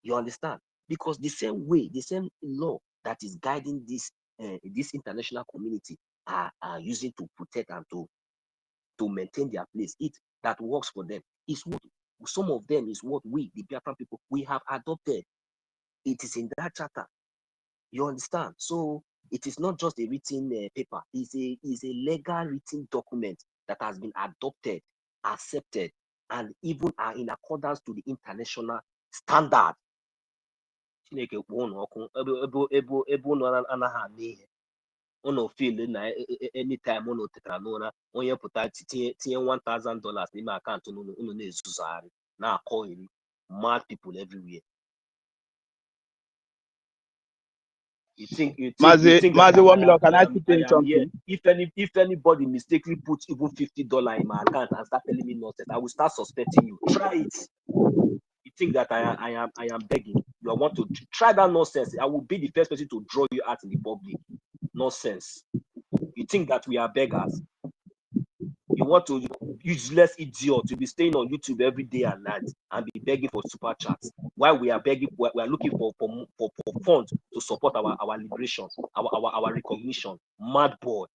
You understand? Because the same way, the same law that is guiding this international community are using to protect and to maintain their place. It that works for them is what some of them is what we, the Biafran people, we have adopted. It is in that charter. You understand? So it is not just a written paper. It's a legal written document that has been adopted, accepted, and even are in accordance to the international standard. Chineke kpọọ unu ọkụ ebe unu anaghị ama ihe. Unu feel na anytime unu tetara n'ụra onye pụta tinye $1,000 n'ime akaụntụ unu na-ezuzagharị na-akọ iri. Mad people everywhere. You think Mazi, that 1 million, can I I am keep saying something? here. If anybody mistakenly puts even $50 in my account and start telling me nonsense, I will start suspecting you. Try it. You think that I am begging? You want to try that nonsense? I will be the first person to draw you out in the public. Nonsense. You think that we are beggars? You want to useless idiot to be staying on YouTube every day and night and be begging for super chats while we are begging, we are looking for funds to support our liberation, our recognition. Mad boy,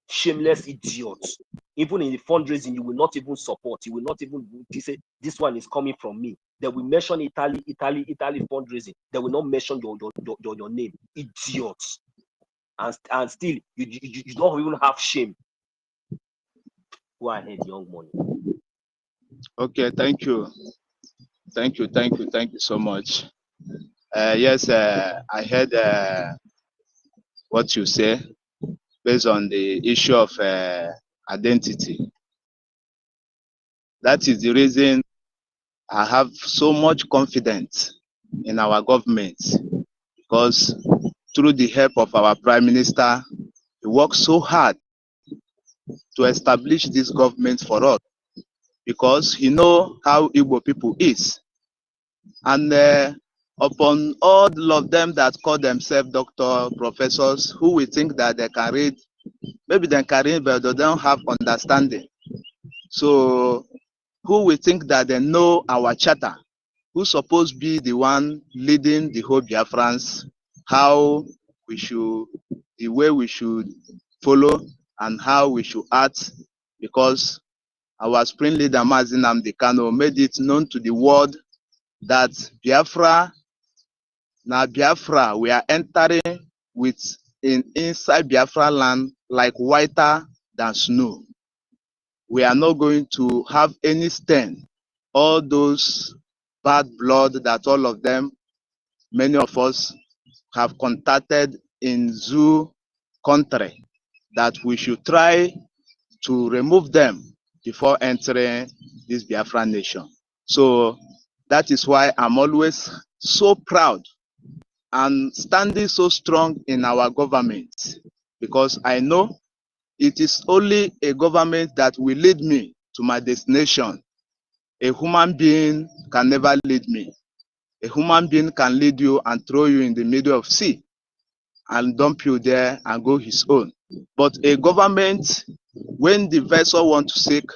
shameless idiot. Even in the fundraising, you will not even support. You will not even say this one is coming from me. They will mention Italy fundraising. They will not mention your name, idiots. And still you don't even have shame. Go ahead, young money. Okay, thank you so much. Yes, I heard what you say based on the issue of identity. That is the reason I have so much confidence in our government, because through the help of our Prime Minister, he worked so hard to establish this government for us, because he know how Igbo people is. And upon all of them that call themselves doctor, professors, who we think that they can read, maybe they can read, but they don't have understanding. So who we think that they know our charter, who supposed to be the one leading the whole Biafrans, how we should, the way we should follow and how we should act, because our spring leader Mazi Nnamdi Kanu made it known to the world that Biafra, now Biafra, we are entering inside Biafra land like whiter than snow. We are not going to have any stain. All those bad blood that all of them, many of us have contacted in zoo country, that we should try to remove them before entering this Biafra nation. So that is why I'm always so proud and standing so strong in our government, because I know it is only a government that will lead me to my destination. A human being can never lead me. A human being can lead you and throw you in the middle of sea and dump you there and go his own. But a government, when the vessel wants to sink,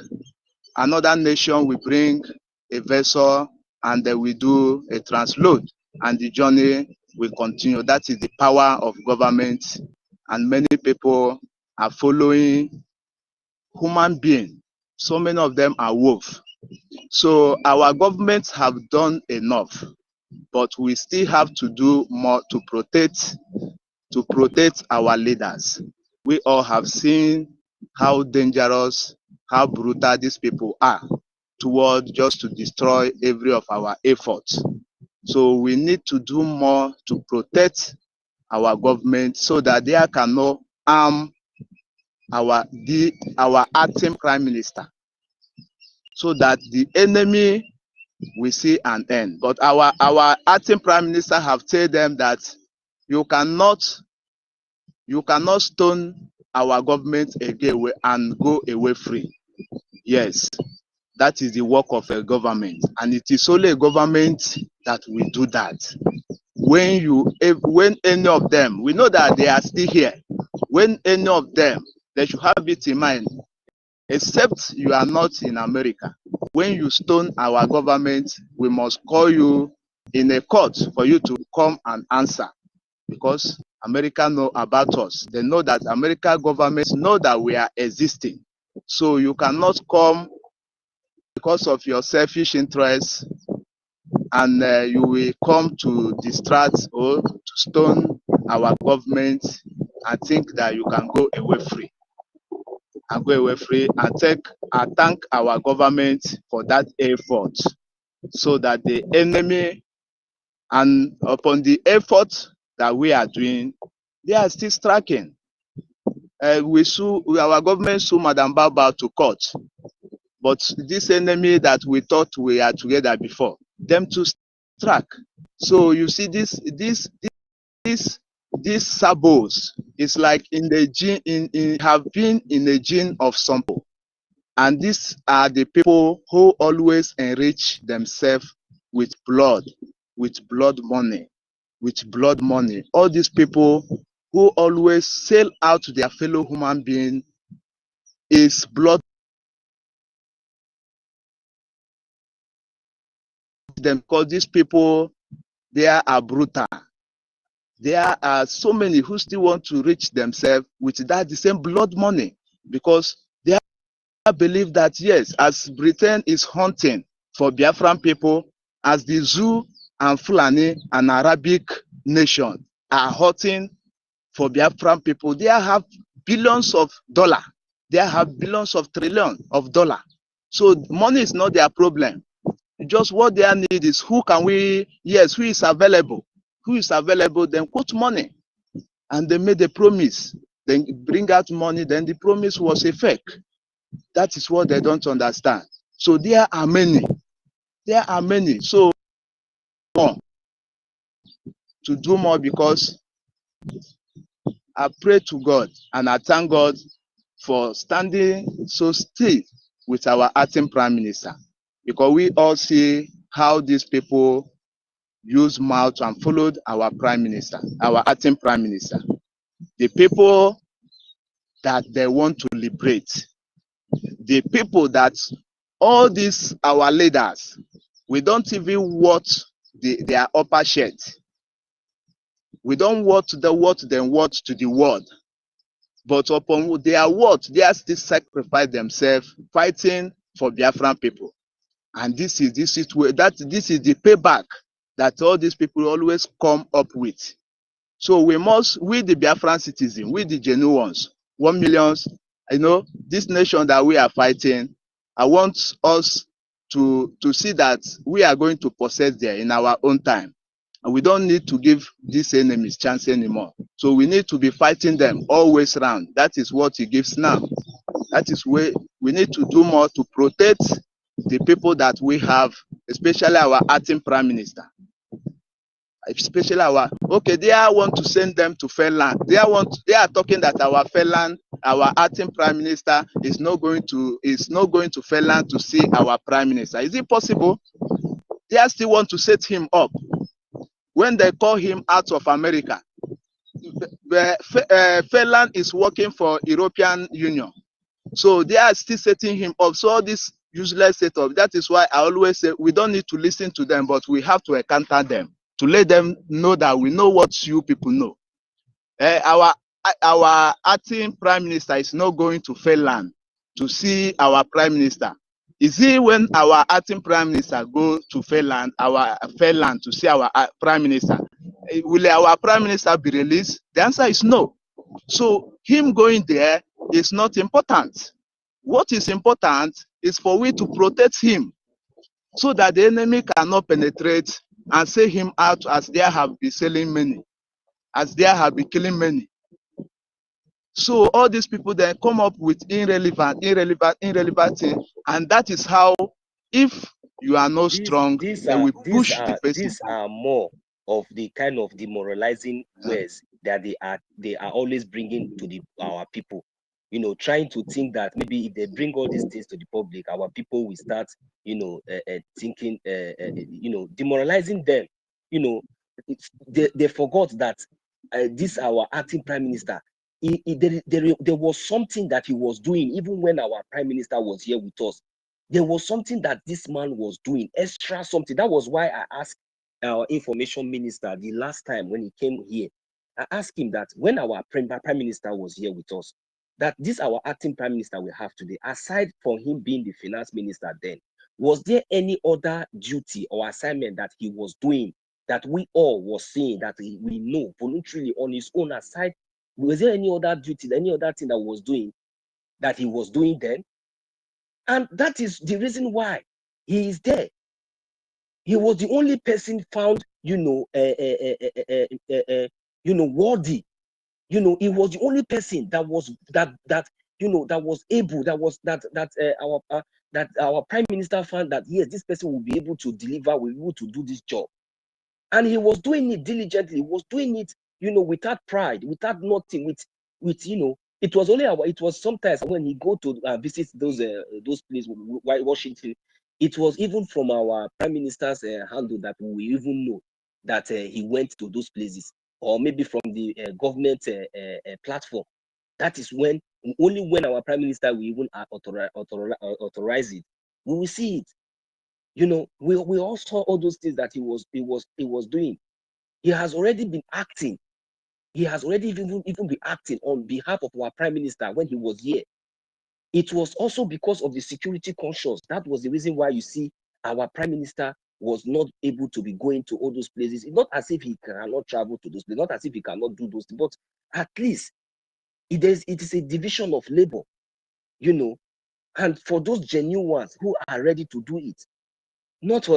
another nation will bring a vessel and they will do a transload and the journey will continue. That is the power of government, and many people are following human beings. So many of them are wolves. So our governments have done enough, but we still have to do more to protect our leaders. We all have seen how dangerous, how brutal these people are toward just to destroy every of our efforts. So we need to do more to protect our government so that they cannot harm our acting prime minister, so that the enemy will see an end. But our acting prime minister have told them that you cannot stone our government again and go away free. Yes, that is the work of a government, and it is only a government that will do that. When any of them, we know that they are still here, when any of them, they should have it in mind, except you are not in America. When you stone our government, we must call you in a court for you to come and answer, because America know about us. They know that American government know that we are existing. So you cannot come because of your selfish interests, and you will come to distract or to stone our government and think that you can go away free and thank our government for that effort, so that the enemy, and upon the effort that we are doing, they are still striking. Our government sue Madam Baba to court, but this enemy that we thought we are together before, them to strike. So you see, this sabos is like in the gene, have been in the gene of some people, and these are the people who always enrich themselves with blood money. All these people who always sell out to their fellow human being is blood them, because these people, they are brutal. There are so many who still want to reach themselves with that the same blood money, because they believe that yes, as Britain is hunting for Biafran people, as the Zoo and Fulani and Arabic nation are hunting for Biafran people, they have billions of dollars. They have billions of trillions of dollars. So money is not their problem. Just what they need is who can we, yes, who is available. Who is available, then quote money. And they made a promise. Then bring out money, then the promise was a fake. That is what they don't understand. So there are many. There are many. So more to do more, because I pray to God and I thank God for standing so still with our acting prime minister, because we all see how these people use mouth and followed our prime minister, our acting prime minister. The people that they want to liberate, the people that all these our leaders, we don't even watch their upper shirt. We don't watch the what them watch to the world. But upon their what, they are still sacrifice themselves fighting for Biafran people. And this is the payback that all these people always come up with. So we the Biafran citizens, we the genuine ones, 1 million, this nation that we are fighting, I want us to see that we are going to possess there in our own time. And we don't need to give these enemies chance anymore. So we need to be fighting them always round. That is what he gives now. That is where we need to do more to protect the people that we have, especially our acting prime minister. Especially they want to send them to Finland. They are talking that our Finland, our acting prime minister is not going to Finland to see our prime minister. Is it possible? They still want to set him up. When they call him out of America, Finland is working for European Union. So they are still setting him up. So all this useless setup. That is why I always say we don't need to listen to them, but we have to encounter them to let them know that we know what you people know. Our acting prime minister is not going to Finland to see our prime minister. Is it when our acting prime minister go to Finland to see our prime minister, will our prime minister be released? The answer is no. So him going there is not important. What is important is for we to protect him so that the enemy cannot penetrate and say him out as they have been selling many, as they have been killing many. So all these people then come up with irrelevant thing, and that is how, if you are not strong, they will push the person. These are more of the kind of demoralizing words that they are always bringing to our people. Trying to think that maybe if they bring all these things to the public, our people will start, thinking, demoralizing them. They forgot that this our acting prime minister. There was something that he was doing even when our prime minister was here with us. There was something that this man was doing, extra something. That was why I asked our information minister the last time when he came here. I asked him that when our prime minister was here with us, that this our acting prime minister we have today, aside from him being the finance minister then, was there any other duty or assignment that he was doing that we all was seeing that we know voluntarily on his own aside? Was there any other duty, any other thing that was doing that he was doing then? And that is the reason why he is there. He was the only person found, worthy. He was the only person that was able, that our prime minister found that yes, this person will be able to deliver, will be able to do this job, and he was doing it diligently. He was doing it, without pride, without nothing, with it was only it was sometimes when he go to visit those places, Washington, it was even from our prime minister's handle that we even know that he went to those places. or maybe from the government platform. That is when, only when our prime minister will even authorize it, we will see it. You know, we all saw all those things that he was doing. He has already been acting. He has already even been acting on behalf of our prime minister when he was here. It was also because of the security conscious. That was the reason why you see our prime minister was not able to be going to all those places. It's not as if he cannot travel to those places, not as if he cannot do those things, but at least it is a division of labor, you know, and for those genuine ones who are ready to do it, not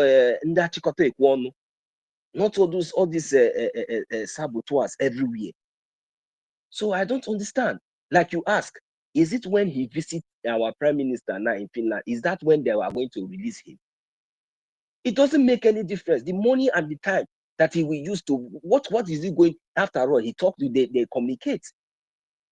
not all these saboteurs everywhere. So I don't understand. Like you ask, is it when he visits our prime minister now in Finland? Is that when they are going to release him? It doesn't make any difference. The money and the time that he will use to, what is he going, after all, he talked to, they communicate.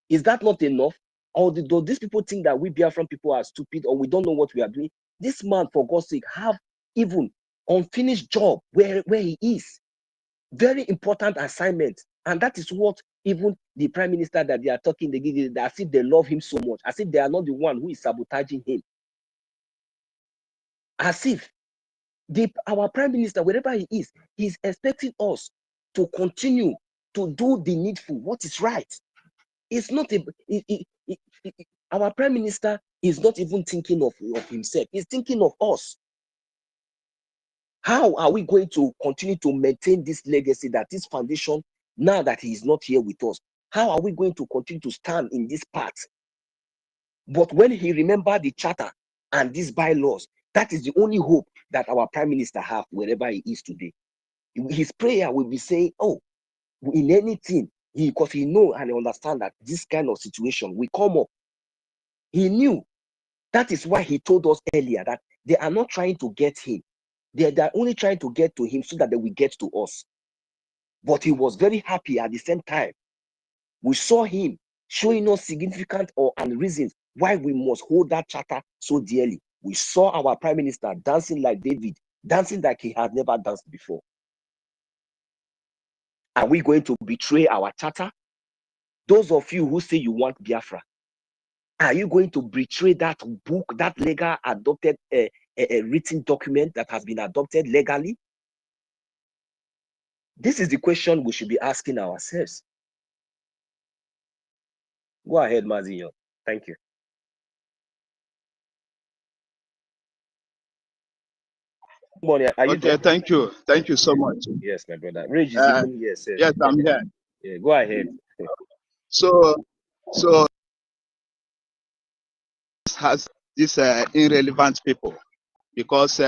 Is that not enough? Or do these people think that we Biafran people are stupid or we don't know what we are doing? This man, for God's sake, have even unfinished job where he is. Very important assignment. And that is what even the prime minister that they are talking, they give it as if they love him so much, as if they are not the one who is sabotaging him. As if our prime minister, wherever he is, he's expecting us to continue to do the needful, what is right. It's not our prime minister is not even thinking of himself. He's thinking of us. How are we going to continue to maintain this legacy, that this foundation, now that he is not here with us? How are we going to continue to stand in this path? But when he remembered the charter and these bylaws, that is the only hope that our prime minister have wherever he is today. His prayer will be saying, oh, in anything, because he know and understand that this kind of situation will come up. He knew. That is why he told us earlier that they are not trying to get him. They are only trying to get to him so that they will get to us. But he was very happy at the same time. We saw him showing us significant and reasons why we must hold that charter so dearly. We saw our prime minister dancing like David, dancing like he had never danced before. Are we going to betray our charter? Those of you who say you want Biafra, are you going to betray that book, that legal adopted a written document that has been adopted legally? This is the question we should be asking ourselves. Go ahead, Mazinho. Thank you. Good morning. Are you Okay, there? thank you. Thank you so much. Yes, my brother. Rage is Uh, even here, sir. yes, I'm here. Yeah, go ahead. So has these irrelevant people, because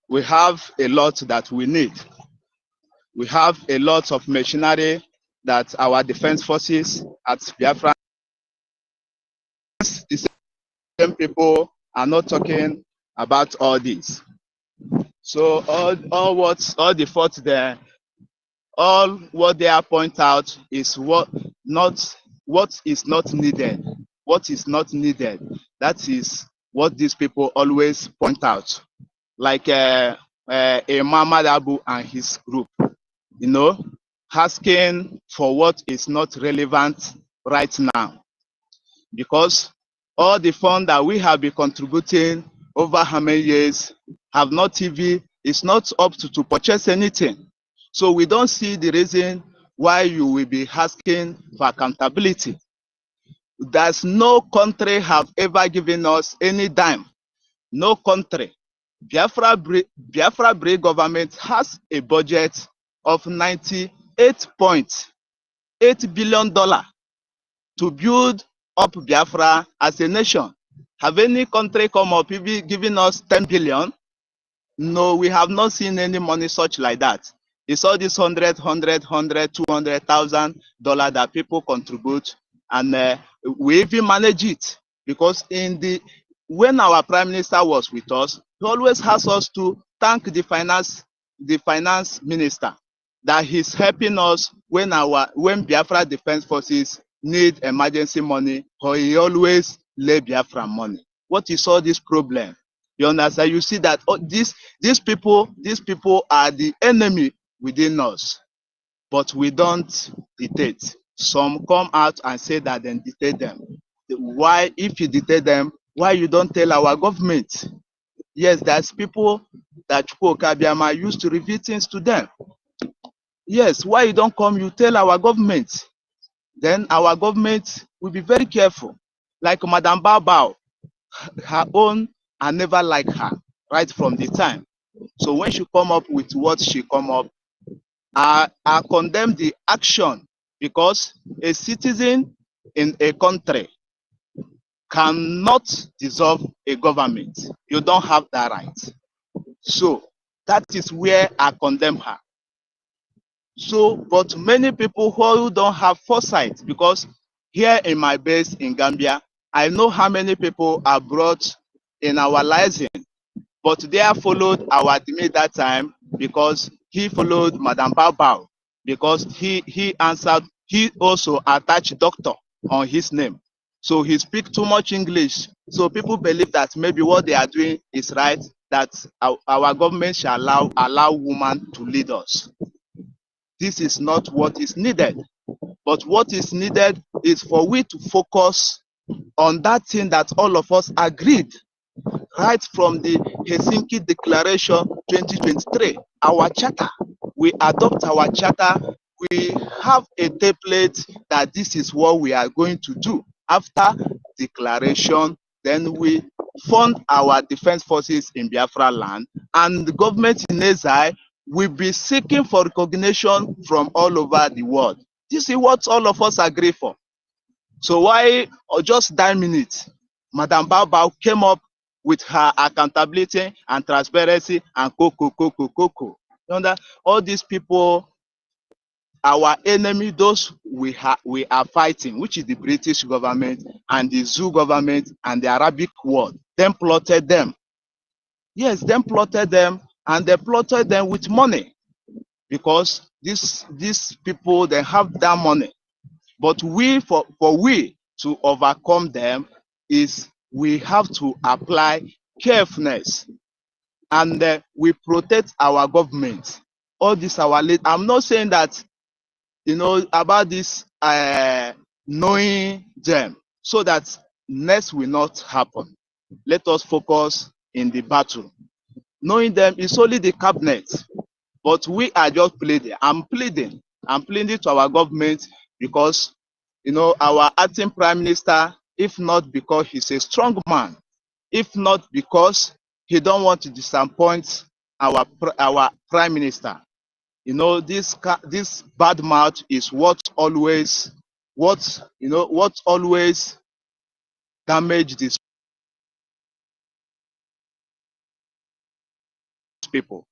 we have a lot that we need. We have a lot of machinery that our defense forces at Biafra, the same people are not talking about all this. So all the faults there, all what they are point out is what is not needed. What is not needed. That is what these people always point out. Like Muhammad Abu and his group, you know, asking for what is not relevant right now. Because all the funds that we have been contributing over how many years have not even, it's not up to purchase anything. So we don't see the reason why you will be asking for accountability. There's no country have ever given us any dime. No country. Biafra Brave government has a budget of $98.8 billion to build up Biafra as a nation. Have any country come up giving us 10 billion? No, we have not seen any money such like that. It's all this $200,000 that people contribute, and we even manage it, because when our prime minister was with us, he always has us to thank the finance minister that he's helping us when Biafra Defense Forces need emergency money, or he always lay Biafra money. What is all this problem? You understand? You see that these people are the enemy within us. but we don't dictate. Some come out and say that they dictate them. Why, if you dictate them, why you don't tell our government? Yes, there's people that Chukwuka used to reveal things to them. Yes, why you don't come, you tell our government. Then our government will be very careful. Like Madam Bao, her own, I never like her, right from the time. So when she come up with what she come up, I condemn the action, because a citizen in a country cannot dissolve a government. You don't have that right. So that is where I condemn her. So, but many people who don't have foresight, because here in my base in Gambia, I know how many people are brought in our license, but they have followed our admin that time because he followed Madam Bao, because he answered, he also attached doctor on his name. So he speaks too much English. So people believe that maybe what they are doing is right, that our government shall allow women to lead us. This is not what is needed. But what is needed is for we to focus on that thing that all of us agreed right from the Helsinki Declaration 2023, our charter. We adopt our charter. We have a template that this is what we are going to do. After declaration, then we fund our defense forces in Biafra land, and the government in exile will be seeking for recognition from all over the world. This is what all of us agree for. So why, or just 9 minutes, Madam Bao came up with her accountability and transparency and coco. You know, all these people, our enemy, those we are fighting, which is the British government and the Zoo government and the Arabic world, then plotted them. Yes, then plotted them, and they plotted them with money, because these people, they have that money. But for we to overcome them is we have to apply carefulness, and we protect our government. All this our lead. I'm not saying that, about this knowing them, so that next will not happen. Let us focus in the battle. Knowing them is only the cabinet, but we are just pleading. I'm pleading to our government, because our acting prime minister, if not because he's a strong man, if not because he don't want to disappoint our prime minister, this bad mouth is what always damage these people.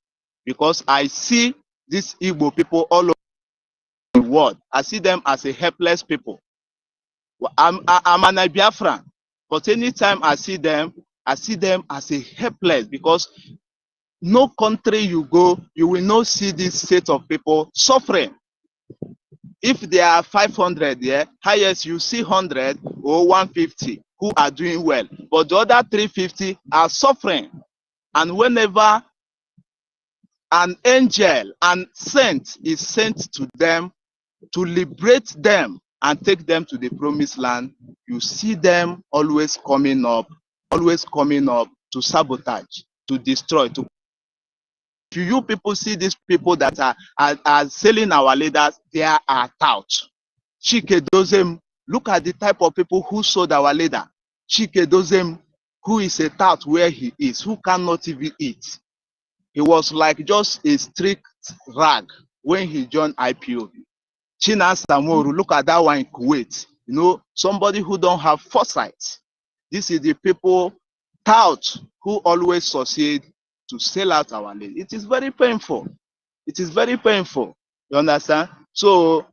Because I see these Igbo people all over the world, I see them as a helpless people. I'm an Biafran, but anytime I see them as a helpless, because no country you go, you will not see this set of people suffering. If there are 500 there, highest you see 100 or 150 who are doing well, but the other 350 are suffering. And whenever an angel and saint is sent to them to liberate them and take them to the promised land, you see them always coming up to sabotage, to destroy. If you people see these people that are selling our leaders, they are touts. Chike Dozem, look at the type of people who sold our leader. Chike Dozem, who is a tout where he is, who cannot even eat. He was like just a strict rag when he joined IPOB. China Samoru, look at that one in Kuwait. Somebody who don't have foresight. This is the people, tout, who always succeed to sell out our land. It is very painful. It is very painful. You understand? So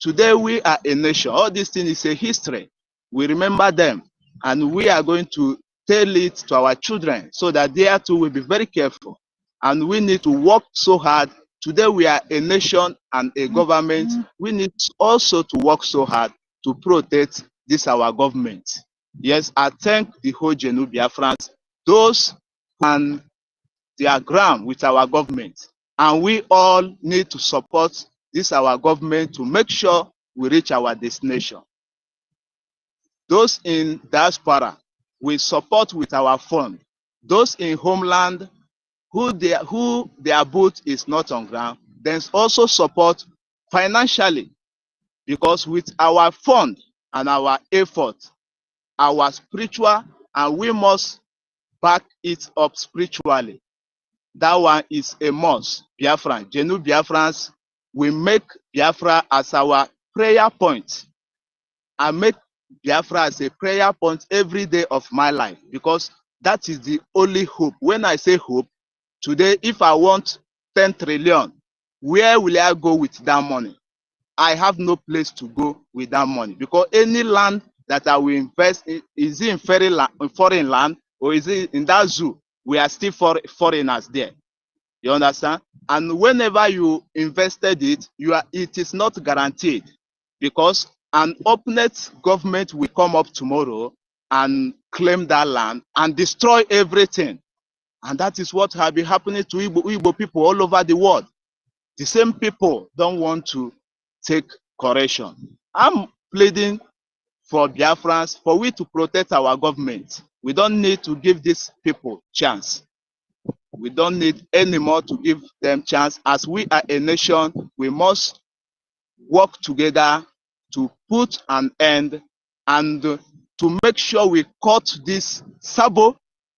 today we are a nation. All these things is a history. We remember them, and we are going to tell it to our children, so that they too will be very careful. And we need to work so hard. Today we are a nation and a government. We need also to work so hard to protect this our government. Yes, I thank the whole Genu Biafrans, those and their ground with our government. And we all need to support this our government to make sure we reach our destination. Those in diaspora, we support with our fund. Those in homeland who their boot is not on ground, then also support financially, because with our fund and our effort, our spiritual, and we must back it up spiritually. That one is a must. Biafran, Genu Biafrans, we make Biafra as our prayer point. I make Biafra as a prayer point every day of my life, because that is the only hope. When I say hope, today, if I want 10 trillion, where will I go with that money? I have no place to go with that money, because any land that I will invest in, is it in foreign land, or is it in that zoo? We are still foreigners there. You understand? And whenever you invested it, it is not guaranteed, because an opponent government will come up tomorrow and claim that land and destroy everything. And that is what has been happening to Igbo people all over the world. The same people don't want to take correction. I'm pleading for Biafrans, for we to protect our government. We don't need to give these people chance. We don't need anymore to give them chance. As we are a nation, we must work together to put an end and to make sure we cut this sabo,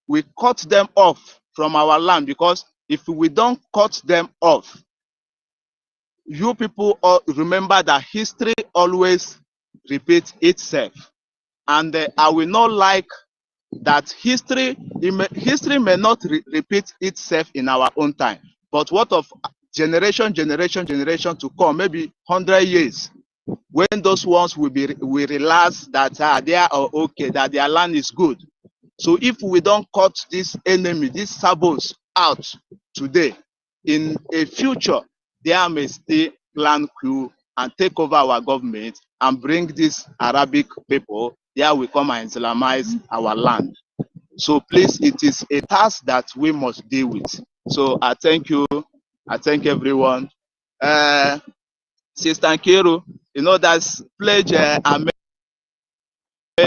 we cut them off from our land, because if we don't cut them off, you people all remember that history always repeats itself. And I will not like that history may not repeat itself in our own time. But what of generation to come, maybe 100 years, when those ones will realize that they are okay, that their land is good. So if we don't cut this enemy, these sabos out today, in a future, they may still plan coup and take over our government and bring these Arabic people, they will come and Islamize our land. So please, it is a task that we must deal with. So I thank you. I thank everyone. Sister Nkiru, you know, that's pledge I made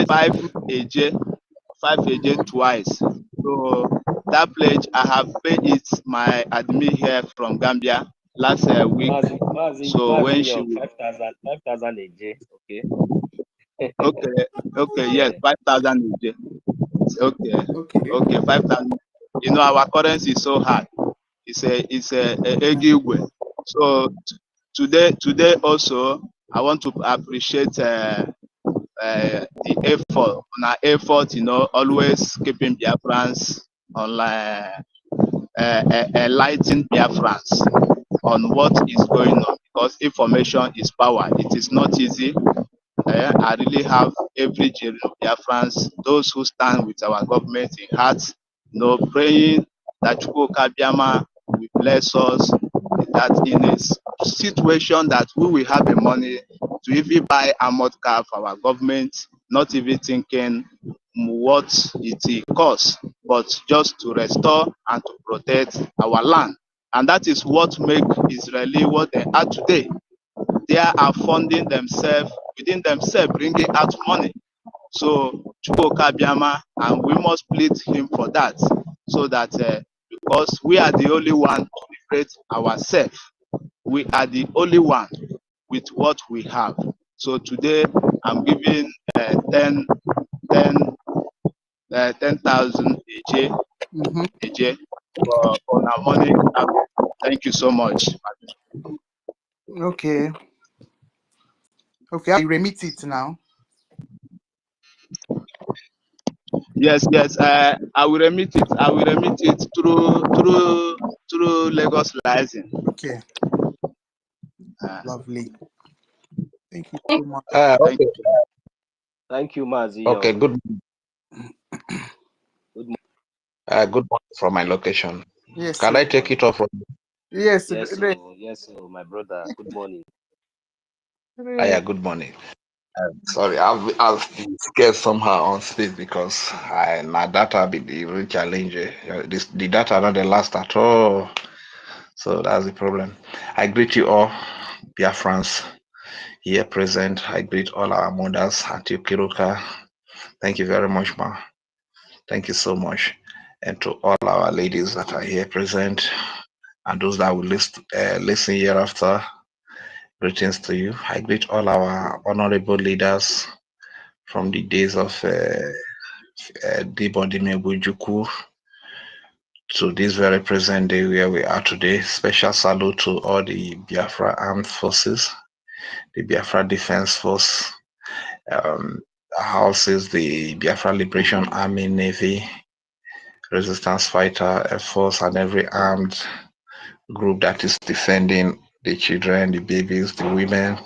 5 AJ twice. So that pledge, I have paid it my admin here from Gambia last week. So when she 5,000 AJ, okay. Okay, yes, 5,000 AJ. Okay, 5,000. You know, our currency is so hard. It's a Egigwe. So today also, I want to appreciate the effort, on our effort, you know, always keeping Biafrans online, enlighten Biafrans on what is going on, because information is power. It is not easy. I really have every Biafrans, those who stand with our government in heart, you know, praying that Chukwuka Biama will bless us, that in a situation that we will have the money to even buy armored car for our government, not even thinking what it costs, but just to restore and to protect our land. And that is what makes Israeli what they are today. They are funding themselves, within themselves, bringing out money. So Chukwuka Biama, and we must plead him for that, so that because we are the only one to liberate ourselves. We are the only one with what we have. So today I'm giving 10,000 AJ for our money. Thank you so much. Okay. Okay, I remit it now. Yes. I will remit it. I will remit it through Lagos Liaison. Okay. Lovely. Thank you so much. Okay. Thank you, Mazi. Okay, good. Good morning. Good morning from my location. Yes. Can I take it off from? Yes. Yes, my brother. Good morning. Yeah, good morning. Sorry, I've been scared somehow on speed because my data be the real challenge. The data not the last at all. So that's the problem. I greet you all, Biafrans here present. I greet all our mothers, Auntie Kiruka. Thank you very much, ma. Thank you so much. And to all our ladies that are here present and those that will listen hereafter, greetings to you. I greet all our honorable leaders from the days of Dibodime Bujuku to this very present day where we are today. Special salute to all the Biafra armed forces, the Biafra Defense Force, houses the Biafra Liberation Army, Navy, Resistance Fighter, Air Force, and every armed group that is defending the children, the babies, the women,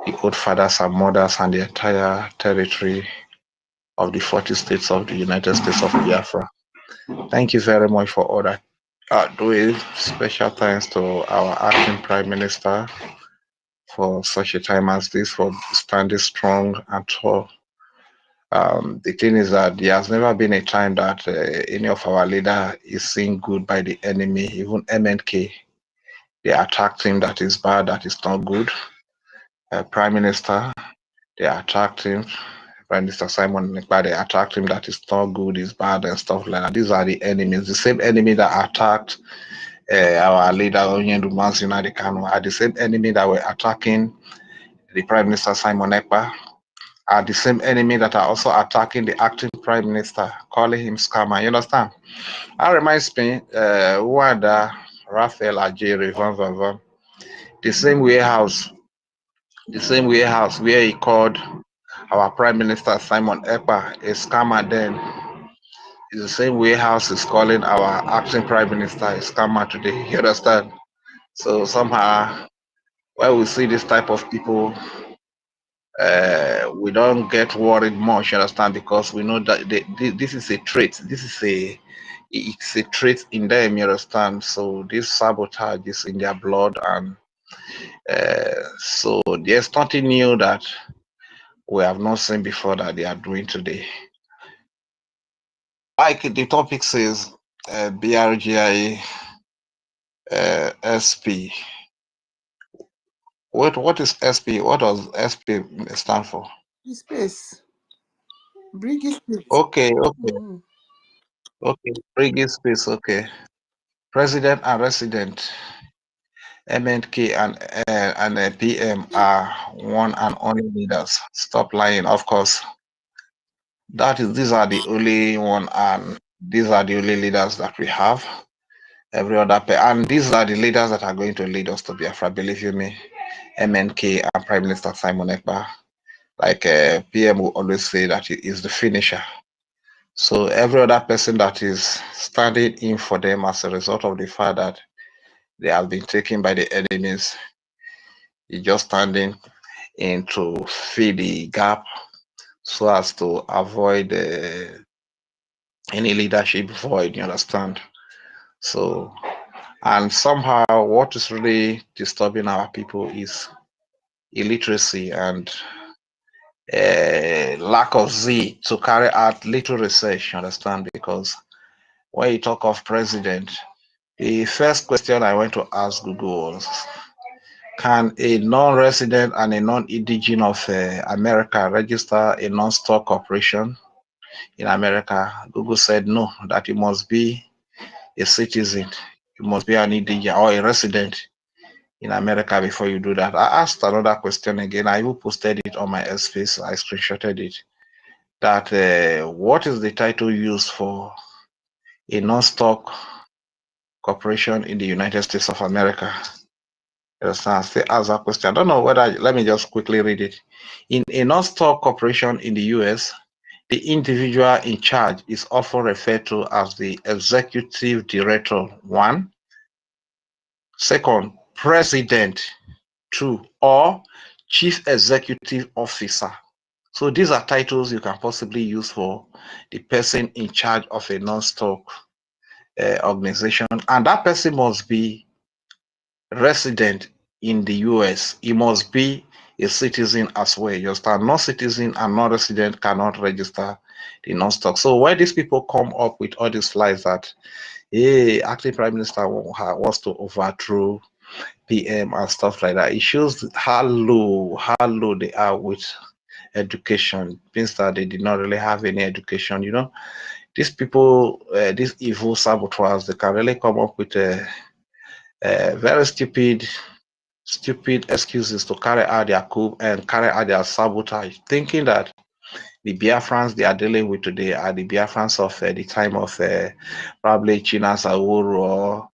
the old fathers and mothers, and the entire territory of the 40 states of the United States of Biafra. Thank you very much for all that. Doing special thanks to our acting Prime Minister for such a time as this, for standing strong and tall. The thing is that there has never been a time that any of our leader is seen good by the enemy, even MNK. They attacked him, that is bad, that is not good. Prime Minister, they attacked him. Prime Minister Simon Ekpa, they attacked him, that is not good, is bad, and stuff like that. These are the enemies. The same enemy that attacked our leader, Onyendu Mansi Kanu, are the same enemy that were attacking the Prime Minister Simon Ekpa, are the same enemy that are also attacking the acting Prime Minister, calling him scammer. You understand? That reminds me, Wanda, Raphael Ajay, Van, the same warehouse where he called our Prime Minister Simon Ekpa a scammer then is the same warehouse is calling our acting Prime Minister a scammer today. You understand? So somehow when we see this type of people, we don't get worried much, you understand, because we know that this is a trait. It's a trait in them, you understand. So this sabotage is in their blood, and so there's nothing new that we have not seen before that they are doing today. Like the topic says, BRGI SP. What is SP? What does SP stand for? Space. Brgie space. Okay. Mm-hmm. Brgie space. Okay. President and resident, MNK and PM are one and only leaders. Stop lying. Of course, these are the only one, and these are the only leaders that we have. Every other and these are the leaders that are going to lead us to Biafra. Believe you me, MNK and Prime Minister Simon Ekpa. Like PM will always say that he is the finisher. So every other person that is standing in for them as a result of the fact that they have been taken by the enemies, is just standing in to fill the gap so as to avoid any leadership void, you understand? So, and somehow what is really disturbing our people is illiteracy and lack of zeal to carry out little research, you understand? Because when you talk of president, the first question I went to ask Google was, can a non-resident and a non-indigenous of America register a non-stock corporation in America? Google said no, that you must be a citizen, you must be an indigenous or a resident in America before you do that. I asked another question again. I even posted it on my space. I screenshotted it. That what is the title used for a non-stock corporation in the United States of America? I still ask that question. I don't know whether, let me just quickly read it. In a non-stock corporation in the US, the individual in charge is often referred to as the executive director, 1. Second, president, 2, or chief executive officer. So these are titles you can possibly use for the person in charge of a non-stock organization, and that person must be resident in the US. He must be a citizen as well. You understand? Non-citizen and non-resident cannot register the non-stock. So when these people come up with all these lies that, hey, acting prime minister wants to overthrow PM and stuff like that, it shows how low they are with education. Means that they did not really have any education. You know, these people, these evil saboteurs, they can really come up with a very stupid excuses to carry out their coup and carry out their sabotage, thinking that the Biafrans they are dealing with today are the Biafrans of the time of probably China Sawuru, or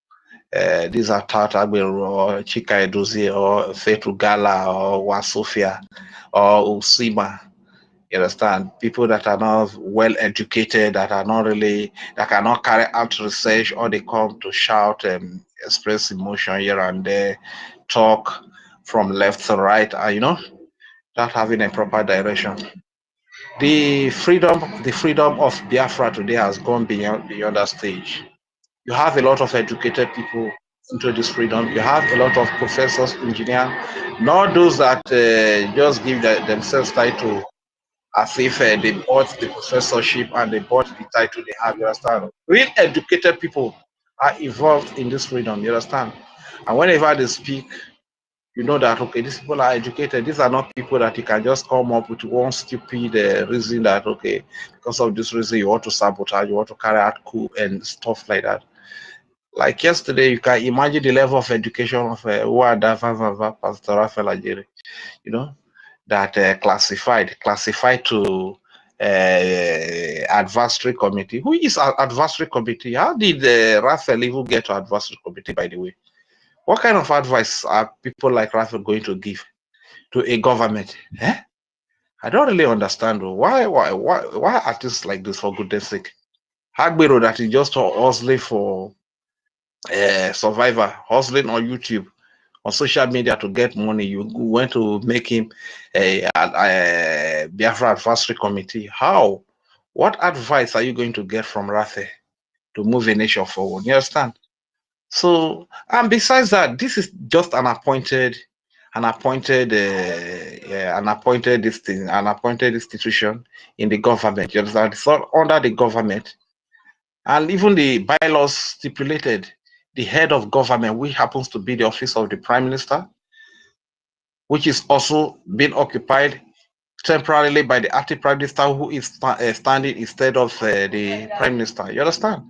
these are Tata Agbero or Chika Edozie or Fetu Gala or Wasofia or Usima. You understand? People that are not well educated, that cannot carry out research, or they come to shout and express emotion here and there, talk from left to right, you know, not having a proper direction. The freedom of Biafra today has gone beyond that stage. You have a lot of educated people into this freedom. You have a lot of professors, engineers, not those that just give themselves title as if they bought the professorship and they bought the title they have. You understand? Real educated people are involved in this freedom. You understand? And whenever they speak, you know that, okay, these people are educated. These are not people that you can just come up with one stupid reason that, okay, because of this reason you want to sabotage, you want to carry out coup and stuff like that. Like yesterday, you can imagine the level of education of Pastor Raphael Ajere, you know, that classified to advisory committee. Who is advisory committee? How did Raphael even get to advisory committee, by the way? What kind of advice are people like Raphael going to give to a government? Eh? I don't really understand. Why artists like this, for goodness sake? Hagbero that is just hustling for survivor, hustling on YouTube, on social media to get money. You went to make him a Biafra advisory committee. How? What advice are you going to get from Raphael to move a nation forward? You understand? So, and besides that, this is just an appointed institution in the government. You understand? It's all under the government, and even the bylaws stipulated the head of government, which happens to be the office of the prime minister, which is also being occupied temporarily by the acting prime minister, who is standing instead of the prime minister. You understand?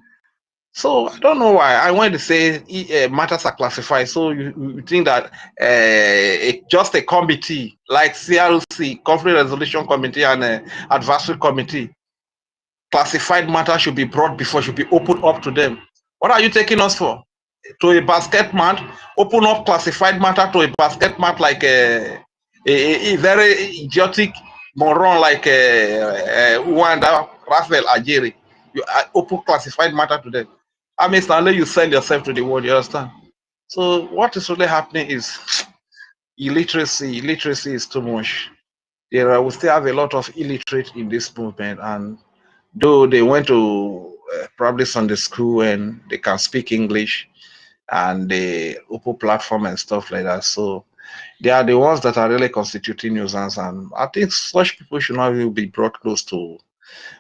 So I don't know why. I want to say matters are classified. So you think that just a committee like CRC, Conflict Resolution Committee, and Advisory Committee, classified matter should be brought before, should be opened up to them. What are you taking us for? To a basket mat? Open up classified matter to a basket mat like a very idiotic moron like Wanda Raphael Ajere. You open classified matter to them. I mean, Stanley, you send yourself to the world, you understand? So what is really happening is illiteracy. Illiteracy is too much. We still have a lot of illiterate in this movement, and though they went to probably Sunday school and they can speak English and the open platform and stuff like that, so they are the ones that are really constituting nuisance, and I think such people should not even be brought close to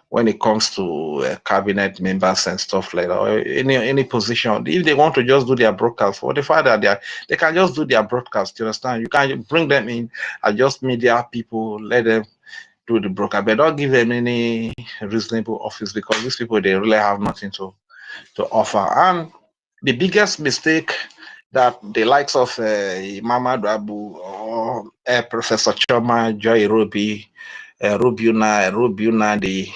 when it comes to cabinet members and stuff like that, or any position. If they want to just do their broadcast, for the fact that they can just do their broadcast. You understand? You can bring them in as just media people, let them do the broadcast, but don't give them any reasonable office, because these people, they really have nothing to offer. And the biggest mistake that the likes of Mama Dabu or Professor Choma, Joy Ruby, Ruby Nadi,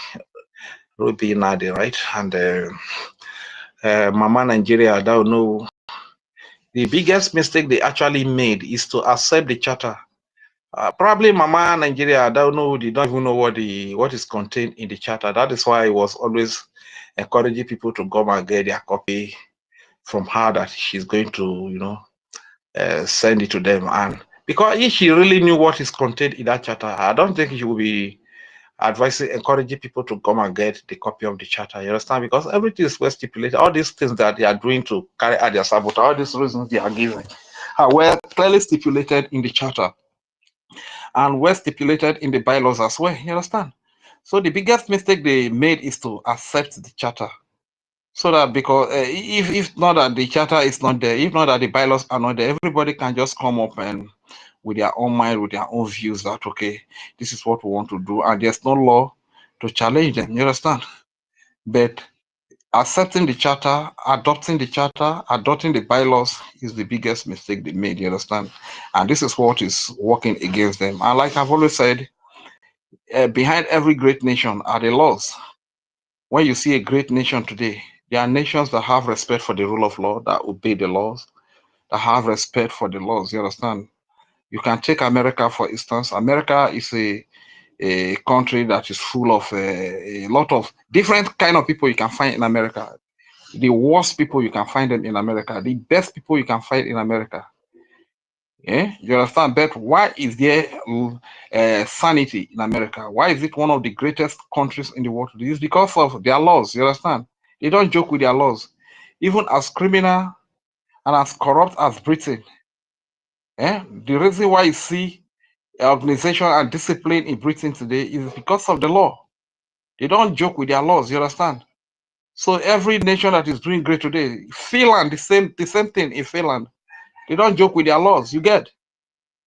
right? And Mama Nigeria, I don't know. The biggest mistake they actually made is to accept the charter. Probably Mama Nigeria, I don't know, they don't even know what is contained in the charter. That is why I was always encouraging people to go and get their copy from her, that she's going to, send it to them. And because if she really knew what is contained in that charter, I don't think she would be encouraging people to come and get the copy of the charter. You understand? Because everything is well stipulated. All these things that they are doing to carry out their sabotage, all these reasons they are giving, are well clearly stipulated in the charter and well stipulated in the bylaws as well. You understand? So the biggest mistake they made is to accept the charter. So that because if not that the charter is not there, if not that the bylaws are not there, everybody can just come up and with their own mind, with their own views that, okay, this is what we want to do. And there's no law to challenge them, you understand? But accepting the charter, adopting the bylaws is the biggest mistake they made, you understand? And this is what is working against them. And like I've always said, behind every great nation are the laws. When you see a great nation today, there are nations that have respect for the rule of law, that obey the laws, that have respect for the laws, you understand? You can take America, for instance. America is a country that is full of a lot of different kind of people you can find in America. The worst people you can find them in America, the best people you can find in America. Yeah, you understand? But why is there sanity in America? Why is it one of the greatest countries in the world? It's because of their laws. You understand? They don't joke with their laws. Even as criminal and as corrupt as Britain, the reason why you see organization and discipline in Britain today is because of the law. They don't joke with their laws. You understand? So every nation that is doing great today, Finland, the same thing in Finland. They don't joke with their laws. You get?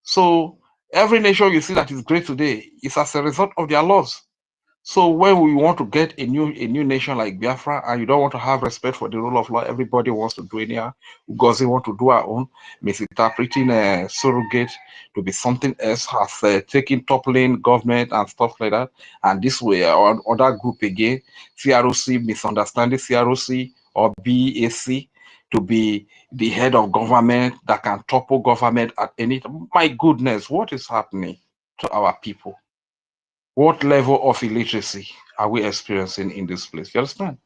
So every nation you see that is great today is as a result of their laws. So when we want to get a new nation like Biafra, and you don't want to have respect for the rule of law, everybody wants to do it here. UGOZI want to do our own, misinterpreting a surrogate to be something else, has taken toppling government and stuff like that. And this way, or other group again, CROC, misunderstanding CROC or BAC to be the head of government that can topple government at any time. My goodness, what is happening to our people? What level of illiteracy are we experiencing in this place? You understand?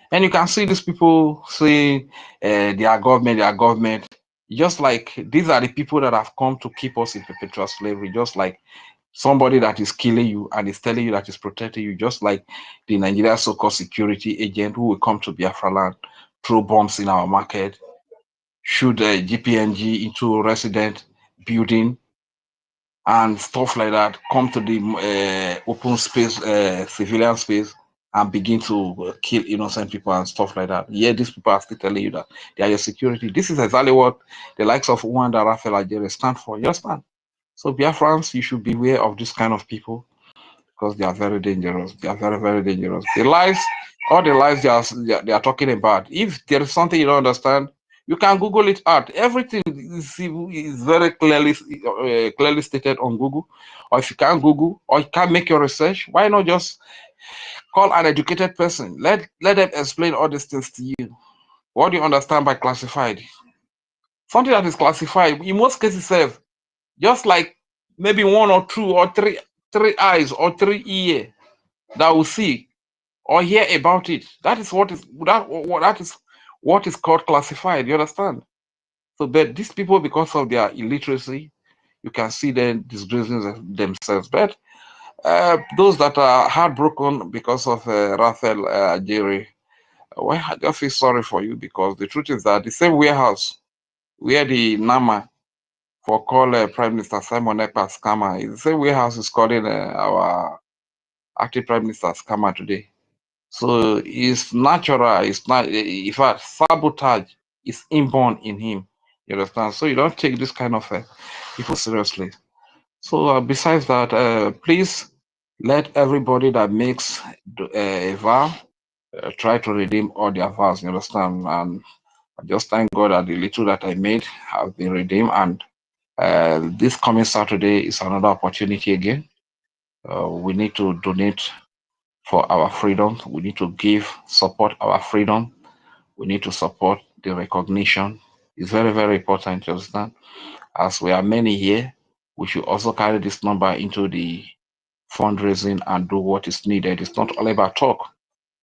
And you can see these people saying their government, just like these are the people that have come to keep us in perpetual slavery, just like somebody that is killing you and is telling you that is protecting you, just like the Nigeria so-called security agent who will come to Biafra land, throw bombs in our market, shoot GPNG into resident building, and stuff like that, come to the open space, civilian space, and begin to kill innocent people and stuff like that. Yeah, these people are still telling you that they are your security. This is exactly what the likes of Wanda, Raphael, Algeria stand for. You understand? So, Biafrans, you should beware of this kind of people because they are very dangerous. They are very, very dangerous. The lies, all the lies they are talking about, if there is something you don't understand, you can Google it out. Everything is very clearly stated on Google. Or if you can't Google or you can't make your research, why not just call an educated person? Let them explain all these things to you. What do you understand by classified? Something that is classified, in most cases, just like maybe one or two or three eyes or 3 ears that will see or hear about it. That is what is called classified. You understand? So, but these people, because of their illiteracy, you can see them disgracing themselves. But those that are heartbroken because of Raphael Jerry, well, I just feel sorry for you because the truth is that the same warehouse where the Nama for call Prime Minister Simon Ekpa scammer is the same warehouse is calling our acting Prime Minister scammer today. So it's natural. It's not. In fact, sabotage is inborn in him. You understand? So you don't take this kind of people seriously. So besides that, please let everybody that makes a vow try to redeem all their vows. You understand? And I just thank God that the little that I made have been redeemed. And this coming Saturday is another opportunity again. We need to donate for our freedom. We need to support our freedom. We need to support the recognition. It's very, very important to understand. As we are many here, we should also carry this number into the fundraising and do what is needed. It's not all about talk.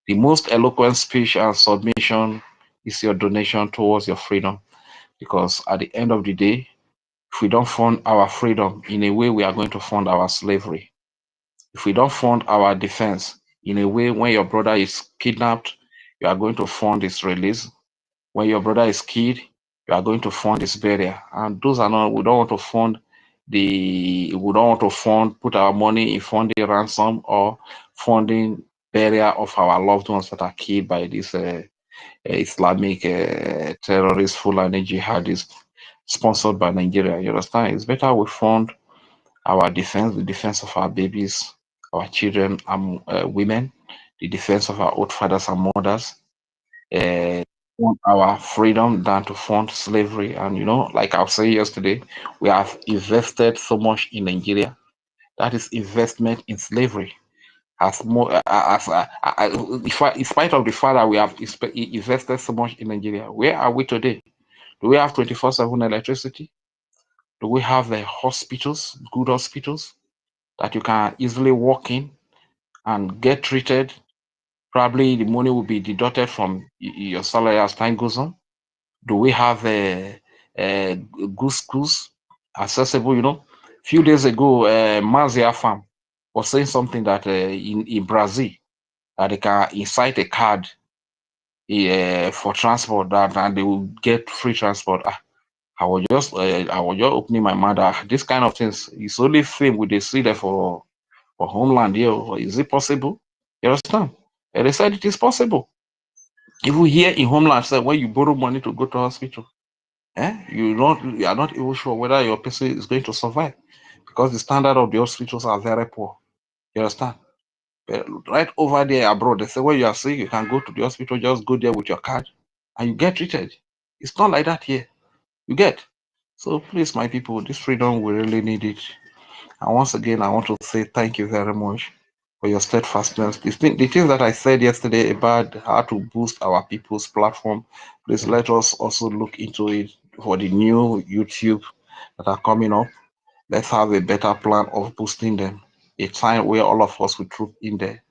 The most eloquent speech and submission is your donation towards your freedom. Because at the end of the day, if we don't fund our freedom, in a way, we are going to fund our slavery. If we don't fund our defense, in a way, when your brother is kidnapped, you are going to fund his release. When your brother is killed, you are going to fund his burial. And those are not, we don't want to fund put our money in funding ransom or funding burial of our loved ones that are killed by this Islamic terrorist Fulani jihadists sponsored by Nigeria. You understand? It's better we fund our defense, the defense of our babies, our children and women, the defense of our old fathers and mothers, want our freedom than to fund slavery. And like I was saying yesterday, we have invested so much in Nigeria. That is investment in slavery. As more in spite of the fact that we have invested so much in Nigeria, where are we today? Do we have 24/7 electricity? Do we have hospitals, good hospitals that you can easily walk in and get treated? Probably the money will be deducted from your salary as time goes on. Do we have good schools accessible? Few days ago, Mazia Farm was saying something that in Brazil, that they can incite a card for transport and they will get free transport. I was just opening my mind. This kind of things is only fame with the see there for homeland here. Is it possible? You understand? And they said it is possible. Even here in homeland, say when you borrow money to go to hospital, you are not even sure whether your person is going to survive because the standard of the hospitals are very poor. You understand? Right over there abroad, they say when you are sick, you can go to the hospital, just go there with your card and you get treated. It's not like that here. You get. So please, my people, this freedom, we really need it. And once again, I want to say thank you very much for your steadfastness. The things that I said yesterday about how to boost our people's platform, please let us also look into it for the new YouTube that are coming up. Let's have a better plan of boosting them. A time where all of us will troop in there.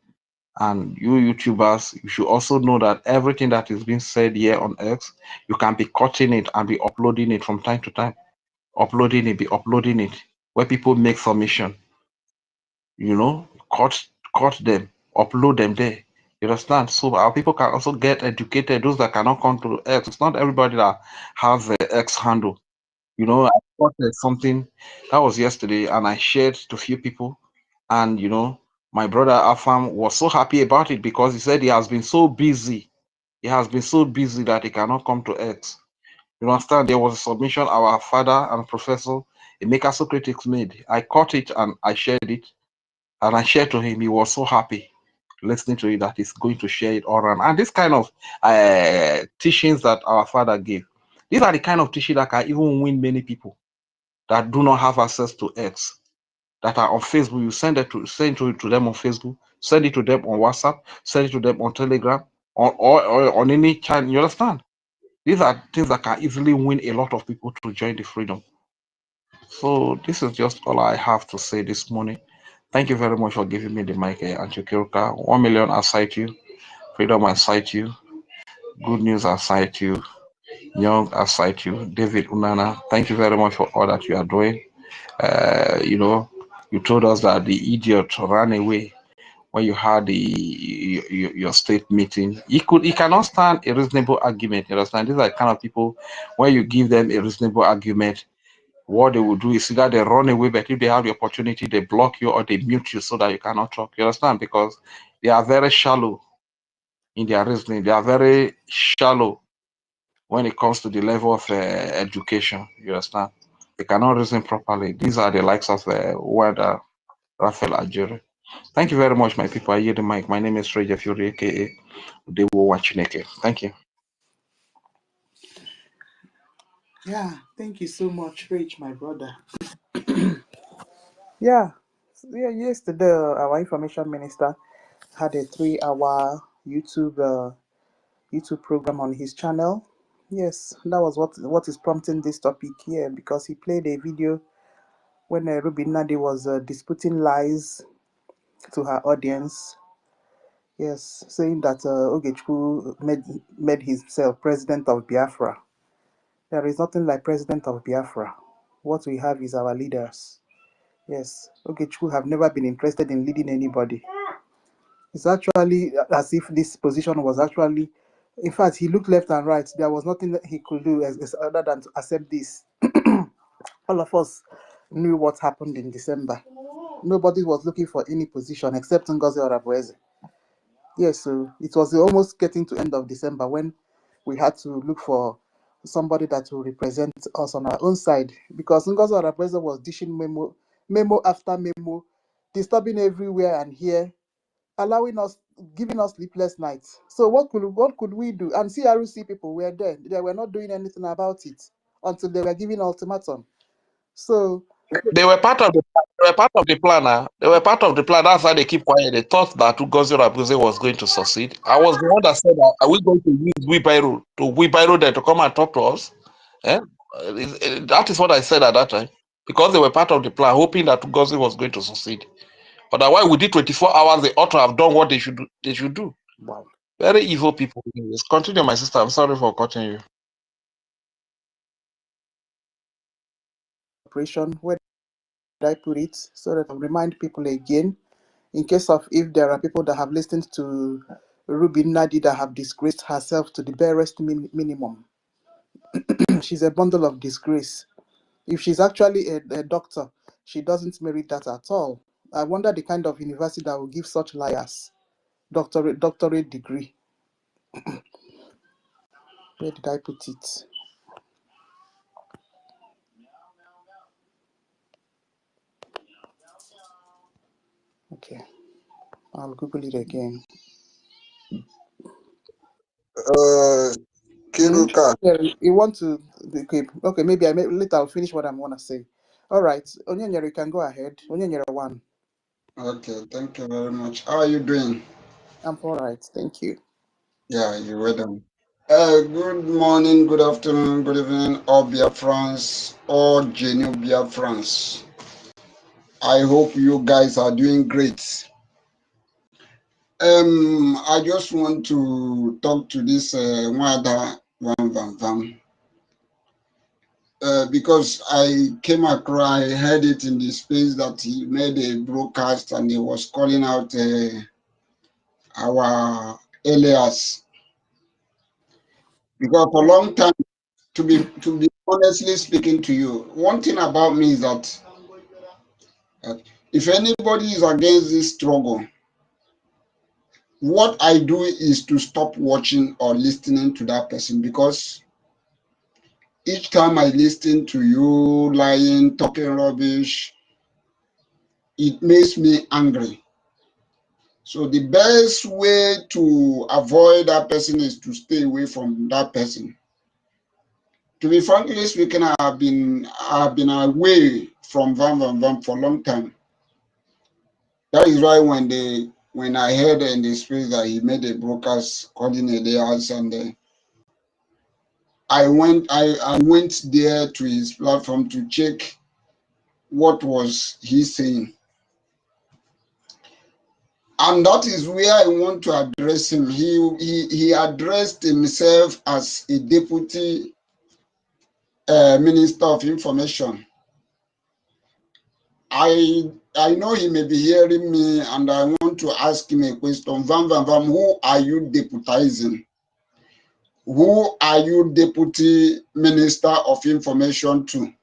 And you YouTubers, you should also know that everything that is being said here on X, you can be cutting it and be uploading it from time to time. Be uploading it. Where people make submission, cut them, upload them there. You understand? So our people can also get educated. Those that cannot come to X, it's not everybody that has the X handle. I got something that was yesterday, and I shared to a few people, and my brother Afam was so happy about it because he said he has been so busy. He has been so busy that he cannot come to X. You understand? There was a submission our father and Professor Emeka Socrates made. I caught it and I shared it, and I shared to him. He was so happy listening to it that he's going to share it all around. And this kind of teachings that our father gave, these are the kind of teachings that can even win many people that do not have access to X, that are on Facebook. You send it to them on Facebook, send it to them on WhatsApp, send it to them on Telegram, or on any channel. You understand? These are things that can easily win a lot of people to join the freedom. So this is just all I have to say this morning. Thank you very much for giving me the mic, Auntie Kiruka. 1 million aside you, freedom aside you, good news aside you, young aside you, David Unana. Thank you very much for all that you are doing. You told us that the idiot ran away when you had your state meeting. He cannot stand a reasonable argument. You understand? These are the kind of people, when you give them a reasonable argument, what they will do is either they run away, but if they have the opportunity, they block you or they mute you so that you cannot talk. You understand? Because they are very shallow in their reasoning. They are very shallow when it comes to the level of education. You understand? They cannot reason properly. These are the likes of Wada Raphael Ajere. Thank you very much, my people. I yield the mic. My name is Reja Fury, aka Dewo Wachineke. Thank you. Yeah, thank you so much, Rich, my brother. Yeah, yesterday our information minister had a 3-hour YouTube program on his channel. Yes, that was what is prompting this topic here, because he played a video when Ruby Nadi was disputing lies to her audience. Yes, saying that Ogechukwu made himself president of Biafra. There is nothing like president of Biafra. What we have is our leaders. Yes, Ogechukwu have never been interested in leading anybody. It's actually as if this position was actually, in fact, he looked left and right. There was nothing that he could do other than to accept this. All of us knew what happened in December. Nobody was looking for any position except Ngozi Orabueze. Yes, so it was almost getting to end of December when we had to look for somebody that will represent us on our own side, because Ngozi Orabueze was dishing memo after memo, disturbing everywhere and here, allowing us, giving us sleepless nights. So what could we do? And CRC people were there. They were not doing anything about it until they were giving ultimatum. So They were part of the plan. They were part of the plan. That's why they keep quiet. They thought that Ngozi Orabueze was going to succeed. I was the one that said, are we going to use Wheelbarrow them to come and talk to us? Eh? That is what I said at that time. Because they were part of the plan, hoping that Ngozi was going to succeed. Otherwise, within 24 hours, they ought to have done what they should do. wow. Very evil people. Continue, my sister. I'm sorry for cutting you. Operation, where did I put it? So that I'll remind people again, in case of if there are people that have listened to Ruby Nadi that have disgraced herself to the barest minimum. She's a bundle of disgrace. If she's actually a doctor, she doesn't merit that at all. I wonder the kind of university that will give such liars doctorate degree. Where did I put it? Okay, I'll Google it again. Kiruka. Yeah, you want to? Okay, maybe later I'll finish what I want to say. All right, Onyenyere, you can go ahead. Onyenyere 1. Okay, thank you very much. How are you doing? I'm all right, thank you. Yeah, you're welcome. Good morning, good afternoon, good evening, all BIAFRANS, all genuine BIAFRANS. I hope you guys are doing great. I just want to talk to this Wada Van because I came across, I heard it in the space that he made a broadcast and he was calling out our alias. Because for a long time, to be honestly speaking to you, one thing about me is that if anybody is against this struggle, what I do is to stop watching or listening to that person, because each time I listen to you lying, talking rubbish, it makes me angry. So the best way to avoid that person is to stay away from that person. To be frankly speaking, I've been away from Van for a long time. That is why when I heard in the space that he made a broadcast calling Elias, and I went there to his platform to check what was he saying. And that is where I want to address him. He addressed himself as a deputy Minister of Information. I know he may be hearing me, and I want to ask him a question. Van, who are you deputizing? Who are you Deputy Minister of Information to?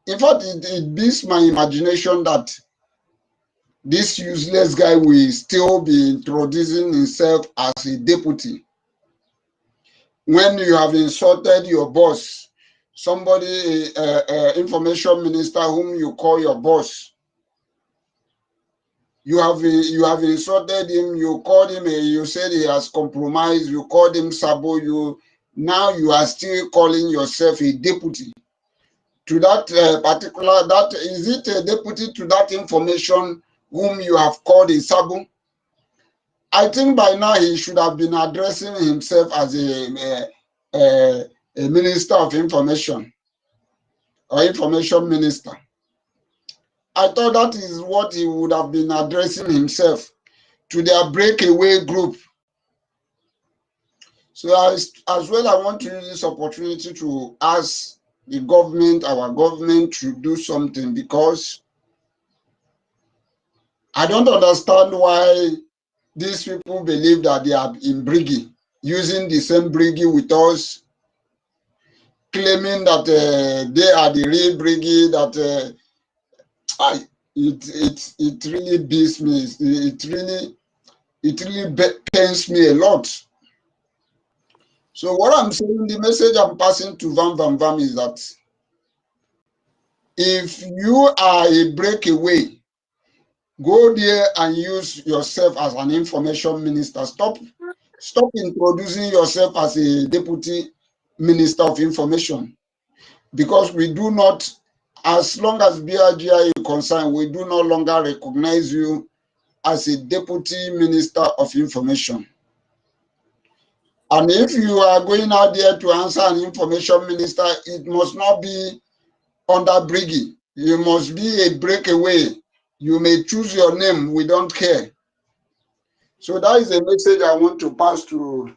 In fact, it beats my imagination that this useless guy will still be introducing himself as a deputy when you have insulted your boss, somebody, information minister whom you call your boss. You have insulted him. You called him. You said he has compromised. You called him Sabo. Now you are still calling yourself a deputy to that particular. That is it, a deputy to that information whom you have called a Sabo? I think by now he should have been addressing himself as a minister of information or information minister. I thought that is what he would have been addressing himself to their breakaway group. So as well, I want to use this opportunity to ask the government, our government, to do something, because I don't understand why these people believe that they are in Brgie, using the same Brgie with us, claiming that they are the real Brgie, that It really beats me. It really pains me a lot. So what I'm saying, the message I'm passing to Vam is that if you are a breakaway, go there and use yourself as an information minister. Stop introducing yourself as a deputy minister of information, because we do not, as long as BRGI is concerned, we do no longer recognize you as a deputy minister of information. And if you are going out there to answer an information minister, it must not be under Brgie. You must be a breakaway. You may choose your name. We don't care. So that is a message I want to pass to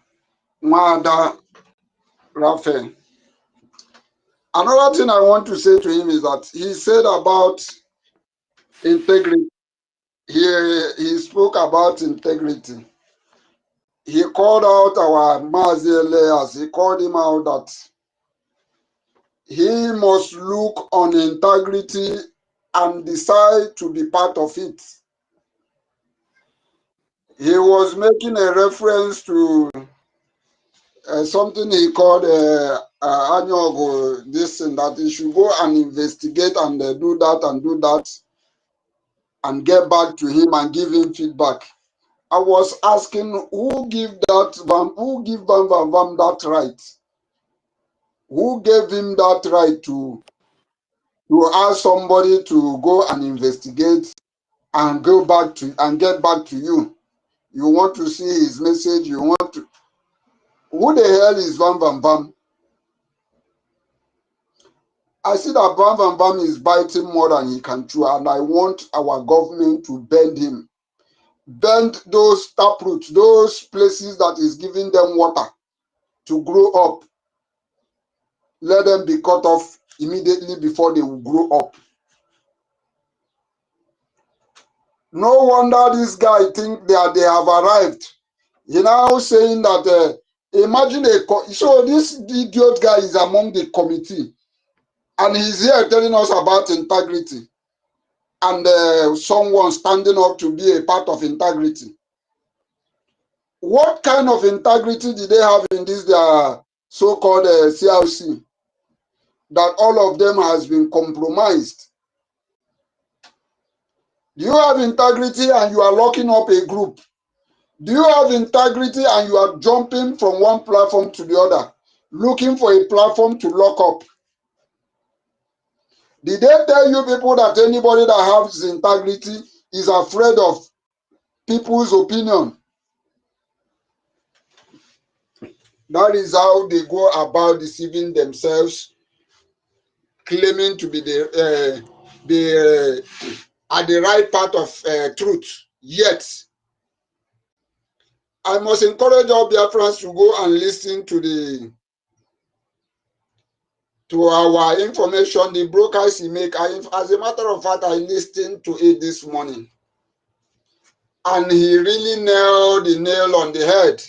Mwada Raphael. Another thing I want to say to him is that he said about integrity. He spoke about integrity. He called out our Mazi Elias. He called him out that he must look on integrity and decide to be part of it. He was making a reference to something he called annual this and that. He should go and investigate and do that and get back to him and give him feedback. I was asking who give Bam that right? Who gave him that right to ask somebody to go and investigate and go back to and get back to you? You want to see his message, you want to. Who the hell is Bam? I see that Bam is biting more than he can chew, and I want our government to bend him. Bend those taproots, those places that is giving them water to grow up. Let them be cut off immediately before they will grow up. No wonder this guy think that they have arrived. He now saying that, imagine so this idiot guy is among the committee, and he's here telling us about integrity, and someone standing up to be a part of integrity. What kind of integrity did they have in this so-called CLC that all of them has been compromised? Do you have integrity and you are locking up a group? Do you have integrity and you are jumping from one platform to the other, looking for a platform to lock up? Did they tell you people that anybody that has integrity is afraid of people's opinion? That is how they go about deceiving themselves, claiming to be at the right part of truth. Yet, I must encourage all Biafrans to go and listen to our information, the brokers he make. As a matter of fact, I listened to it this morning, and he really nailed the nail on the head.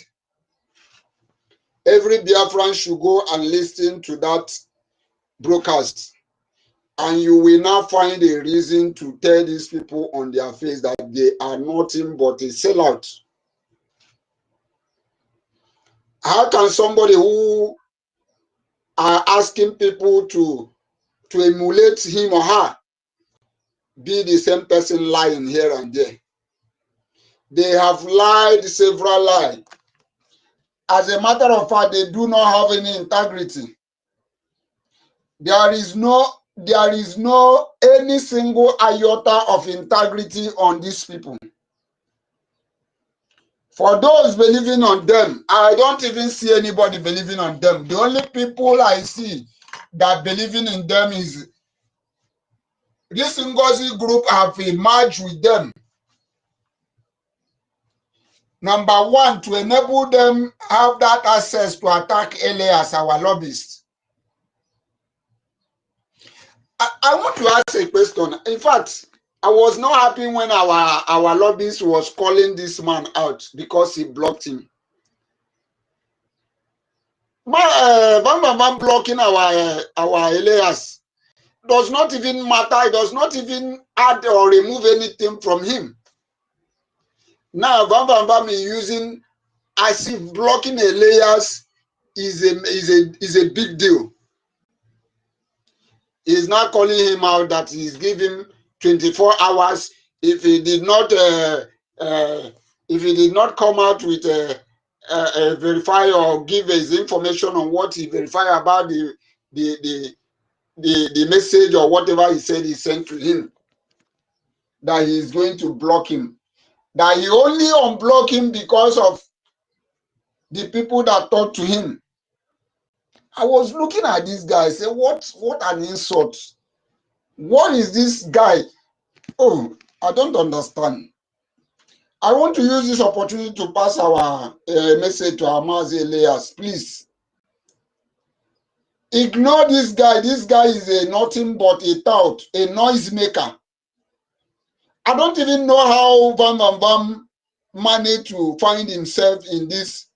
Every Biafran should go and listen to that broadcast, and you will now find a reason to tell these people on their face that they are nothing but a sellout. How can somebody who are asking people to emulate him or her be the same person lying here and there? They have lied several lies. As a matter of fact, they do not have any integrity. There is no any single iota of integrity on these people. For those believing on them, I don't even see anybody believing on them. The only people I see that believing in them is this NGOZI group have emerged with them. Number one, to enable them have that access to attack Elias, our lobbyists. I want to ask a question. In fact, I was not happy when our lobbyist was calling this man out because he blocked him. Bam blocking our Elias. does not even matter. It does not even add or remove anything from him. Now, Bam Bam Bam is using as if blocking Elias is a big deal. He's not calling him out that he's giving 24 hours. If he did not come out with verify or give his information on what he verified about the message or whatever he said he sent to him, that he is going to block him. That he only unblock him because of the people that talk to him. I was looking at this guy, I said, what an insult. What is this guy? Oh, I don't understand. I want to use this opportunity to pass our message to our Mazi Elias. Please ignore this guy. This guy is a nothing but a tout, a noise maker. I don't even know how Bam Bam Bam managed to find himself in this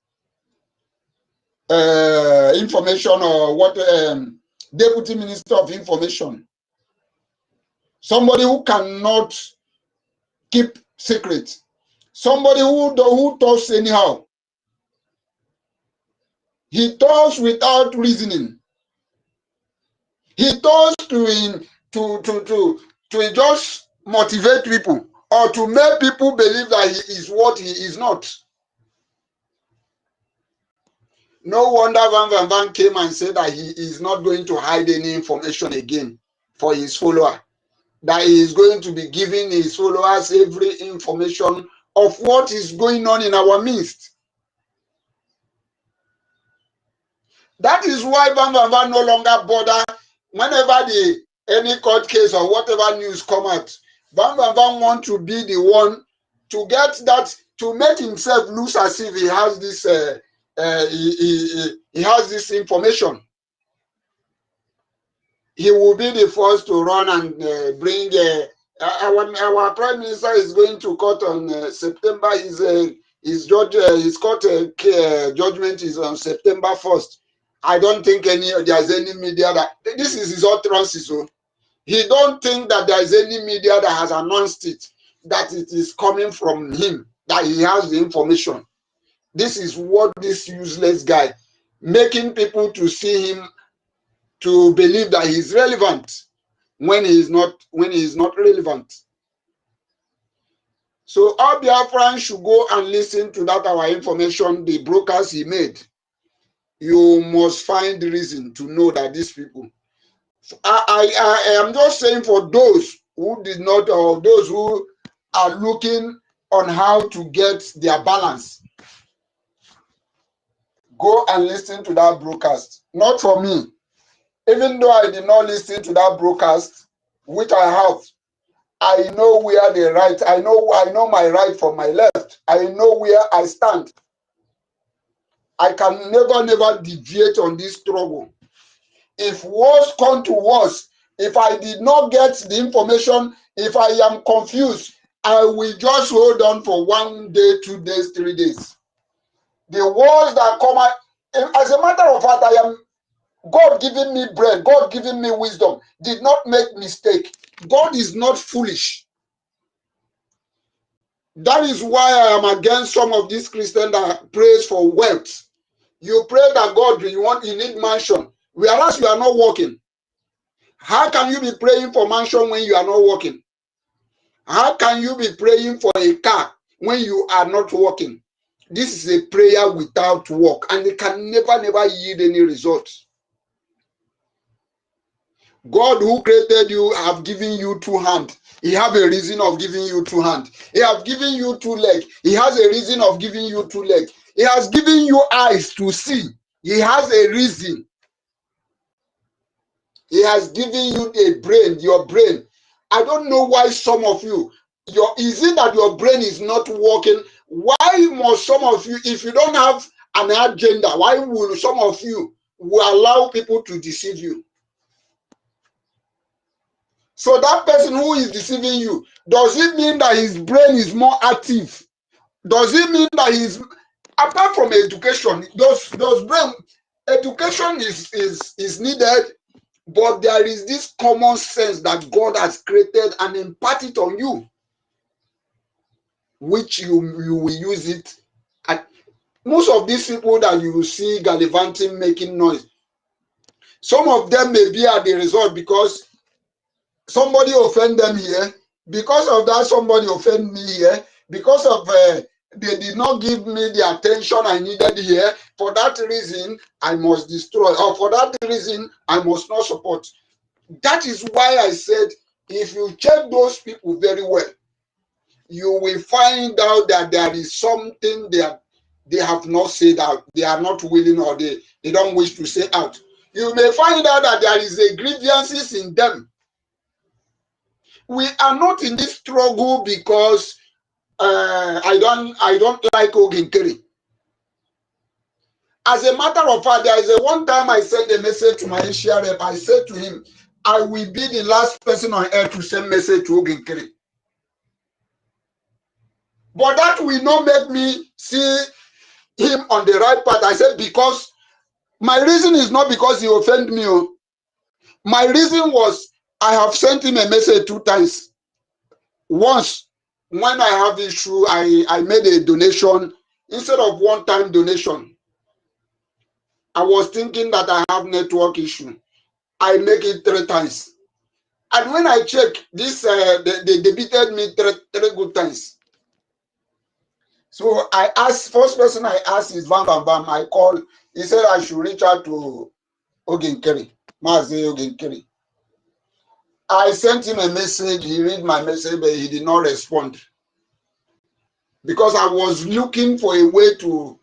information or what Deputy Minister of Information. Somebody who cannot keep secrets. Somebody who talks anyhow. He talks without reasoning. He talks to just motivate people or to make people believe that he is what he is not. No wonder Van Van Van came and said that he is not going to hide any information again for his follower. That he is going to be giving his followers every information of what is going on in our midst. That is why Van Van Van no longer bother whenever any court case or whatever news come out. Van Van Van want to be the one to get that, to make himself look as if he has this he has this information. He will be the first to run and bring our Prime Minister is going to court on September. His court judgment is on September 1st. I don't think there's any media that this is his utterances. So he don't think that there's any media that has announced it, that it is coming from him, that he has the information. This is what this useless guy making people to see him to believe that he's relevant when he is not relevant. So all Biafrans should go and listen to that our information, the brokers he made. You must find the reason to know that these people. I am just saying for those who did not, or those who are looking on how to get their balance, go and listen to that broadcast. Not for me. Even though I did not listen to that broadcast, which I have, I know where the right, I know my right from my left. I know where I stand. I can never deviate on this struggle. If worse come to worse, if I did not get the information, if I am confused, I will just hold on for 1 day, 2 days, 3 days. The words that come out, as a matter of fact, I am God giving me bread, God giving me wisdom, did not make mistake. God is not foolish. That is why I am against some of these Christians that prays for wealth. You pray that God, you need mansion, whereas you are not working. How can you be praying for mansion when you are not working? How can you be praying for a car when you are not working? This is a prayer without work, and it can never yield any results. God who created you have given you 2 hands. He have a reason of giving you 2 hands. He have given you 2 legs. He has a reason of giving you 2 legs. He has given you eyes to see. He has a reason. He has given you a brain, your brain. I don't know why some of you, is it that your brain is not working? Why must some of you, if you don't have an agenda, why will some of you will allow people to deceive you? So that person who is deceiving you, does it mean that his brain is more active? Does it mean that he's, apart from education, does brain, education is needed, But there is this common sense that God has created and imparted on you, which you will use it. And most of these people that you see gallivanting, making noise, some of them may be at the result because somebody offend them here. Because of that, somebody offend me here. Because of they did not give me the attention I needed here. For that reason, I must destroy. Or for that reason, I must not support. That is why I said, if you check those people very well, you will find out that there is something they have not said out. They are not willing, or they don't wish to say out. You may find out that there is a grievances in them. We are not in this struggle because I don't like Oginkiri. As a matter of fact, there is a one time I sent a message to my Asia rep. I said to him, I will be the last person on earth to send message to Oginkiri. But that will not make me see him on the right path. I said, because my reason is not because he offended me. My reason was I have sent him a message 2 times. Once, when I have issue, I made a donation instead of one-time donation. I was thinking that I have network issue. I make it 3 times. And when I check this, they debited me 3 good times. So I asked, first person I asked is Bam Bam Bam. I called, he said I should reach out to Oginkiri, Mazi Oginkiri. I sent him a message, he read my message, but he did not respond. Because I was looking for a way to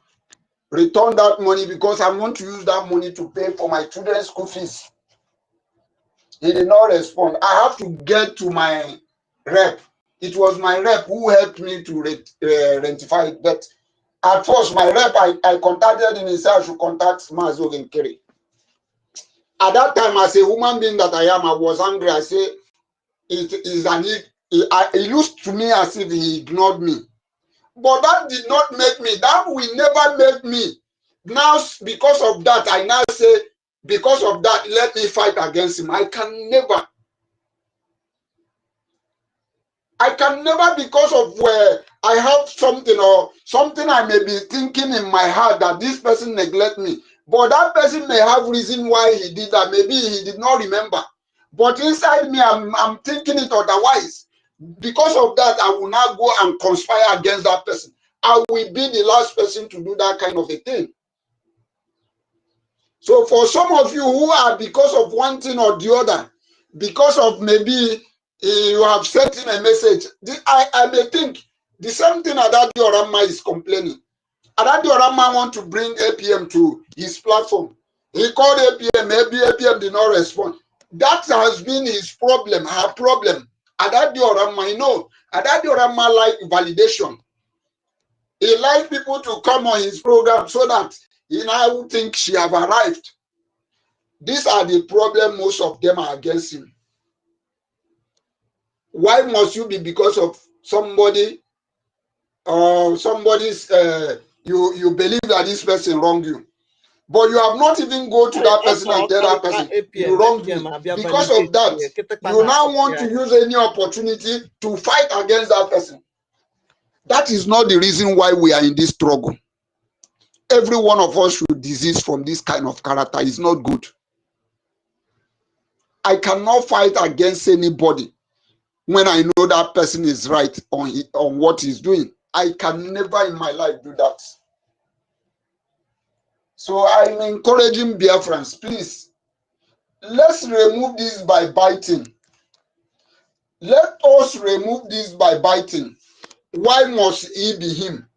return that money, because I want to use that money to pay for my children's school fees. He did not respond. I have to get to my rep. It was my rep who helped me to rectify it. But at first, my rep, I contacted him and said I should contact Mazi Oginkiri. At that time, as a human being that I am, I was angry. I said, it looks to me as if he ignored me. But that did not make me, that will never make me. Now, because of that, I now say, because of that, let me fight against him. I can never, because of where I have something or something I may be thinking in my heart that this person neglect me. But that person may have reason why he did that. Maybe he did not remember. But inside me, I'm thinking it otherwise. Because of that, I will not go and conspire against that person. I will be the last person to do that kind of a thing. So for some of you who are, because of one thing or the other, because of maybe you have sent him a message, I may think the same thing Adadi Orama is complaining. Adadi Orama want to bring APM to his platform. He called APM, maybe APM did not respond. That has been his problem, her problem. Adadi Orama, you know, Adadi Orama like validation. He likes people to come on his program so that he now think she have arrived. These are the problem. Most of them are against him. Why must you be because of somebody or somebody's you believe that this person wronged you, but you have not even go to that person and tell that person you wronged me. Because of that, you now want to use any opportunity to fight against that person. That is not the reason why we are in this struggle. Every one of us should desist from this kind of character. It's not good. I cannot fight against anybody when I know that person is right on what he's doing. I can never in my life do that. So I'm encouraging Biafrans, please, let's remove this by biting. Let us remove this by biting. Why must he be him?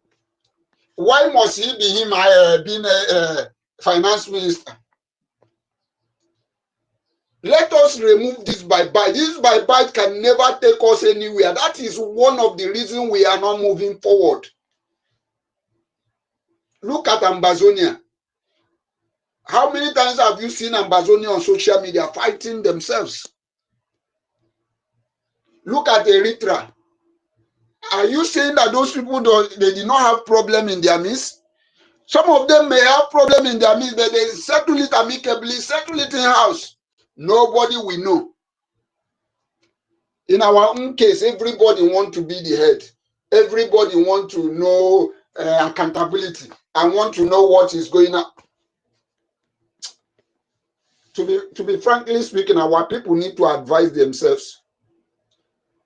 Why must he be him being a finance minister? Let us remove this by bite. This by bite can never take us anywhere. That is one of the reasons we are not moving forward. Look at Ambazonia. How many times have you seen Ambazonia on social media fighting themselves? Look at Eritrea. Are you saying that those people, they did not have problem in their midst? Some of them may have problem in their midst, but they settle it amicably, settle it in house. Nobody will know. In our own case, everybody want to be the head. Everybody want to know accountability and want to know what is going on. To be frankly speaking, our people need to advise themselves.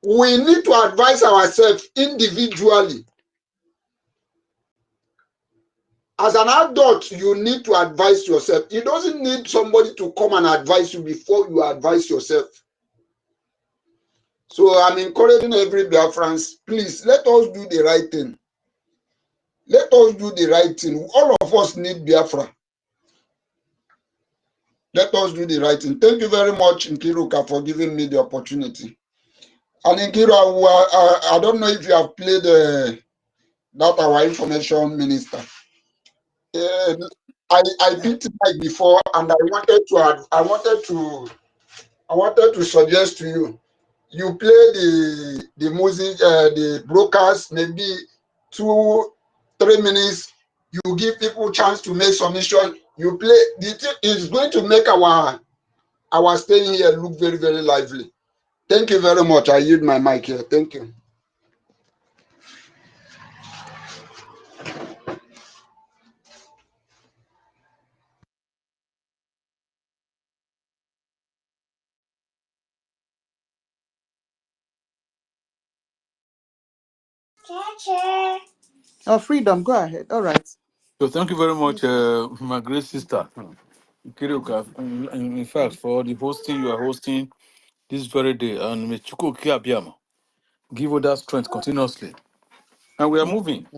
We need to advise ourselves individually. As an adult, you need to advise yourself. You doesn't need somebody to come and advise you before you advise yourself. So I'm encouraging every Biafrans, please, let us do the right thing. Let us do the right thing. All of us need Biafra. Let us do the right thing. Thank you very much, Nkiruka, for giving me the opportunity. And Nkiru, I don't know if you have played that our information minister. I picked Mike before, and I wanted to suggest to you. You play the music, the broadcast, maybe 2-3 minutes. You give people chance to make submission. You play. It's going to make our staying here look very, very lively. Thank you very much. I yield my mic here. Thank you. Oh, Freedom, go ahead. All right. So thank you very much, my great sister, Kiruka. In fact, for the hosting you are hosting this very day, and may Chuku Kiabiama give you that strength continuously. And we are moving,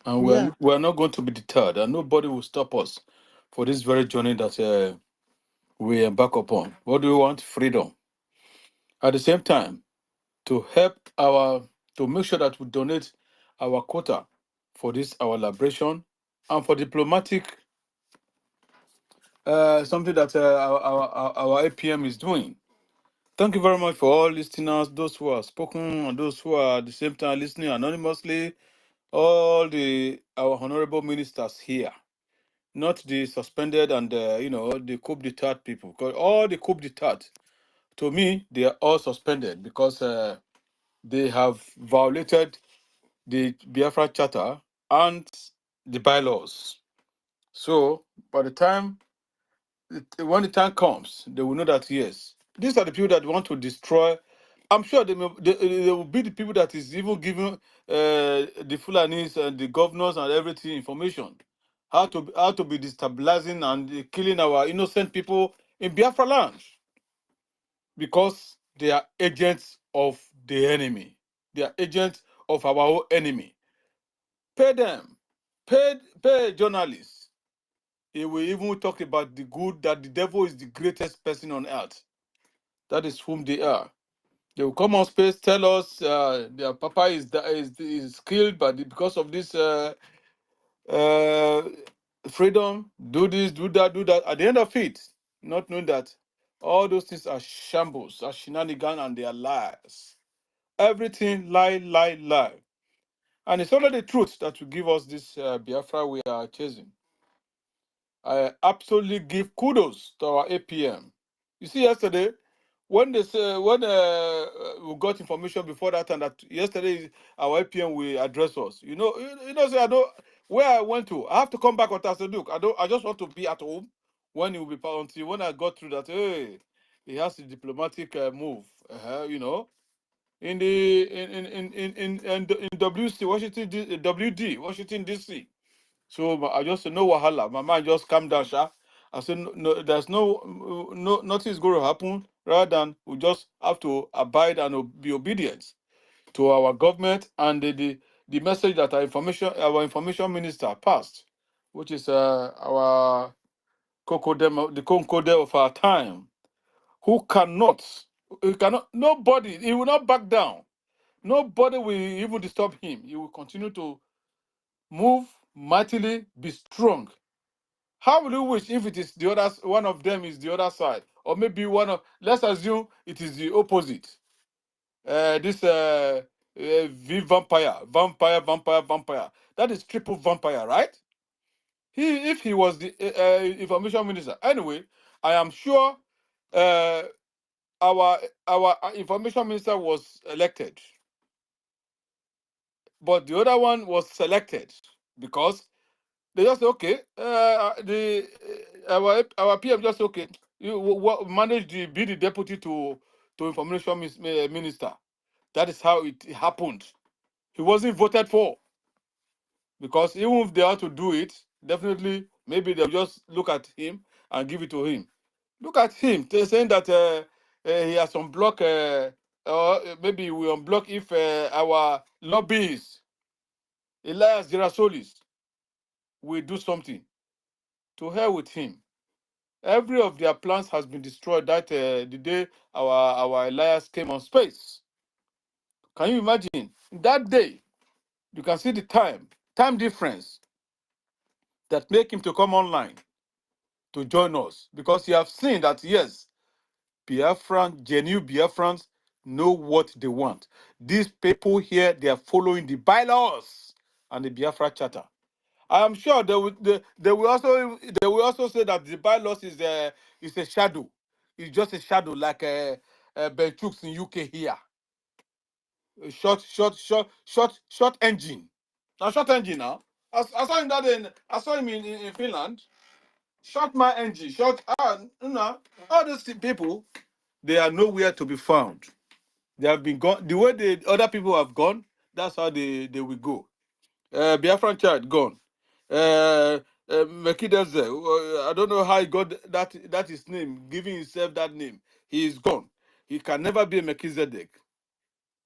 and Yeah. we are not going to be deterred, and nobody will stop us for this very journey that we embark upon. What do we want? Freedom. At the same time, to help to make sure that we donate our quota for this our liberation and for diplomatic something that our APM is doing. Thank you very much for all listeners, those who have spoken and those who are at the same time listening anonymously. All our honorable ministers here, not the suspended and the coup d'etat people. Because all the coup d'etat, to me, they are all suspended because they have violated the Biafra Charter and the bylaws. So by the time when the time comes, they will know that yes, these are the people that want to destroy. I'm sure they will be the people that is even giving the Fulanis and the governors and everything information how to be destabilizing and killing our innocent people in Biafra land because they are agents of the enemy. They are agents of our own enemy. Pay them, pay journalists. He will even talk about the good that the devil is the greatest person on earth. That is whom they are. They will come on space, tell us their papa is killed, but because of this uh, freedom, do this, do that, do that. At the end of it, not knowing that all those things are shambles, are shenanigans, and they are lies. Everything lie, lie, lie. And it's only the truth that will give us this Biafra we are chasing. I absolutely give kudos to our APM. You see, yesterday, when we got information before that, and that yesterday our APM will address us. Say I don't where I went to. I have to come back with us. Look, I just want to be at home when he will be until when I got through that. Hey, he has a diplomatic move. In the in WC WD Washington DC. So I just said, no wahala. My mind just calmed down, sha. I said, no, there's nothing is going to happen. Rather than we just have to abide and be obedient to our government and the message that our information minister passed, which is our the concode of our time, he cannot, nobody, he will not back down. Nobody will even disturb him. He will continue to move mightily, be strong. How will you wish if it is the other one of them is the other side, or maybe let's assume it is the opposite. This vampire. That is triple vampire, right? If he was the information minister, anyway, I am sure uh, our information minister was elected, but the other one was selected because they just say, okay, our PM just say, okay, you manage to be the deputy to information minister. That is how it happened. He wasn't voted for because even if they had to do it, definitely maybe they'll just look at him and give it to him. Look at him. They're saying that he has unblocked, or maybe we unblock if our lobbyists, Elias Gerasolis, will do something. To hell with him. Every of their plans has been destroyed that the day our Elias came on space. Can you imagine? That day, you can see the time difference that make him to come online to join us because you have seen that, yes, genuine Biafrans know what they want. These people here, they are following the bylaws and the Biafra charter. I am sure they will also say that the bylaws is a shadow. It's just a shadow like Ben Chooks in UK here. A short engine. Now short engine now. I saw him I saw him in Finland. Short my engine. All these people, they are nowhere to be found. They have been gone. The way the other people have gone, that's how they will go. Biafran child gone. Mekideze, I don't know how he got that his name, giving himself that name. He is gone. He can never be a Melchizedek.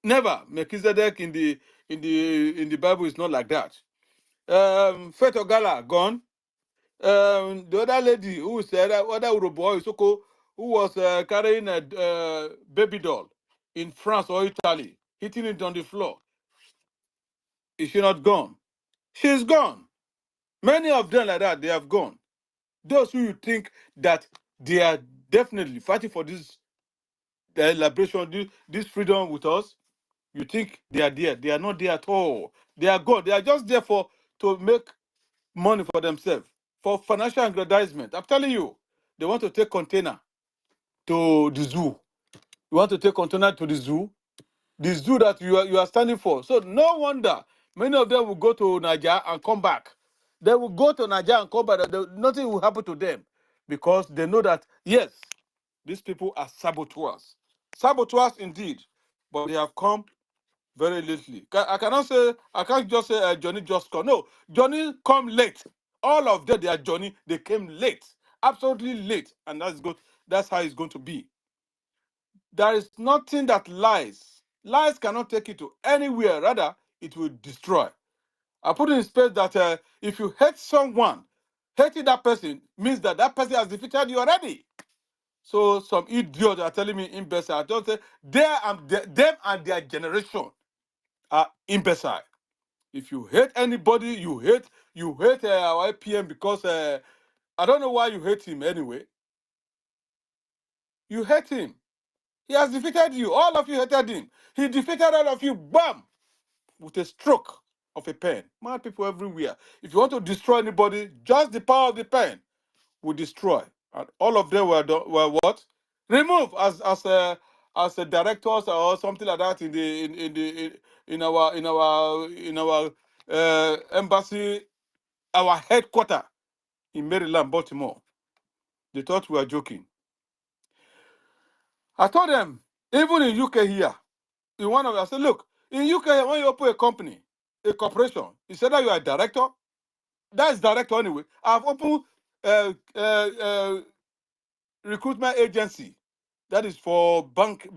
Never. Melchizedek in the Bible is not like that. Faith Ogala gone. The other lady who said other Urobo Isoko, who was carrying a baby doll in France or Italy, hitting it on the floor. Is she not gone? She's gone. Many of them like that, they have gone. Those who you think that they are definitely fighting for this liberation, this freedom with us, you think they are there. They are not there at all. They are gone. They are just there to make money for themselves, for financial aggrandizement. I'm telling you, they want to take container to the zoo. You want to take container to the zoo that you are standing for. So no wonder many of them will go to Nigeria and come back. They will go to Nigeria and come back. Nothing will happen to them because they know that, yes, these people are saboteurs. Saboteurs indeed, but they have come very lately. I can't just say Johnny just come. No, Johnny come late. All of them, they are Johnny, they came late. Absolutely late. And that's good. That's how it's going to be. There is nothing that lies. Lies cannot take you to anywhere. Rather, it will destroy. I put in space that if you hate someone, hating that person means that that person has defeated you already. So some idiots are telling me imbecile. I don't say them and their generation are imbecile. If you hate anybody, you hate our PM because I don't know why you hate him anyway. You hate him. He has defeated you. All of you hated him. He defeated all of you, bam, with a stroke of a pen. Mad people everywhere. If you want to destroy anybody, just the power of the pen will destroy. And all of them were what? Removed as a directors or something like that in our embassy, our headquarters in Maryland, Baltimore. They thought we were joking. I told them, even in UK here, in one of them, I said, look, in UK, when you open a company, a corporation, you say that you are a director. That's director anyway. I've opened recruitment agency that is for bank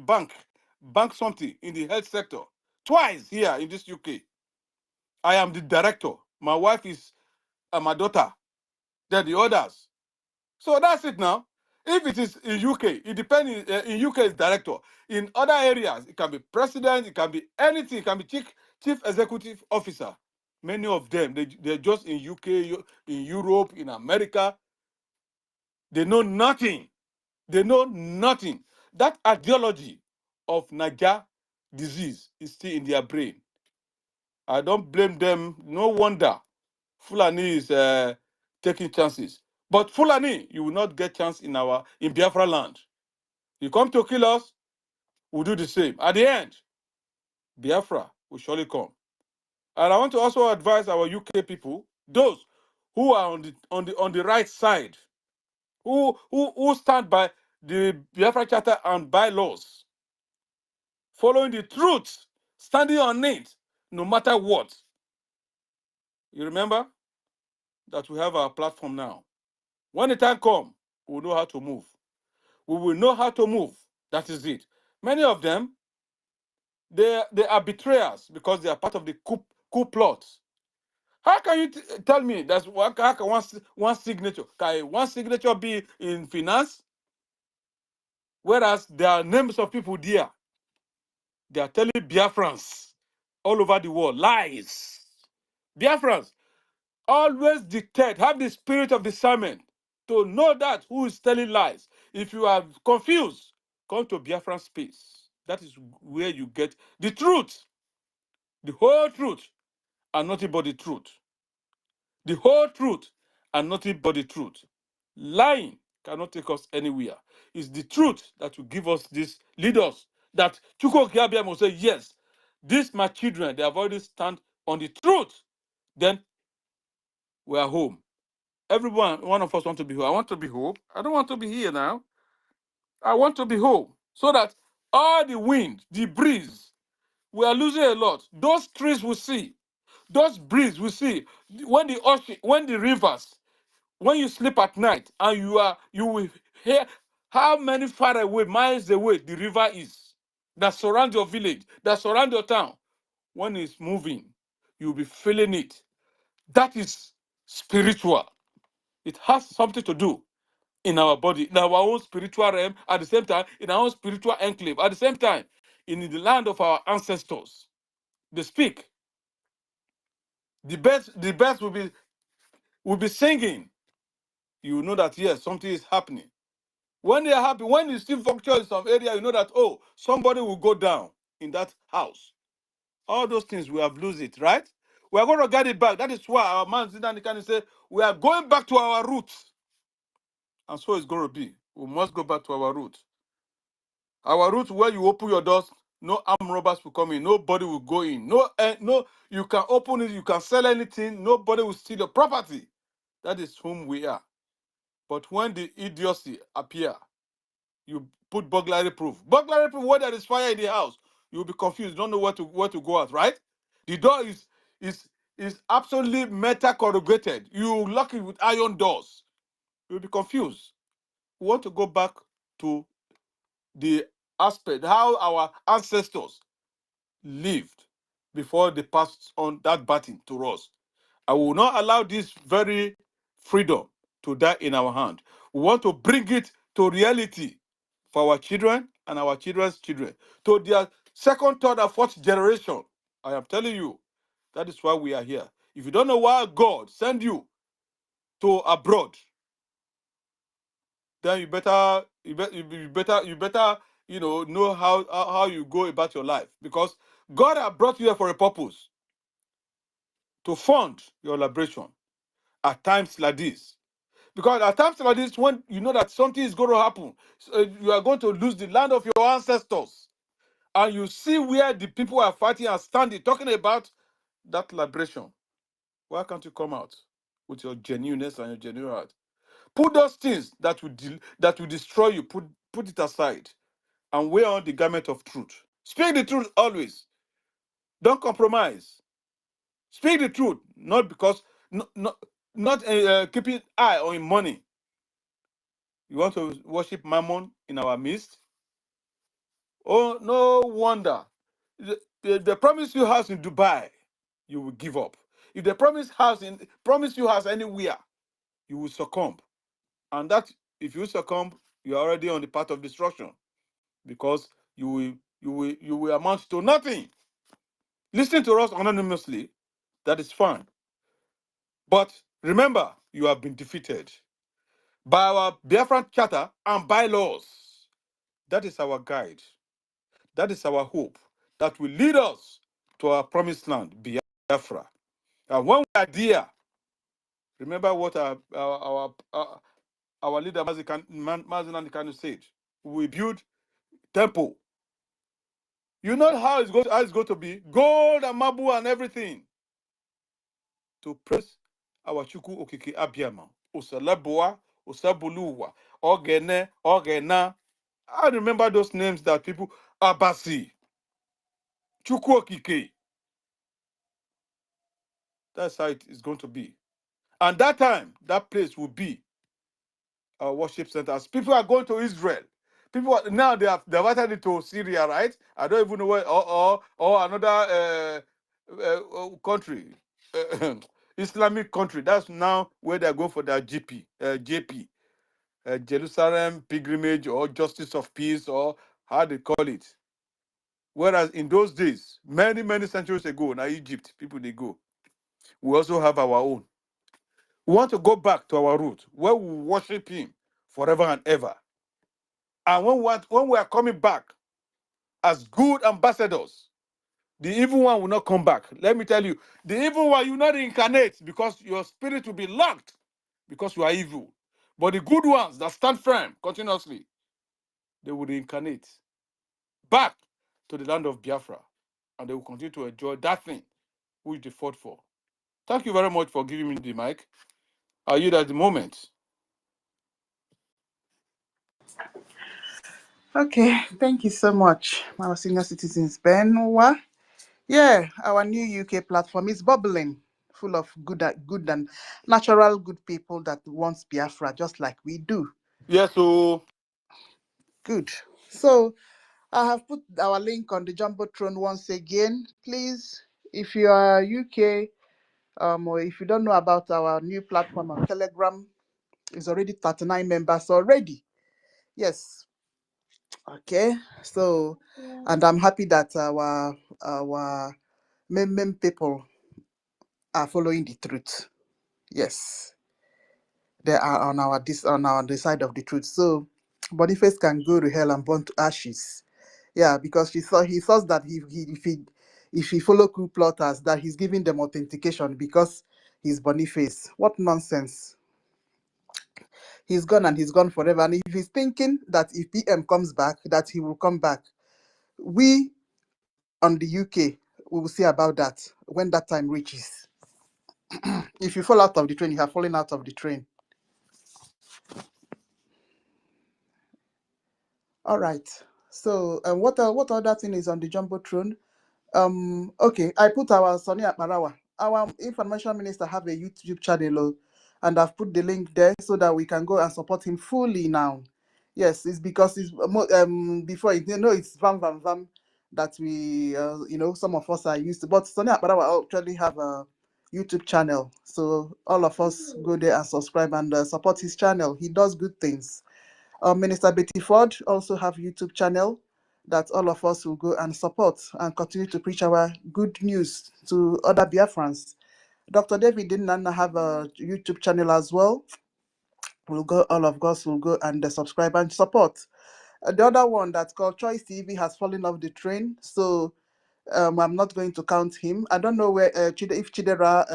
something in the health sector. Twice here in this UK. I am the director. My wife is my daughter. Then the others. So that's it now. If it is in UK, it depends. In UK, it's director. In other areas, it can be president, it can be anything, it can be chief executive officer. Many of them, they're just in UK, in Europe, in America. They know nothing. They know nothing. That ideology of Naija disease is still in their brain. I don't blame them. No wonder Fulani is taking chances. But Fulani, you will not get chance in Biafra land. You come to kill us, we'll do the same. At the end, Biafra will surely come. And I want to also advise our UK people, those who are on the right side, who stand by the Biafra Charter and bylaws, following the truth, standing on it, no matter what. You remember that we have our platform now. When the time comes, we will know how to move. We will know how to move. That is it. Many of them, they are betrayers because they are part of the coup plot. How can you tell me that how can one signature be in finance, whereas there are names of people there? They are telling Biafrans all over the world lies. Biafrans, always dictate, have the spirit of discernment to know that who is telling lies. If you are confused, come to Biafran space. That is where you get the truth, the whole truth, and nothing but the truth. The whole truth and nothing but the truth. Lying cannot take us anywhere. It's the truth that will give us this, lead us. That Chuko Kiabiam will say, yes, these my children, they have already stand on the truth. Then we are home. Everyone, one of us want to be home. I want to be home. I don't want to be here now. I want to be home. So that all the wind, the breeze, we are losing a lot. Those trees we see, those breeze we see, when the ocean, when the rivers, when you sleep at night and you will hear how many far away, miles away the river is that surround your village, that surround your town. When it's moving, you'll be feeling it. That is spiritual. It has something to do in our body, in our own spiritual realm, at the same time, in our own spiritual enclave, at the same time, in the land of our ancestors. They speak. The birds will be singing. You know that yes, something is happening. When they are happy, when you still function in some area, you know that oh, somebody will go down in that house. All those things we have lose it, right? We are going to get it back. That is why our man Zidane can say we are going back to our roots. And so it's going to be. We must go back to our roots. Our roots where you open your doors, no armed robbers will come in, nobody will go in. No, you can open it, you can sell anything, nobody will steal your property. That is whom we are. But when the idiocy appear, you put burglary proof. Burglary proof where there is fire in the house, you'll be confused, don't know where to go out, right? The door is absolutely metal corrugated. You lock it with iron doors. You'll be confused. We want to go back to the aspect, how our ancestors lived before they passed on that baton to us. I will not allow this very freedom to die in our hand. We want to bring it to reality for our children and our children's children, to their second, third, and fourth generation. I am telling you, that is why we are here. If you don't know why God sent you to abroad, then you better know how you go about your life, because God has brought you here for a purpose, to fund your liberation at times like this. Because at times like this, when you know that something is going to happen, so you are going to lose the land of your ancestors, and you see where the people are fighting and standing, talking about that liberation, why can't you come out with your genuineness and your genuine heart? Put those things that will destroy you, put it aside, and wear on the garment of truth. Speak the truth always. Don't compromise. Speak the truth, not because not keeping eye on money. You want to worship Mammon in our midst? Oh, no wonder. If they promise you house in Dubai, you will give up. If they promise you house anywhere, you will succumb. And that, if you succumb, you are already on the path of destruction, because you will amount to nothing. Listen to us anonymously, that is fine. But remember, you have been defeated by our Biafran Charter and bylaws. That is our guide. That is our hope that will lead us to our promised land, Biafra. And when we are there, remember what our leader Mazinan Kanu said: we will build temple. You know how it's going to be? Gold and marble and everything. To praise our Chuku Okike Abiama. Osalaboa, Osabuluwa, Ogene, Ogena. I remember those names that people, Abasi, Chuku Okike. That's how it is going to be. And that time, that place will be our worship centers. People are going to Israel. People are, now they've added it to Syria, right? I don't even know where or another country, Islamic country. That's now where they're going for their JP, Jerusalem pilgrimage or justice of peace or how they call it. Whereas in those days, many centuries ago, now Egypt, people they go. We also have our own. We want to go back to our root where we worship Him forever and ever. And when we are coming back as good ambassadors, the evil one will not come back. Let me tell you, the evil one you not reincarnate because your spirit will be locked because you are evil. But the good ones that stand firm continuously, they will reincarnate back to the land of Biafra, and they will continue to enjoy that thing which they fought for. Thank you very much for giving me the mic. Are you at the moment? Okay, thank you so much, our senior citizens. Benwa. Yeah, our new UK platform is bubbling, full of good and natural good people that wants Biafra just like we do. Yes, so Good. So I have put our link on the Jumbotron once again. Please, if you are UK, or if you don't know about our new platform on Telegram, it's already 39 members already. Yes. Okay. So, and I'm happy that our people are following the truth. Yes, they are on our the side of the truth. So Boniface can go to hell and burn to ashes. Yeah, because he thought that if he follow coup plotters that he's giving them authentication because he's Boniface. What nonsense. He's gone and he's gone forever. And if he's thinking that if PM comes back, that he will come back, we on the UK we will see about that when that time reaches. If you fall out of the train, you have fallen out of the train. All right. So, what other thing is on the jumbotron? Okay, I put our Sonia Marawa, our information minister, have a YouTube channel, and I've put the link there so that we can go and support him fully now. Yes, it's because it's before it's vam that we some of us are used to, but Sonia Marawa actually have a YouTube channel, so all of us go there and subscribe and support his channel. He does good things. Minister Betty Ford also have YouTube channel that all of us will go and support and continue to preach our good news to other Biafrans. Dr. David Dinana have a YouTube channel as well. All of us will go and subscribe and support. The other one that's called Choice TV has fallen off the train, so I'm not going to count him. I don't know where if Chidera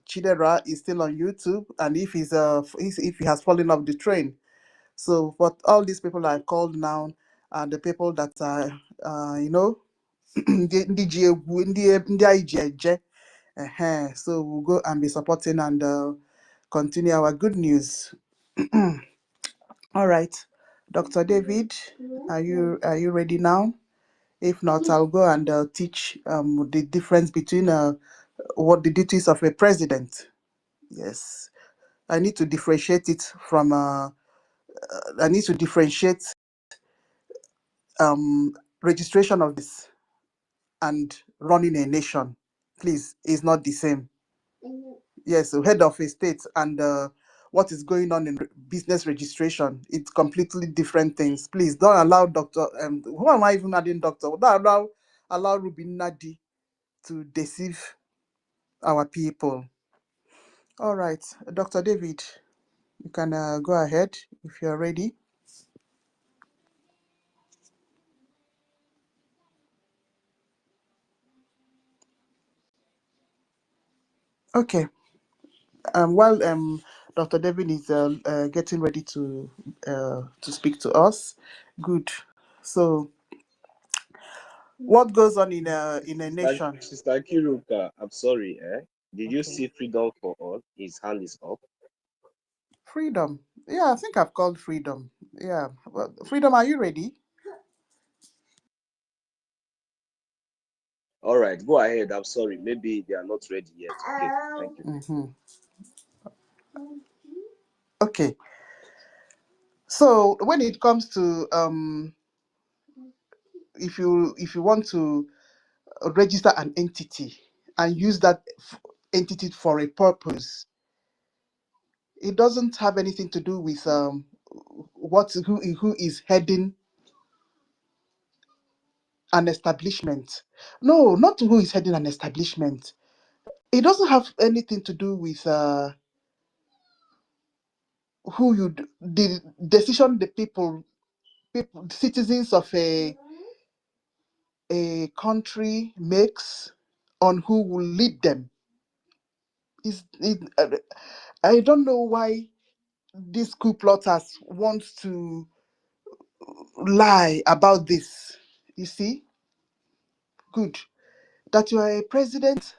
Chidera is still on YouTube and if if he has fallen off the train. So, but all these people I called now are the people that are, ndị ji egwu, ndị anyị ji eje. So we'll go and be supporting and continue our good news. All right, Dr. David, are you ready now? If not, I'll go and teach the difference between what the duties of a president. Yes, I need to differentiate it from. I need to differentiate registration of this and running a nation. Please, is not the same. Yes, so head of a state and what is going on in business registration, it's completely different things. Please don't allow Dr. Who am I even adding Doctor? Don't allow Rubin Nadi to deceive our people. All right, Dr. David, you can go ahead if you're ready. Okay. While Dr. David is getting ready to speak to us, good. So what goes on in a nation? Sister Kiruka, I'm sorry, Did you Okay. see freedom for all? His hand is up. Freedom. Yeah, I think I've called freedom. Yeah. Well, freedom, are you ready? All right, go ahead. I'm sorry. Maybe they are not ready yet. Okay, thank you. Mm-hmm. Okay. So when it comes to if you want to register an entity and use that entity for a purpose, it doesn't have anything to do with who is heading an establishment. No, not who is heading an establishment. It doesn't have anything to do with the decision the people citizens of a country makes on who will lead them. I don't know why these coup plotters want to lie about this. You see, good that you are a president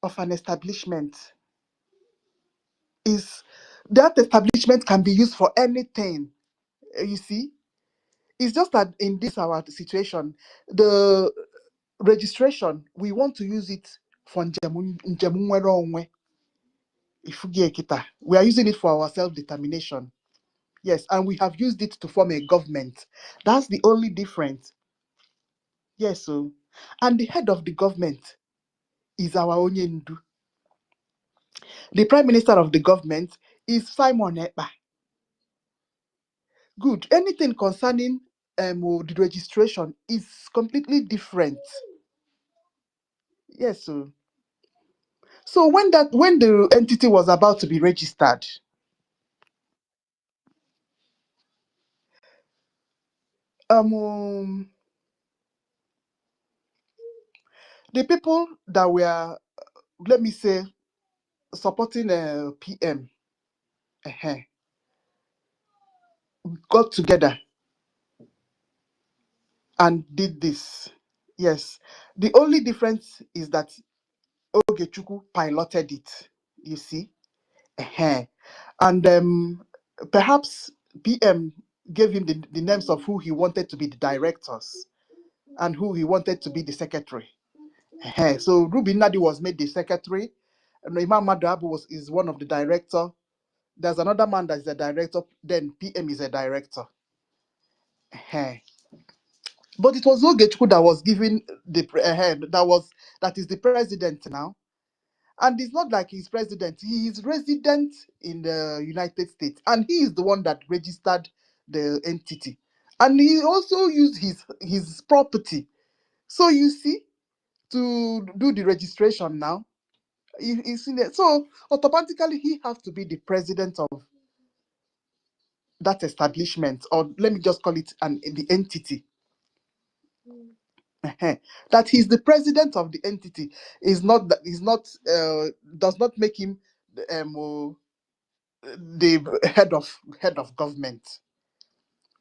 of an establishment is that establishment can be used for anything. You see, it's just that in this our situation, the registration we want to use it for njem nnwere onwe, ifugi ekita. We are using it for our self-determination. Yes, and we have used it to form a government. That's the only difference. Yes, so and the head of the government is our Onyendu. The prime minister of the government is Simon Ekpa. Good. Anything concerning the registration is completely different. Yes, so when the entity was about to be registered, um the people that were, let me say, supporting PM got together and did this. Yes. The only difference is that Ogechukwu piloted it. You see? And perhaps PM gave him the names of who he wanted to be the directors and who he wanted to be the secretary. So Ruby Nadi was made the secretary, and Imam Madabu is one of the director. There's another man that is a director. Then PM is a director. But it was Ogechukwu that was given that is the president now. And it's not like he's president. He is resident in the United States. And he is the one that registered the entity. And he also used his property. So you see, to do the registration now, he's in it. So automatically he has to be the president of that establishment, or let me just call it the entity. That he's the president of the entity is not that is not does not make him the head of government.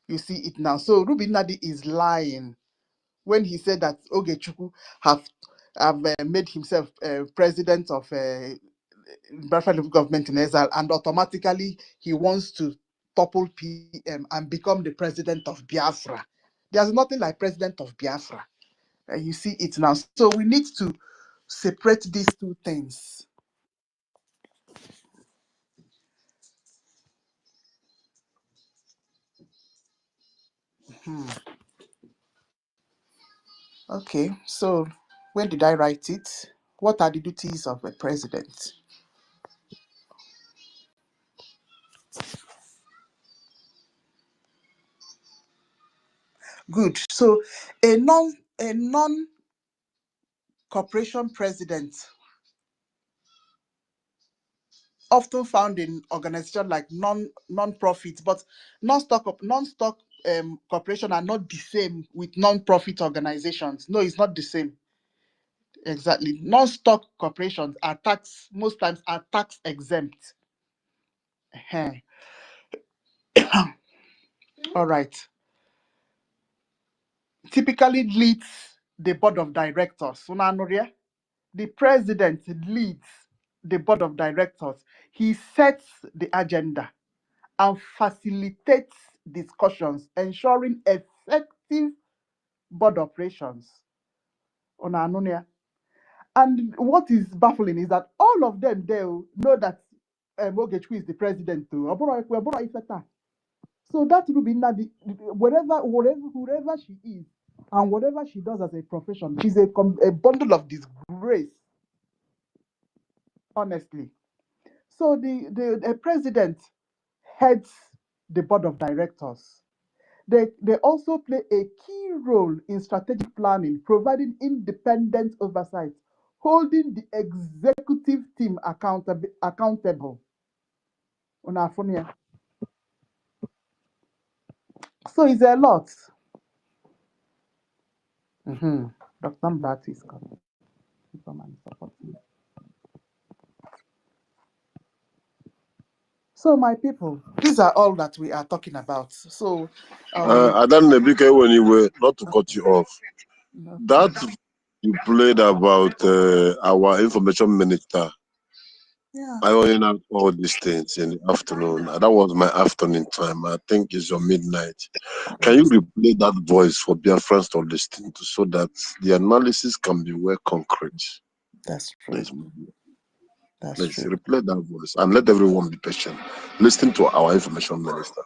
You see it now. So Ruby Nadi is lying when he said that Ogechukwu have made himself president of Biafra local government in exile, and automatically he wants to topple PM and become the president of Biafra. There's nothing like president of Biafra. You see it now. So we need to separate these two things. Hmm. Okay, so when did I write it? What are the duties of a president? Good. So a non corporation president, often found in organizations like non-profit, but non-stock corporation are not the same with non-profit organizations. No, it's not the same. Exactly. Non-stock corporations are most times are tax exempt. All right. typically leads the board of directors. The president leads the board of directors. He sets the agenda and facilitates discussions, ensuring effective board operations. And what is baffling is that all of them know that Ogechukwu is the president too. So that will be wherever she is and whatever she does as a profession, she's a bundle of disgrace, honestly. So the president heads the board of directors. They also play a key role in strategic planning, providing independent oversight, holding the executive team accountable. So it's a lot. Dr. Mbati is coming. So my people, these are all that we are talking about. So I don't know, because when you were, not to cut you off, that you played about our information minister. yeah, I only know all these things in the afternoon. That was my afternoon time. I think it's your midnight. Can you replay that voice for Biafrans to listen to, so that the analysis can be well concrete? that's true. Please, That's please true. replay that voice and let everyone be patient. Listen to our information minister.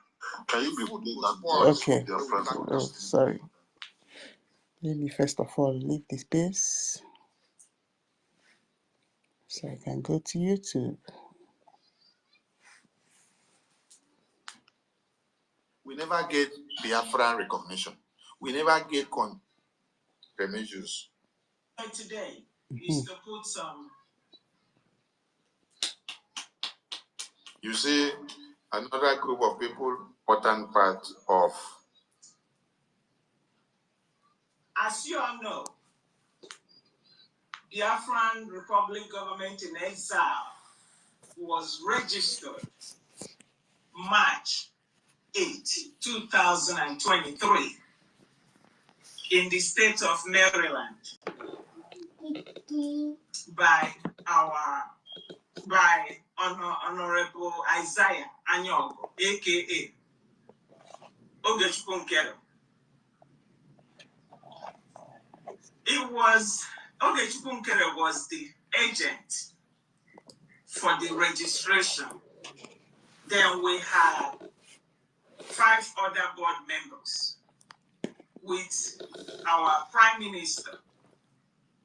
Can you replay that voice Okay. for Biafrans to Oh, listen? sorry. Let me first of all leave this space so I can go to YouTube. We never get Biafran recognition. We never get measures. Today is to put some. You see, another group of people, important part of. As you all know, Biafran Republic Government in Exile was registered March 8, 2023 in the state of Maryland by Honorable Isaiah Anyogo, aka Ogechukwu. Ogechukwu was the agent for the registration. Then we had 5 other board members with our Prime Minister,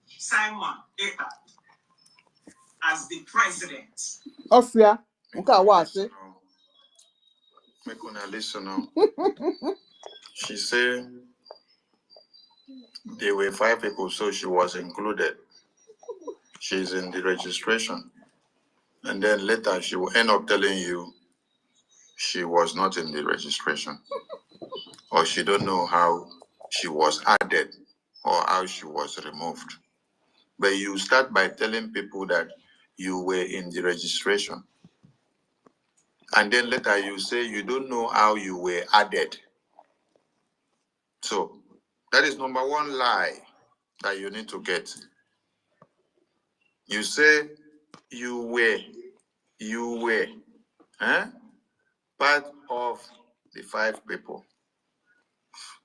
Simon Ekpa, as the president. Ossia, okay, make una listen. She said there were 5 people, so she was included. She's in the registration. And then later she will end up telling you she was not in the registration. Or she don't know how she was added or how she was removed. But you start by telling people that you were in the registration. And then later you say you don't know how you were added. So that is number 1 lie that you need to get. You say you were part of the 5 people.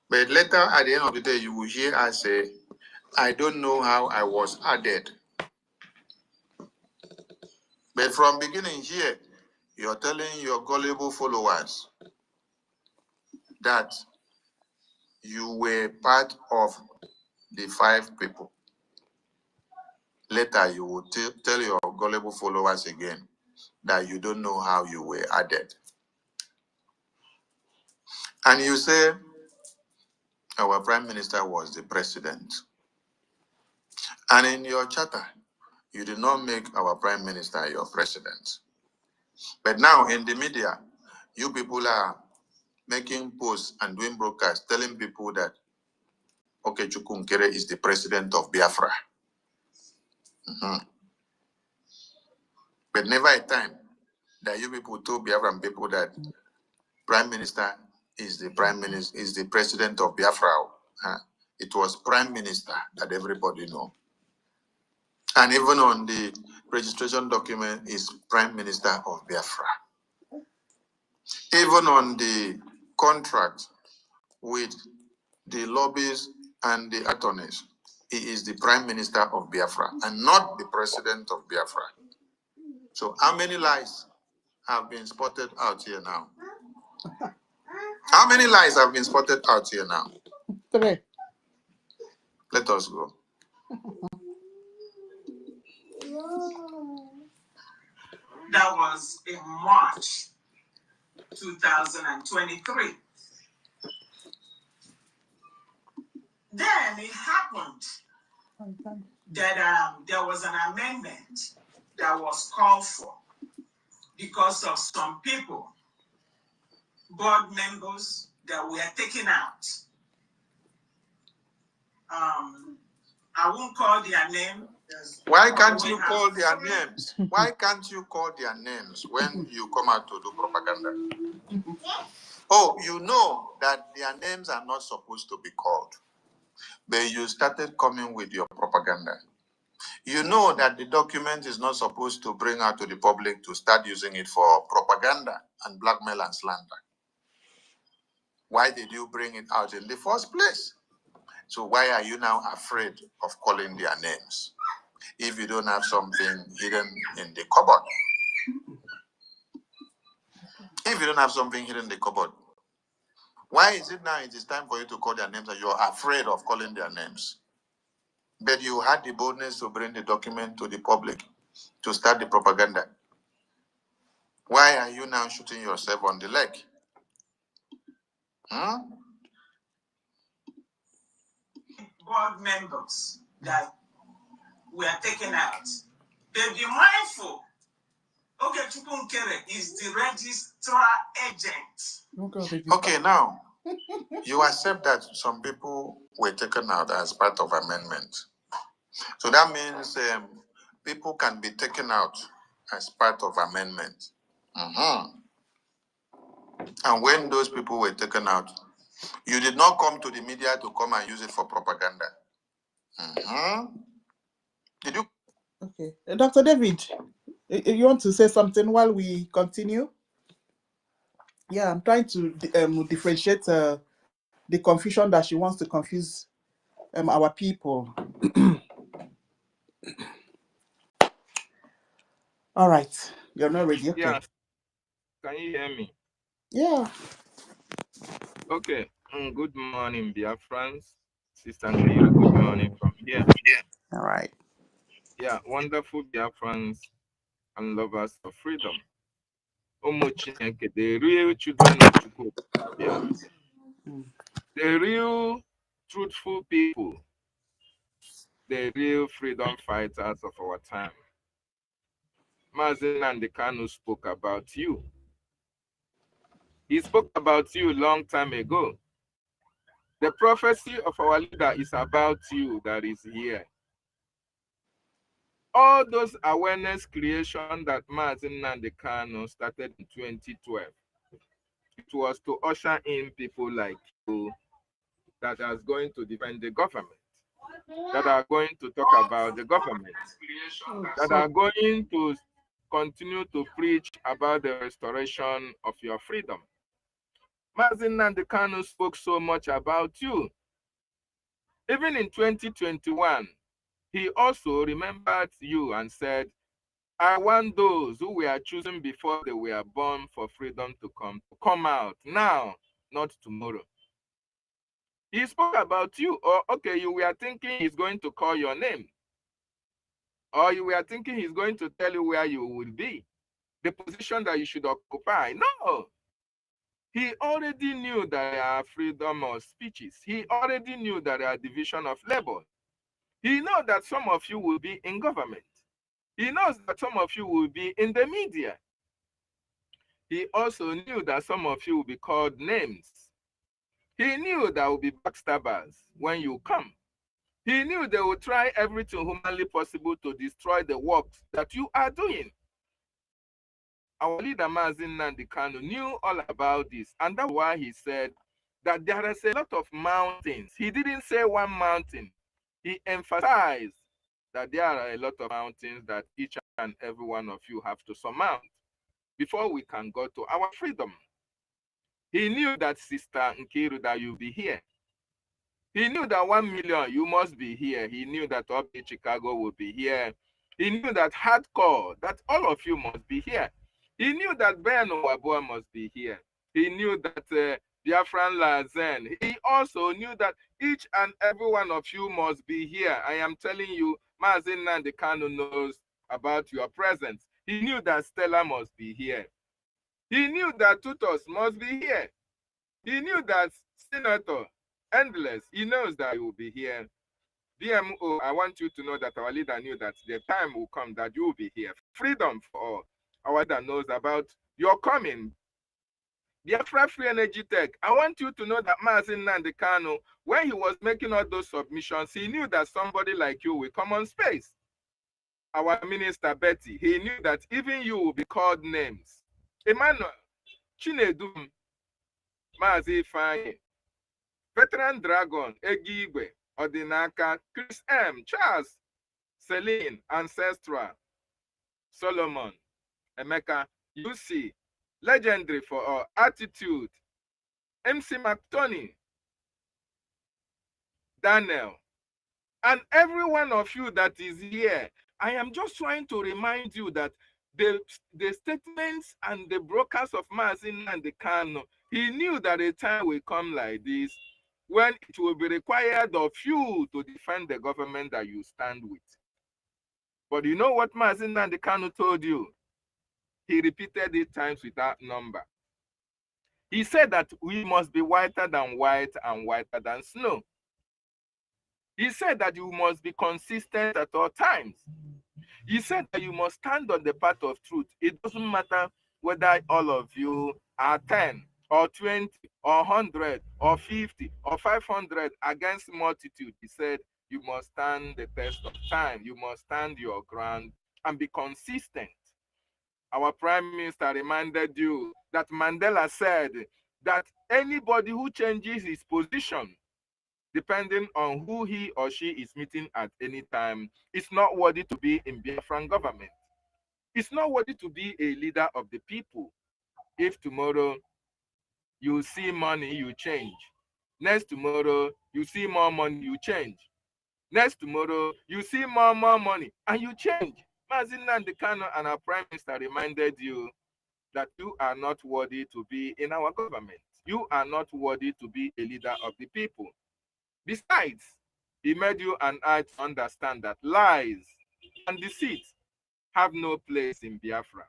But later at the end of the day, you will hear her say, I don't know how I was added. But from beginning here, you're telling your gullible followers that you were part of the 5 people. Later, you will tell your gullible followers again that you don't know how you were added. And you say, our Prime Minister was the president. And in your charter, you did not make our Prime Minister your president. But now in the media, you people are making posts and doing broadcasts telling people that Ogechukwu is the president of Biafra. But never a time that you people told Biafran people that Prime Minister is the president of Biafra. it was Prime Minister that everybody know. And even on the registration document is Prime Minister of Biafra. Even on the contract with the lobbies and the attorneys, he is the Prime Minister of Biafra and not the President of Biafra. So how many lies have been spotted out here now? How many lies have been spotted out here now? 3. Let us go. That was in March 2023. Then it happened that there was an amendment that was called for because of some people, board members that were taken out. I won't call their name. Why can't you call their names? Why can't you call their names when you come out to do propaganda? Oh, you know that their names are not supposed to be called, but you started coming with your propaganda. You know that the document is not supposed to bring out to the public to start using it for propaganda and blackmail and slander. Why did you bring it out in the first place? So why are you now afraid of calling their names if you don't have something hidden in the cupboard? If you don't have something hidden in the cupboard, why is it now it is time for you to call their names and you're afraid of calling their names? But you had the boldness to bring the document to the public to start the propaganda. Why are you now shooting yourself on the leg? Board members that were taken out. But be mindful, Chukwunkere is the registrar agent. Okay, now, you accept that some people were taken out as part of amendment. So that means people can be taken out as part of amendment. And when those people were taken out, you did not come to the media to come and use it for propaganda. Did you? Okay. Dr. David, you want to say something while we continue? Yeah, I'm trying to differentiate the confusion that she wants to confuse our people. All right. You're not ready. Okay. Yeah. Can you hear me? Yeah. Okay. Good morning, BIAFRANS. Sister Nkiru, good morning from here. All right. Yeah, wonderful BIAFRANS and lovers of freedom. The real children of Chukwu. The real truthful people. The real freedom fighters of our time. Mazen and the Kanu spoke about you. He spoke about you a long time ago. The prophecy of our leader is about you that is here. All those awareness creation that Mazen Nandekano started in 2012, it was to usher in people like you that are going to defend the government, that are going to talk about the government, that are going to continue to preach about the restoration of your freedom. Mazen Nandekano spoke so much about you. Even in 2021, he also remembered you and said, I want those who were chosen before they were born for freedom to come out now, not tomorrow. He spoke about you, or okay, you were thinking he's going to call your name, or you were thinking he's going to tell you where you will be, the position that you should occupy. No, he already knew that there are freedom of speeches. He already knew that there are division of labor. He knows that some of you will be in government. He knows that some of you will be in the media. He also knew that some of you will be called names. He knew there will be backstabbers when you come. He knew they will try everything humanly possible to destroy the work that you are doing. Our leader, Mazen Nandekano, knew all about this, and that's why he said, that there is a lot of mountains. He didn't say one mountain. He emphasized that there are a lot of mountains that each and every one of you have to surmount before we can go to our freedom. He knew that, Sister Nkiru, that you'll be here. He knew that 1 million, you must be here. He knew that Obi Chicago will be here. He knew that Hardcore, that all of you must be here. He knew that Ben Wabua must be here. He knew that Biafran Lazen. He also knew that each and every one of you must be here. I am telling you, Mazin Nandekano knows about your presence. He knew that Stella must be here. He knew that Tutos must be here. He knew that Senator Endless, he knows that he will be here. DMO, I want you to know that our leader knew that the time will come that you will be here. Freedom for all. Our leader knows about your coming. Biafra Free Energy Tech, I want you to know that Mazin Nandekano, when he was making all those submissions, he knew that somebody like you will come on space. Our minister Betty, he knew that even you will be called names. Emmanuel, Chinedum, Mazi Fanye, Veteran Dragon, Egigwe, Odinaka, Chris M, Charles, Celine, Ancestral, Solomon, Emeka, UC, Legendary for all, Attitude, MC McTony, Daniel, and every one of you that is here. I am just trying to remind you that the statements and the brokers of Mazin and the Kano, he knew that a time will come like this when it will be required of you to defend the government that you stand with. But you know what Mazin and the Kano told you? He repeated it times without number. He said that we must be whiter than white and whiter than snow. He said that you must be consistent at all times. He said that you must stand on the path of truth. It doesn't matter whether all of you are 10 or 20 or 100 or 50 or 500 against multitude. He said you must stand the test of time. You must stand your ground and be consistent. Our Prime Minister reminded you that Mandela said that anybody who changes his position depending on who he or she is meeting at any time, it's not worthy to be in Biafran government. It's not worthy to be a leader of the people. If tomorrow you see money, you change. Next tomorrow, you see more money, you change. Next tomorrow, you see more money, and you change. Mazin Nandekano and our Prime Minister reminded you that you are not worthy to be in our government. You are not worthy to be a leader of the people. Besides, he made you and I to understand that lies and deceit have no place in Biafra.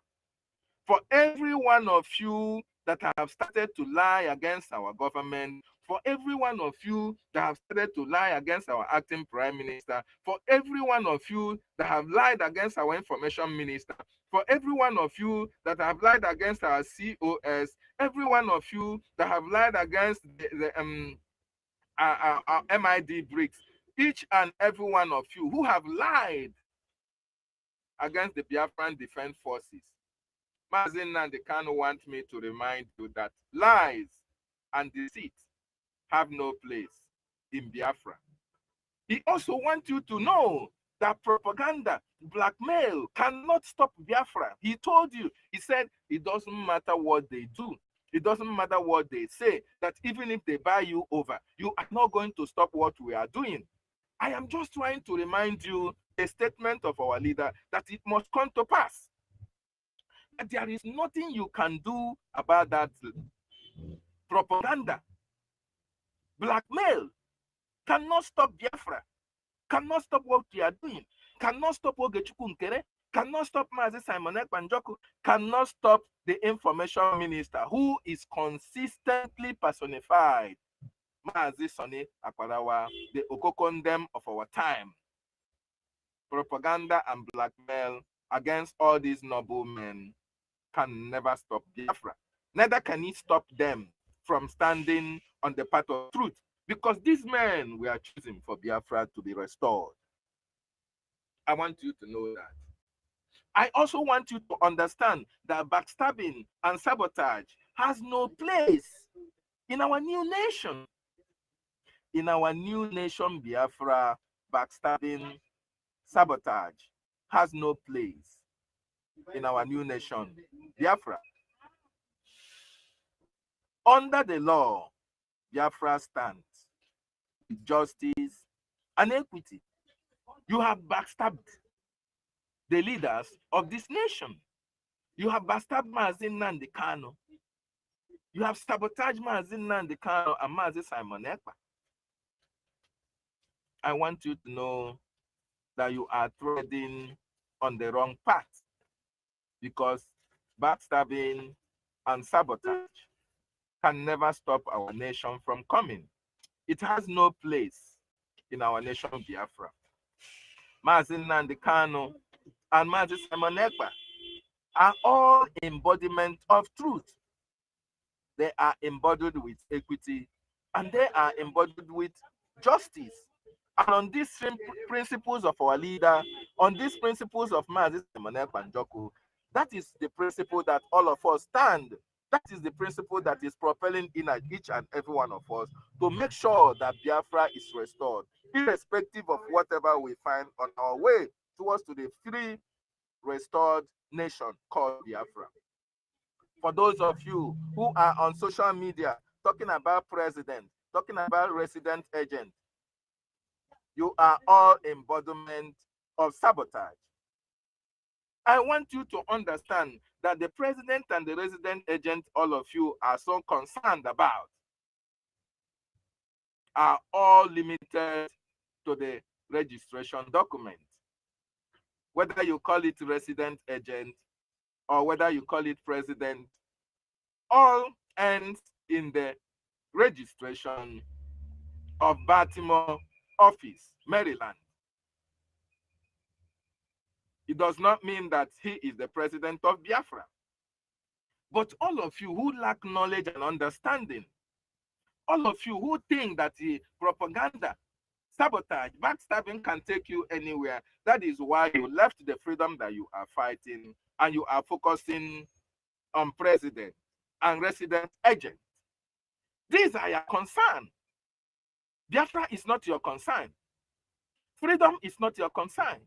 For every one of you that have started to lie against our government, for every one of you that have started to lie against our acting Prime Minister, for every one of you that have lied against our information minister, for every one of you that have lied against our COS, every one of you that have lied against our MID bricks, each and every one of you who have lied against the Biafran Defense Forces, Mazin Nandekano wants me to remind you that lies and deceit have no place in Biafra. He also wants you to know that propaganda, blackmail cannot stop Biafra. He told you, he said, it doesn't matter what they do. It doesn't matter what they say, that even if they buy you over, you are not going to stop what we are doing. I am just trying to remind you a statement of our leader that it must come to pass. That there is nothing you can do about that propaganda. Blackmail cannot stop Biafra, cannot stop what we are doing, cannot stop Ogechukwu Nkere, cannot stop Mazi Simon Ekpanjoku, cannot stop the information minister who is consistently personified. Mazi Soni Akwarawa, the Okokondem of our time. Propaganda and blackmail against all these noble men can never stop Biafra. Neither can it stop them from standing on the path of truth, because these men we are choosing for Biafra to be restored. I want you to know that. I also want you to understand that backstabbing and sabotage has no place in our new nation. In our new nation, Biafra, backstabbing, sabotage has no place in our new nation, Biafra. Under the law, Biafra stands with justice and equity. You have backstabbed the leaders of this nation. You have backstabbed Mazi Nnamdi Kanu. You have sabotaged Mazi Nnamdi Kanu and Mazi Simon Ekpa. I want you to know that you are treading on the wrong path, because backstabbing and sabotage can never stop our nation from coming. It has no place in our nation, Biafra. Mazi Nnamdi Kanu and Mazi Simon Ekpa are all embodiment of truth. They are embodied with equity, and they are embodied with justice. And on these same principles of our leader, on these principles of Mazi Simon Ekpa and Joko, that is the principle that all of us stand. That is the principle that is propelling in at each and every one of us to make sure that Biafra is restored, irrespective of whatever we find on our way towards to the free, restored nation called Biafra. For those of you who are on social media talking about president, talking about resident agent, you are all embodiment of sabotage. I want you to understand that the president and the resident agent, all of you are so concerned about, are all limited to the registration document. Whether you call it resident agent or whether you call it president, all ends in the registration of Baltimore office, Maryland. It does not mean that he is the president of Biafra. But all of you who lack knowledge and understanding, all of you who think that the propaganda, sabotage, backstabbing can take you anywhere, that is why you left the freedom that you are fighting and you are focusing on president and resident agent. These are your concern. Biafra is not your concern. Freedom is not your concern.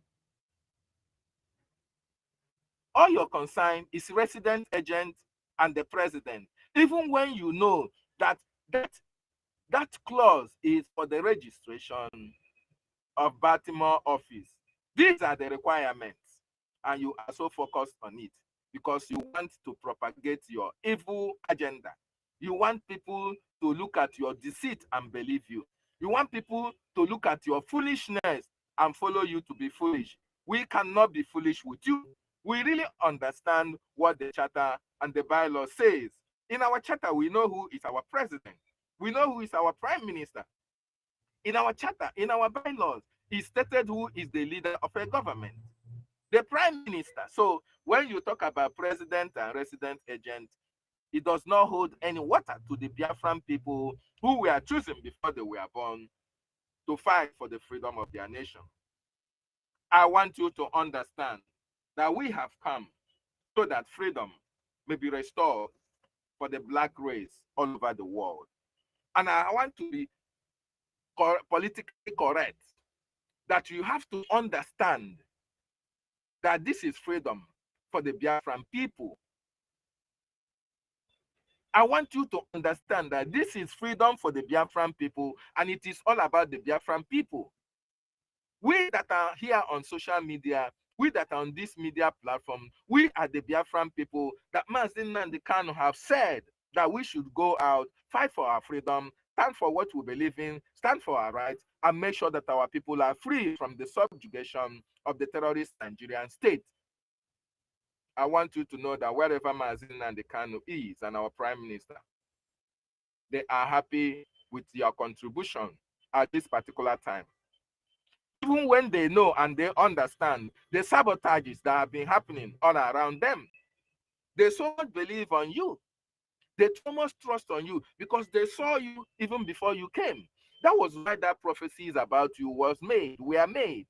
All your concern is resident agent and the president. Even when you know that that clause is for the registration of Baltimore office. These are the requirements, and you are so focused on it because you want to propagate your evil agenda. You want people to look at your deceit and believe you. You want people to look at your foolishness and follow you to be foolish. We cannot be foolish with you. We really understand what the charter and the bylaw says. In our charter, we know who is our president. We know who is our prime minister. In our charter, in our bylaws, it's stated who is the leader of a government, the prime minister. So when you talk about president and resident agent, it does not hold any water to the Biafran people who were chosen before they were born to fight for the freedom of their nation. I want you to understand that we have come so that freedom may be restored for the black race all over the world. And I want to be politically correct, that you have to understand that this is freedom for the Biafran people. I want you to understand that this is freedom for the Biafran people, and it is all about the Biafran people. We that are here on social media, we that are on this media platform, we are the Biafran people that Mazi Nnamdi Kanu have said that we should go out, fight for our freedom, stand for what we believe in, stand for our rights, and make sure that our people are free from the subjugation of the terrorist Nigerian state. I want you to know that wherever Mazi Nnamdi Kanu is and our prime minister, they are happy with your contribution at this particular time. Even when they know and they understand the sabotages that have been happening all around them, they so much believe on you. They so much trust on you because they saw you even before you came. That was why that prophecies about you were made.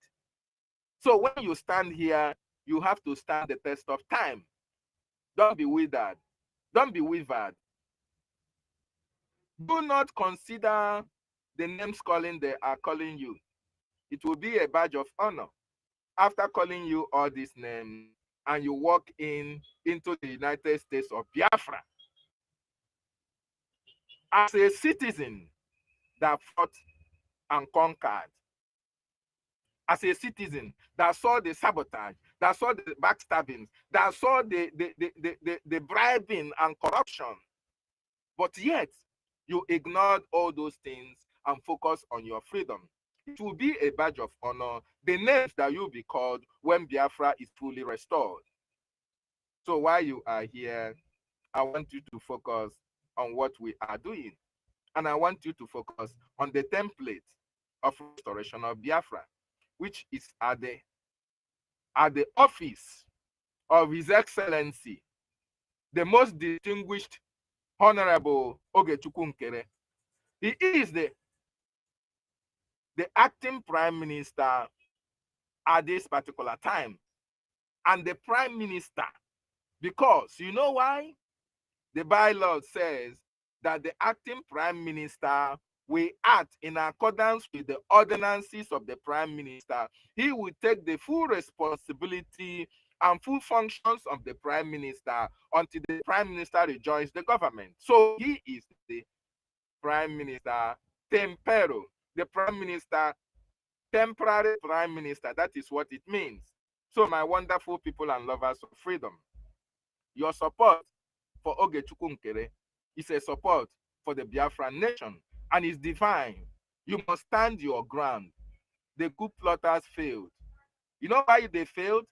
So when you stand here, you have to stand the test of time. Don't be withered. Don't be wavered. Do not consider the names calling they are calling you. It will be a badge of honor after calling you all these names and you walk into the United States of Biafra as a citizen that fought and conquered, as a citizen that saw the sabotage, that saw the backstabbings, that saw the bribing and corruption, but yet you ignored all those things and focused on your freedom. It will be a badge of honor, the names that you'll be called when Biafra is fully restored. So while you are here, I want you to focus on what we are doing. And I want you to focus on the template of restoration of Biafra, which is at the office of His Excellency, the most distinguished Honorable Ogechukwu Nkere. He is the acting Prime Minister at this particular time. And the Prime Minister, because you know why? The bylaw says that the acting Prime Minister will act in accordance with the ordinances of the Prime Minister. He will take the full responsibility and full functions of the Prime Minister until the Prime Minister rejoins the government. So he is the Prime Minister Tempero, the Prime Minister, temporary Prime Minister. That is what it means. So my wonderful people and lovers of freedom, your support for Ogechukwu Nkere is a support for the Biafran nation and is divine. You must stand your ground. The coup plotters failed. You know why they failed?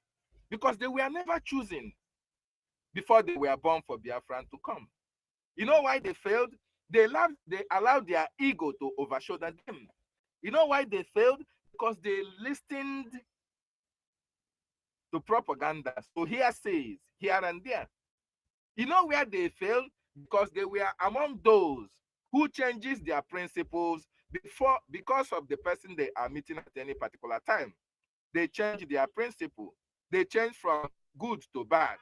Because they were never chosen before they were born for Biafran to come. You know why they failed? They allowed their ego to overshadow them. You know why they failed? Because they listened to propaganda, so hearsays here and there. You know where they failed? Because they were among those who changes their principles because of the person they are meeting at any particular time. They change their principle. They change from good to bad.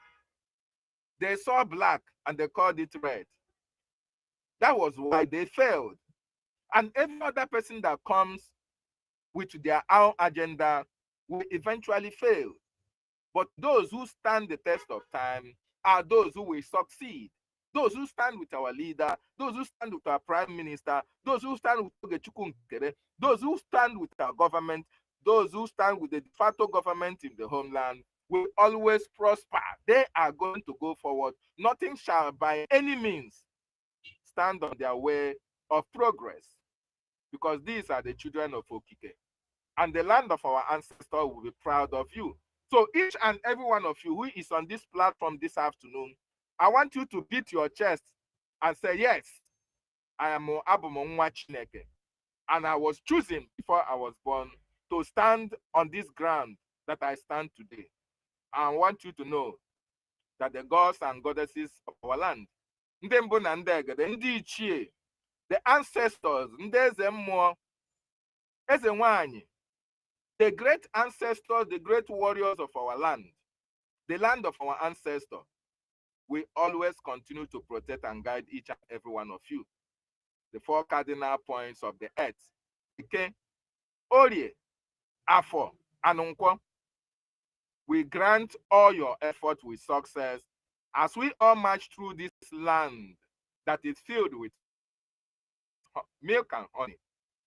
They saw black and they called it red. That was why they failed. And every other person that comes with their own agenda will eventually fail. But those who stand the test of time are those who will succeed. Those who stand with our leader, those who stand with our prime minister, those who stand with Ogechukwu Nkere, those who stand with our government, those who stand with the de facto government in the homeland will always prosper. They are going to go forward. Nothing shall by any means stand on their way of progress, because these are the children of Okike. And the land of our ancestors will be proud of you. So each and every one of you who is on this platform this afternoon, I want you to beat your chest and say, yes, I am Abumonwa Chineke. And I was chosen before I was born to stand on this ground that I stand today. I want you to know that the gods and goddesses of our land, ndị mbụ na ndị egede, ndị ichie, the ancestors, ndị eze mmụọ, eze nwanyị, the great ancestors, the great warriors of our land, the land of our ancestors, we always continue to protect and guide each and every one of you. The four cardinal points of the earth, Ike, Orie, Afo, and Nkwo. We grant all your effort with success as we all march through this land that is filled with milk and honey,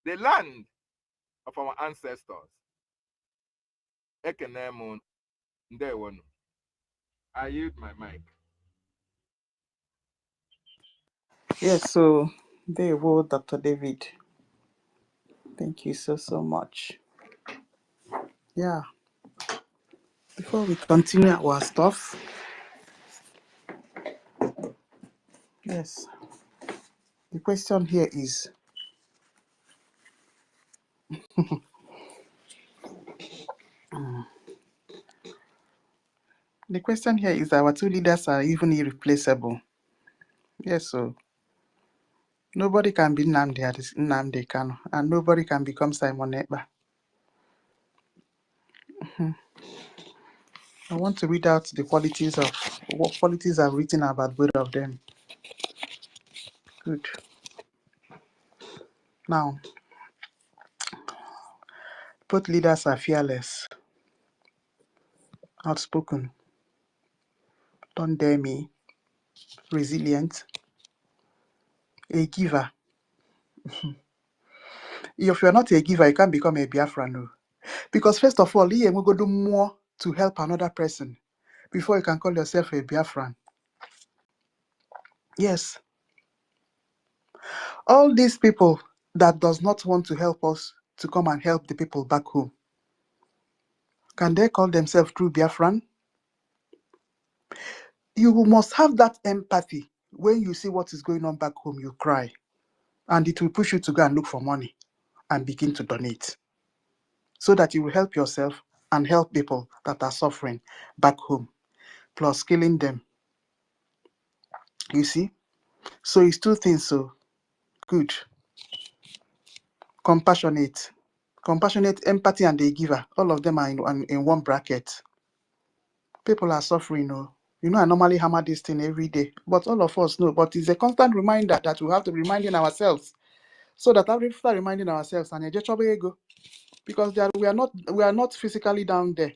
the land of our ancestors. Ekenemu, ndewonu. I yield my mic. Yes, so there you go, Dr. David. Thank you so much. Yeah. Before we continue our stuff, yes, the question here is, our two leaders are even irreplaceable. Yes, so nobody can be Nnamdi Kanu, and nobody can become Simon Ekpa. I want to read out the qualities of what qualities I've written about both of them. Good. Now, both leaders are fearless, outspoken, don't dare me, resilient, a giver. If you're not a giver, you can't become a Biafran. No. Because first of all, you go do more to help another person before you can call yourself a Biafran. Yes, all these people that does not want to help us to come and help the people back home, can they call themselves true Biafran? You must have that empathy. When you see what is going on back home, you cry. And it will push you to go and look for money and begin to donate so that you will help yourself and help people that are suffering back home, plus killing them. You see? So it's two things. So good. Compassionate, empathy, and a giver. All of them are in one bracket. People are suffering. Oh. You know, I normally hammer this thing every day, but all of us know. But it's a constant reminder that we have to be reminding ourselves, so that after reminding ourselves, and because we are not physically down there.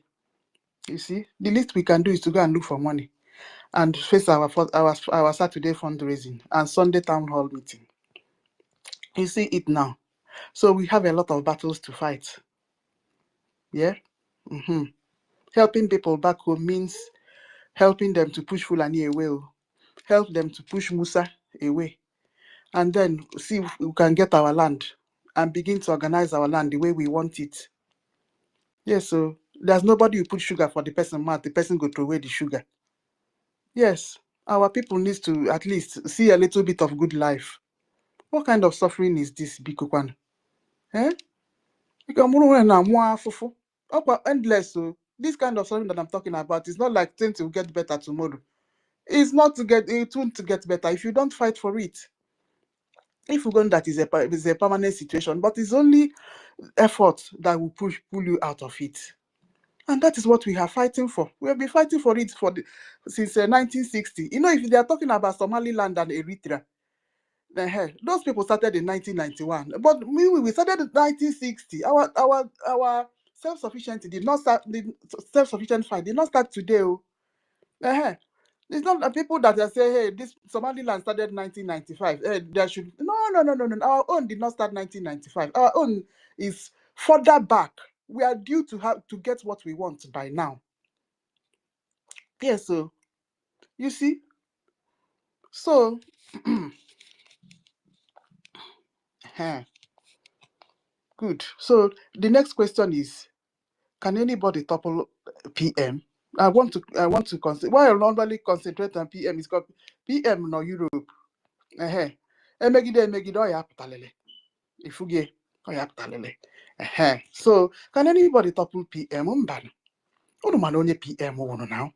You see, the least we can do is to go and look for money and face our Saturday fundraising and Sunday town hall meeting. You see it now. So we have a lot of battles to fight. Yeah. Helping people back home means helping them to push Fulani away, help them to push Musa away, and then see if we can get our land and begin to organize our land the way we want it. Yes, so there's nobody who put sugar for the person mouth, the person go throw away the sugar. Yes, our people needs to at least see a little bit of good life. What kind of suffering is this, Bikukwan? Eh? Endless. So this kind of suffering that I'm talking about is not like things will get better tomorrow. It's not to get it won't get better if you don't fight for it. If you go, that is a permanent situation, but it's only effort that will pull you out of it. And that is what we are fighting for. We have been fighting for it since 1960. You know, if they are talking about Somaliland and Eritrea, those people started in 1991. But we started in 1960. Our self-sufficiency did not start. The self-sufficient fight did not start today. It's not the people that are saying, hey, this Somaliland started 1995. There should no. Our own did not start 1995. Our own is further back. We are due to have to get what we want by now. Yes, so you see. So good. So the next question is, can anybody topple PM? I want to consider. Why I normally concentrate on PM is because PM no Europe. Emegide oya putalele. Ifuge oya putalele. So can anybody topple PM? Mbana. Unu mana onye PM unu now.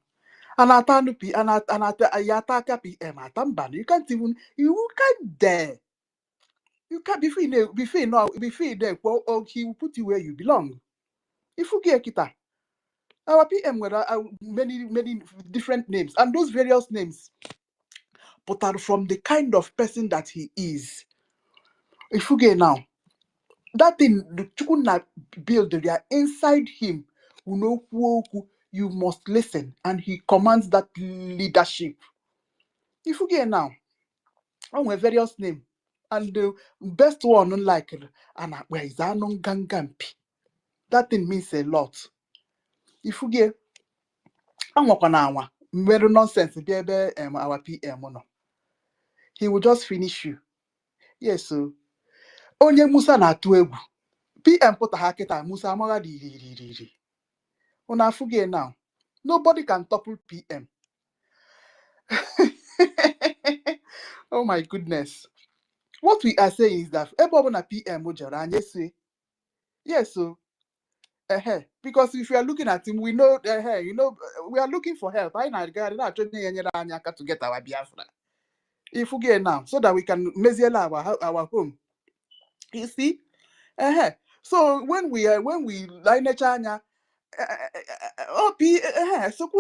Anata ayataka PM atambana. You can't dare. You can't before you know, he will put you where you belong. Ifuge kita. Our PM were many different names, and those various names but are from the kind of person that he is. If you get now, that thing the chukuna build there inside him, you must listen, and he commands that leadership. If you get now, we're various names, and the best one, unlike where is Anon Gangampi. That thing means a lot. If you get very nonsense, our PM no. He will just finish you. Yes, so onye Musa na-atụ egwu. PM pụta ha kịta Musa amagha dị. Una fuge now. Nobody can topple PM. Oh my goodness. What we are saying is that ebe na PM jara anye say. Yes, so because if you are looking at him, we know we are looking for help. I na to get our Biafra. If we get now, so that we can measure our home. You see? So when we line anya so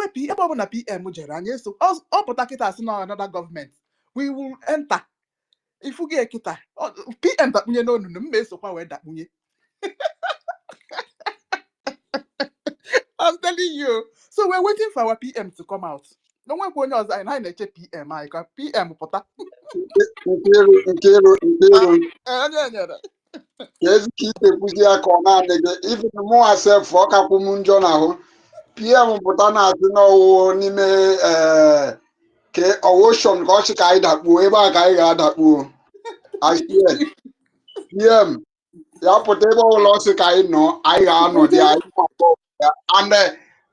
na PM jere anya so pụta kịta asị na another government, we will enter. If you get kita, PM that munye no me so far where that munye. I'm telling you. So we're waiting for our PM to come out. No one going else I know PM. I got PM pota. Nkiru, Yeah. kezi kite kuzi ya kona ndege, even more self waka kumunjo na ho, PM puta na ati na o nime, ke ocean koshi kai dakbu, eba kai ga dakbu. I swear, PM, ya poteba o losi kai no, I ga no, they are and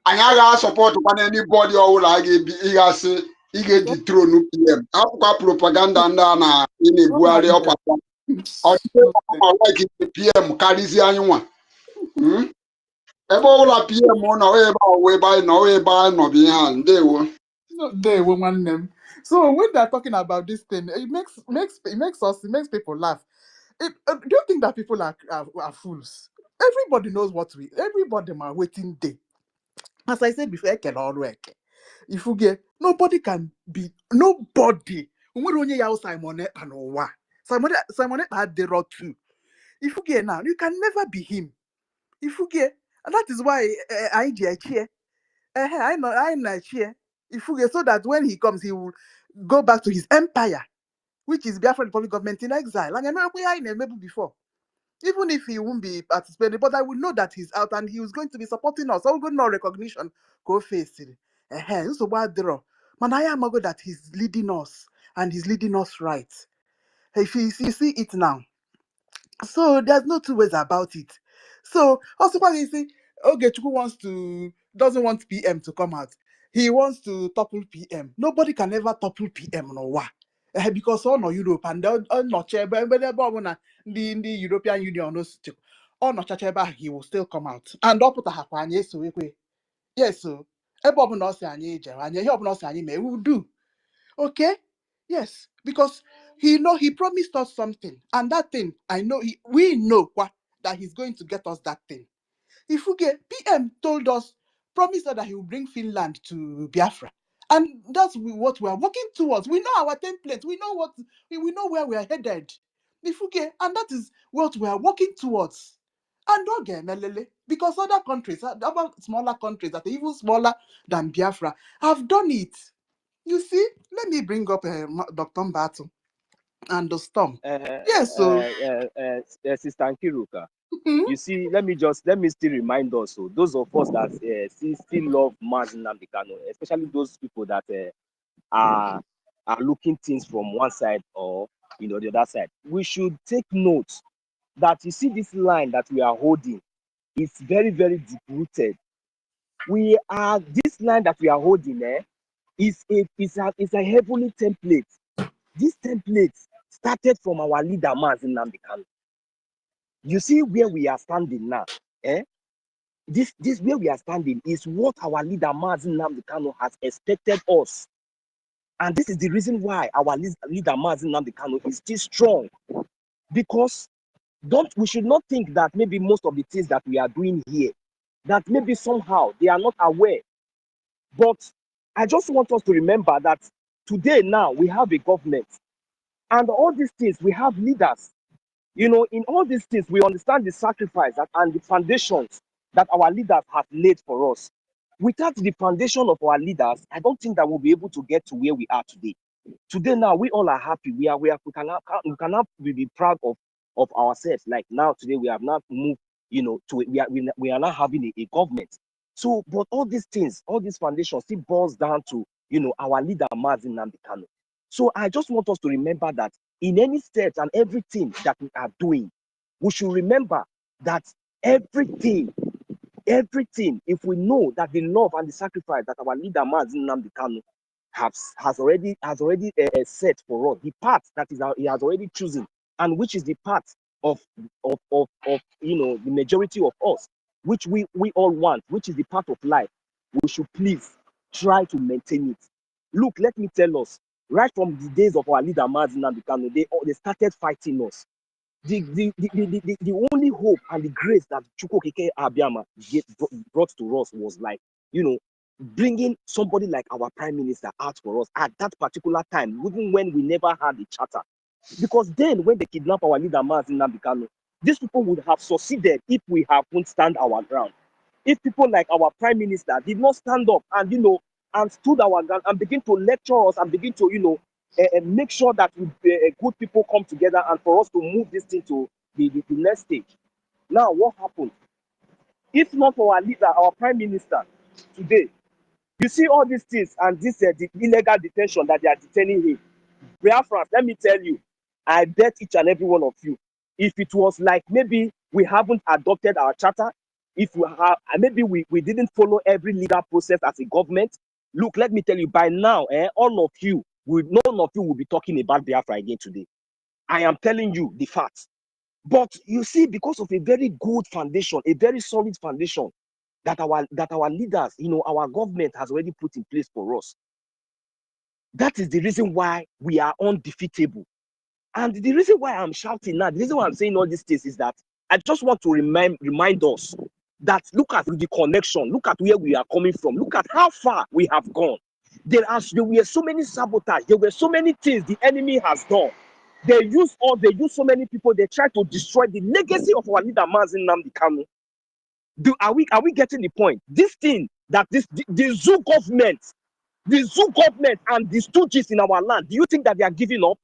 anya ga support kwa anybody o wula ga bi iga se iga dethrone PM. Apụkwa propaganda ndị a na ị na-ebugharị ọkwa ọ like PM karịzie anyị nwa. Ebe ọbụla PM nọ ebe a ebe anyị nọ ebe anyị nọ bụ ihe a ndewo. They woman them. So when they're talking about this thing, it makes people laugh. Do you think that people are fools? Everybody are waiting day. As I said before, if you get nobody can be nobody. When only you Simon and Owa. Simon had the rod too. If you get now, you can never be him. If you get, and that is why I cheer. I know cheer. If you get so that when he comes, he will go back to his empire, which is Biafran Republic government in exile. And I remember we are in maybe before. Even if he won't be participating, but I will know that he's out and he was going to be supporting us. So we got no recognition. Go face it. So what draw? Man, I am good that he's leading us and he's leading us right. If you see it now. So there's no two ways about it. So also when you see, okay, Chukwu doesn't want PM to come out. He wants to topple PM. Nobody can ever topple PM no wa. Because all no Europe and all not the European Union knows all not he will still come out. And up to happen, yes, so yes, so Ebob no say any and you help no say any may will do. Okay? Yes, because he promised us something, and that thing we know that he's going to get us that thing. If we get PM told us, promised us that he will bring Finland to Biafra, and that's what we are working towards. We know our template. We know we know where we are headed. If we get, and that is what we are working towards. And don't get melele, because other countries, other smaller countries that are even smaller than Biafra, have done it. You see, let me bring up Dr. Mbato and the storm. Yes, so Sister Nkiruka, mhm. you see, let me still remind us, so those of us that still love Mazi Nnamdi Kanu, especially those people that are looking things from one side or the other side, we should take note that you see this line that we are holding is very, very deep rooted. This line that we are holding is a heavenly template. This template started from our leader Mazi Nnamdi Kanu. You see where we are standing now. This where we are standing is what our leader Mazi Nnamdi Kanu has expected us. And this is the reason why our leader Mazi Nnamdi Kanu is still strong. Because we should not think that maybe most of the things that we are doing here, that maybe somehow they are not aware. But I just want us to remember that today now we have a government. And all these things, we have leaders. In all these things, we understand the sacrifice and the foundations that our leaders have laid for us. Without the foundation of our leaders, I don't think that we'll be able to get to where we are today. Today now, we all are happy. We can now be proud of ourselves. Like now, today we have now moved, we are now having a government. So, but all these things, all these foundations still boils down to, our leader, Mazi Nnamdi Kanu. So I just want us to remember that in any steps and everything that we are doing, we should remember that everything, if we know that the love and the sacrifice that our leader Mazi Nnamdi Kanu has already set for us, the path that he has already chosen, and which is the path of the majority of us, which we all want, which is the path of life, we should please try to maintain it. Look, let me tell us, right from the days of our leader Mazi Nnamdi Kanu, they started fighting us. The only hope and the grace that Chukwokeke Abiyama brought to us was like, bringing somebody like our prime minister out for us at that particular time, even when we never had a charter. Because then when they kidnap our leader, Mazi Nnamdi Kanu, these people would have succeeded if we haven't stand our ground. If people like our prime minister did not stand up and, and stood our ground and begin to lecture us and begin to, make sure that good people come together and for us to move this thing to the next stage. Now, what happened? If not for our leader, our prime minister today, you see all these things and this the illegal detention that they are detaining him. Biafrans, let me tell you, I bet each and every one of you, if it was like maybe we haven't adopted our charter, if we have, maybe we didn't follow every legal process as a government, look, let me tell you, by now, all of you, none of you will be talking about Biafra again today. I am telling you the facts. But you see, because of a very good foundation, a very solid foundation that our leaders, our government has already put in place for us, that is the reason why we are undefeatable. And the reason why I'm shouting now, the reason why I'm saying all these things is that I just want to remind us that look at the connection, look at where we are coming from, look at how far we have gone. There were so many sabotage, there were so many things the enemy has done. They use so many people, they try to destroy the legacy of our leader, Mazi Nnamdi Kanu. Are we getting the point? This thing that the zoo government and the stooges in our land, do you think that they are giving up?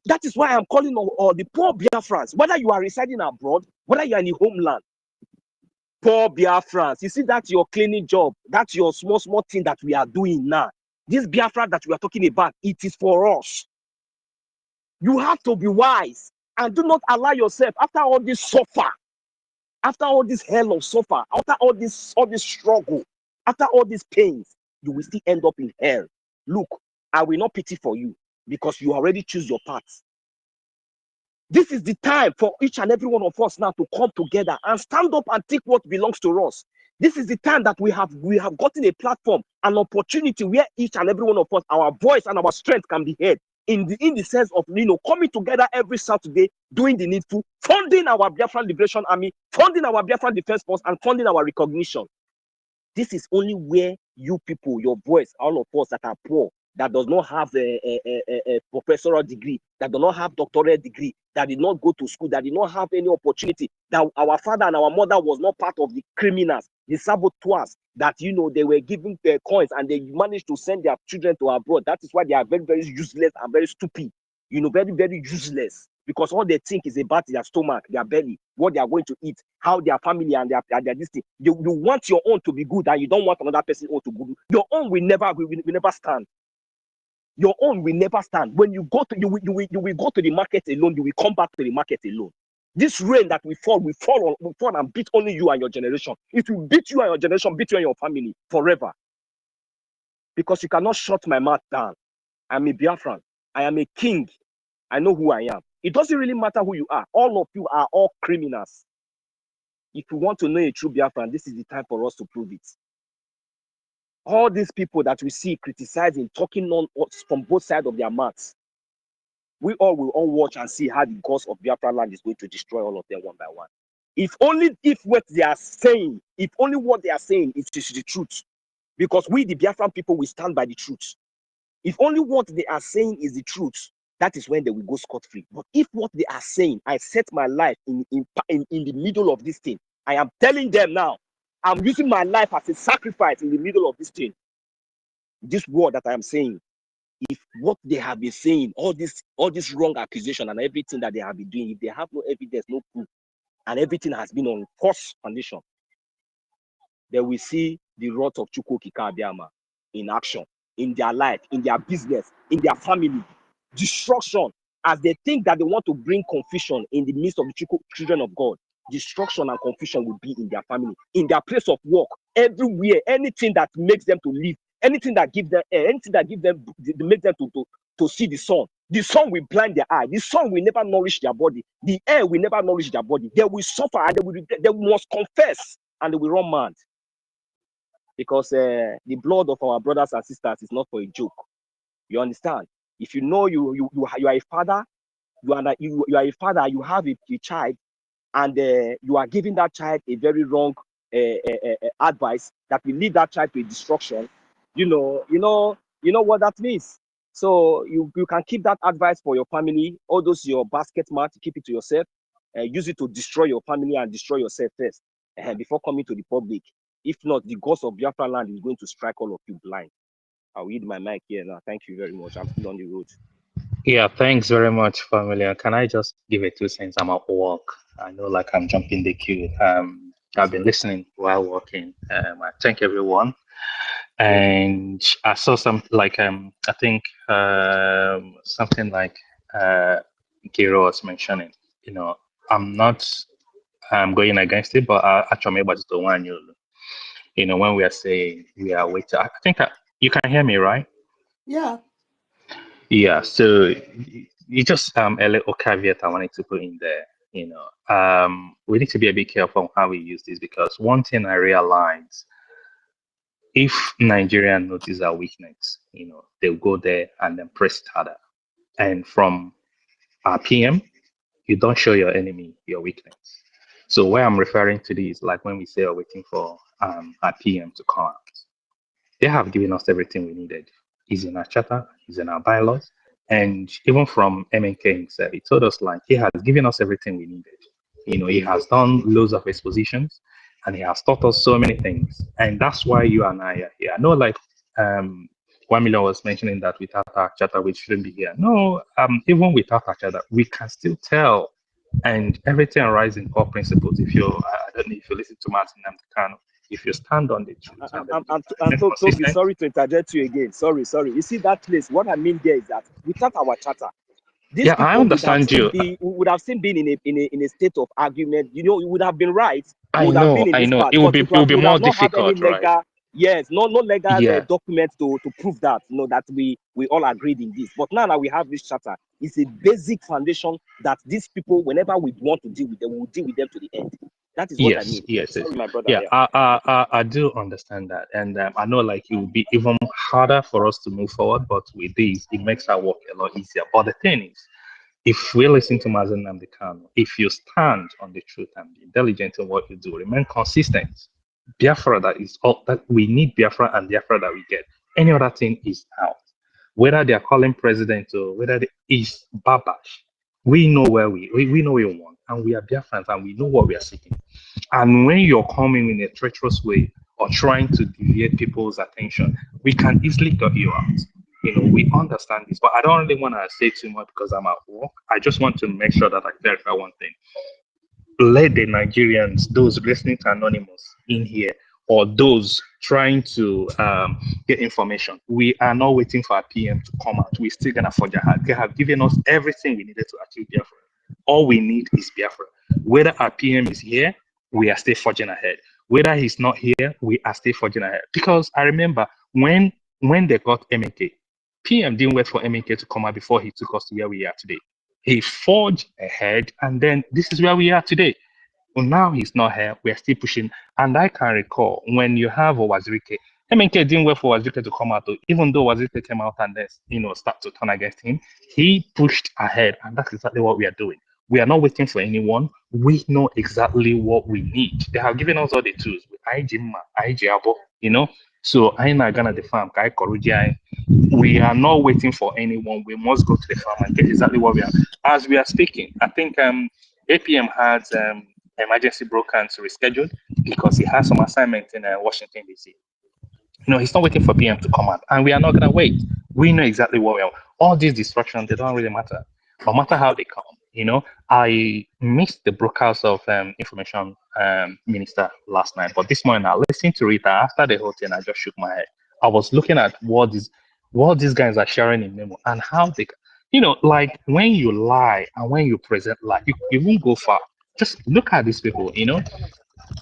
That is why I'm calling on the poor Biafrans, whether you are residing abroad, whether you are in the homeland. Poor Biafrans, you see, that's your cleaning job. That's your small thing that we are doing now. This Biafra that we are talking about, it is for us. You have to be wise and do not allow yourself, after all this suffer, after all this hell of suffer, after all this struggle, after all these pains, you will still end up in hell. Look, I will not pity for you because you already choose your path. This is the time for each and every one of us now to come together and stand up and take what belongs to us. This is the time that we have gotten a platform, an opportunity where each and every one of us, our voice and our strength can be heard in the sense of coming together every Saturday, doing the needful, funding our Biafran Liberation Army, funding our Biafran Defense Force, and funding our recognition. This is only where you people, your voice, all of us that are poor, that does not have a professorial degree, that do not have doctorate degree, that did not go to school, that did not have any opportunity, that our father and our mother was not part of the criminals, the saboteurs, that they were giving their coins and they managed to send their children to abroad. That is why they are very, very useless and very stupid, very, very useless. Because all they think is about their stomach, their belly, what they are going to eat, how their family and their this thing. You want your own to be good and you don't want another person's own to be good. Your own will never stand. Your own will never stand. When you go to you will go to the market alone, you will come back to the market alone. This rain that will fall and beat only you and your generation. It will beat you and your generation, beat you and your family forever. Because you cannot shut my mouth down. I'm a Biafran. I am a king. I know who I am. It doesn't really matter who you are. All of you are all criminals. If you want to know a true Biafran, this is the time for us to prove it. All these people that we see criticizing, talking on us from both sides of their mouths, we all will all watch and see how the gods of Biafra land is going to destroy all of them one by one. If what they are saying is the truth, because we, the Biafran people, we stand by the truth. If only what they are saying is the truth, that is when they will go scot-free. But if what they are saying, I set my life in the middle of this thing, I am telling them now, I'm using my life as a sacrifice in the middle of this thing. This word that I am saying, if what they have been saying, all this wrong accusation and everything that they have been doing, if they have no evidence, no proof, and everything has been on false foundation, they will see the wrath of Chukwu Okike Abiama in action, in their life, in their business, in their family. Destruction, as they think that they want to bring confusion in the midst of the children of God. Destruction and confusion will be in their family, in their place of work, everywhere. Anything that makes them to live, anything that gives them air, anything that gives them, make them to see the sun. The sun will blind their eye. The sun will never nourish their body. The air will never nourish their body. They will suffer and they must confess and they will run mad. Because the blood of our brothers and sisters is not for a joke. You understand? If you know you are a father, you are a father, you have a child, and you are giving that child a very wrong advice that will lead that child to destruction. You know what that means. So you can keep that advice for your family, all those your basket mouth, keep it to yourself, use it to destroy your family and destroy yourself first before coming to the public. If not, the gods of Biafra land is going to strike all of you blind. I'll read my mic here now. Thank you very much. I'm still on the road. Yeah, thanks very much, family. Can I just give a 2 cents? I'm at work. I know, like, I'm jumping the queue. I've been listening while working. I thank everyone. And I saw some, like, I think something like Giro was mentioning. You know, I'm not going against it, but actually, but it's the one you know, when we are saying we are waiting. I think you can hear me, right? Yeah. Yeah, so you just a little caveat I wanted to put in there. You know, we need to be a bit careful on how we use this, because one thing I realized, if Nigerian notice our weakness, you know, they'll go there and then press it harder. And from our PM, you don't show your enemy your weakness. So where I'm referring to this, like when we say we're waiting for our PM to come out, they have given us everything we needed. It's in our charter, it's in our bylaws, and even from MNK himself, he told us, like, he has given us everything we needed. You know, he has done loads of expositions, and he has taught us so many things, and that's why you and I are here. I know, like, 1 million was mentioning that without our charter we shouldn't be here. No, even without our charter, we can still tell, and everything arises in core principles. If you, I don't know if you listen to Martin Namdekan, if you stand on the truth I'm Toby, sorry to interject you again. Sorry. You see that place? What I mean there is that without our charter, these people I understand you. would have still been in a state of argument. You know, it would have been right. I would have been in know. this part, It would but be would more have not have any difficult, right? legal, yes, no legal Yeah. documents to prove that. You know, that we all agreed in this. But now we have this charter. It's a basic foundation that these people, whenever we want to deal with them, we'll deal with them to the end. That is what I mean. Yes. Sorry, my brother. Yeah, I do understand that, and I know, like, it will be even harder for us to move forward, but with this, it makes our work a lot easier. But the thing is, if we listen to Mazen Namdekan, if you stand on the truth and be diligent in what you do, remain consistent, Biafra, that is all that we need. Biafra and Biafra that we get. Any other thing is out. Whether they are calling president or whether it is Babash, we know where we know where we want, and we are Biafrans, and we know what we are seeking. And when you're coming in a treacherous way or trying to deviate people's attention, we can easily cut you out. You know, we understand this, but I don't really want to say too much because I'm at work. I just want to make sure that I clarify one thing. Let the Nigerians, those listening to Anonymous in here, or those trying to get information, we are not waiting for our PM to come out. We're still gonna forge ahead. They have given us everything we needed to achieve Biafra. All we need is Biafra. Whether our PM is here, we are still forging ahead. Whether he's not here, we are still forging ahead. Because I remember when they got MNK, PM didn't wait for MNK to come out before he took us to where we are today. He forged ahead, and then this is where we are today. Well, now he's not here. We are still pushing. And I can recall when you have Owazirike, MNK didn't wait for Owazirike to come out. Even though Owazirike came out and then, you know, start to turn against him, he pushed ahead, and that's exactly what we are doing. We are not waiting for anyone. We know exactly what we need. They have given us all the tools. You know. So I'm not gonna the farm. We are not waiting for anyone. We must go to the farm and get exactly what we are. As we are speaking, I think APM has emergency broadcast rescheduled because he has some assignment in Washington DC. You know, he's not waiting for PM to come out, and we are not gonna wait. We know exactly what we are. All these distractions, they don't really matter. No matter how they come, you know. I missed the broadcast of information minister last night, but this morning I listened to it. After the whole thing, I just shook my head. I was looking at what these guys are sharing in memo and how they, you know, like when you lie and when you present lie, you won't go far. Just look at these people, you know.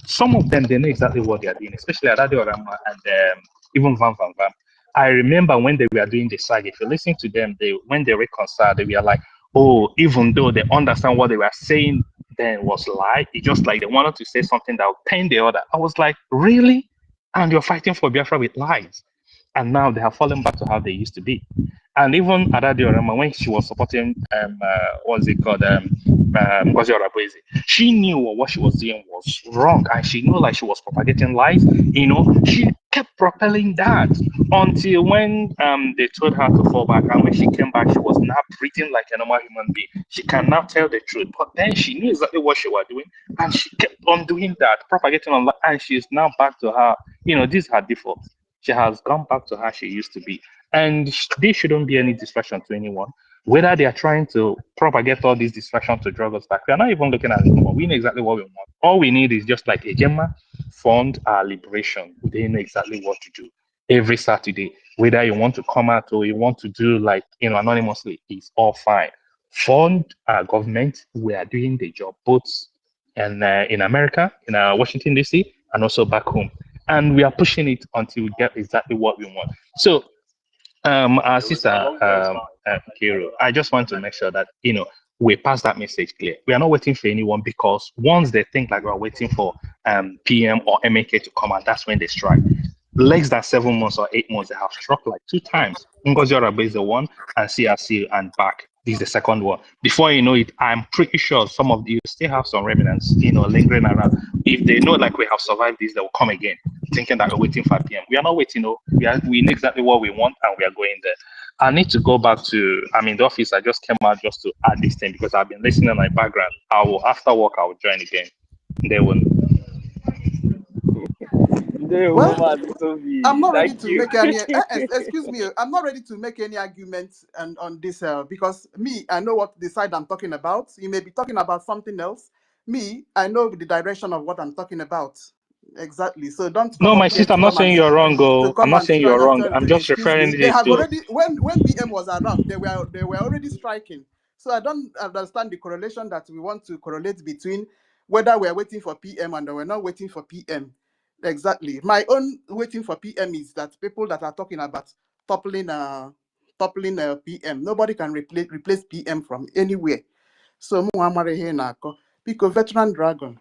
Some of them, they know exactly what they are doing, especially Adade Orama and even Van Van Van. I remember when they were doing the saga, if you listen to them, when they reconciled, they were like, oh, even though they understand what they were saying then was lie, it's just like they wanted to say something that would pain the other. I was like, really? And you're fighting for Biafra with lies? and now they have fallen back to how they used to be. And even Adadiorama, when she was supporting what's it called, Ngozi Orabueze, she knew what she was doing was wrong, and she knew like she was propagating lies. She kept propelling that until when they told her to fall back, and when she came back, she was now breathing like a normal human being. She can now tell the truth, but then she knew exactly what she was doing, and she kept on doing that, propagating on, and she's now back to her. This is her default. She has gone back to how she used to be. And there shouldn't be any distraction to anyone. Whether they are trying to propagate all these distractions to drag us back, we are not even looking at it anymore. We know exactly what we want. All we need is just like a Gemma fund our liberation. They know exactly what to do every Saturday. Whether you want to come out or you want to do like anonymously, it's all fine. Fund our government. We are doing the job both in America, in Washington DC, and also back home. And we are pushing it until we get exactly what we want. So, our sister Kiro, I just want to make sure that we pass that message clear. We are not waiting for anyone, because once they think like we're waiting for PM or MAK to come out, that's when they strike. Less than 7 months or 8 months, they have struck like 2 times. Ngozi Orabe is the one, and CRC and back. This is the second one. Before you know it, I'm pretty sure some of you still have some remnants, lingering around. If they know like we have survived this, they will come again, thinking that we're waiting for PM. We are not waiting. We know exactly what we want, and we are going there. I need to go back to, the office. I just came out just to add this thing because I've been listening in my background. After work, I will join again. They will. Well, I'm not ready Thank to you. make any. Excuse me, I'm not ready to make any arguments on this because I know what the side I'm talking about. You may be talking about something else. I know the direction of what I'm talking about exactly. So don't No, come my up here sister, to I'm not come saying and you're wrong. I'm not saying you're wrong. trying I'm to just excuse referring me. They it have to. already when PM was around, they were already striking. So I don't understand the correlation that we want to correlate between whether we're waiting for PM and we're not waiting for PM. Exactly. My own waiting for PM is that people that are talking about toppling PM, nobody can replace PM from anywhere. So Pico veteran dragon.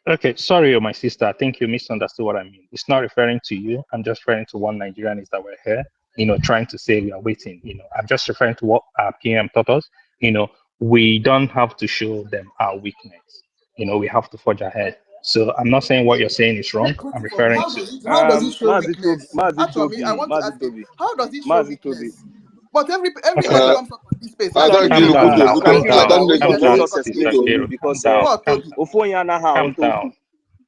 Okay, sorry, my sister. I think you misunderstood what I mean. It's not referring to you. I'm just referring to one Nigerian is that we're here, trying to say we are waiting. I'm just referring to what our PM taught us. We don't have to show them our weakness. We have to forge ahead. So I'm not saying what you're saying is wrong. I'm referring to. How does it show Mazi weakness? Actually, I want to ask you, Toby. how does it show Mazi Toby. weakness? But everybody comes up on this space I and don't say give Calm you down okay. now. Sister Calm I Kiro, down. now don't wait, make Calm you let down, go. us sister explain to Kiro. you Calm because down. what Calm Toby? down. Ofonya na how Calm to down.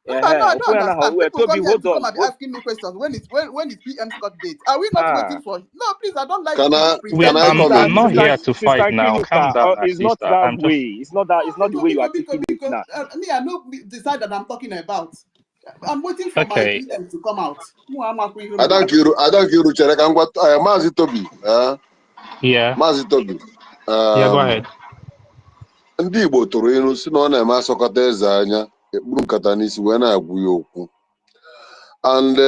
No, I don't Ofonya na how understand. People Toby, come here hold to come on. and be asking me questions. When is PM's court date? Are we not waiting Ah, for? No, please. I don't like Can I can I pretending. come sister, I'm in? not sister, here to fight sister now. Calm Kiruka, down, my it's not sister. that I'm just. way. It's not the way you are taking it now. Me, I know the side that I'm talking about. I'm waiting for my Okay. PM to come out. I don't give you chere ka ngwa Maazị Tobi. Yeah. Maazị Tobi. Yeah, go ahead. Ndị Igbo tụrụ ilu si na ọ na-eme asọkọta eze anya ekpuru nkata n'isi wee na-agwụ ya okwu. And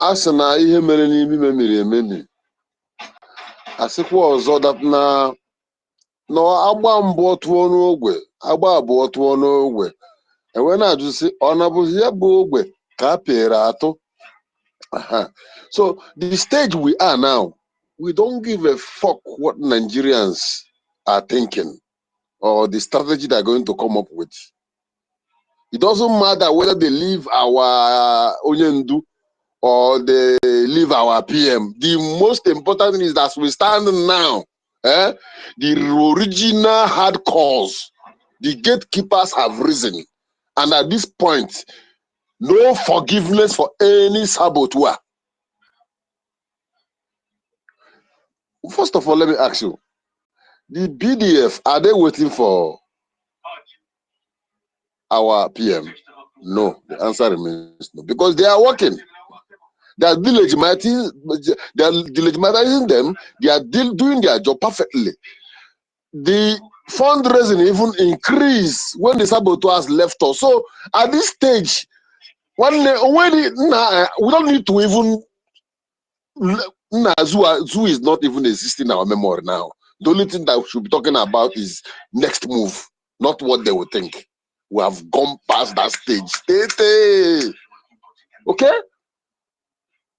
a sị na ihe mere n'imi memiri ememi. A sịkwa ọzọ that na agba mbụ tụọ n'ogwe, agba abụọ tụọ n'ogwe. Enwe na-ajụ sị ọ na-abụzi ya bụ ogwe ka a pịrị atụ. So the stage we are now, we don't give a fuck what Nigerians are thinking or the strategy they're going to come up with. It doesn't matter whether they leave our Onyendu or they leave our PM. The most important thing is that we stand now. The original hard cause, the gatekeepers have risen. And at this point, no forgiveness for any saboteur. First of all, let me ask you, the BDF, are they waiting for our PM? No, the answer remains no, because they are working. They are delegitimizing them. They are doing their job perfectly. The fundraising even increased when the saboteurs left us. So at this stage, we don't need to even. Zoo is not even existing in our memory now. The only thing that we should be talking about is next move, not what they will think. We have gone past that stage. Okay?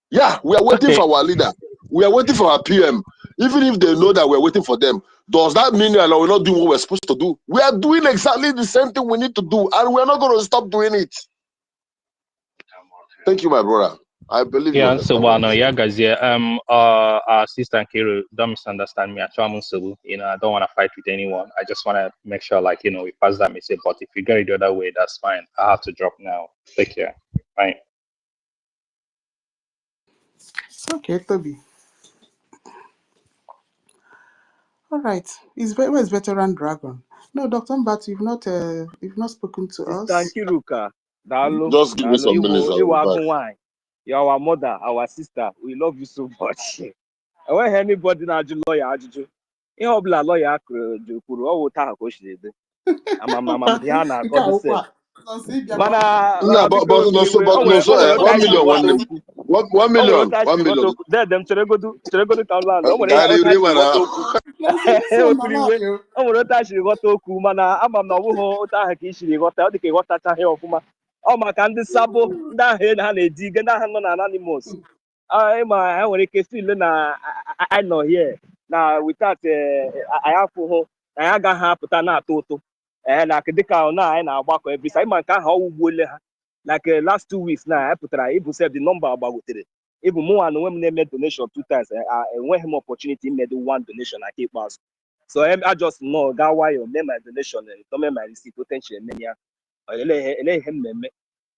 Yeah, we are waiting Okay. for our leader. We are waiting for our PM. Even if they know that we're waiting for them, does that mean that we're not doing what we're supposed to do? We are doing exactly the same thing we need to do, and we're not going to stop doing it. Thank you, my brother. I believe you Yeah, so understand what I'm saying. yeah, guys, yeah. Our sister Nkiru, don't misunderstand me. I don't want to fight with anyone. I just want to make sure, like, we pass that message. But if you get it the other way, that's fine. I have to drop now. Take care. Bye. Okay, Toby. All right. Where's Veteran Dragon? No, Dr. Mbatu, you've not spoken to Sister us. Nkiruka, Dalo, Just give me Dalo, some minutes, I'll be Iwo back. Agunwai. You're our mother, our sister. We love you so much. I want anybody na ajụ lawyer ajụjụ. Ihe ọbụla lawyer kwuru ọ wụ taa ka o siri dị. Amam dị ha na-akọzi sef. Mana No, biko but no, wepụrụ so, iwe. but no, so, O nwere otu 1 anyị siri million, ghọta 1 okwu. 1 O nwere million, otu anyị 1 siri ghọta million. okwu. Dedem cheregodu ka m laa. O nwere otu anyị Gary, siri ghọta man, okwu. Ewepụrụ iwe. O nwere otu anyị siri ghọta okwu mana ama m na ọ bụghị otu ahụ ka ị siri ghọta. Ọ dị ka ịghọtachaghị ọfụma. Ọ maka ndị sabo, ndị ahụ ha na-edi ige, ndị ahụ nọ na anonymous. Ma ha nwere ike feel na anyị nọ here na without anyị afụhụ na anyị agaghị apụta na-atọ ụtụ na dịka na anyị na-agbakọ ebisa ịma nke ahụ ọwụgbuole ha like last 2 weeks na anyị pụtara ịbụ sef the number gbagotere ịbụ mụnwa na onwe m na-eme donation 2 times enweghị m opportunity imedo 1 donation aka ikpeazụ so I just know gaa nwayọ mee my donation tome my receipt potential eme ya eleghị m na-eme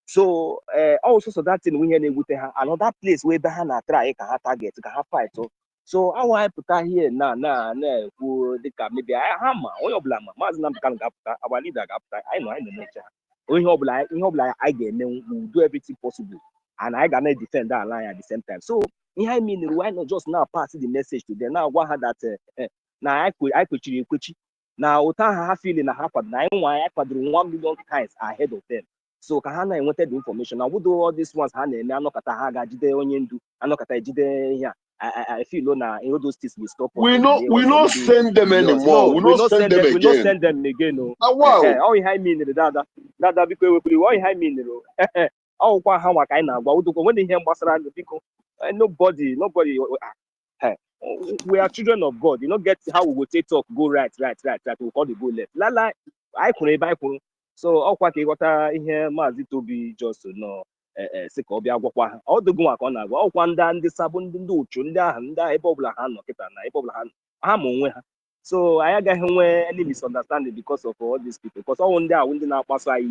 so also that thing ihe na-ewute ha another place where ebe ha na-try ka ha target ka ha fight so awa anyị pụta here na-ekwu dịka maybe ha ma onye ọbụla ma maazị Nnamdi Kanu ga-apụta our leader ga-apụta anyị na-emecha ha ihe ọbụla anyị ga-eme we do everything possible and anyị ga na-defend ala anyị at the same time so ihe anyị mean why not just now pass the message to them na-agwa ha that na anyị kwechiri ekwechi na ụta ahụ ha feeling na ha kwado na anyị nwa anyị kwadoro 1 million times ahead of them so ka ha na-enweta the information na wudo all these ones ha na-eme anọkọta ha ga-jide onye ndu anọkọta ejide ihe I feel na all those things will stop us. we no send them anymore. No, we not send them we again. not send them again. No. Wow. All ihe mean dada biko ewepụrụ all ihe mean ọkwa ha nwa ka anyị na-agwa udokwa nwere ihe gbasara biko nobody we are children of God. You know, get how we will take talk, go right, we call the go left. Lala, I couldn't. So, all quite what here, Mazi to be just no Sikobia Gwa, all the Guacona, all one dan the Sabun do, Chunda, and Ebola Han, Ebola Han, Hamon. So, I got him any misunderstanding because of all these people. Because all one day I wouldn't now pass very,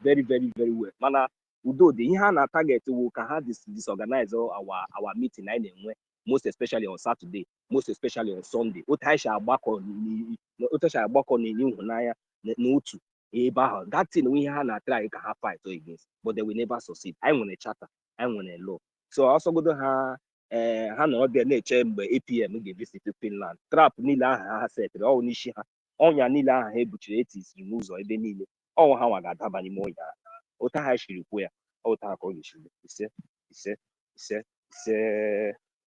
very, very well. Mana, Udo, the Hana target to have disorganize our meeting anyway. Most especially on Saturday, most especially on Sunday. That thing we have try to have fight against, but they will never succeed. I want a charter, I want a law. So I also go to her there nature APM visit to Finland. Trap nila ha set all nisha on ya nila he butcheretis removes or even nile. Oh how I got habani moya. Ota ha she require. Ota call you say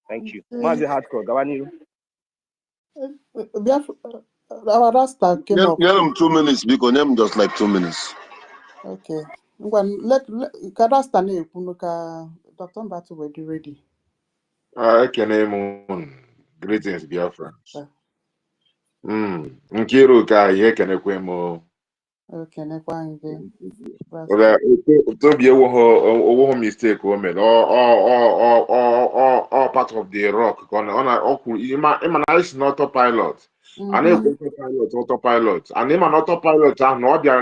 thank you. Mazi hardcore, Gavani. Our Rasta came up. Give them 2 minutes because them just like 2 minutes. Okay. Let Rasta name Dr. Mbatu will be ready. I can name greetings, Biafrans. Nkiru ka ihe kenekwe mo. Okay, Toby owo mistake o made. All part of the rock. It's not autopilot. And autopilot. And autopilot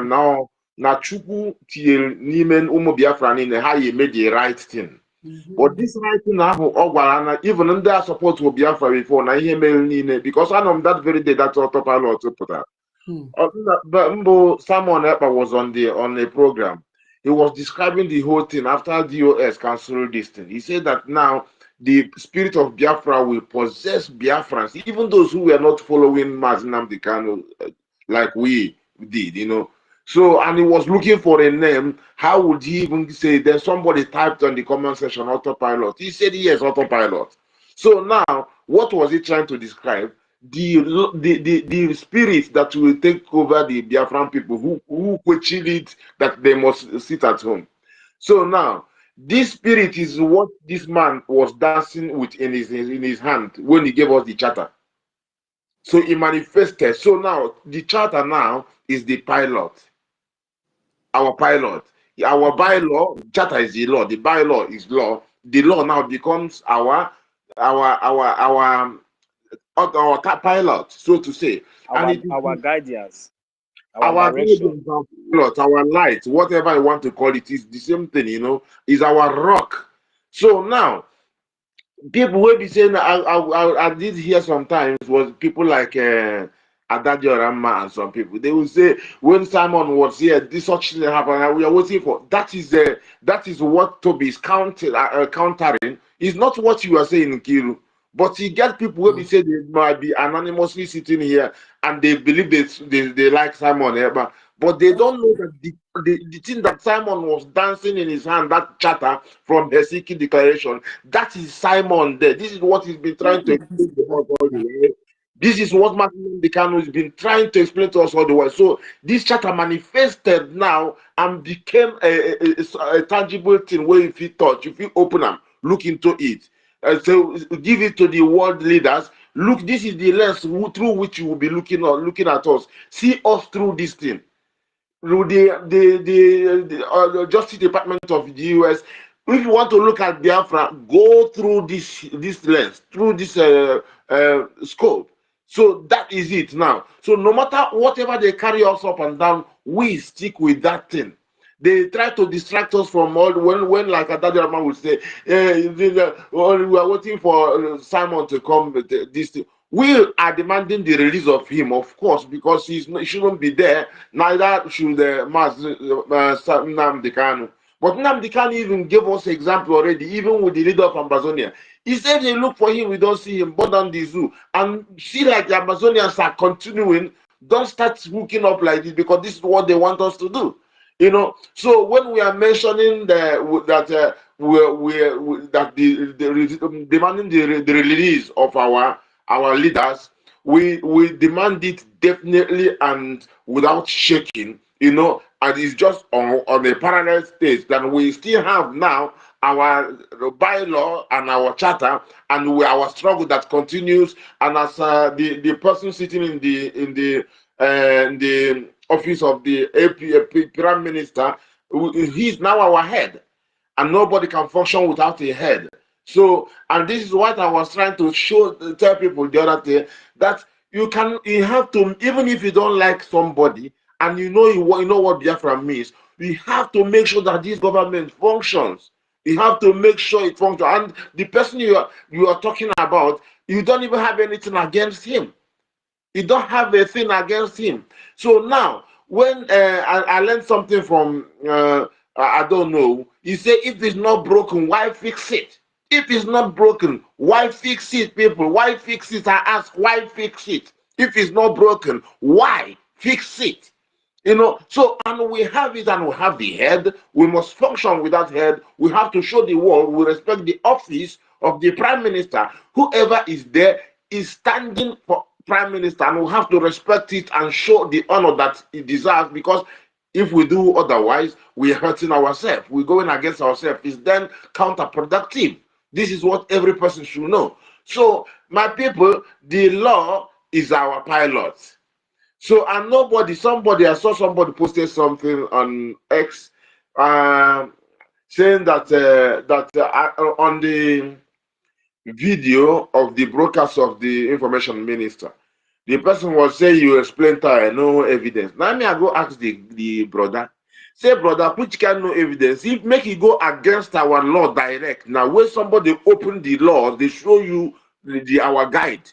now na chukwu tiel n'ime ụmụ Biafra niile ha made the right thing. But this right thing now, even in their support will Biafra before na ihe mere niile because I know that very day that autopilot put out. But Simon Epa was on the program. He was describing the whole thing after DOS canceled this thing. He said that now the spirit of Biafra will possess Biafrans, even those who were not following Mazi Nnamdi Kanu like we did, you know. So, and he was looking for a name. How would he even say? Then somebody typed on the comment section autopilot. He said yes, autopilot. So now, what was he trying to describe? The spirit that will take over the Biafran people who questioned it that they must sit at home. So now, This spirit is what this man was dancing with in his hand when he gave us the charter. So he manifested. So now the charter now is the pilot. Our pilot. Our bylaw, charter is the law. The bylaw is law. The law now becomes our pilot, so to say. And it is our guardians, our our direction. guidance, our pilot, our light, whatever you want to call it, is the same thing, is our rock. So now people will be saying, I did hear sometimes was people like Adadio Rama and some people, they will say when Simon was here, this such thing happened, and we are waiting for that is what Toby is countering. Is not what you are saying, Kiru. But you get people will be saying they might be anonymously sitting here and they believe they like Simon Eba, but they don't know that the thing that Simon was dancing in his hand, that charter from Helsinki Declaration, that is Simon there. This is what he's been trying to explain to us all the way. This is what Martin Decano has been trying to explain to us all the way. So this charter manifested now and became a tangible thing where if you touch, if you open them, look into it. So give it to the world leaders. Look, this is the lens through which you will be looking at us. See us through this thing. Through the Justice Department of the US. If you want to look at Biafra, go through this lens, through this scope. So that is it now. So no matter whatever they carry us up and down, we stick with that thing. They try to distract us from all when like Adadi Rahman would say, we are waiting for Simon to come with this thing. We are demanding the release of him, of course, because he shouldn't be there. Neither should Nnamdi Kanu. But Nnamdi Kanu even gave us example already, even with the leader of Amazonia. He said they look for him, we don't see him, burn down the zoo. And see like the Amazonians are continuing, don't start hooking up like this because this is what they want us to do. So when we are mentioning that demanding the release of our leaders, we demand it definitely and without shaking, and it's just on a parallel stage that we still have now our bylaw and our charter and our struggle that continues. And as the person sitting in the office of the Prime Minister, he's now our head, and nobody can function without a head. So, and this is what I was trying to tell people the other day, that you have to, even if you don't like somebody, and you know what Biafra means, you have to make sure that this government functions. You have to make sure it functions. And the person you are talking about, you don't even have anything against him. You don't have a thing against him. So now, when I learned something from, I don't know, he said, if it's not broken, why fix it? If it's not broken, why fix it, people? Why fix it? I ask, why fix it? If it's not broken, why fix it? So, and we have it and we have the head. We must function with that head. We have to show the world we respect the office of the Prime Minister. Whoever is there is standing for Prime Minister, and we have to respect it and show the honor that it deserves, because if we do otherwise, we are hurting ourselves. We're going against ourselves. It's then counterproductive. This is what every person should know. So, my people, the law is our pilot. So, and I saw somebody posted something on X, saying that on the video of the broadcast of the information minister, the person was saying, you explain that no evidence. Now me I go ask the brother, say, brother, which can no evidence? If make it go against our law direct. Now when somebody open the law, they show you our guide.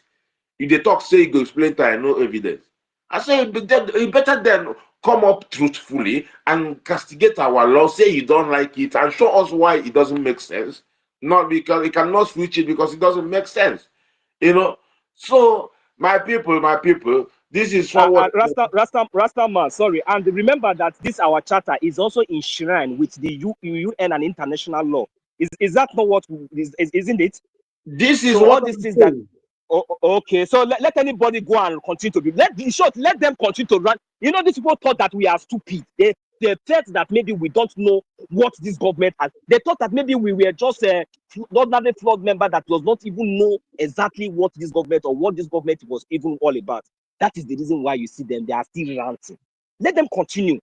If they talk, say, you go explain that no evidence. I say, you better then come up truthfully and castigate our law, say you don't like it, and show us why it doesn't make sense. Not because it cannot switch it because it doesn't make sense. So my people, this is what Rasta man, sorry. And remember that this our charter is also enshrined with the UN and international law. Is that not what isn't it? This is so what all these I'm things that saying. okay. So let anybody go and continue to be in short, let them continue to run. These people thought that we are stupid. they felt that maybe we don't know what this government has. They thought that maybe we were just a ordinary flawed member that does not even know exactly what this government or what this government was even all about. That is the reason why you see them. They are still ranting. Let them continue.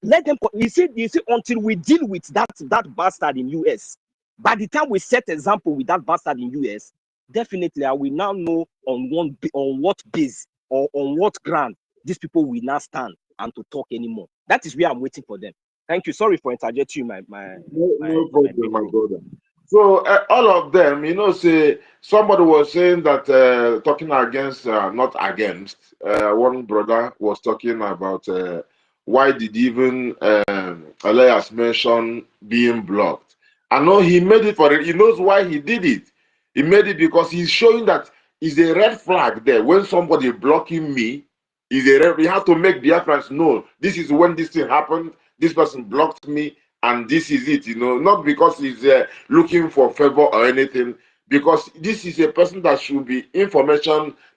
Let them. You see, until we deal with that bastard in US. By the time we set example with that bastard in US, definitely I will now know on what base or on what ground these people will not stand and to talk anymore. That is where I'm waiting for them. Thank you. Sorry for interjecting my No problem, my big bro. brother. So all of them, say somebody was saying that talking against, not against. One brother was talking about why did even Elias mention being blocked. I know he made it for it. He knows why he did it. He made it because he's showing that is a red flag there. When somebody blocking me, is a red. We have to make Biafrans know this is when this thing happened. This person blocked me, and this is it. Not because he's looking for favor or anything. Because this is a person that should be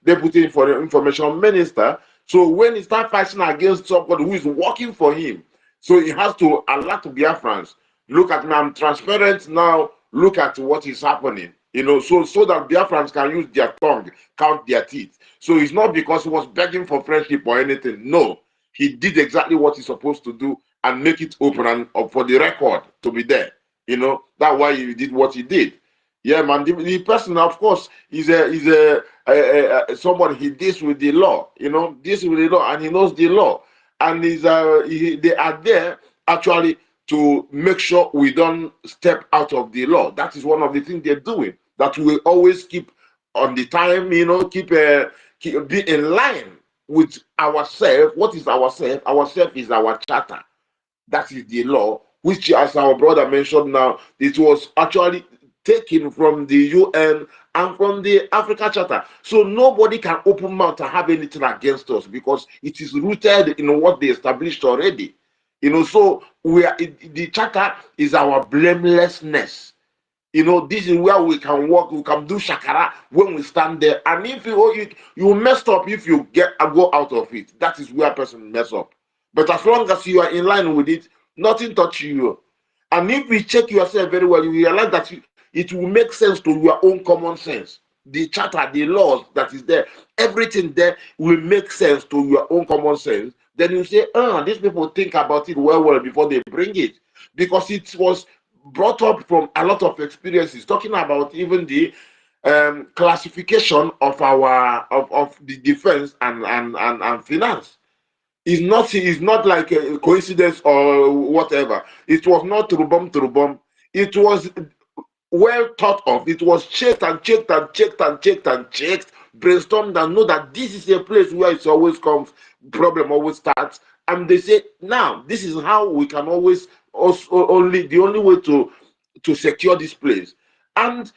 deputy for information minister. So when he start fighting against somebody who is working for him, so he has to alert Biafrans. Look at me, I'm transparent now. Look at what is happening. So that Biafrans can use their tongue, count their teeth. So it's not because he was begging for friendship or anything. No, he did exactly what he's supposed to do and make it open and for the record to be there. That's why he did what he did. Yeah, man. The person, of course, is somebody he deals with the law. Deals with the law, and he knows the law, and they are there actually to make sure we don't step out of the law. That is one of the things they're doing. That we always keep on the time. Keep be in line with ourselves. What is ourselves? Ourselves is our charter. That is the law, which, as our brother mentioned now, it was actually taken from the UN and from the Africa Charter. So nobody can open mouth and have anything against us because it is rooted in what they established already. So the charter is our blamelessness. This is where we can walk, we can do shakara when we stand there. And if you messed up, if you go out of it, that is where a person mess up. But as long as you are in line with it, nothing touches you. And if you check yourself very well, you realize that it will make sense to your own common sense. The charter, the laws that is there, everything there will make sense to your own common sense. Then you say, these people think about it well before they bring it. Because it was brought up from a lot of experiences, talking about even the classification of of the defense and finance. It's not like a coincidence or whatever. It was not trubom. It was well thought of. It was checked, brainstormed, and know that this is a place where it always comes, problem always starts. And they say, now this is how we can always the only way to secure this place. And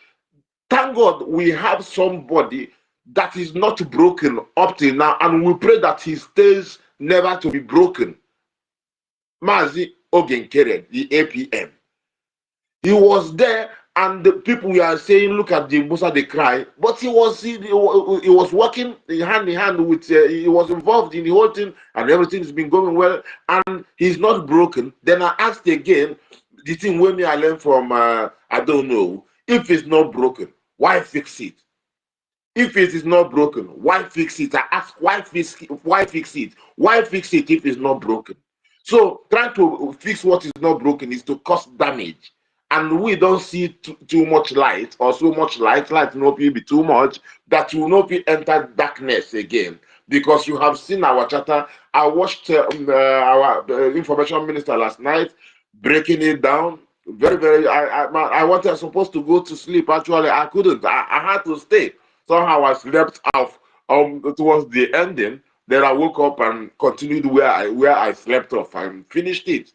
thank God we have somebody that is not broken up till now, and we pray that he stays never to be broken. Mazi Ogenkere, the APM. He was there, and the people were saying, "Look at the Musa, they cry." But he was working hand in hand with. He was involved in the whole thing, and everything's been going well, and he's not broken. Then I asked again, the thing when I learned from I don't know, if it's not broken, why fix it? If it is not broken, why fix it? I ask, why fix it? Why fix it? Why fix it if it's not broken? So trying to fix what is not broken is to cause damage. And we don't see too much light, or so much light will not be too much, that will not be enter darkness again. Because you have seen our charter. I watched our information minister last night breaking it down. Very, very. I wanted supposed to go to sleep. Actually, I couldn't. I had to stay. Somehow I slept off towards the ending. Then I woke up and continued where I slept off and finished it.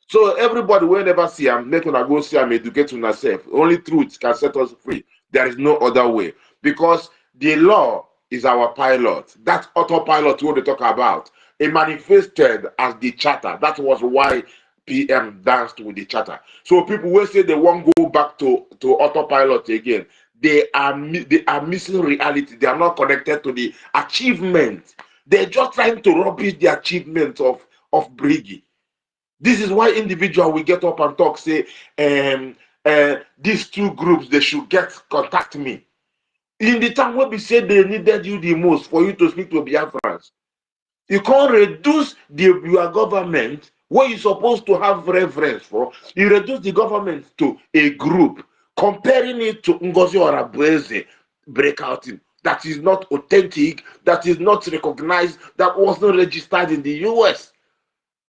So everybody will never see I'm making a go see I'm educate myself. Only truth can set us free. There is no other way. Because the law is our pilot. That autopilot what they talk about. It manifested as the charter. That was why PM danced with the charter. So people will say they won't go back to autopilot again. They are missing reality. They are not connected to the achievement. They're just trying to rubbish the achievement of Brgie. This is why individual will get up and talk, say, these two groups, they should contact me. In the time when we said they needed you the most for you to speak to Biafrans, you can't reduce your government where you're supposed to have reverence for. You reduce the government to a group, comparing it to NGOZI or Abueze breakouting. That is not authentic, that is not recognized, that was not registered in the US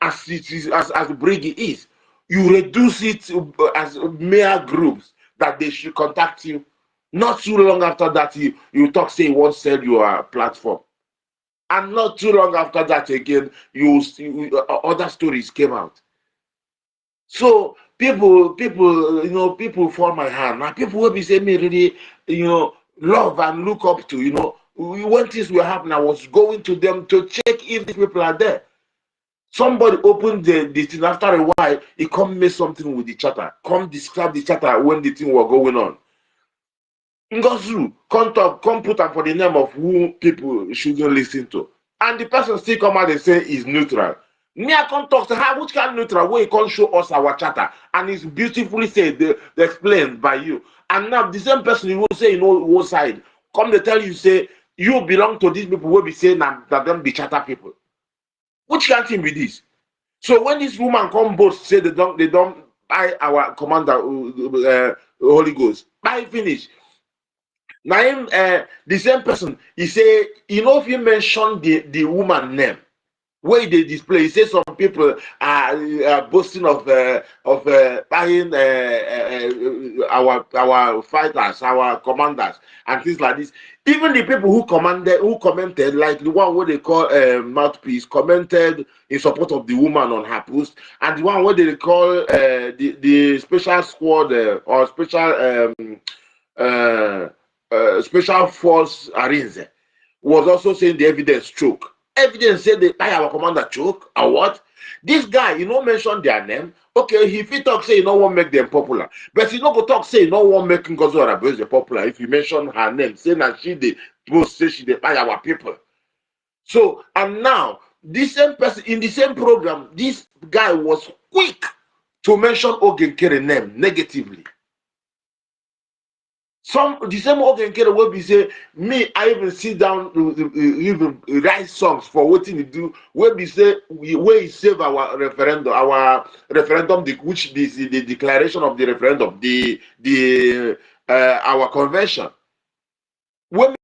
as it is, as Brgie is. You reduce it as mere groups that they should contact you. Not too long after that, you talk, say you want to sell your platform. And not too long after that again, other stories came out. So people, people fall my hand. Now people will be saying me really, love and look up to, when things were happening, I was going to them to check if these people are there. Somebody opened the thing after a while, he come make something with the chatter. Come describe the chatter when the thing was going on. NGOZI, come talk, come put up for the name of who people shouldn't listen to. And the person still come out and say is neutral. Me, I come talk to her, which kind of neutral way he can't show us our chatter. And it's beautifully said, they explained by you. And now the same person you will say, one side, come to tell you, say, you belong to these people will be saying that them be chatter people. Which kind of thing be this? So when this woman come boast, say they don't buy our commander, Holy Ghost, buy finish. Now him, the same person, he say, if you mention the woman name, where they display, he say some people are boasting of buying our fighters, our commanders, and things like this. Even the people who commented, like the one what they call mouthpiece, commented in support of the woman on her post, and the one what they call the special squad or special force Arinze was also saying the evidence choke. Evidence said they buy our commander choke or what? This guy, mention their name. Okay, if he talk, say you don't want make them popular. But you go talk, say you don't want make NGOZI or Abueze popular. If you mention her name, say that she the post, say she they buy our people. So, and now, this same person, in the same program, this guy was quick to mention Ogenkere name negatively. The same Ogenkere will be say, me, I even sit down, even write songs for what he do, where we say, where he save our referendum, which is the declaration of the referendum, our convention. When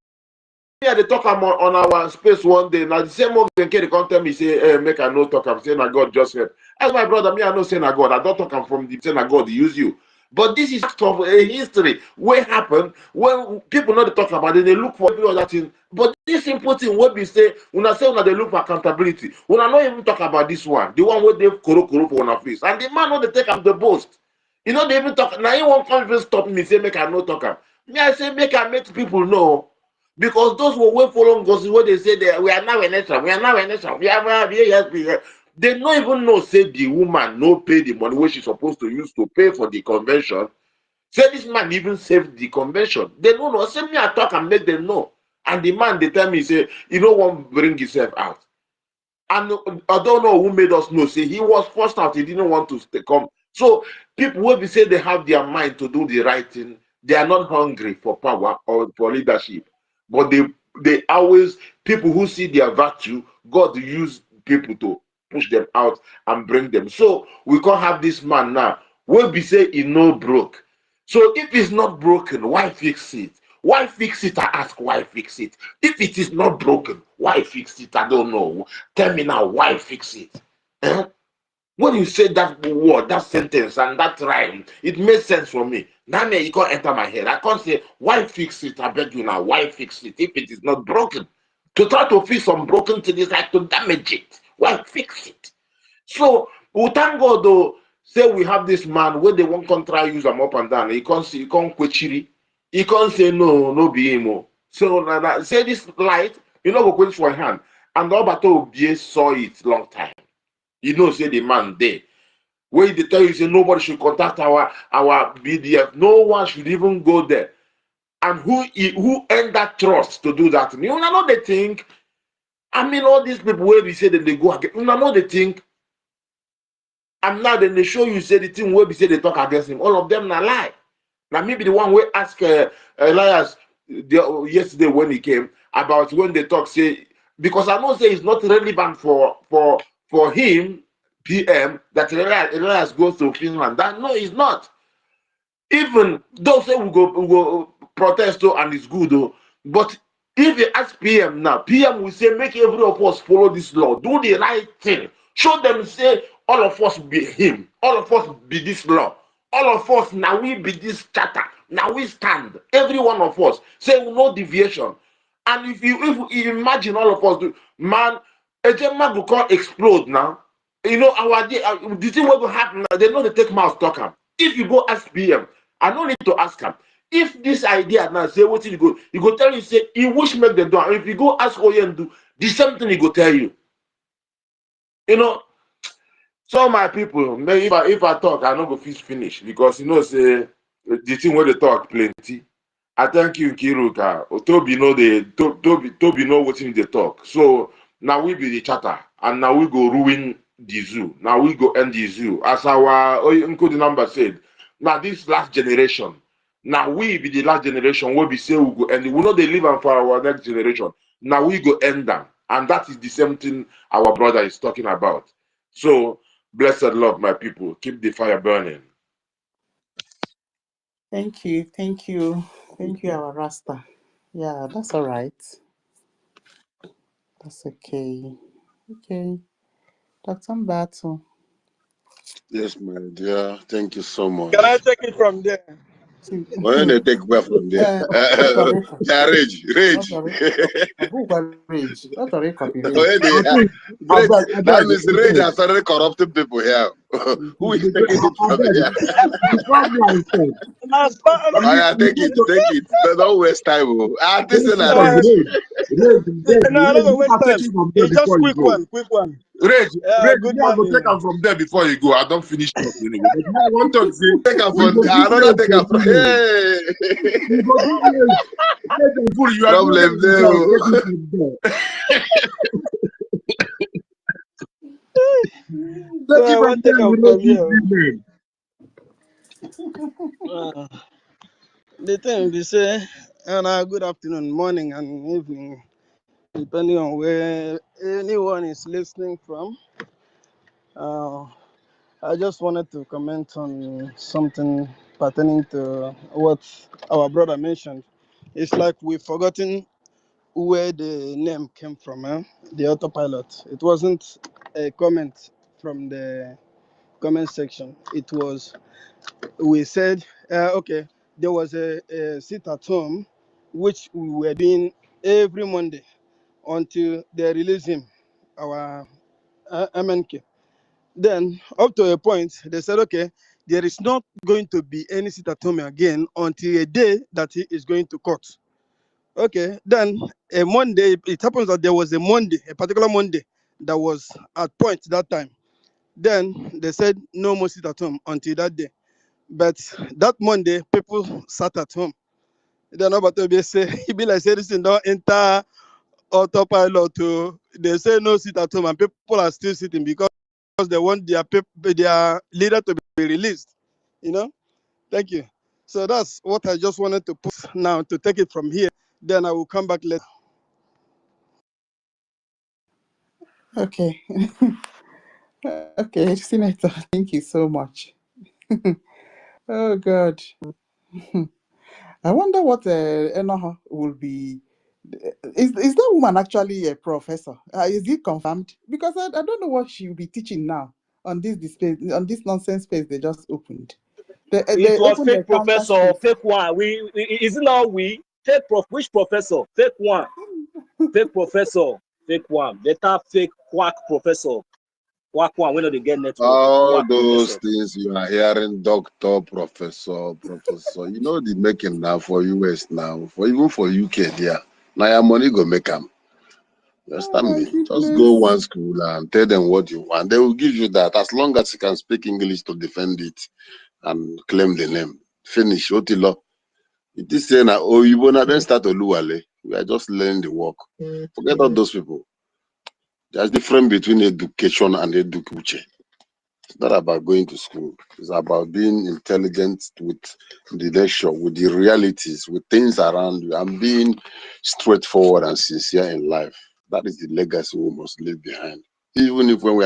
they talk on our space one day, now the same Ogenkere come tell me, say, make I no talk, I'm saying, God just help. As my brother, me, I know saying, God, I don't talk, I'm from the saying, God, use you. But this is of a history where happened when people not talk about it, they look for every other thing. But this simple thing, what we say, when I say when they look for accountability, when I not even talk about this one, the one where they koro for one face, and the man not they take up the boast. They even talk. Now you won't come even stop me, say make I no talk am. Me I say make I make people know. Because those who were following NGOZI, what they say that we are now a nation, we are now a nation, we are here. They don't even know, say the woman no pay the money which she's supposed to use to pay for the convention. Say this man even saved the convention. They don't know. Say me I talk and make them know. And the man they tell me, say, you don't want to bring himself out. And I don't know who made us know. Say he was forced out, he didn't want to come. So people will be say they have their mind to do the right thing. They are not hungry for power or for leadership. But they always, people who see their virtue, God use people to push them out and bring them. So we can't have this man now. We'll be say he no broke. So if it's not broken, why fix it? Why fix it? I ask, why fix it? If it is not broken, why fix it? I don't know. Tell me now, why fix it? When you say that word, that sentence, and that rhyme, it makes sense for me. Now you can't enter my head. I can't say, why fix it? I beg you now, why fix it if it is not broken? To try to fix some broken thing is like to damage it. Why fix it? So we thank God though, say we have this man where they won't try use them up and down. He can't see, he can't quechiri. He can't say no be him. So say this light, go quench for hand. And the Obato saw it long time. Say the man there. Where they tell you, say nobody should contact our BDF. No one should even go there. And who earned that trust to do that? You know they think. I mean, all these people where we say that they go again. You know they think. And now then they show you say the thing where be say they talk against him. All of them na lie. Now maybe the one where ask Elias yesterday when he came about when they talk say, because I know say it's not relevant for him PM that Elias goes to Finland. That no, it's not. Even though say we go protest and it's good though, but if you ask PM now, PM will say make every of us follow this law, do the right thing, show them say all of us be him, all of us be this law, all of us now we be this charter, now we stand, every one of us say no deviation. And if you imagine all of us do, man, a German will call explode now. You know the thing what will happen now, they know they take mouth talk am. If you go ask PM, I don't need to ask him. If this idea now say what you go tell you say he wish make them do. And if you go ask Oyen do the same thing, he go tell you. You know, so my people, maybe if I talk, I no go finish because you know say the thing where they talk plenty. I thank you, Kiruka. Toby know Toby know what they talk. So now we be the chatter, and now we go ruin the zoo. Now we go end the zoo. As our Uncle the number said, now this last generation, now we be the last generation where we say we go end. We know they live on for our next generation. Now we go end them, and that is the same thing our brother is talking about. So blessed Lord, my people, keep the fire burning. Thank you, our Rasta. Yeah, that's all right. That's okay. Okay, Dr. Mbatu. Yes, my dear. Thank you so Can I much. take it from there? When they take back from there, yeah, rage. Rage. Not a copy. That means rage has started corrupting people here. Who is taking it from here? Oh, yeah, take it. Don't waste time. This is a rage. No, don't waste time. It's just quick one. Rage, Good I go morning. take them from there before you go. I don't finish talking anyway. But now I want to say, take them from there. Another take them from hey. Don't blame them. So I want to take them from here. The thing we say, and good afternoon, morning, and evening, depending on where anyone is listening from. I just wanted to comment on something pertaining to what our brother mentioned. It's like we've forgotten where the name came from, the autopilot. It wasn't a comment from the comment section. It was, we said, okay, there was a sit at home, which we were doing every Monday until they released him, our MNK. Then, up to a point, they said, okay, there is not going to be any sit at home again until a day that he is going to court. Okay, then a Monday, it happens that there was a particular Monday that was at point that time. Then they said no more sit at home until that day. But that Monday, people sat at home. Then about to be say, he be like, say this thing don't enter autopilot. They say no sit at home, and people are still sitting because they want their leader to be released. You know? Thank you. So that's what I just wanted to put now to take it from here. Then I will come back later. Okay. Okay, Senator, thank you so much. Oh, God. I wonder what Enoho will be. Is that woman actually a professor? Is it confirmed? Because I don't know what she will be teaching now on this display, on this nonsense space they just opened. They It was opened the fake counter professor, space. fake one. Is it not we? Which professor? Fake one. Fake professor, fake one. Better fake quack professor. Quack one, we know they get network. All Quack those professor. things you are hearing, doctor, professor. You know the making now for US now, even for UK there. Now your money go make them. You Oh understand my me? Just go goodness. one school and tell them what you want. They will give you that as long as you can speak English to defend it and claim the name. Finish. Otilo. It is saying that oh you wanna then start Oluwale. We are just learning the work. Forget all those people. There's difference between education and edukuche. not about going to school. It's about being intelligent with the nature, with the realities, with things around you, and being straightforward and sincere in life. That is the legacy we must leave behind. Even if when we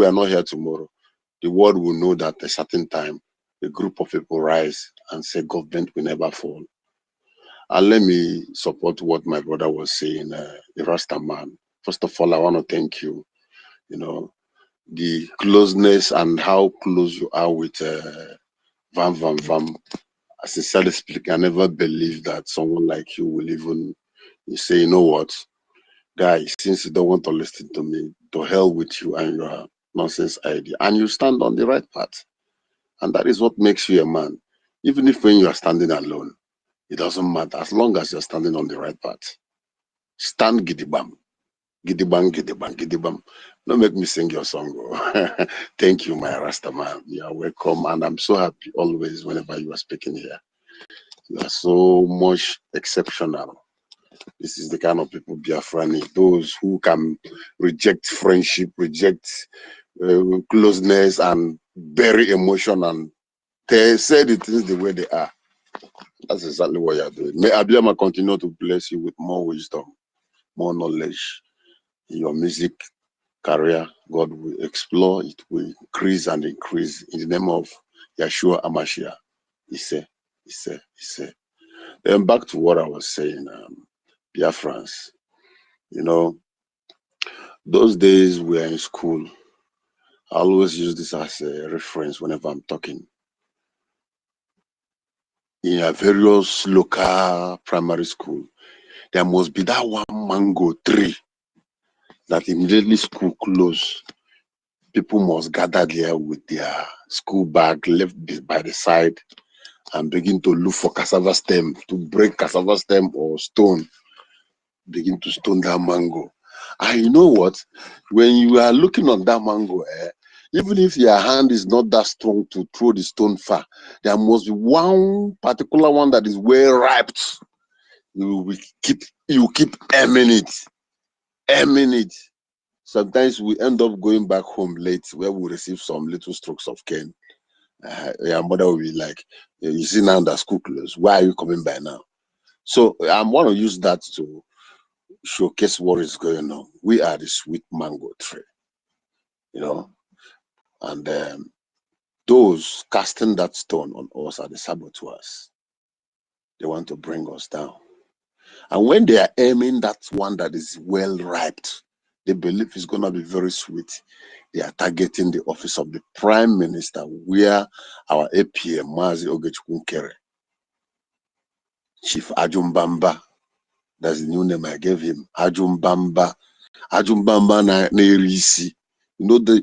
are not here tomorrow, the world will know that at a certain time, a group of people rise and say government will never fall. And let me support what my brother was saying, the Rasta man. First of all, I want to thank you. You know, the closeness and how close you are with Vam Vam Vam. Sincerely speaking, I never believed that someone like you will even say, you know what, guy, since you don't want to listen to me, to hell with you and your nonsense idea. And you stand on the right path. And that is what makes you a man. Even if when you are standing alone, it doesn't matter as long as you're standing on the right path. Stand gidibam. Gidibam, gidibam, gidibam. Don't make me sing your song. Oh. Thank you, my Rasta man. You are welcome. And I'm so happy always whenever you are speaking here. You are so much exceptional. This is the kind of people Biafrani, those who can reject friendship, reject closeness, and bury emotion and say the things the way they are. That's exactly what you're doing. May Abiyama continue to bless you with more wisdom, more knowledge in your music career. God will explore, it will increase and increase in the name of Yeshua Amashia. He said. Then back to what I was saying, Biafrans. You know, those days we were in school, I always use this as a reference whenever I'm talking. In a various local primary school, there must be that one mango tree that immediately school close. People must gather there with their school bag left by the side and begin to look for cassava stem, to break cassava stem or stone, begin to stone that mango. And you know what? When you are looking on that mango, even if your hand is not that strong to throw the stone far, there must be one particular one that is well ripe. You keep aiming it. Sometimes we end up going back home late where we receive some little strokes of cane. Your mother will be like, you see now that school closed. Why are you coming by now? So I want to use that to showcase what is going on. We are the sweet mango tree, you know, and those casting that stone on us are the saboteurs. They want to bring us down. And when they are aiming that one that is well ripe, they believe it's going to be very sweet. They are targeting the office of the Prime Minister, where our APM, Mazi Ogechukwu, Chief Ajumbamba, that's the new name I gave him, Ajumbamba na Nerisi. You know, the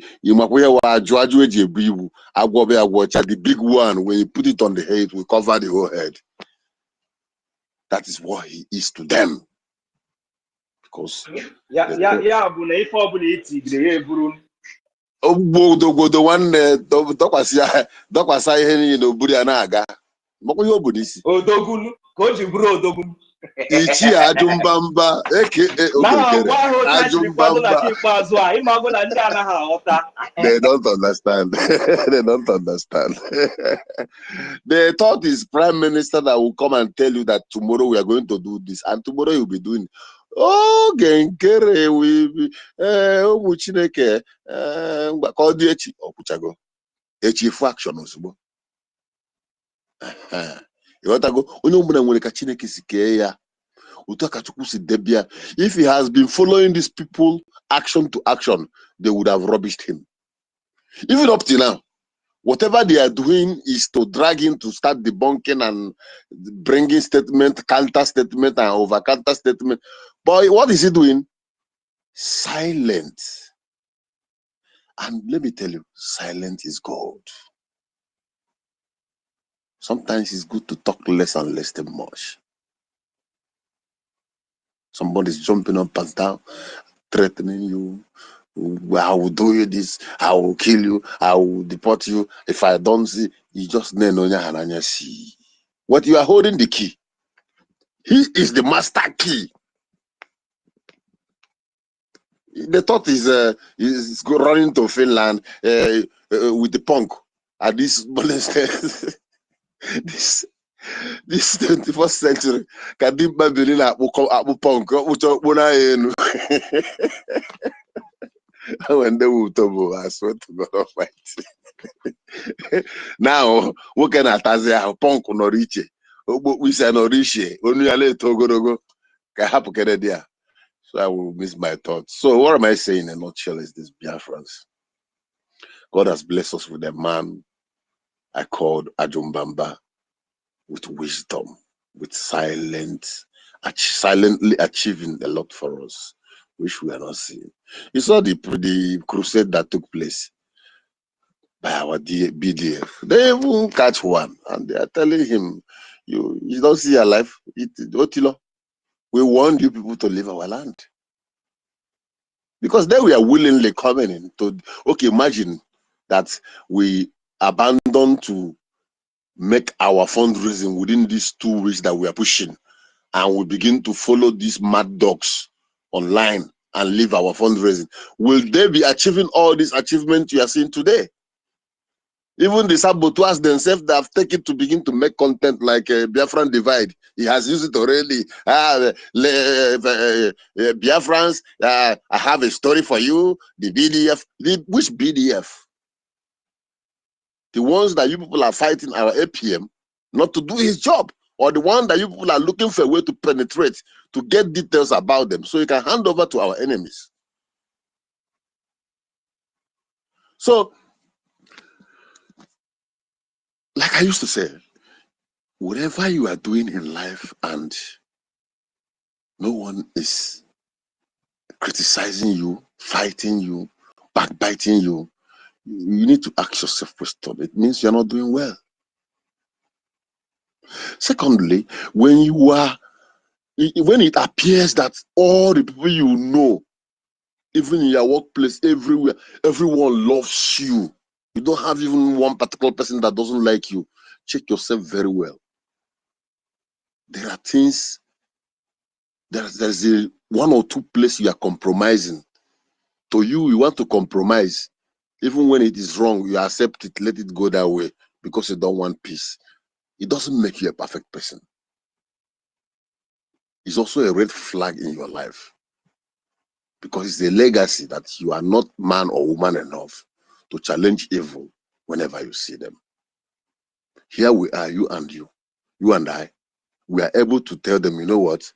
big one, when you put it on the head, we cover the whole head. That is what he is to them. Because the one dokwasa ihe niile n'oburu ya na-aga. Makwa ihe o bụ n'isi. Odogun, ka o ji bụrụ odogun. Ichi Ajumbamba, Ajumbamba. They don't understand. They don't understand. They thought it's Prime Minister that will come and tell you that tomorrow we are going to do this, and tomorrow you'll be doing. Oh, Genkere, we Chineke, Mbakodi Echi, Okuchago, Echi faction Osubo. If he has been following these people action to action, they would have rubbished him. Even up till now, whatever they are doing is to drag him to start debunking and bringing statement, counter statement, and over counter statement. But what is he doing? Silent. And let me tell you, silent is gold. Sometimes it's good to talk less and less than much. Somebody's jumping up and down, threatening you. I will do you this, I will kill you, I will deport you. If I don't see, you just see. What you are holding the key. He is the master key. The thought is running to Finland with the punk at this this 21st century. Kadimba Belina punk when they will talk, I swear to God Almighty. Now, what can I tell you? Punk no reach. We say no reach. Only a little go. So I will miss my thoughts. So what am I saying in a nutshell is this, Biafrans. God has blessed us with a man I called Ajumbamba, with wisdom, with silently achieving a lot for us, which we are not seeing. You saw the crusade that took place by our BDF. They even catch one, and they are telling him, you don't see your life. We want you people to leave our land. Because they were willingly coming in to, okay, imagine that we abandon to make our fundraising within these 2 weeks that we are pushing, and we begin to follow these mad dogs online and leave our fundraising. Will they be achieving all these achievements you are seeing today? Even the saboteurs themselves that have taken to begin to make content like Biafran Divide. He has used it already. Biafrans, I have a story for you. The BDF. Which BDF? The ones that you people are fighting our APM not to do his job, or the one that you people are looking for a way to penetrate, to get details about them so you can hand over to our enemies. So, like I used to say, whatever you are doing in life and no one is criticizing you, fighting you, backbiting you, you need to ask yourself question. It means you're not doing well. Secondly, when it appears that all the people you know, even in your workplace, everywhere, everyone loves you, you don't have even one particular person that doesn't like you, check yourself very well. There are things, there's a 1 or 2 places you are compromising. To you want to compromise. Even when it is wrong, you accept it, let it go that way because you don't want peace. It doesn't make you a perfect person. It's also a red flag in your life because it's a legacy that you are not man or woman enough to challenge evil whenever you see them. Here we are, you and I, we are able to tell them, you know what?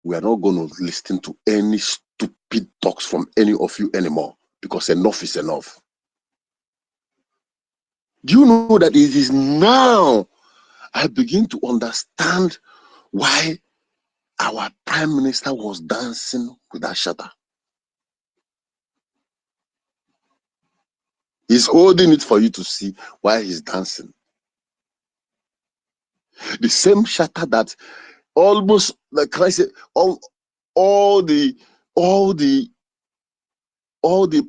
We are not going to listen to any stupid talks from any of you anymore because enough is enough. Do you know that it is now I begin to understand why our prime minister was dancing with that shutter? He's holding it for you to see why he's dancing. The same shutter that almost, like I said, all the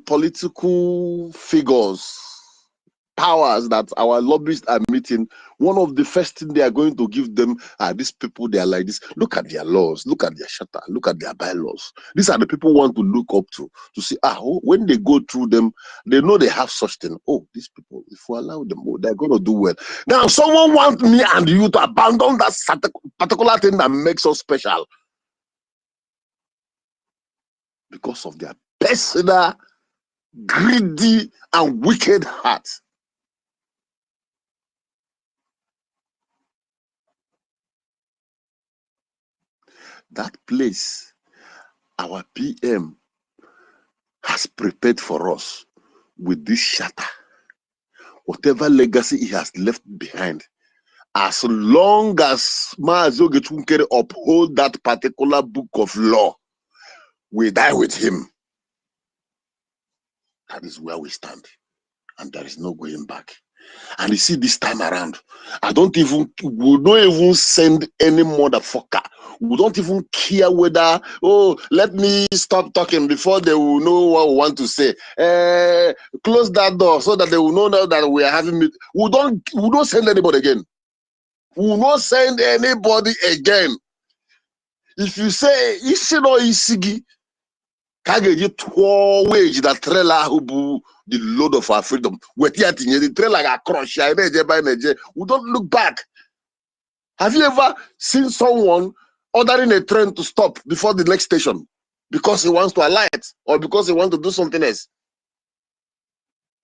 political figures, powers that our lobbyists are meeting, one of the first things they are going to give them are these people. They are like this. Look at their laws, look at their shutter, look at their bylaws. These are the people who want to look up to see, when they go through them, they know they have such thing. Oh, these people, if we allow them, they're going to do well. Now, someone wants me and you to abandon that particular thing that makes us special because of their personal, greedy, and wicked heart. That place, our PM has prepared for us with this shutter. Whatever legacy he has left behind, as long as Maazio Getunkere uphold that particular book of law, we die with him. That is where we stand, and there is no going back. And you see, this time around, we don't even send any motherfucker. We don't even care whether, let me stop talking before they will know what we want to say. Close that door so that they will know now that we are having it. We don't send anybody again. We will not send anybody again. If you say Ishino Isigi, Kage 12 wage that trailer who bu the load of our freedom. We the trailer got crushed. We don't look back. Have you ever seen someone ordering a train to stop before the next station because he wants to alight or because he wants to do something else?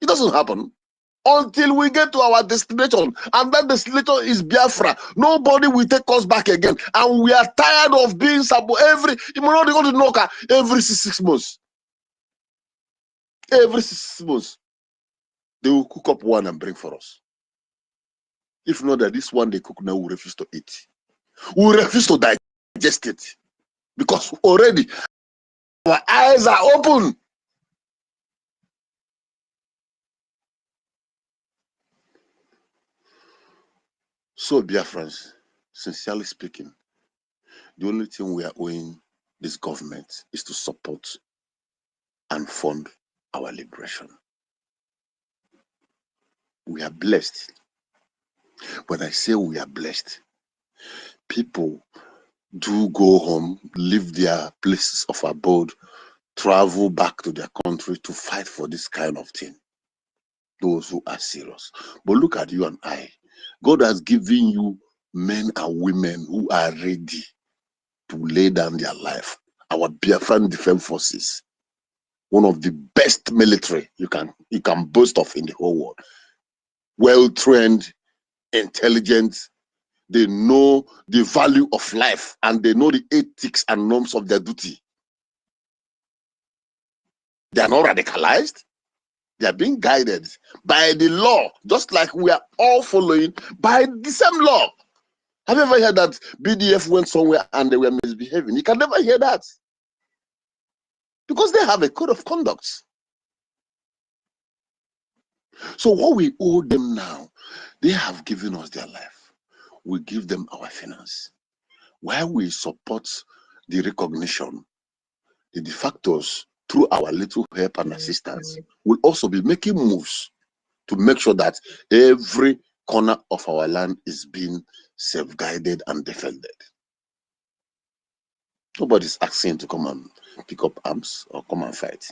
It doesn't happen until we get to our destination, and that destination is Biafra. Nobody will take us back again, and we are tired of being every 6 months. Every 6 months, they will cook up one and bring for us. If not that this one they cook now, we refuse to eat. We refuse to digest it because already our eyes are open. So, Biafrans, sincerely speaking, the only thing we are owing this government is to support and fund our liberation. We are blessed. When I say we are blessed, people do go home, leave their places of abode, travel back to their country to fight for this kind of thing. Those who are serious. But look at you and I. God has given you men and women who are ready to lay down their life. Our Biafran Defense Forces, one of the best military you can boast of in the whole world. Well trained, intelligent. They know the value of life and they know the ethics and norms of their duty. They are not radicalized. They are being guided by the law, just like we are all following by the same law. Have you ever heard that BDF went somewhere and they were misbehaving? You can never hear that. Because they have a code of conduct. So what we owe them now, they have given us their life. We give them our finance. While we support the recognition, the de factos, through our little help and assistance, will also be making moves to make sure that every corner of our land is being safeguarded and defended. Nobody's asking to come and pick up arms or come and fight.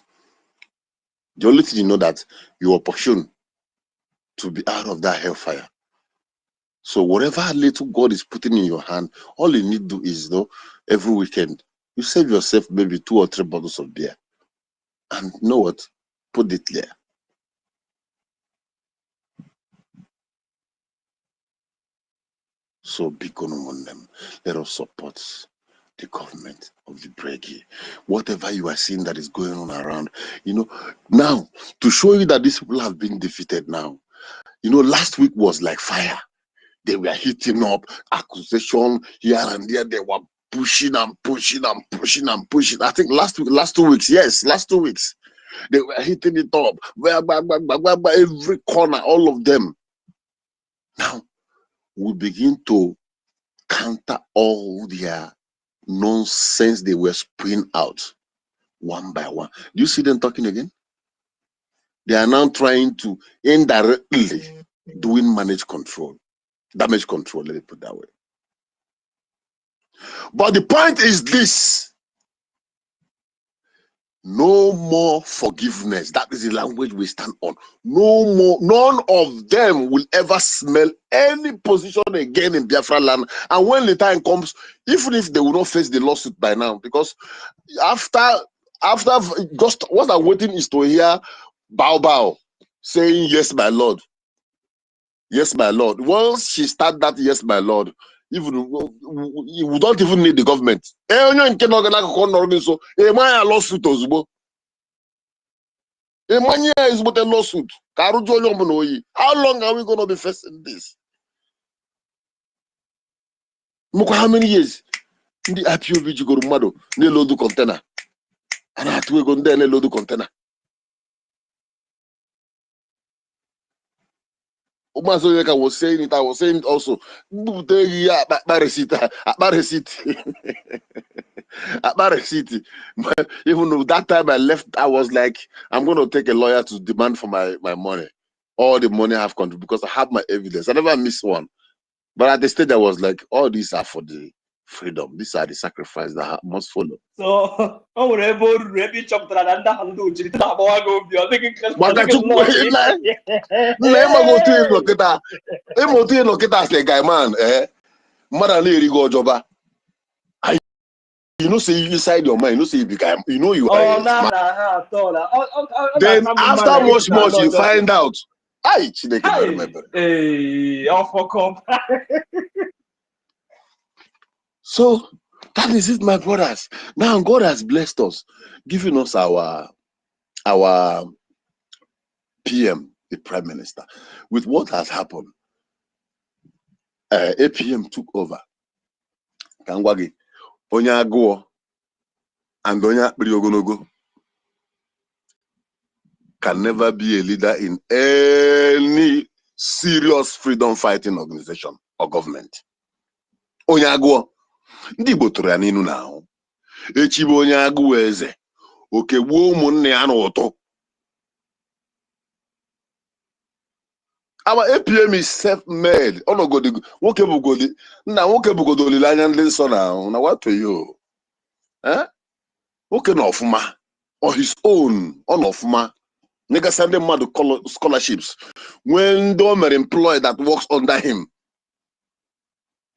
The only thing you know that you are opportune to be out of that hellfire. So whatever little God is putting in your hand, all you need to do is, every weekend, you save yourself maybe 2 or 3 bottles of beer. And you know what? Put it there. So big on them. Let us support the government of the Brgie. Whatever you are seeing that is going on around, now, to show you that these people have been defeated now, last week was like fire. They were hitting up, accusation here and there. They were pushing and pushing and pushing and pushing. I think last 2 weeks, yes, last 2 weeks, they were hitting it up. Every corner, all of them. Now, we begin to counter all their nonsense they were spewing out one by one. Do you see them talking again? They are now trying to indirectly doing damage control, let me put it that way. But the point is this: no more forgiveness. That is the language we stand on. No more. None of them will ever smell any position again in Biafra land. And when the time comes, even if they will not face the lawsuit by now, because after just what I'm waiting is to hear Bao saying, "Yes, my lord. Yes, my lord." Once she start that, "Yes, my lord," even we don't even need the government. So lawsuit ozugbo. Emanya is but a lawsuit. How long are we going to be facing this? How many years? The IPOB go mado ne load container. And I have to go there ne load container. Umazoyeka was saying it. I was saying it also. Even though that time I left, I was like, I'm going to take a lawyer to demand for my money. All the money I have contributed because I have my evidence. I never miss one. But at the stage I was like, all these are for the freedom. These are the sacrifices that must follow. So, guy man, you know, say inside your mind, you know, say you become, you know, you are smart. Then after much, you find out. Hey, so that is it, my brothers. Now God has blessed us, giving us our PM, the Prime Minister. With what has happened, APM took over. Kangwagi, Onya Go, and Onya Briogonogo can never be a leader in any serious freedom fighting organization or government. Onya Go, ndị Igbo tụrụ ya n'inu n'ahụ. Echibe onye agụ eze, oke gbuo ụmụnne ya n'ụtụ. Our APM is self-made. Onogodi, nwoke bugodi, nna nwoke bugodo olileanya ndị nsọ na what to you? Eh? Nwoke na ọfụma, on his own, on ọfụma. Nigga send them mad scholarships. When Domer employed that works under him,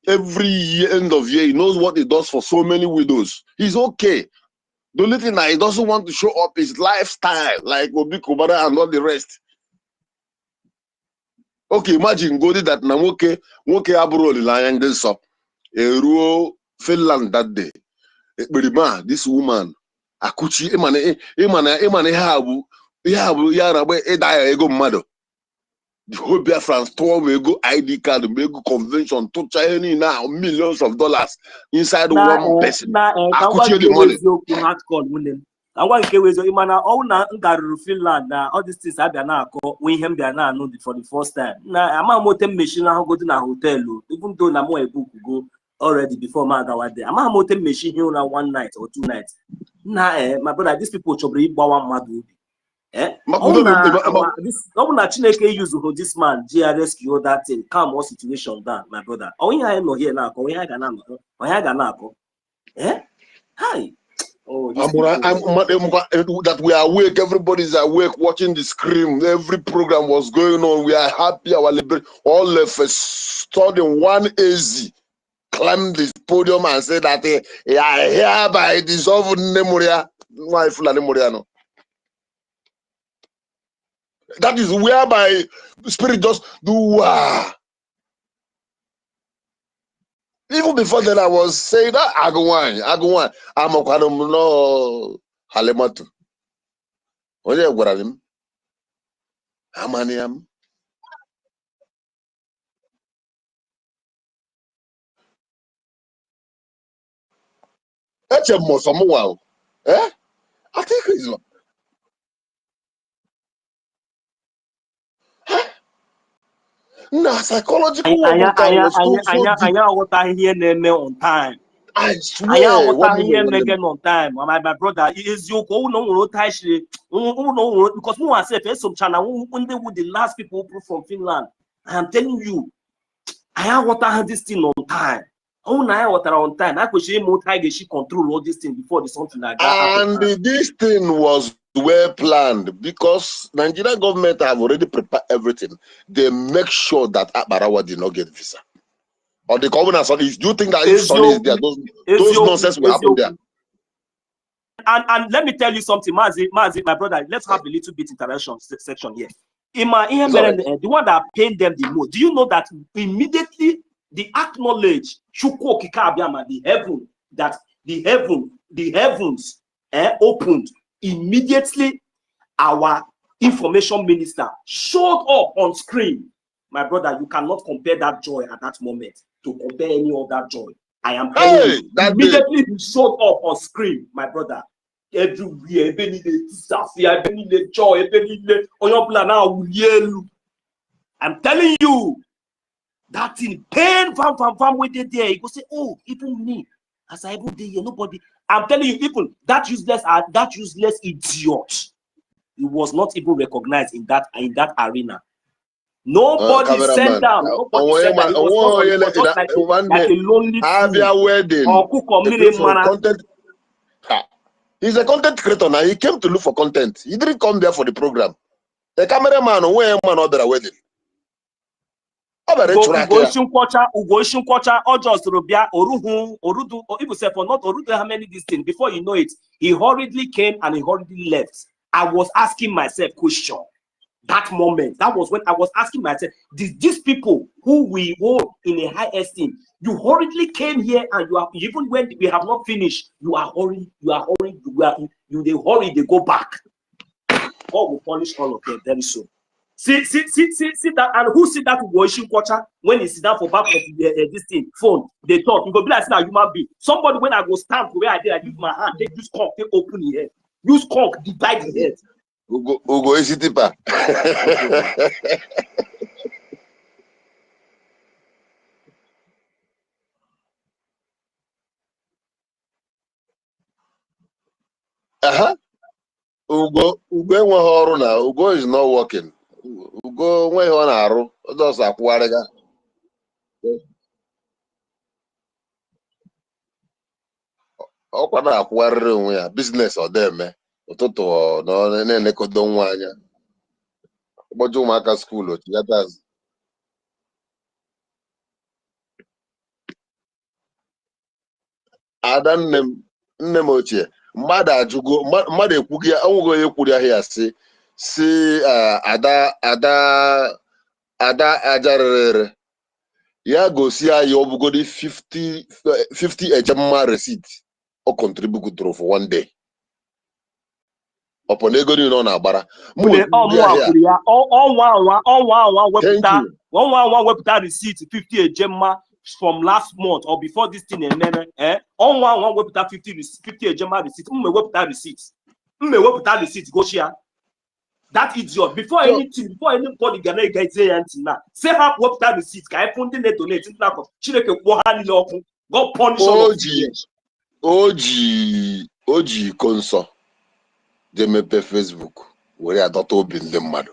every year, end of year, he knows what he does for so many widows. He's okay. The only thing that he doesn't want to show up is lifestyle, like Obi Kubara and all the rest. Okay, imagine Godi that na nwoke abụrụ olileanya ndị nsọ eruo Finland that day. Ekperima, this woman, Akuchi, ịmana ihe abụ ya na-agba ịda ya ego mmadụ. The whole BIAFRANS tụọ ego ID card, ego convention, tụcha ihe niile millions of dollars inside one person. Akuchi the money. Finland all these things I when him for the first time. Now I'm motem machine go to na hotel, even though na more book go already before my there. I'm motem machine here na 1 night or 2 nights. Nah, my brother, these people chobri one madu. Eh? Chineke use this man rescue that thing, calm all situation down, my brother. Oh, yeah, no here now. Oh, yeah, eh? Hi. Oh, that we are awake, everybody's awake watching the screen. Every program was going on. We are happy. Our liberation, all of us stood in one AZ, climbed this podium and said that hereby dissolve Nemoria. That is whereby spirit just do. Even before then, I was saying that Agwan, I'm a no Halematu. What are you? Amaniam. That's a Mosamuao. Eh? I think it's nah, psychological was so deep. On time. I swear, on time. My brother is you go no because who was some channel when they were the last people from Finland. I am telling you, I water this thing on time. Oh, now water on time. I could see more tiger she control all this thing before the something like that. And this thing was well planned because Nigerian government have already prepared everything. They make sure that Akbarawa did not get visa. Or the governor Sonny, do you think that if Sonny is there, those nonsense will happen there? And let me tell you something, Mazi, my brother. Let's have a little bit interaction section here. In my the one that paid them the most. Do you know that immediately they acknowledge the heaven that the heavens opened immediately? Our information minister showed up on screen. My brother, you cannot compare that joy at that moment to compare any other joy. I am telling you, immediately he showed up on screen, my brother. Everywhere, joy, I'm telling you, that in pain, fam, waited there. You go say, oh, even me, as I even there, nobody. I'm telling you, people, that useless idiot, he was not even recognized in that arena. Nobody sent cameraman. them. Nobody said that. It was not on. It was just One like day, a lonely fool. Abia wedding. Or cook or They mini look for mana. content. He's a content creator now. He came to look for content. He didn't come there for the program. The cameraman, where man order a wedding. Ugo Ishinkwacha, or just Robia, Orudu, or even say for not Orudu, how many this thing. Before you know it, he hurriedly came and he hurriedly left. I was asking myself question. That moment, that was when I was asking myself, these people who we hold in a high esteem, you hurriedly came here and you are, even when we have not finished, you are hurried, they hurry, they go back. God will punish all of them very soon. See that, and who see that Ugoishin Kwacha when he sit down for back of this thing, phone, they talk. You go be like a human being. Somebody when I go stand where I did, I use my hand, take this conch, take open the head. Use conch, divide the head. Ugo is tipa. Ugo enweghị ọrụ na Ugo is not working. Ugo enweghị ọ na-arụ, just akwụgharịga. Ọkwa na-akwụgharịrị onwe ya, business ọ dị-eme, ụtụtụ ọ na-elekodo nwa anya. Ụbọchị ụmụaka skuul ochigata azụ. Ada nne m ochie, mmadụ ekwughị ya, onweghị onye kwuru ya si ada ajarịrị ya gosi anyị ọbụgodi 50 ejemma receipt o contributoro for one day. Upon ego niile ọ na-agbara. Ọnwa wepụta receipt 50 ejemma from last month or before this thing ọnwa wepụta 50 ejemma receipt. Wepụta receipt go share. That idiot before anything, before anybody gonna get there now. Say have wepụta receipt ka iPhone dị donate ntakọ Chineke kwụọ ha niile ọkụ. God punish all of you. Oji konso je mepe Facebook were adọta obi ndị mmadụ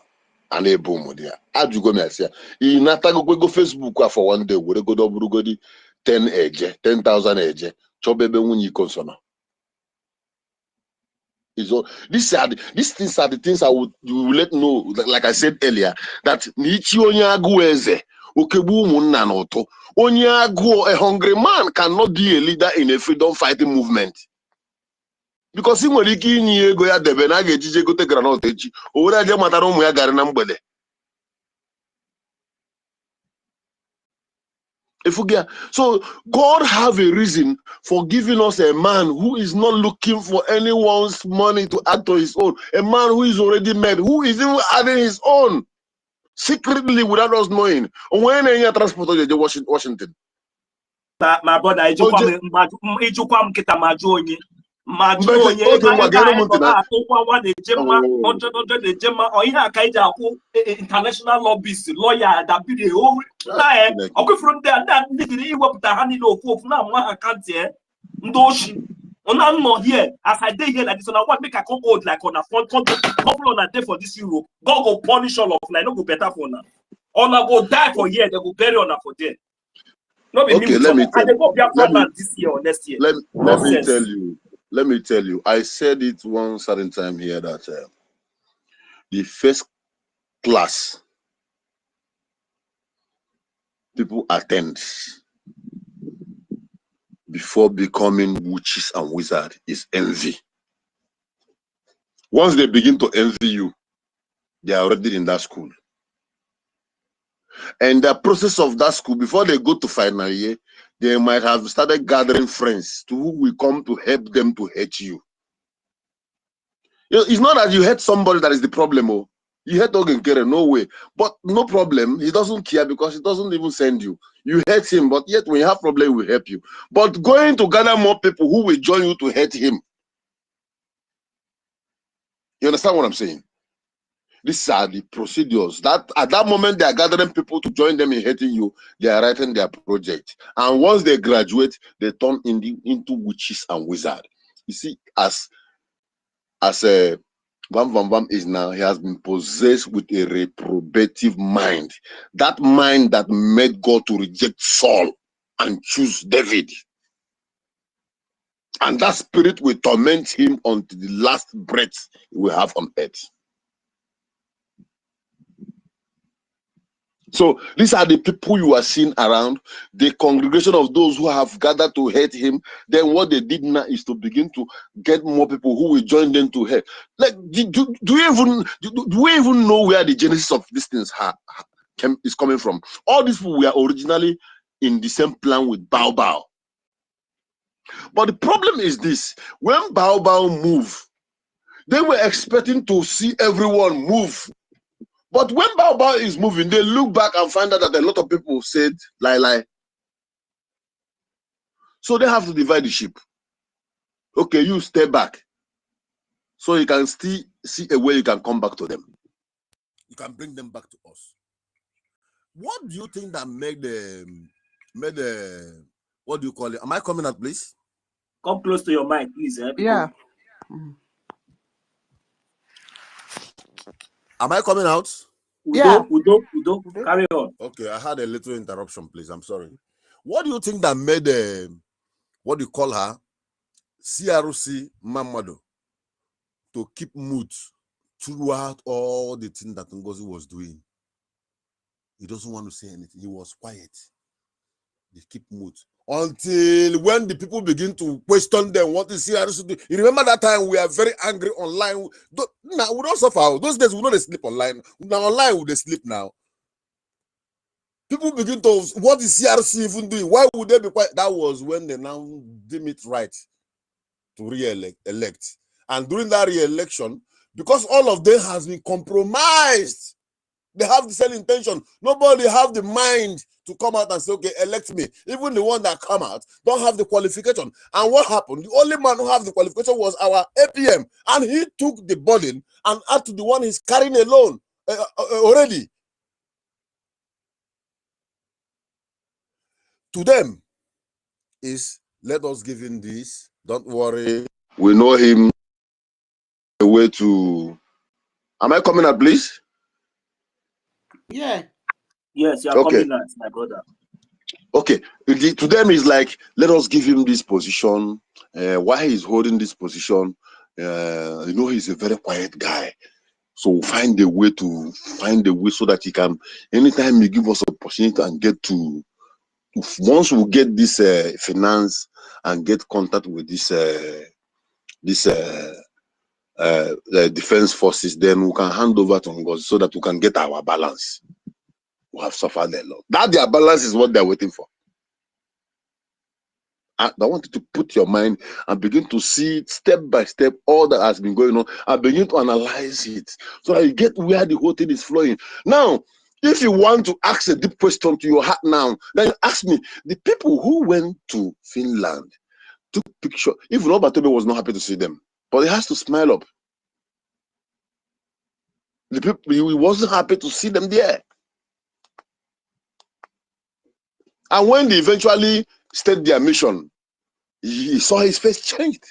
a na-ebu ụmụdị ya. Ajụgo m ya sị ya, ị natagogwego Facebook a for one day were godo bụrụgodi 10,000 eje chọba ebe nwunye konso nọ. These things are the things you will let know, like I said earlier, that n'ichi onye agụụ eze okegbu ụmụnna n'ụtụ. Onye agụụ, a hungry man cannot be a leader in a freedom fighting movement. Because he nwere ike inye ego ya debe na ga-ejije gote granọt echi o were aje matara ụmụ ya garị na mgbede. So God have a reason for giving us a man who is not looking for anyone's money to add to his own. A man who is already made, who is even adding his own secretly without us knowing. When any transport to Washington. My brother, Ijukwam kita majonye. International lobbyist, lawyer, that be the whole okay from there. That nigga wepụta ha niile okwu ofu na mma account ndoshi. Una not here as I dey here like this. Una what make I come old like on a front couple on a day for this Europe. God go punish all of like no go better for now. Una go die for here. They go bury una for there. No be Okay, me. let me tell you. This year or next year. Let me tell you. I said it one certain time here that the first class people attend before becoming witches and wizards is envy. Once they begin to envy you, they are already in that school. And the process of that school, before they go to final year, they might have started gathering friends to who will come to help them to hate you. It's not that you hate somebody that is the problem. Oh, you hate Ogenkere, no way. But no problem. He doesn't care because he doesn't even send you. You hate him, but yet when you have problem, we help you. But going to gather more people who will join you to hate him. You understand what I'm saying? These are the procedures that at that moment they are gathering people to join them in hating you. They are writing their project, and once they graduate, they turn into witches and wizards. You see, as Bam Bam Bam is now, he has been possessed with a reprobative mind. That mind that made God to reject Saul and choose David. And that spirit will torment him until the last breath he will have on earth. So these are the people you are seeing around, the congregation of those who have gathered to hate him. Then what they did now is to begin to get more people who will join them to hate. Like, do we even know where the genesis of these things is coming from? All these people were originally in the same plan with Bao Bao. But the problem is this: when Bao Bao moved, they were expecting to see everyone move. But when Bao Bao is moving, they look back and find out that a lot of people said lie. So they have to divide the ship. Okay, you stay back. So you can still see a way you can come back to them. You can bring them back to us. What do you think that made the what do you call it? Am I coming out, please? Come close to your mic, please. Yeah. Am I coming out? Yeah. Udo, carry on. Okay, I had a little interruption, please. I'm sorry. What do you think that made what do you call her? CRC Mamado to keep mute throughout all the things that NGOZI was doing? He doesn't want to say anything. He was quiet. They keep mute. Until when the people begin to question them, what is CRC doing? You remember that time we are very angry online? Now we don't suffer. Those days we don't sleep online. Now online we sleep now. People begin to, what is CRC even doing? Why would they be quiet? That was when they now deem it right to re-elect. And during that re-election, because all of them has been compromised, they have the same intention. Nobody have the mind to come out and say, okay, elect me. Even the one that come out don't have the qualification. And what happened? The only man who have the qualification was our APM. And he took the burden and add to the one he's carrying alone already. To them is, let us give him this. Don't worry. We know him. A way to. Am I coming up, please? Yeah. Yes, you are coming out, my brother. Okay. To them is like, let us give him this position. Why he's holding this position? You know, he's a very quiet guy. So find a way so that he can, anytime he give us opportunity and get to, once we get this finance and get contact with this the defense forces, then we can hand over to NGOZI so that we can get our balance. We have suffered a lot. That their balance is what they're waiting for. I want you to put your mind and begin to see step by step all that has been going on and begin to analyze it so that you get where the whole thing is flowing. Now, if you want to ask a deep question to your heart now, then you ask me, the people who went to Finland took picture. If Robert Tobe was not happy to see them, but he has to smile up. The people, he wasn't happy to see them there. And when they eventually started their mission, he saw his face changed.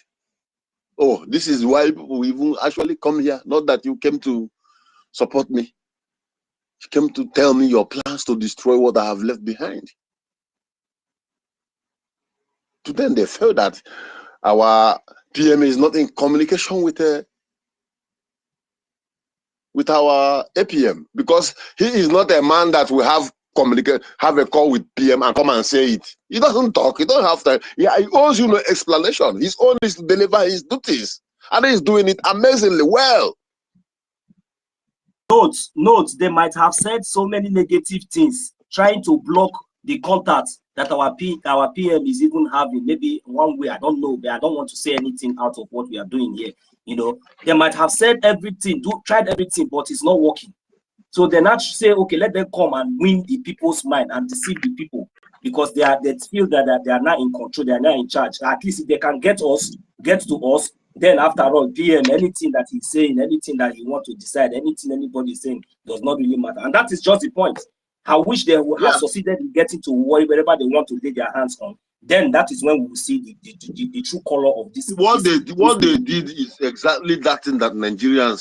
Oh, this is why people even actually come here. Not that you came to support me. You came to tell me your plans to destroy what I have left behind. To them, they felt that our PM is not in communication with our APM, because he is not a man that will have a call with PM and come and say it. He doesn't talk. He don't have time. Yeah, he owes you no explanation. His own is to deliver his duties, and he's doing it amazingly well. Note, they might have said so many negative things, trying to block the contacts that our PM is even having. Maybe one way, I don't know, but I don't want to say anything out of what we are doing here. You know, they might have said everything, tried everything, but it's not working. So they not say, okay, let them come and win the people's mind and deceive the people, because they feel that they are not in control, they are not in charge. At least if they can get to us, then after all, PM, anything that he's saying, anything that he wants to decide, anything anybody is saying does not really matter. And that is just the point. I wish they would have succeeded in getting to wherever they want to lay their hands on. then that is when we will see the true color of this. What they did is exactly that thing that Nigerian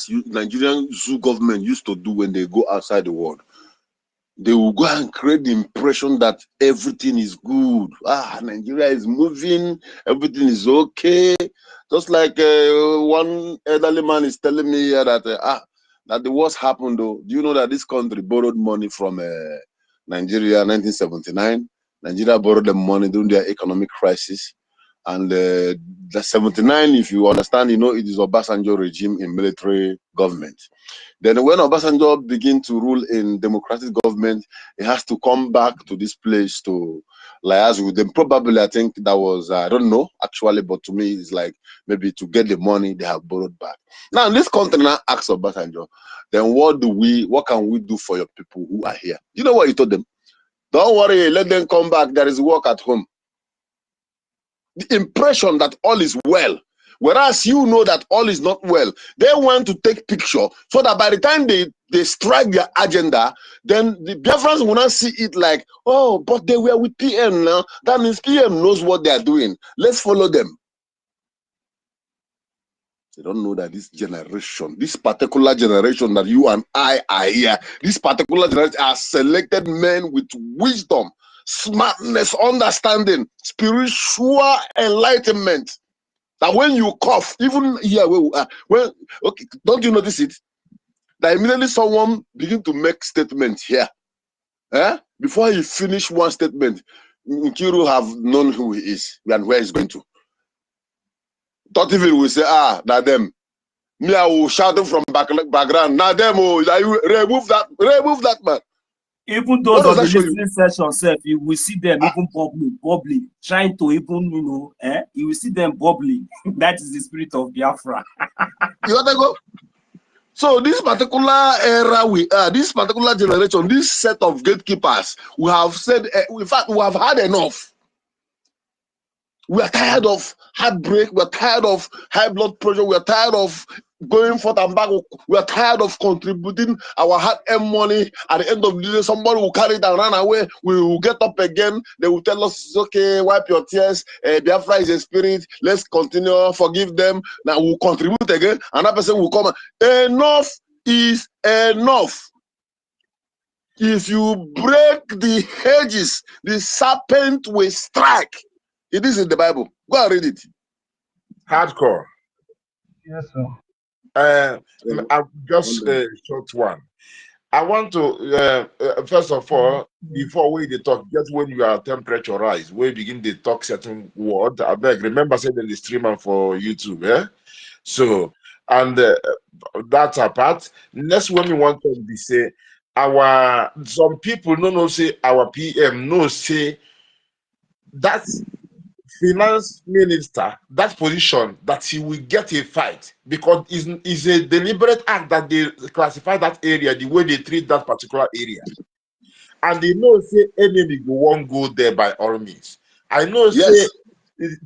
zoo government used to do when they go outside the world. They will go and create the impression that everything is good. Nigeria is moving, everything is okay. Just like one elderly man is telling me here that that the worst happened though. Do you know that this country borrowed money from Nigeria in 1979? Nigeria borrowed the money during their economic crisis. And the 79, if you understand, it is Obasanjo regime in military government. Then when Obasanjo begin to rule in democratic government, he has to come back to this place to liaise with them. Probably, I think that was, I don't know, actually, but to me, it's like maybe to get the money they have borrowed back. Now, this country now asks Obasanjo, then what can we do for your people who are here? You know what he told them? Don't worry, let them come back. There is work at home. The impression that all is well, whereas you know that all is not well. They want to take picture so that by the time they strike their agenda, then the Biafrans will not see it like, oh, but they were with PM now. That means PM knows what they are doing. Let's follow them. They don't know that this generation, this particular generation that you and I are here, this particular generation are selected men with wisdom, smartness, understanding, spiritual enlightenment. That when you cough, even here where we are, okay, don't you notice it? That immediately someone begin to make statements here. Before he finish one statement, Nkiru have known who he is and where he's going to. Totiville will say, now them. Me, I will shout from background. Now them, remove that man. Even those on the listening session, you will see them even bubbling, trying to even, you will see them bubbling. That is the spirit of Biafra. You want to go? So this particular era we are, this particular generation, this set of gatekeepers, we have said, in fact, we have had enough. We are tired of heartbreak. We are tired of high blood pressure. We are tired of going forth and back. We are tired of contributing our hard-earned money. At the end of the day, somebody will carry it and run away. We will get up again. They will tell us, it's okay, wipe your tears. Biafra is a spirit. Let's continue. Forgive them. Now we'll contribute again. Another person will come. Enough is enough. If you break the hedges, the serpent will strike. It is in the Bible. Go and read it. Hardcore. Yes, sir. I'm just a short one. I want to first of all, before we talk, just when your temperature rise, we begin to talk certain word. I beg, remember saying the streamer for YouTube, So, and that's apart. Next one we want to be say some people no say our PM no say that's finance minister, that position that he will get a fight because it's a deliberate act that they classify that area the way they treat that particular area. And they know say enemy won't go there by all means. I know say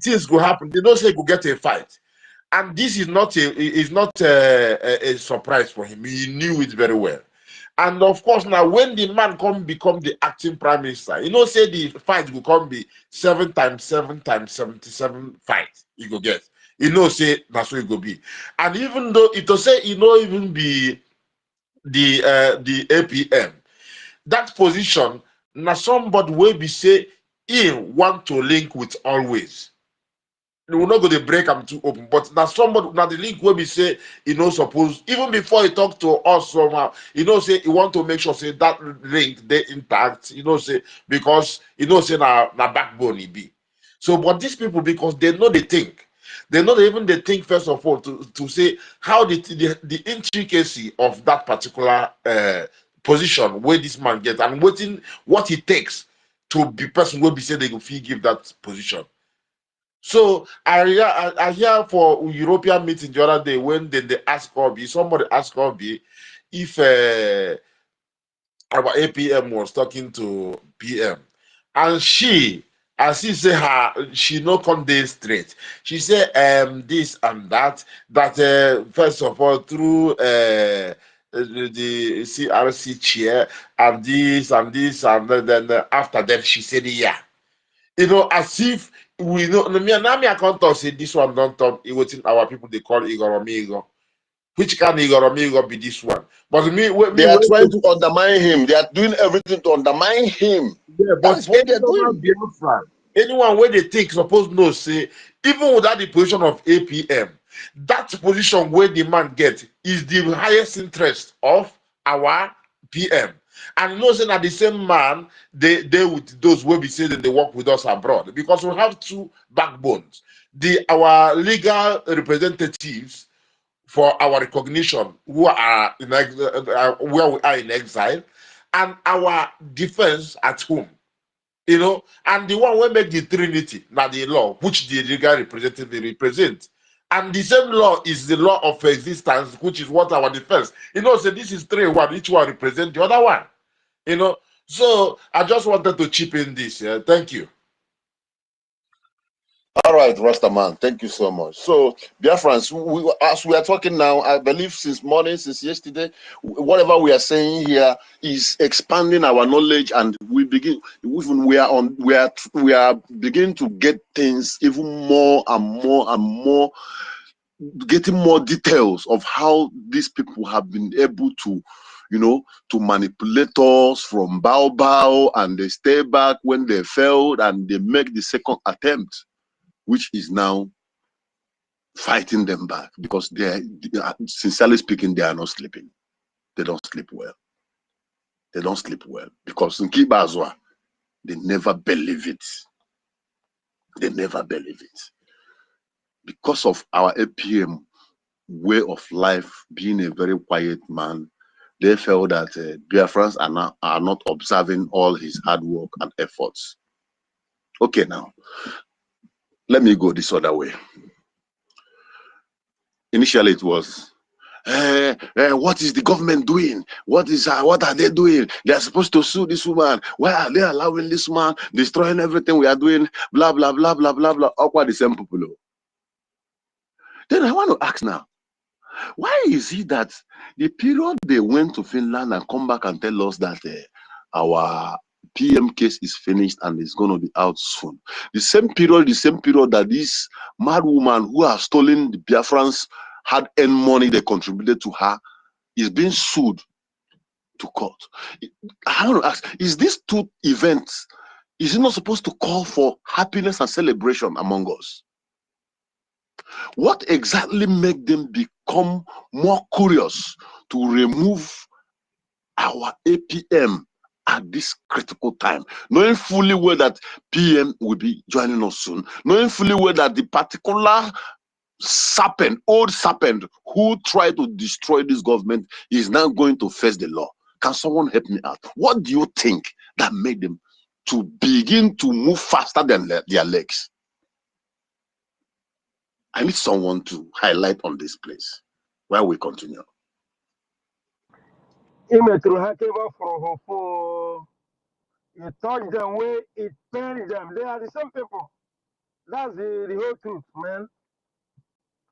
things will happen. They don't say go get a fight. And this is not a surprise for him. He knew it very well. And of course, now when the man become the acting prime minister, say the fight will come be 7 times 7 times 77 fights you go get. Say that's what it will be. And even though it will say even be the APM, that position now somebody will be say he want to link with always. We will not go to break them too open, but now somebody now the link will be say suppose even before he talk to us somehow say he want to make sure say that link they intact say because say na backbone he be. So but these people, because they know they think, they know even they think first of all to say how the intricacy of that particular position where this man gets and what it takes to be person will be say they go feel give that position. So I hear for European meeting the other day when they ask Obi, somebody asked Obi if our APM was talking to PM, and she say she no come dey straight. She say this and that first of all through the CRC chair and this and then after that she said yeah. You know, as if we know. Me and I can't talk say this one don't talk. It was our people they call Igor. Which can Igor be this one? But They are trying to undermine him. They are doing everything to undermine him. yeah, That but is what any they are normal doing. Biafran, anyone where they think supposed no say, even without the position of APM, that position where the man get is the highest interest of our PM. And you know, saying that the same man, they with those where we say that they work with us abroad, because we have two backbones. Our legal representatives for our recognition who are in where we are in exile, and our defense at home. You know, and the one who make the Trinity, not the law, which the legal representative represent. And the same law is the law of existence, which is what our defense. You know, so this is 3-1, each one represent the other one. You know, so I just wanted to chip in this. Thank you. All right, Rastaman, thank you so much. So, Biafrans, as we are talking now, I believe since morning, since yesterday, whatever we are saying here is expanding our knowledge, and we are beginning to get things even more and more and more, getting more details of how these people have been able to, to manipulate us from bow, and they stay back when they failed, and they make the second attempt, which is now fighting them back, because sincerely speaking, they are not sleeping. They don't sleep well. They don't sleep well because in Kibazwa, they never believe it. They never believe it. Because of our APM way of life, being a very quiet man, they felt that Biafrans are not observing all his hard work and efforts. Okay, now, let me go this other way. Initially, it was, what is the government doing? What are they doing? They are supposed to sue this woman. Why are they allowing this man destroying everything we are doing? Blah, blah, blah, blah, blah, blah. All the same people. Then I want to ask now, why is it that the period they went to Finland and come back and tell us that our PM case is finished and it's going to be out soon? The same period that this mad woman who has stolen the Biafrans had earned money they contributed to her is being sued to court. I want to ask, is these two events, is it not supposed to call for happiness and celebration among us? What exactly made them become more curious to remove our APM at this critical time, knowing fully well that PM will be joining us soon, knowing fully well that the particular old serpent who tried to destroy this government is now going to face the law? Can someone help me out? What do you think that made them to begin to move faster than their legs? I need someone to highlight on this place while we continue. Imetro Hakeba for Hofo. You touch them way, it pains them. They are the same people. That's the whole truth, man.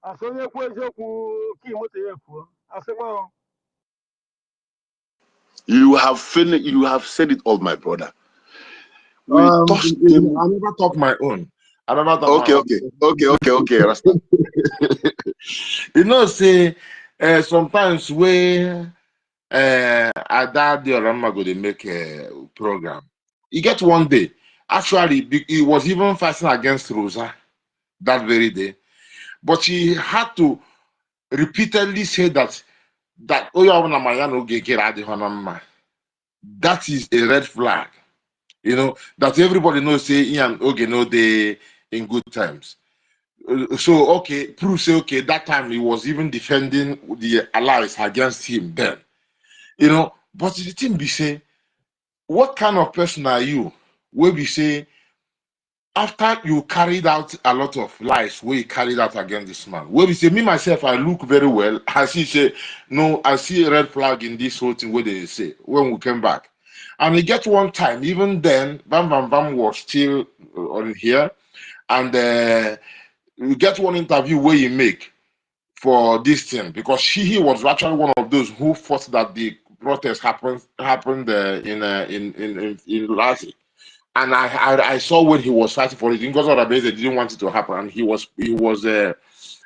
I saw you I said, well, You have finished. You have said it all, my brother. We touched them. I never talk my own. I never talk my Okay, Rasta. You know, say sometimes where I dad or I'm going to make a program. You get one day. Actually, he was even fighting against Rosa that very day, but he had to repeatedly say that oh yeah, that is a red flag. You know that everybody knows say Ian Oge no they in good times. So okay, prove say okay that time he was even defending the allies against him then. You know, but the thing be say, what kind of person are you? Where we say after you carried out a lot of lies, where you carried out against this man, where we say me myself, I look very well. I see say no, I see a red flag in this whole thing. Where they say when we came back, and we get one time, even then, Bam Bam Bam was still on here, and we get one interview where you make for this thing because he was actually one of those who fought that the protest happened in Lati. And I saw when he was fighting for it, because of they didn't want it to happen, and he was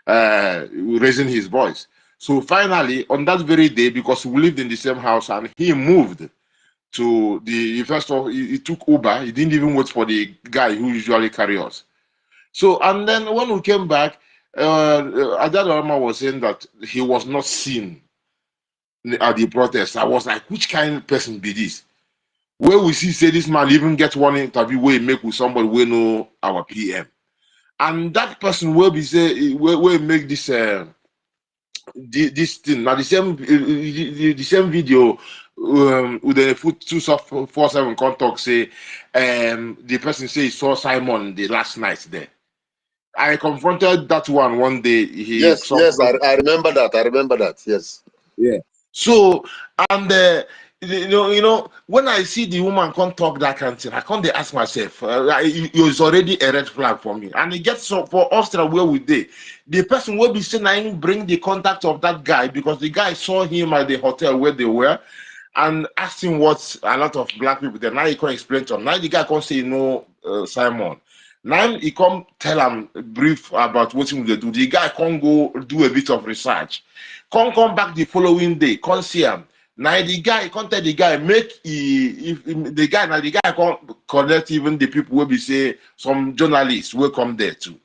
raising his voice. So finally, on that very day, because we lived in the same house, and he moved to the first of he took Uber. He didn't even wait for the guy who usually carry us. So, and then when we came back, Adad Rama was saying that he was not seen at the protest. I was like, which kind of person be this? Where we see say this man even get one interview where he make with somebody we know our PM, and that person will be say will make this this thing now the same video with the foot 247 contact say the person say he saw Simon the last night there. I confronted that one day. Yes, I remember that. I remember that. Yes. Yeah. So, and you know, when I see the woman can't talk that kind of thing, I can't ask myself. It's already a red flag for me. And it gets so for Austria where we did. The person will be saying I bring the contact of that guy because the guy saw him at the hotel where they were, and asked him what a lot of black people there. Now he can't explain to him. Now the guy can't say no, Simon. Now he come tell him brief about what he will do. The guy can't go do a bit of research. Come back the following day, come see him. Now the guy, can't tell the guy, make the guy can't connect even the people will be say some journalists will come there too.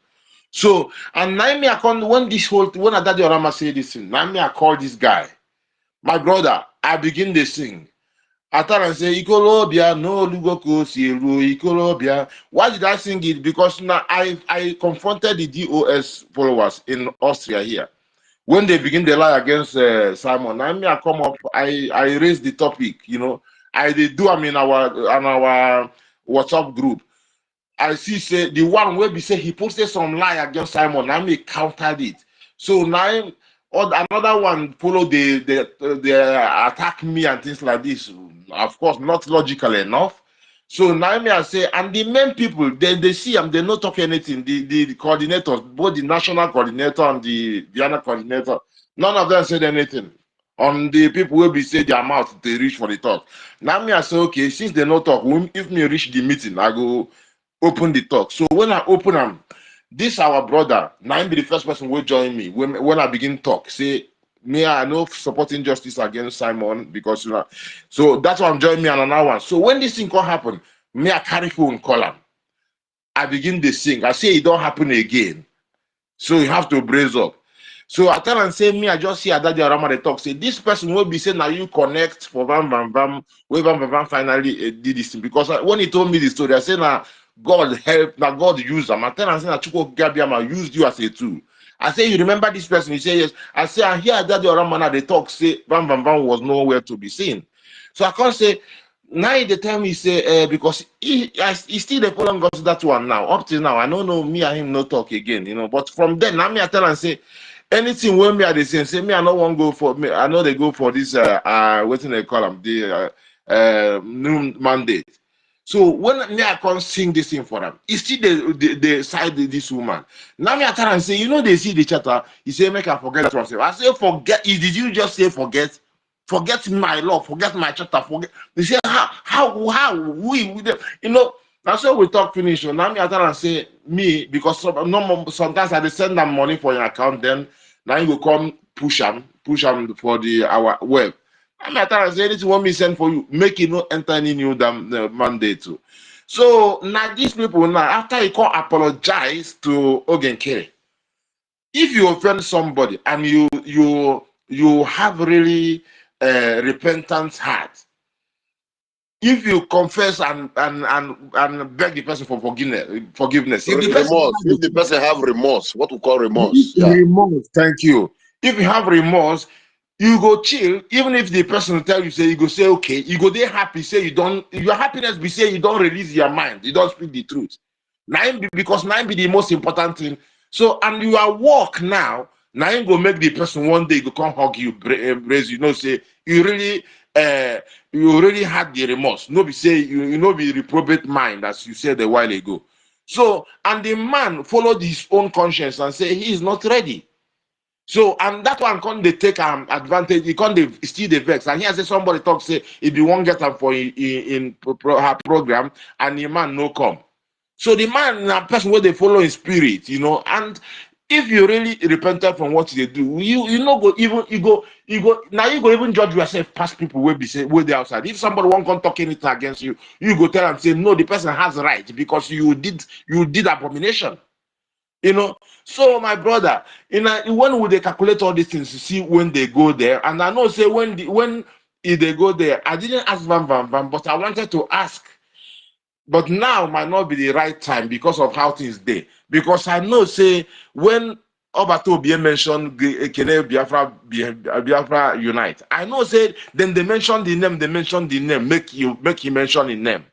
So, and now me I come when this whole when Adadi Orama say this thing, now me I call this guy, my brother, I begin to sing. I thought I say Ikolobia, no Lugoko, Siru, Ikolobia. Why did I sing it? Because now I confronted the DOS followers in Austria here. When they begin the lie against Simon, I come up, I raise the topic, you know. I did do in our WhatsApp group. I see say the one where we say he posted some lie against Simon, I may countered it. So now another one follow the attack me and things like this. Of course, not logical enough. So now I say, and the main people, they see them, they not talk anything. The coordinators, both the national coordinator and the other coordinator, none of them said anything. On the people will be say their mouth, they reach for the talk. Now I say, okay, since they not talk, if me reach the meeting, I go open the talk. So when I open them, this our brother, now be the first person will join me. When I begin talk, say, me, I know supporting justice against Simon because you know, so that's why I'm joining me on another one. So when this thing can happen, me I carry phone call him. I begin to sing. I say it don't happen again. So you have to brace up. So I tell and say me, I just see Adadi Arama they talk. Say this person will be saying now you connect for Bam finally did this thing. Because when he told me the story, I said now God help, now God use them. I tell and say now Chuko Gabiama used you as a tool. I say you remember this person? He say yes. I say I hear Adadi Arama now they talk say Bam was nowhere to be seen. So I can't say now the time he say because he still the following got that one now. Up till now, I don't know me and him no talk again, you know. But from then now me I tell and say anything when me are the same, say me I no want go for me. I know they go for this what they call them the new mandate. So when me I can't sing this thing for them, it's still the side this woman. Now me I tell and say, you know they see the chatter. He say make I forget that one. I say forget. Did you just say forget? Forget my law, forget my charter, forget. They say how we you know. That's why we talk finish. So now me I tell and say me because sometimes I dey send them money for your account. Then now you go come push them for the our web. I tell and say anything want me send for you, make it no enter any new damn mandate too. So now these people now after you can't apologize to Ogenkere, if you offend somebody and you have really repentant heart, if you confess and beg the person for forgiveness, if the person Remorse. If the person have remorse, what we call remorse. Yeah. remorse, thank you. If you have remorse, you go chill. Even if the person tell you say, you go say okay, you go there happy. Say you don't. Your happiness be say you don't release your mind. You don't speak the truth. Because nine be the most important thing. So and you are work now. Nine go make the person one day go come hug you, embrace you. Know say you really had the remorse. No be say you know be reprobate mind as you said a while ago. So and the man followed his own conscience and say he is not ready. So, and that one can't they take advantage, you can't they steal the vex. And here say somebody talk, say, if you won't get them for her program, and the man no come. So the man na person where they follow in spirit, you know, and if you really repented from what they do, you know go even you go now you go even judge yourself past people where be say where they outside. If somebody won't come talk anything against you, you go tell them say no, the person has right because you did abomination. You know, so my brother, when would they calculate all these things to see when they go there? And I know say when if they go there, I didn't ask Van, but I wanted to ask. But now might not be the right time because of how things dey. Because I know say when Obato Obie mentioned Ekene Biafra Unite, I know say then they mention the name, make he mention the name.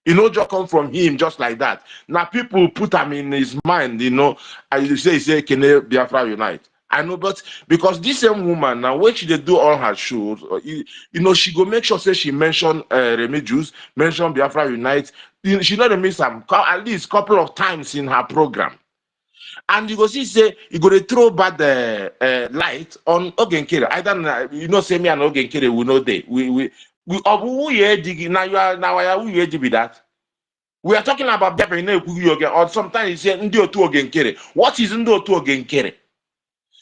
You know, just come from him just like that. Now people put him in his mind, you know, and you say Kene Biafra Unite. I know, but because this same woman now, when she dey do all her shows, you know, she go make sure say she mention Remigius, mention Biafra Unite. She not miss them at least couple of times in her program. And you go see, say, you go to throw bad light on Ogenkere. I don't you know, say me and Ogenkere, we know they. We who ye dig now you are now who ye be that. We are talking about Biafra again, or sometimes you say Ndi Otu Ogenkere. What is Ndi Otu Ogenkere?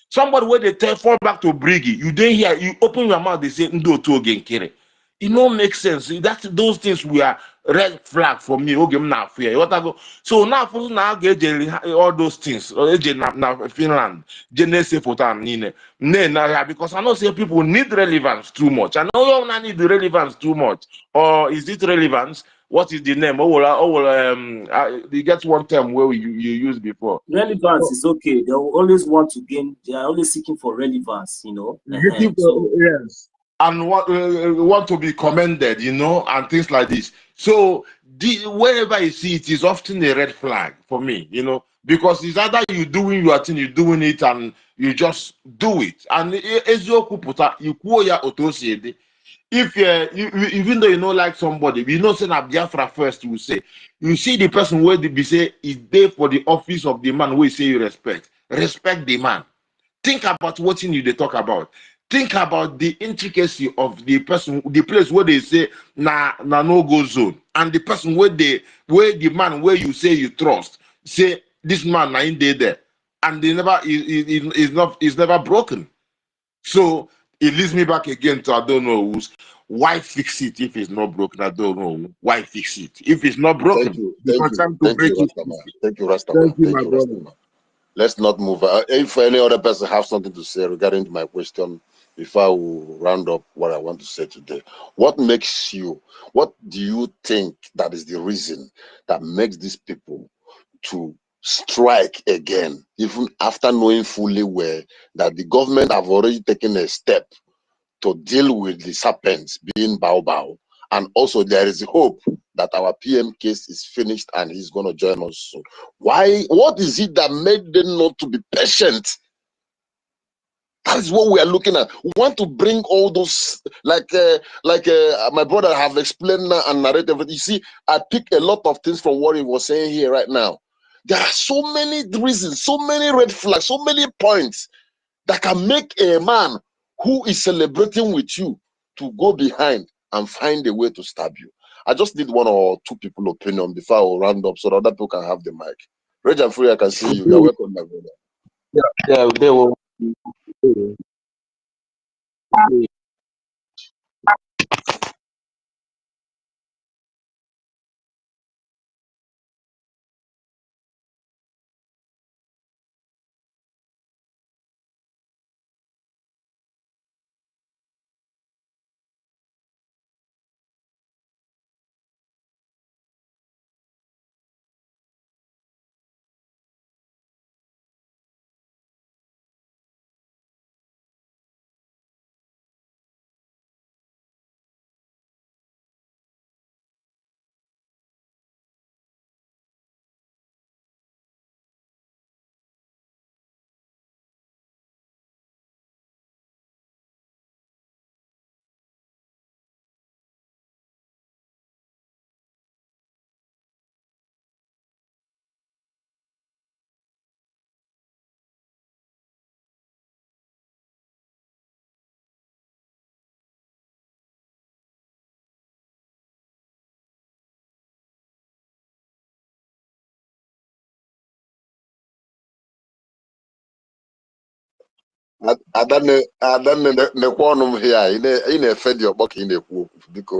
Somebody where they fall back to Brgie, you didn't hear, you open your mouth, they say Ndo to Ogenkere. It don't make sense. Those things were red flag for me. Okay, now fear. What I go so now for now get all those things. Now Finland, Genesis for time because I know say people need relevance too much. I know you don't need the relevance too much. Or is it relevance? What is the name? You get one term where you used before. Relevance is okay. They will always want to gain. They are always seeking for relevance, you know. So Yes, and want to be commended, you know, and things like this. So wherever you see it is often a red flag for me, you know, because it's either you doing your thing, you doing it, and you just do it. And eziokwu puta, you kwuo ya otu o si ede. If even though you know like somebody, you know say na Biafra first, you say you see the person where they be say is there for the office of the man where you say you respect the man. Think about what you they talk about. Think about the intricacy of the person, the place where they say na no go zone, and the person where the man where you say you trust say this man na in there, and they never is never broken. So it leads me back again to I don't know who's why fix it if it's not broken. I don't know why fix it if it's not Thank broken. you, Because time to break it. Rastaman. Thank you, Thank Rastaman. you, Thank my you, brother. Rastaman. Let's not move. If any other person have something to say regarding my question, before I will round up what I want to say today, what do you think that is the reason that makes these people to strike again, even after knowing fully well that the government have already taken a step to deal with the serpents being Bao, and also there is hope that our PM case is finished and he's going to join us soon. Why? What is it that made them not to be patient? That is what we are looking at. We want to bring all those, like my brother have explained now and narrated everything. You see, I pick a lot of things from what he was saying here right now. There are so many reasons, so many red flags, so many points that can make a man who is celebrating with you to go behind and find a way to stab you. I just need one or two people opinion before I will round up so that other people can have the mic. Reg and Free, I can see you. You're welcome, my brother. Yeah, they will. Adanne nekwa ọnụ m hịa ị na-efe dị ọkpọ ka ị na-ekwu okwu biko.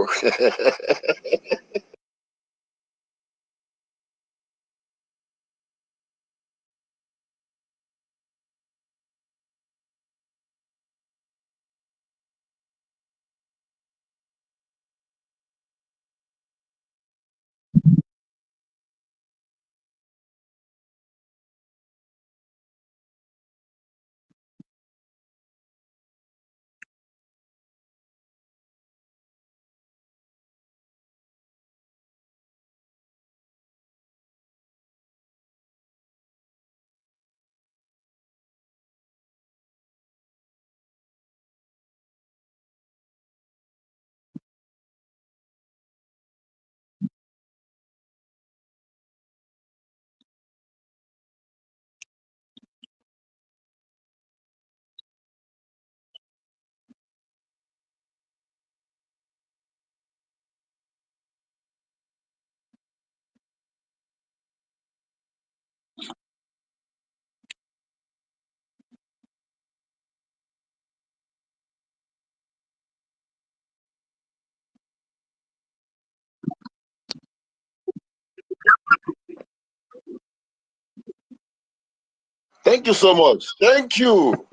Thank you so much. Thank you.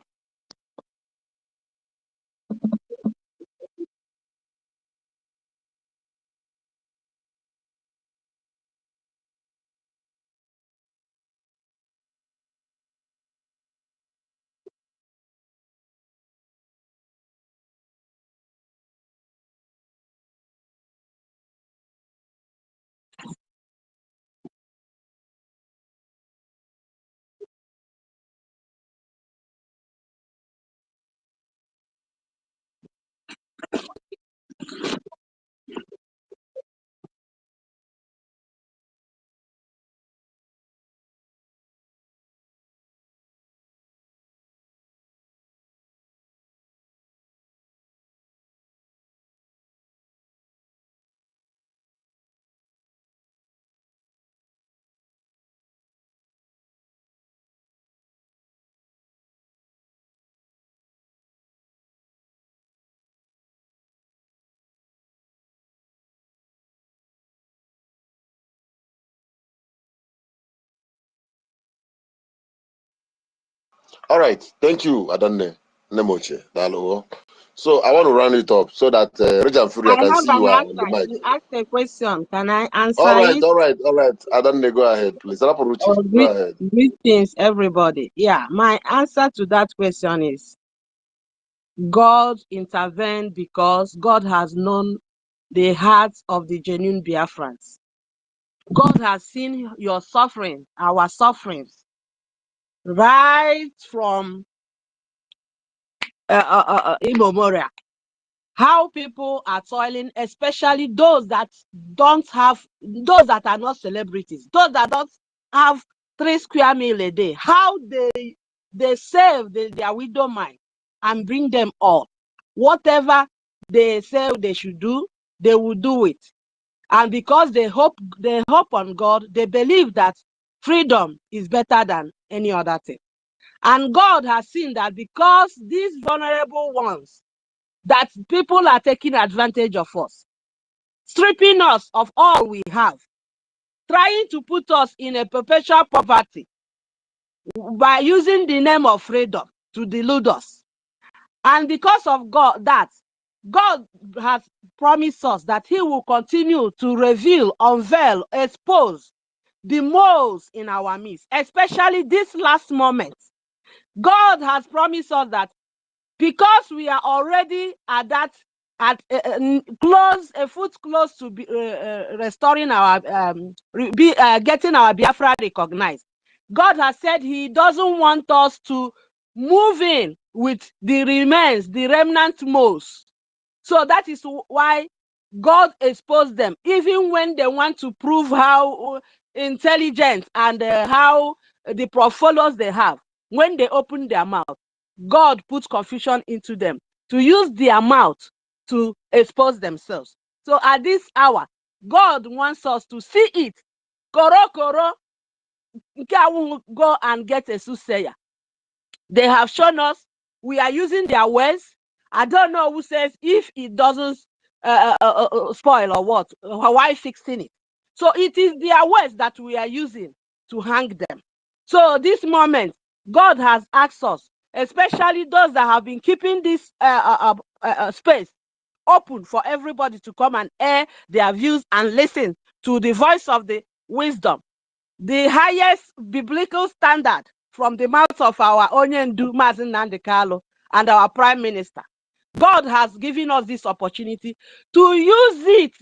All right. Thank you, Adanne Nemoche. Dalo. So I want to round it up so that Regent Fury, I I can have see you an are on the answer. mic. You asked a question. Can I All answer right, it? all right, all right. Adanne, go ahead, please. Raporuchi, Or go ahead. greetings, everybody. Yeah, my answer to that question is God intervened because God has known the hearts of the genuine Biafrans. God has seen your suffering, our sufferings, right from Imomoria. How people are toiling, especially those that are not celebrities, those that don't have 3 square meal a day. How they save their widow mind and bring them all. Whatever they say they should do, they will do it. And because they hope on God, they believe that freedom is better than any other thing. And God has seen that because these vulnerable ones, that people are taking advantage of us, stripping us of all we have, trying to put us in a perpetual poverty by using the name of freedom to delude us. And because of God has promised us that he will continue to reveal, unveil, expose the moles in our midst, especially this last moment. God has promised us that because we are already at that, a foot close to be, restoring our, getting our Biafra recognized. God has said he doesn't want us to move in with the remains, the remnant moles. So that is why God exposed them, even when they want to prove how intelligent and how the portfolios they have. When they open their mouth, God puts confusion into them to use their mouth to expose themselves. So at this hour, God wants us to see it. Koro koro, nke awụ go and get a soothsayer. They have shown us we are using their words. I don't know who says if it doesn't spoil or what, why fixing it? So it is their words that we are using to hang them. So this moment, God has asked us, especially those that have been keeping this space open for everybody to come and air their views and listen to the voice of the wisdom, the highest biblical standard from the mouth of our Onyendu Mazi Nnamdi Kanu and our Prime Minister. God has given us this opportunity to use it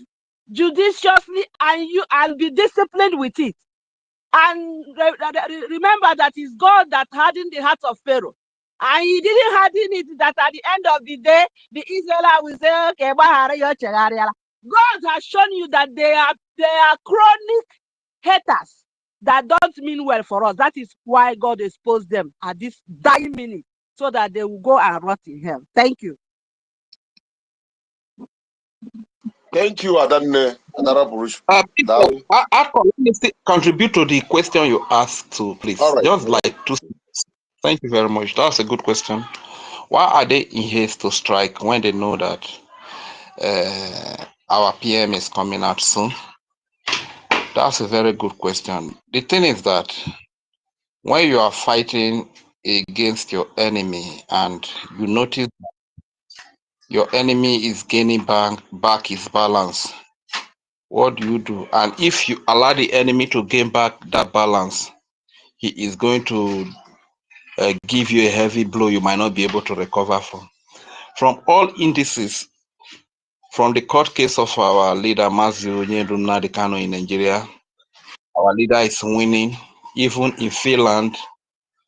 judiciously and be disciplined with it. And remember that it's God that hardened the heart of Pharaoh. And he didn't harden it that at the end of the day, the Israelites will say, okay, God has shown you that they are chronic haters that don't mean well for us. That is why God exposed them at this dying minute, so that they will go and rot in hell. Thank you. Thank you, Adanne. Let me contribute to the question you asked too, please. All right. Just like 2 seconds. Thank you very much. That's a good question. Why are they in haste to strike when they know that our PM is coming out soon? That's a very good question. The thing is that when you are fighting against your enemy and you notice your enemy is gaining back his balance, what do? And if you allow the enemy to gain back that balance, he is going to give you a heavy blow you might not be able to recover from. From all indices, from the court case of our leader, Mazi Nnamdi Kanu in Nigeria, our leader is winning. Even in Finland,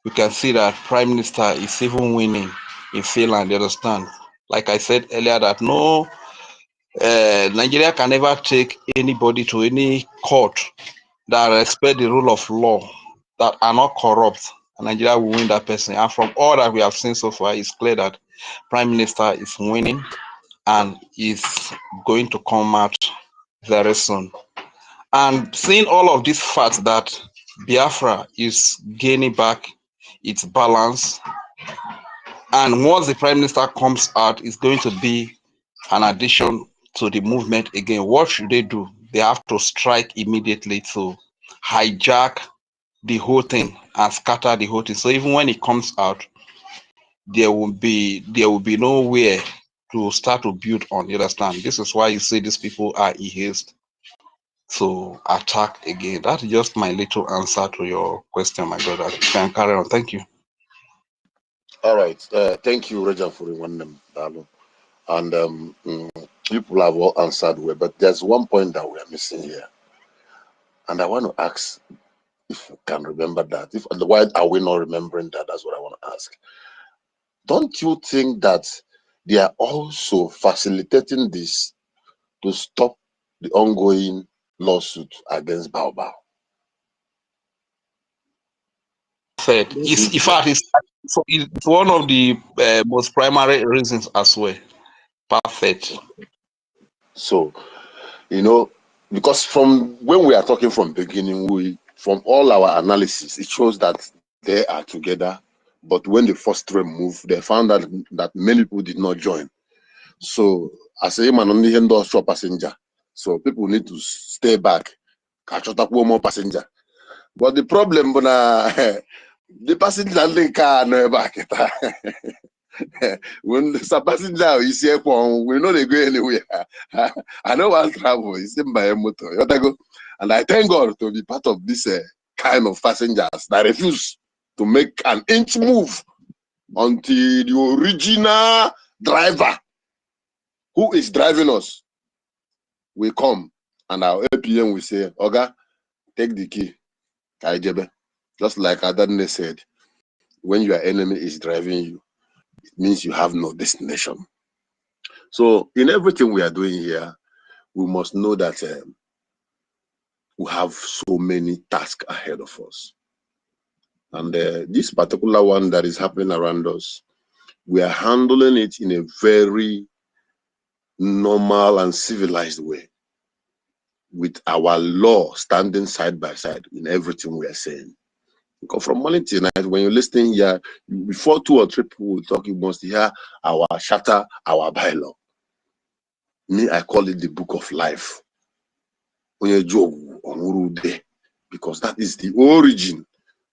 you can see that Prime Minister is even winning in Finland, you understand? Like I said earlier, that no, Nigeria can never take anybody to any court that respect the rule of law, that are not corrupt. Nigeria will win that person. And from all that we have seen so far, it's clear that Prime Minister is winning and is going to come out very soon. And seeing all of these facts that Biafra is gaining back its balance, and once the Prime Minister comes out, it's going to be an addition to the movement again. What should they do? They have to strike immediately to hijack the whole thing and scatter the whole thing. So even when it comes out, there will be nowhere to start to build on. You understand? This is why you say these people are in haste to attack again. That's just my little answer to your question, my brother. You can carry on. Thank you. All right. Thank you, Reja, for the one. And people have all answered well, but there's one point that we are missing here. And I want to ask if you can remember that. If why are we not remembering that? That's what I want to ask. Don't you think that they are also facilitating this to stop the ongoing lawsuit against Baobab? Said, in fact, it's one of the most primary reasons as well. Perfect. So, because from when we are talking from beginning, from all our analysis, it shows that they are together. But when the first train moved, they found that many people did not join. So, as a man only handle short passenger, so people need to stay back, catch up more passenger. But the problem, the passenger link car no back. When the passenger is here, we know they go anywhere. I know one travel is in my motor. And I thank God to be part of this kind of passengers that refuse to make an inch move until the original driver who is driving us will come, and our APM will say, Oga, take the key. Just like Adanne said, when your enemy is driving you, it means you have no destination. So in everything we are doing here, we must know that we have so many tasks ahead of us. And this particular one that is happening around us, we are handling it in a very normal and civilized way, with our law standing side by side in everything we are saying. Because from morning till night, when you're listening here, before 2 or 3 people will talk, you must hear our shatter, our bylaw. Me, I call it the book of life. Because that is the origin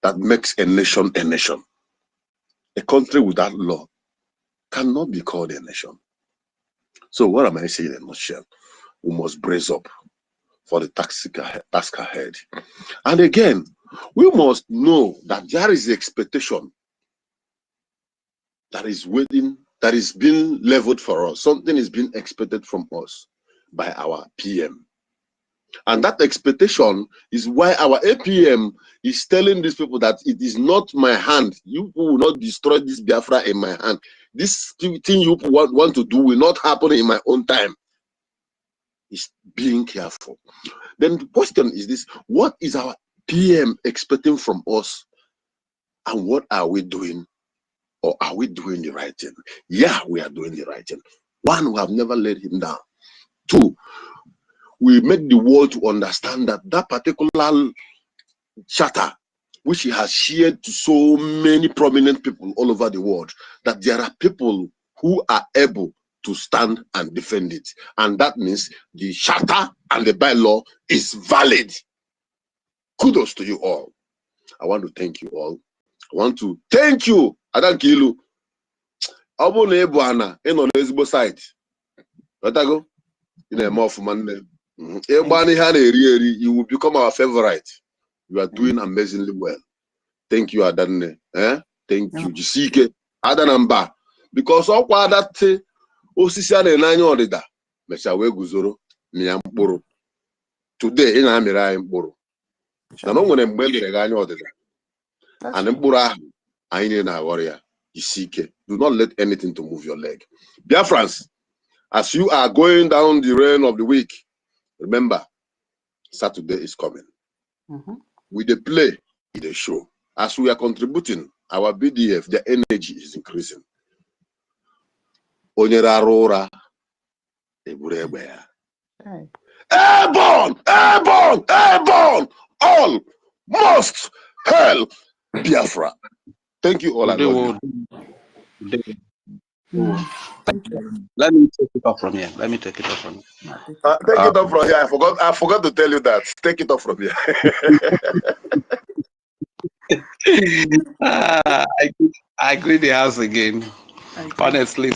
that makes a nation a nation. A country without law cannot be called a nation. So what am I saying in a nutshell? We must brace up for the task ahead. And again, we must know that there is the expectation that is waiting, that is being leveled for us. Something is being expected from us by our PM. And that expectation is why our APM is telling these people that it is not my hand. You will not destroy this Biafra in my hand. This thing you want to do will not happen in my own time. It's being careful. Then the question is this: what is our PM expecting from us? And what are we doing? Or are we doing the right thing? Yeah, we are doing the right thing. 1, we have never let him down. 2, we make the world to understand that that particular charter, which he has shared to so many prominent people all over the world, that there are people who are able to stand and defend it. And that means the charter and the bylaw is valid. Kudos to you all. I want to thank you all. I want to thank you, Adankilu. You will become our favorite. You are doing amazingly well. Thank you, Adanne. Thank you, Jisike. Adanamba. Because all that osisi na enanya odida mecha we guzoro na mkpụrụ. Today ina amira anyị mkpụrụ. Na no nwere mgbe mere ga anya odida. And mkpụrụ ahụ anyị na aghọrọ ya. Jisike. Do not let anything to move your leg. BIAFRANS, as you are going down the rain of the week, remember, Saturday is coming. With the play, with the show. As we are contributing, our BDF, the energy is increasing. Airborne! Airborne! Airborne! All must hail Biafra. Thank you all. Let me take it off from here. Take it off from here. I forgot to tell you that. Take it off from here. I greet the house again. Honestly,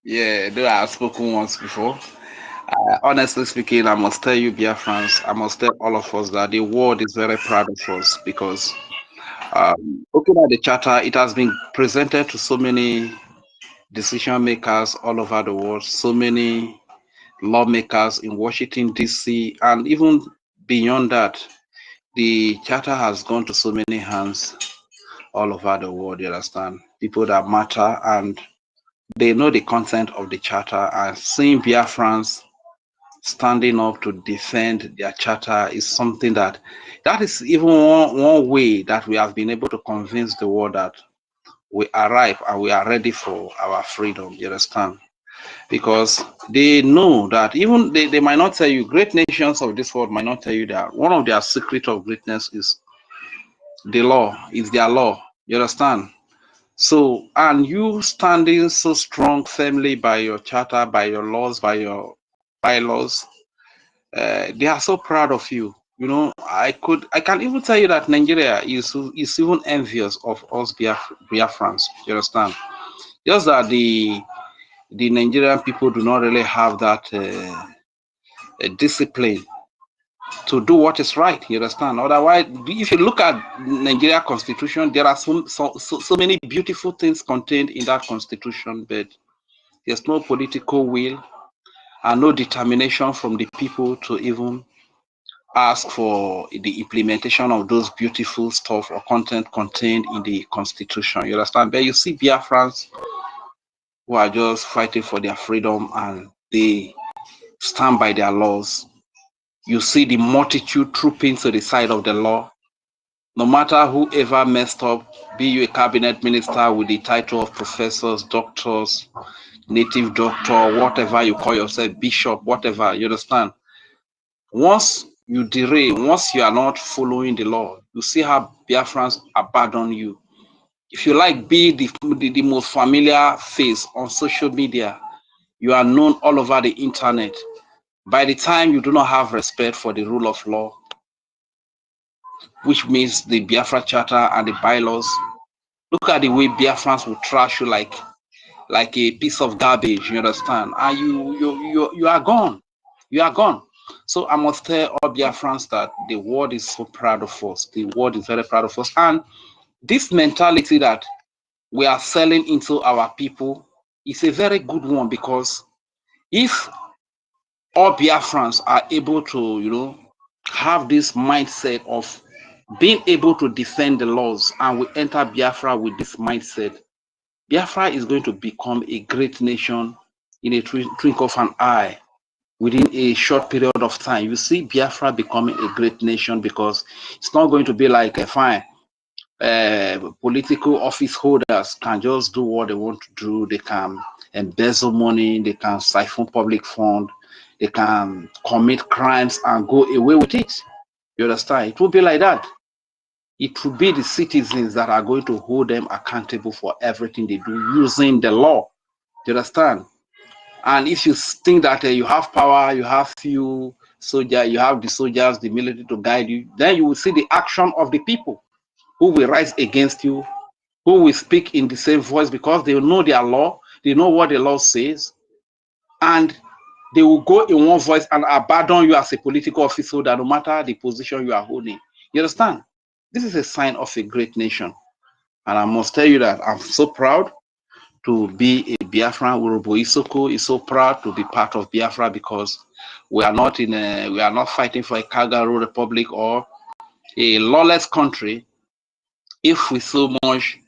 yeah, though I've spoken once before. Honestly speaking, I must tell you, BIAFRANS, I must tell all of us that the world is very proud of us because looking at the charter, it has been presented to so many decision makers all over the world, so many lawmakers in Washington, D.C., and even beyond that. The charter has gone to so many hands all over the world, you understand? People that matter, and they know the content of the charter, and seeing BIAFRANS standing up to defend their charter is something that is even one way that we have been able to convince the world that we arrive and we are ready for our freedom, you understand? Because they know that even they might not tell you, great nations of this world might not tell you that one of their secret of greatness is the law, is their law, you understand? So, and you standing so strong, firmly by your charter, by your laws, by your bylaws, they are so proud of you. You know, I can even tell you that Nigeria is even envious of us Biafrans, you understand? Just that the Nigerian people do not really have that discipline to do what is right, you understand? Otherwise, if you look at Nigeria constitution, there are so many beautiful things contained in that constitution, but there's no political will and no determination from the people to even ask for the implementation of those beautiful stuff or content contained in the constitution, you understand? But you see Biafrans who are just fighting for their freedom and they stand by their laws. You see the multitude trooping to the side of the law. No matter whoever messed up, be you a cabinet minister with the title of professors, doctors, native doctor, whatever you call yourself, bishop, whatever, you understand? Once you derail, once you are not following the law, you see how Biafrans abandon you. If you like be the most familiar face on social media, you are known all over the internet. By the time you do not have respect for the rule of law, which means the Biafra Charter and the bylaws, look at the way Biafrans will trash you like a piece of garbage, you understand? And you are gone. You are gone. So I must tell all Biafrans that the world is so proud of us. The world is very proud of us. And this mentality that we are selling into our people is a very good one, because if all Biafrans are able to, have this mindset of being able to defend the laws, and we enter Biafra with this mindset, Biafra is going to become a great nation in a twinkle of an eye. Within a short period of time, you see Biafra becoming a great nation, because it's not going to be like a fine. Political office holders can just do what they want to do. They can embezzle money, they can siphon public fund, they can commit crimes and go away with it. You understand? It will be like that. It will be the citizens that are going to hold them accountable for everything they do using the law. You understand? And if you think that you have power, you have few soldiers, you have the soldiers, the military to guide you, then you will see the action of the people who will rise against you, who will speak in the same voice, because they know their law, they know what the law says, and they will go in one voice and abandon you as a political officer, that no matter the position you are holding. You understand? This is a sign of a great nation. And I must tell you that I'm so proud to be a Biafran. Urobo Isoko is so proud to be part of Biafra, because we are not fighting for a kangaroo republic or a lawless country. If we so much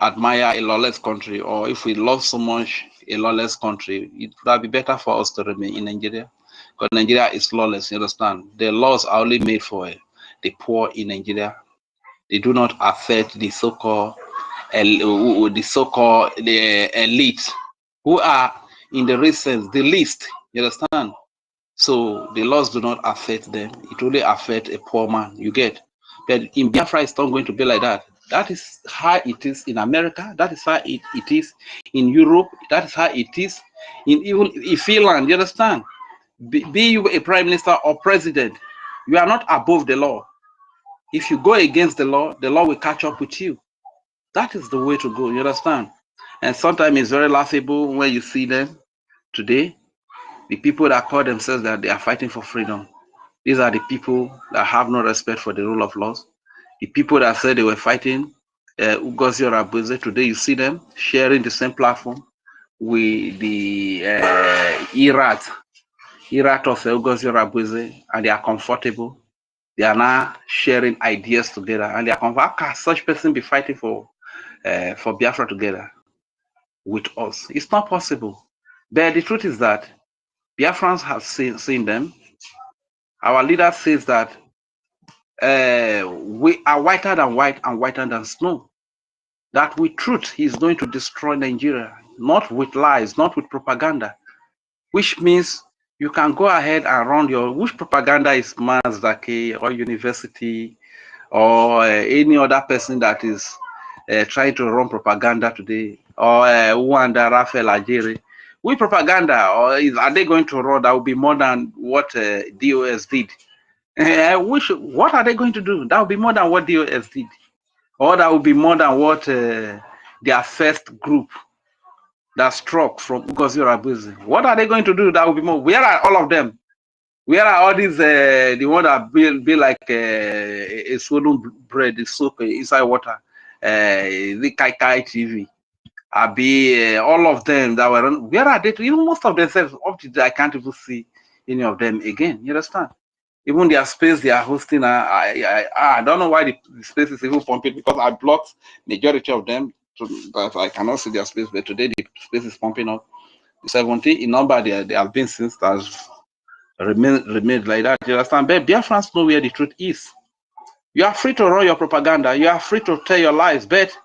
admire a lawless country, or if we love so much a lawless country, it would be better for us to remain in Nigeria, because Nigeria is lawless. You understand? The laws are only made for the poor in Nigeria. They do not affect the so-called the elite, who are in the real sense the least. You understand? So the laws do not affect them. It only affects a poor man. You get? But in Biafra, it's not going to be like that. That is how it is in America. That is how it is in Europe. That is how it is in even in Finland. You understand? Be you a prime minister or president, you are not above the law. If you go against the law will catch up with you. That is the way to go. You understand? And sometimes it's very laughable when you see them today. The people that call themselves that they are fighting for freedom. These are the people that have no respect for the rule of laws. The people that said they were fighting OGOJA or Abuze, today you see them sharing the same platform with the IRAT of OGOJA or Abuze, and they are comfortable. They are now sharing ideas together, and they are comfortable. How can such person be fighting for Biafra together with us? It's not possible. But the truth is that Biafrans have seen them. Our leader says that we are whiter than white and whiter than snow. That with truth, he's going to destroy Nigeria, not with lies, not with propaganda, which means you can go ahead and run which propaganda is Mazdake or university or any other person that is trying to run propaganda today, or Wanda Raphael Ajere. Which propaganda, or are they going to run that will be more than what DOS did? What are they going to do? That will be more than what DOS did, or that will be more than what their first group that struck from OGOJA Abuze. What are they going to do? That will be more. Where are all of them? Where are all these the one that be like a swollen bread, the soap inside water, the Kai TV? All of them that were on, where are they? Even most of themselves, up to I can't even see any of them again. You understand? Even their space they are hosting, I don't know why the space is even pumping, because I blocked majority of them, but I cannot see their space. But today the space is pumping up. 17 in number they have been since that remained like that. You understand? But Biafrans know where the truth is. You are free to run your propaganda. You are free to tell your lies. But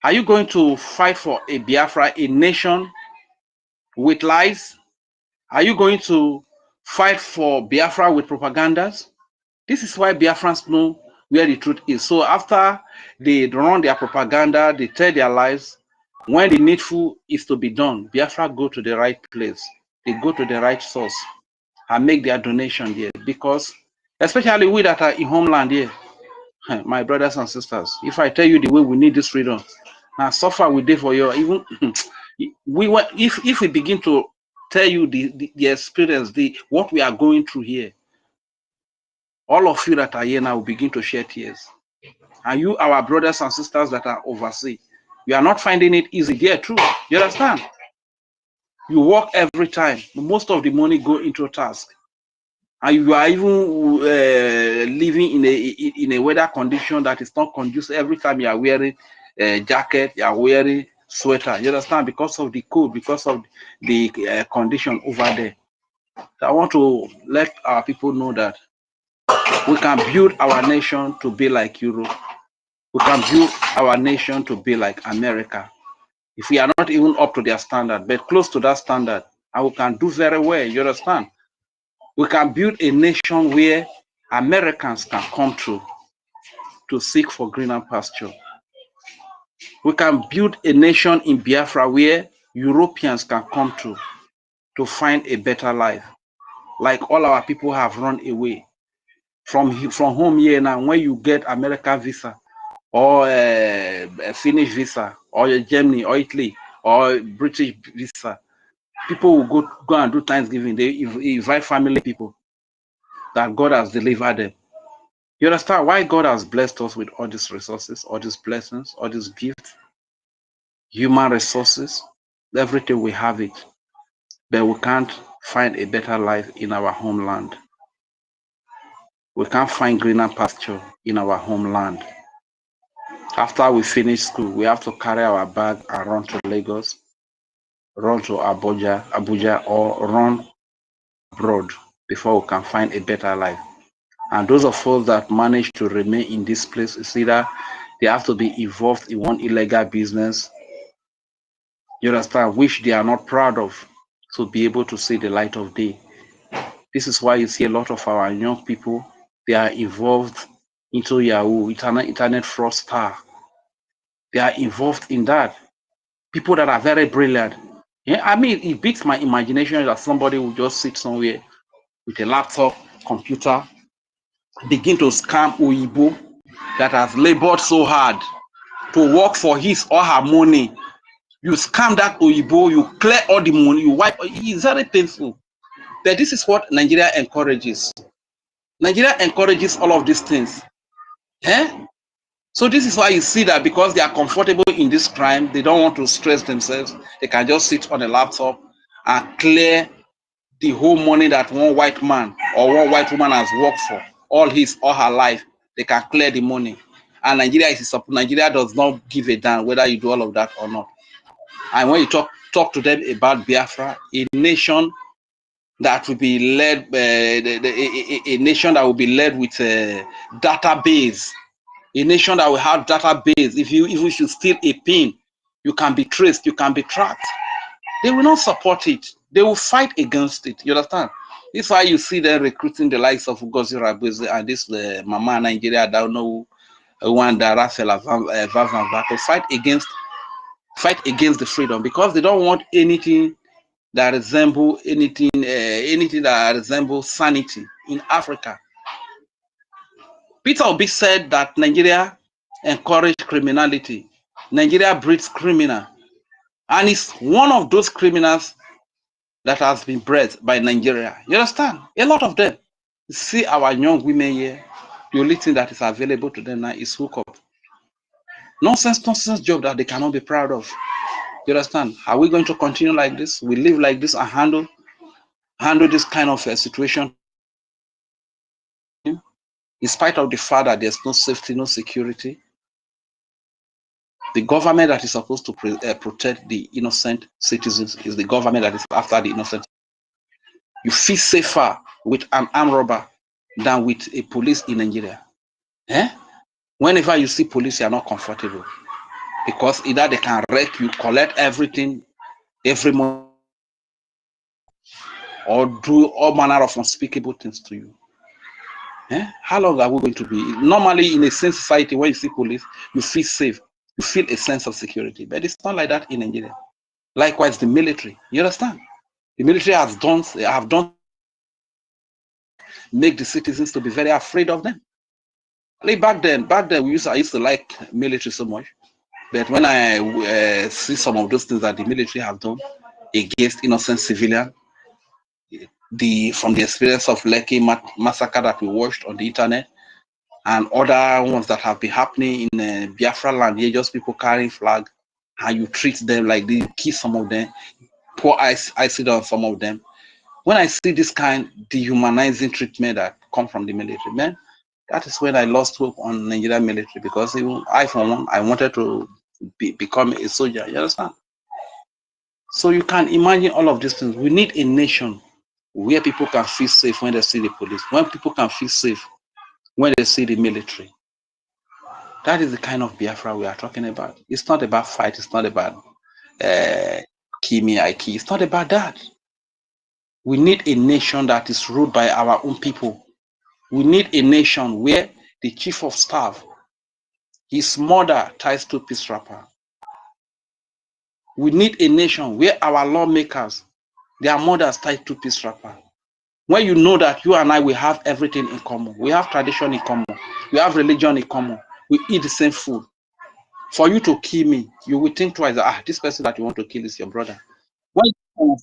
are you going to fight for a Biafra, a nation with lies? Are you going to fight for Biafra with propagandas? This is why Biafrans know where the truth is. So after they run their propaganda, they tell their lies, when the needful is to be done, Biafra go to the right place. They go to the right source and make their donation there. Because, especially we that are in homeland here, my brothers and sisters, if I tell you the way we need this freedom, now suffer we did for you. Even if we begin to tell you the experience, what we are going through here, all of you that are here now will begin to shed tears. And you, our brothers and sisters that are overseas, you are not finding it easy there too. You understand? You work every time. Most of the money go into task. And you are even living in a weather condition that is not conducive. Every time you are wearing a jacket, you are wearing sweater. You understand? Because of the cold, because of the condition over there. So I want to let our people know that we can build our nation to be like Europe. We can build our nation to be like America. If we are not even up to their standard, but close to that standard, and we can do very well. You understand? We can build a nation where Americans can come to seek for greener pasture. We can build a nation in Biafra where Europeans can come to find a better life. Like all our people have run away from home here now. When you get American visa or a Finnish visa or a Germany or Italy or British visa, people will go and do Thanksgiving. They invite family people that God has delivered them. You understand why God has blessed us with all these resources, all these blessings, all these gifts, human resources, everything we have it, but we can't find a better life in our homeland. We can't find greener pasture in our homeland. After we finish school, we have to carry our bag and run to Lagos, run to Abuja, or run abroad before we can find a better life. And those of us that manage to remain in this place, is either they have to be involved in one illegal business, you understand, which they are not proud of, to be able to see the light of day. This is why you see a lot of our young people, they are involved into Yahoo, internet fraudster. They are involved in that. People that are very brilliant. Yeah, I mean, it beats my imagination that somebody will just sit somewhere with a laptop, computer, begin to scam Oyibo that has labored so hard to work for his or her money. You scam that Oyibo, you clear all the money, you wipe. It's very painful. But this is what Nigeria encourages. Nigeria encourages all of these things. Eh? So this is why you see that because they are comfortable in this crime, they don't want to stress themselves. They can just sit on a laptop and clear the whole money that one white man or one white woman has worked for all his or her life. They can clear the money. And Nigeria does not give a damn whether you do all of that or not. And when you talk to them about Biafra, a nation that will be led, a nation that will be led with a database, a nation that will have database. If you should steal a pin, you can be traced, you can be tracked. They will not support it. They will fight against it. You understand? This is why you see them recruiting the likes of OGOJA and this Mama Nigeria. I don't know one that to fight against the freedom, because they don't want anything that resembles anything that resembles sanity in Africa. Peter Obi said that Nigeria encouraged criminality. Nigeria breeds criminal, and it's one of those criminals that has been bred by Nigeria. You understand? A lot of them. You see our young women here, the only thing that is available to them now is hookup. Nonsense job that they cannot be proud of. You understand? Are we going to continue like this? We live like this and handle this kind of a situation in spite of the fact that there's no safety, no security. The government that is supposed to protect the innocent citizens is the government that is after the innocent. You feel safer with an armed robber than with a police in Nigeria. Eh? Whenever you see police, you are not comfortable, because either they can wreck you, collect everything every month, or do all manner of unspeakable things to you. How long are we going to be? Normally, in a sane society, when you see police, you feel safe. You feel a sense of security. But it's not like that in Nigeria. Likewise, the military. You understand? The military have done make the citizens to be very afraid of them. Like back then, I used to like military so much. But when I see some of those things that the military have done against innocent civilians, from the experience of Lekki massacre that we watched on the internet, and other ones that have been happening in Biafra land, here just people carrying flag, and you treat them like they kill some of them, pour acid on some of them. When I see this kind dehumanizing treatment that come from the military, man, that is when I lost hope on Nigerian military, because even I, for one, I wanted to become a soldier. You understand? So you can imagine all of these things. We need a nation where people can feel safe when they see the police, when people can feel safe when they see the military. That is the kind of Biafra we are talking about. It's not about fight. It's not about kill me, I kill. It's not about that. We need a nation that is ruled by our own people. We need a nation where the chief of staff, his mother ties two-piece wrapper. We need a nation where our lawmakers, their mothers tie two-piece wrapper. When you know that you and I, we have everything in common. We have tradition in common. We have religion in common. We eat the same food. For you to kill me, you will think twice. This person that you want to kill is your brother. When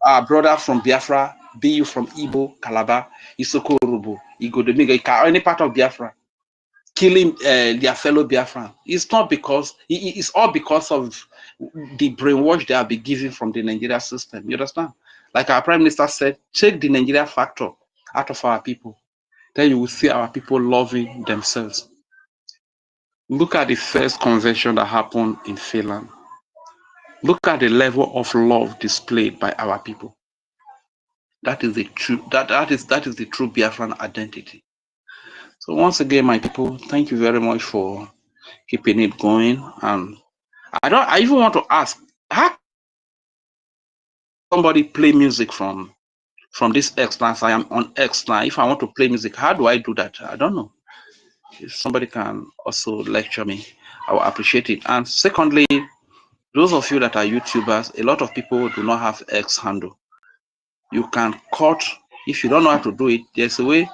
our brother from Biafra, be you from Igbo, Calabar, Isoko, Urubu, Igodomiga, any part of Biafra, killing their fellow Biafran, it's not because it's all because of the brainwash they have been given from the Nigeria system. You understand? Like our Prime Minister said, take the Nigeria factor out of our people. Then you will see our people loving themselves. Look at the first convention that happened in Finland. Look at the level of love displayed by our people. That is the true that is the true Biafran identity. So once again, my people, thank you very much for keeping it going. And I even want to ask, how somebody play music from this X now? I am on X now. If I want to play music, how do I do that? I don't know. If somebody can also lecture me, I will appreciate it. And secondly, those of you that are YouTubers, a lot of people do not have X handle. You can cut, if you don't know how to do it, there's a way.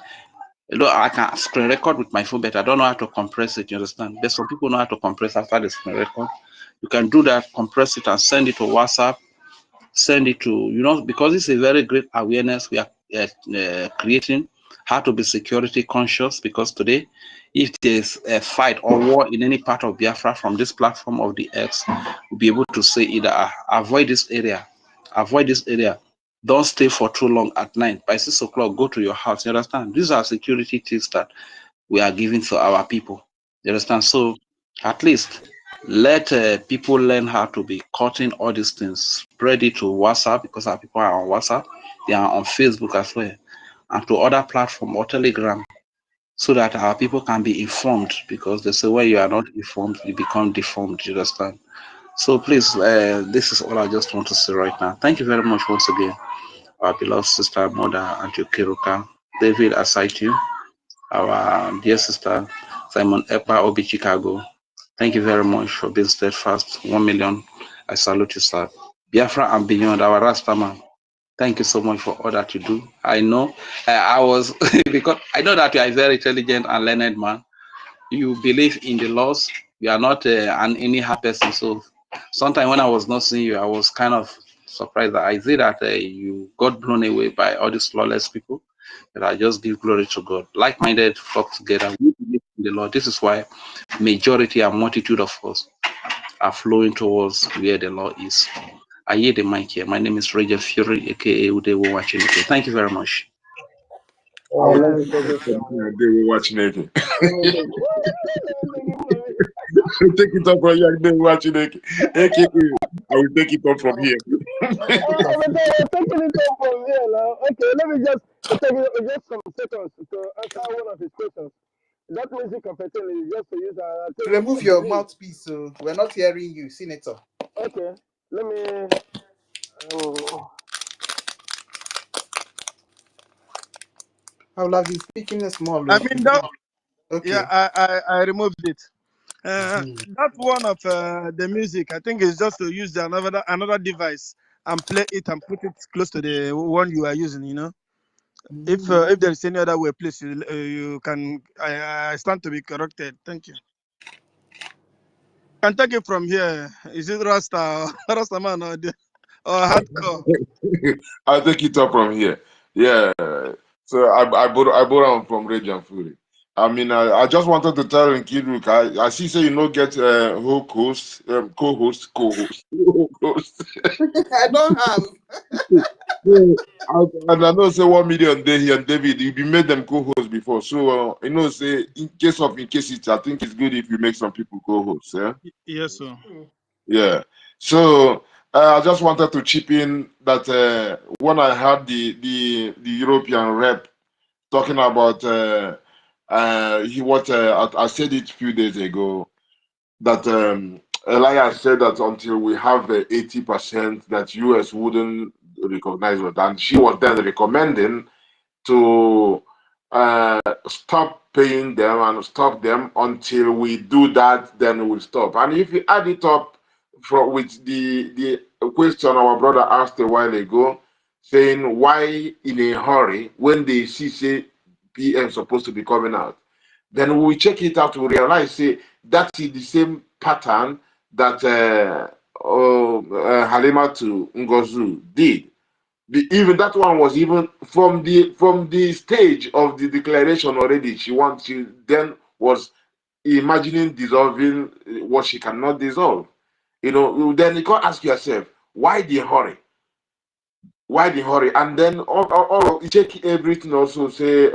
I can screen record with my phone, but I don't know how to compress it, you understand? But some people know how to compress after the screen record. You can do that, compress it and send it to WhatsApp, send it to, because it's a very great awareness we are creating, how to be security conscious, because today, if there's a fight or war in any part of Biafra from this platform of the X, we'll be able to say either avoid this area, don't stay for too long at night. By 6 o'clock, go to your house. You understand? These are security tips that we are giving to our people. You understand? So at least let people learn how to be cutting all these things. Spread it to WhatsApp, because our people are on WhatsApp. They are on Facebook as well, and to other platforms or Telegram, so that our people can be informed. Because they say when you are not informed, you become deformed. You understand? So please, this is all I just want to say right now. Thank you very much once again, our beloved sister, mother, Auntie Kiruka, David, I cite you, our dear sister, Simon Ekpa, Obi Chicago. Thank you very much for being steadfast. 1 million. I salute you, sir. Biafra and beyond, our Rastaman. Thank you so much for all that you do. I know I was, because I know that you are a very intelligent and learned man. You believe in the laws. You are not an anyhow person. So sometimes when I was not seeing you, I was kind of surprised that I see that you got blown away by all these lawless people. But I just give glory to God. Like-minded flock together. We believe in the Lord. This is why majority and multitude of us are flowing towards where the law is. I hear the mic here. My name is Roger Fury, aka Udewo watching. Thank you very much. Oh, let me Yes, tell you something. They were watching it. let me take it. Take it up from here. They were watching it. AKA, I will take it up from here. But we're taking it up from here now. Okay, let me just take just some seconds to answer one of his questions. That music opportunity is just to use Remove I your believe. mouthpiece, so we're not hearing you, Senator. Okay, let me. Um, I will have been speaking small. I Oh. mean that. Yeah, Okay. I removed it. Mhm. That one of the music, I think, is just to use another device and play it and put it close to the one you are using. You know, if there is any other way, please you can. I stand to be corrected. Thank you. Can take it from here. Is it Rasta, Rasta man, or hardcore? I'll take it up from here. Yeah. So I bought on from Rage and Fury. I mean, I just wanted to tell Nkiduk, I see say you know get co-host, co-host. I don't have. So, and I know say 1 million day here and David, you be made them co-hosts before. So you know say in case it, I think it's good if you make some people co-hosts. Yeah. Yes, sir. Yeah. So I just wanted to chip in that when I heard the European rep talking about I said it a few days ago that Elias said that until we have 80% that US wouldn't recognize it, and she was then recommending to stop paying them and stop them until we do that, then we'll stop. And if you add it up with the question our brother asked a while ago, saying why in a hurry when they see say PM supposed to be coming out, then when we check it out, we realize say that is the same pattern that Halima to Ngozu did. Even that one was even from the stage of the declaration already. She then was imagining dissolving what she cannot dissolve. You know, then you can't ask yourself why the hurry, why the hurry, and then all you check everything also say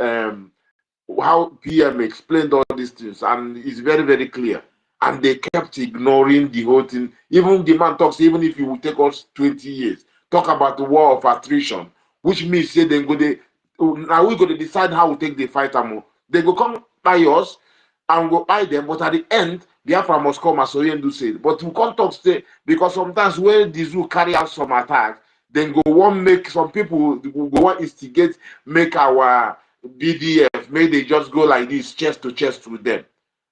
how PM explained all these things, and it's very, very clear. And they kept ignoring the whole thing. Even the man talks, even if it will take us 20 years, talk about the war of attrition, which means say they go they now we're going to decide how we take the fight ammo. They go come by us and go buy them, but at the end, Biafra must come as Oyendu said. But we can't talk say because sometimes when the zoo carry out some attack, then go one make some people go one instigate, make our BDF, may they just go like this, chest to chest with them.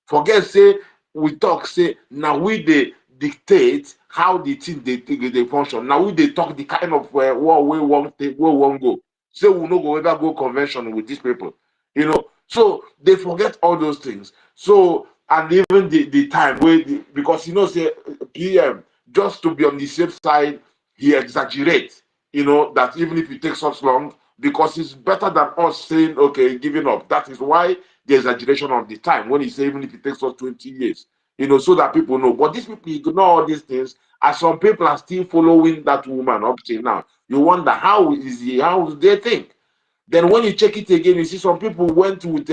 Forget, say, we talk, say, now we they dictate how the thing they function. Now we they talk the kind of war we won't take, we won't go. Say we no go ever go convention with these people. You know, so they forget all those things. So, and even the time where, because you know, say, PM, just to be on the safe side, he exaggerates, you know, that even if it takes us long, because it's better than us saying, okay, giving up. That is why the exaggeration of the time when he say even if it takes us 20 years, you know, so that people know. But these people ignore all these things, and some people are still following that woman up till now. You wonder how do they think? Then when you check it again, you see some people went with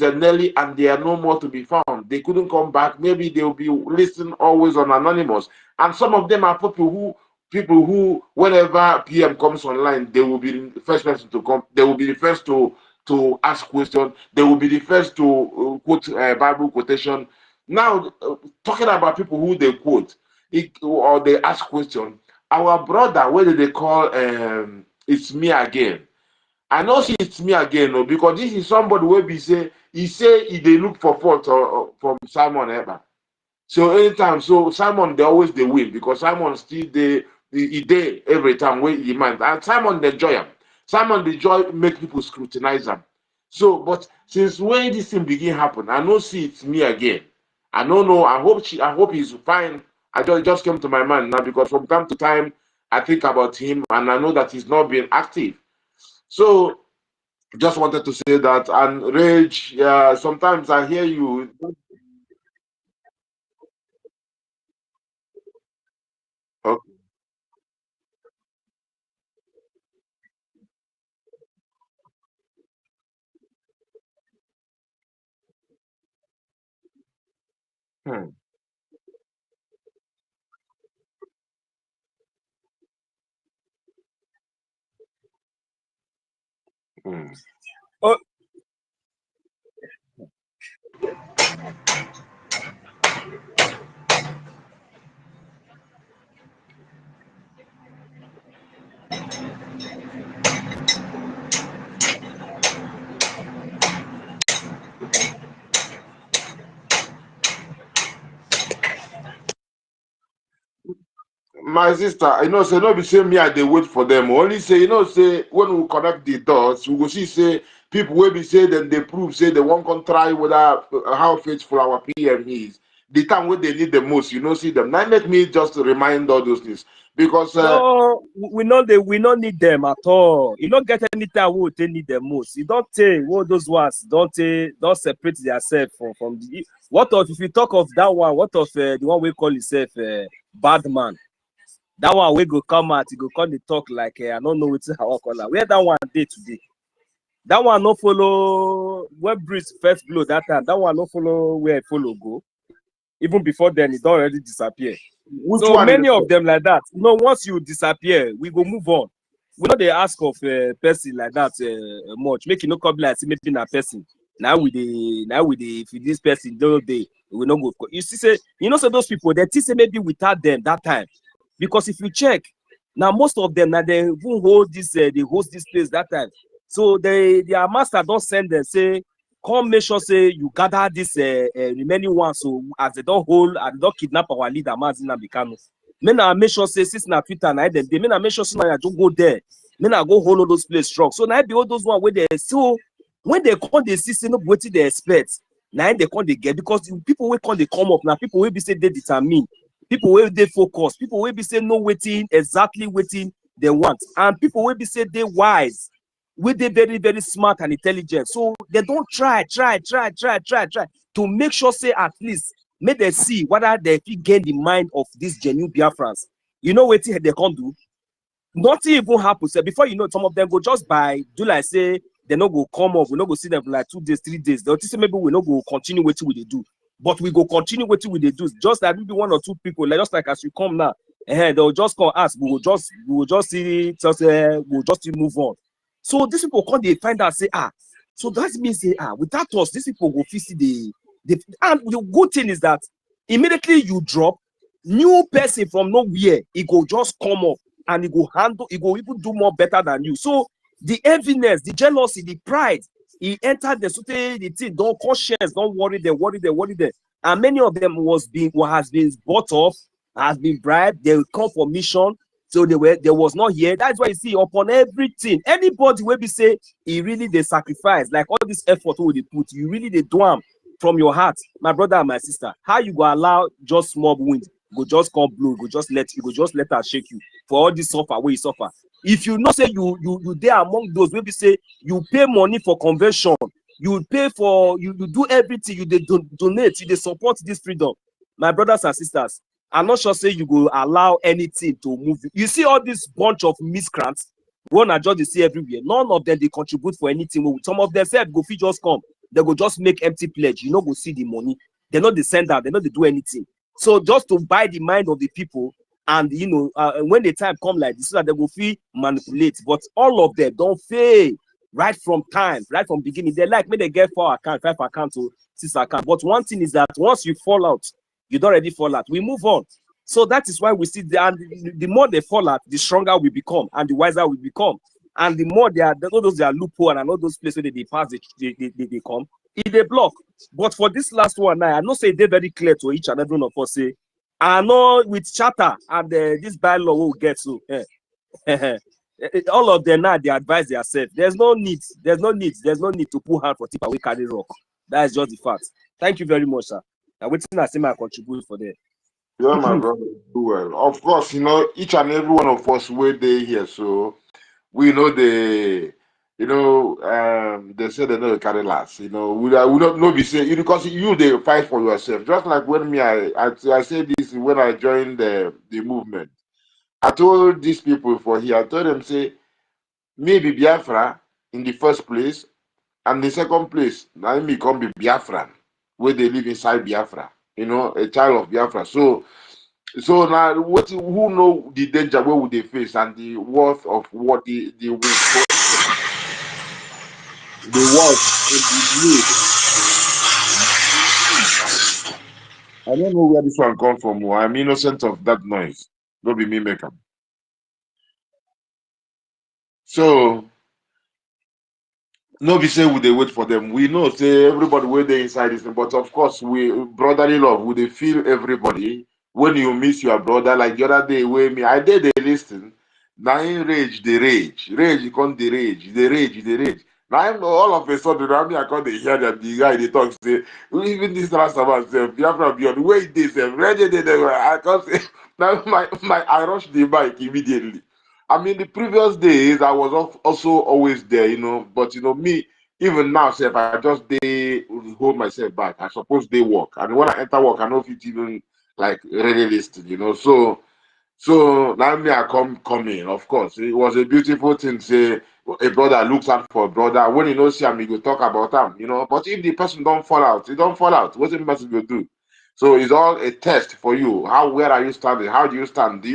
Nelly and they are no more to be found. They couldn't come back. Maybe they'll be listing always on anonymous. And some of them are people who whenever PM comes online, they will be the first person to come. They will be the first to ask questions. They will be the first to quote Bible quotation. Now, talking about people who they quote or they ask question. Our brother, what do they call? It's me again. I know see it's me again, no, because this is somebody where be say they look for fault from Simon Eber. So anytime, so Simon they always they win because Simon still he day every time when he mind and Simon they joy him. Simon the joy make people scrutinize him. So, but since when this thing begin happen, I know see it's me again. I don't know. I hope he's fine. I just came to my mind now because from time to time I think about him and I know that he's not been active. So just wanted to say that and rage. Yeah, sometimes I hear you. Okay. Hmm, hmm. Oh, my sister, say no be say me I dey wait for them. Only say say when we connect the dots, we will see say people will be say then they prove say they won't come try whether how faithful our PM is. The time when they need the most, see them. Now make me just remind all those things because No, we not need them at all. You don't get any time we they need them most. You don't take what those ones don't separate themselves from the what of if you talk of that one, what of the one we call himself bad man. That one we go come out, he go come the talk like I don't know what's how I call that. Where that one day today. That one no follow when Breeze first blow that time. That one no follow where follow go. Even before then, it already disappear. which So one is many of them like that. Once you disappear, we go move on. We know they ask of a person like that much. Make it no come like maybe a person. Now with the if this person don't they we not go. You see, say so those people they think say maybe without them that time. Because if you check, now most of them now they even hold this they host this place that time. So their master don't send them say come make sure say you gather this remaining ones so as they don't hold and they don't kidnap our leader Mazin Nambikano. Men I make sure say since na Twitter na them they men I make sure say I don't go there. Men I go hold all those places strong. So now be all those ones where they so when they come they see say no what they expect. Now they come they get because the people will come they come up now people will be say they determine. People will they focus. People will be say no waiting exactly waiting they want and people will be say they wise. They very, very smart and intelligent. So they don't try to make sure say at least make them see whether they can gain the mind of these genuine Biafrans. You know what they can't do? Nothing even happens. Before you know, some of them go just by do like say they not go come up, we not go see them for like 2 days, 3 days. They'll say maybe we not go continue what we do. But we go continue what we do. Just like maybe 1 or 2 people, like just like as you come now, they'll just call us, we will just see we'll just move on. So these people come they find out say so that means say without us these people go see the and the good thing is that immediately you drop new person from nowhere, it go just come up and it go handle, it go even do more better than you. So the enviness, the jealousy, the pride, he entered the thing, don't conscience, don't worry them, and many of them has been bought off, has been bribed, they will come for mission. So there was not here. That's why you see upon everything, anybody will be say he really they sacrifice, like all this effort will they put, you really they do them from your heart, my brother and my sister. How you go allow just small wind, go just come blow, go just let her shake you for all this suffer where you suffer. If you know say you there among those maybe say you pay money for convention, you pay for you do everything, you they donate, you they support this freedom, my brothers and sisters. I'm not sure say you go allow anything to move you. You see all this bunch of miscreants, one I just see everywhere. None of them they contribute for anything. Some of them said go fit just come, they go just make empty pledge. You know, go see the money. They're not the sender, they're not they do anything. So just to buy the mind of the people, and when the time come like this, so that they will feel manipulate. But all of them don't fail right from beginning. They like maybe they get 4 account, 5 account to 6 account. But one thing is that once you fall out, you don't already fall out. We move on. So that is why we see the more they fall out, the stronger we become and the wiser we become. And the more they are loophole and all those places where they pass, they come, they block. But for this last one now, I know say they're very clear to each and every one of us. Say, I know with charter and this bylaw will get so. All of them now they advise themselves. There's no need to put hand for tip and we carry rock. That is just the fact. Thank you very much, sir. I'm waiting to see my contribute for that. Yeah, my brother, do well. Of course, each and every one of us were there here, so we know they say they know carry last. We don't be saying because you they fight for yourself. Just like when I said this when I joined the movement. I told these people for here, I told them say maybe Biafra in the first place, and the second place, now me become be Biafran, where they live inside Biafra, a child of Biafra. So now who know the danger where would they face and the worth of what the worth of the need. I don't know where this one come from. I'm innocent of that noise. Don't be me maker. So no be say we they wait for them. We know say everybody where they inside this, but of course we brotherly love. We they feel everybody. when you miss your brother, like the other day, where me, I did the listen. Now in rage, the rage. Rage, you can't the rage. The rage, the rage. Now I'm all of a sudden, I can't hear that the guy, they talk, say, even this last about self, Biafra beyond, wait this, ready, I can't say, now I rushed the bike immediately. I mean, the previous days, I was also always there, you know, but, you know, me, even now, if I just they hold myself back, I suppose they work. And when I enter work, I know if it even like really listed, you know. So now me I come in. Of course, it was a beautiful thing. Say a brother looks out for a brother. When you know see him, he go talk about him, you know. But if the person don't fall out, he don't fall out. What the person will do? So it's all a test for you. Where are you standing? How do you stand? Do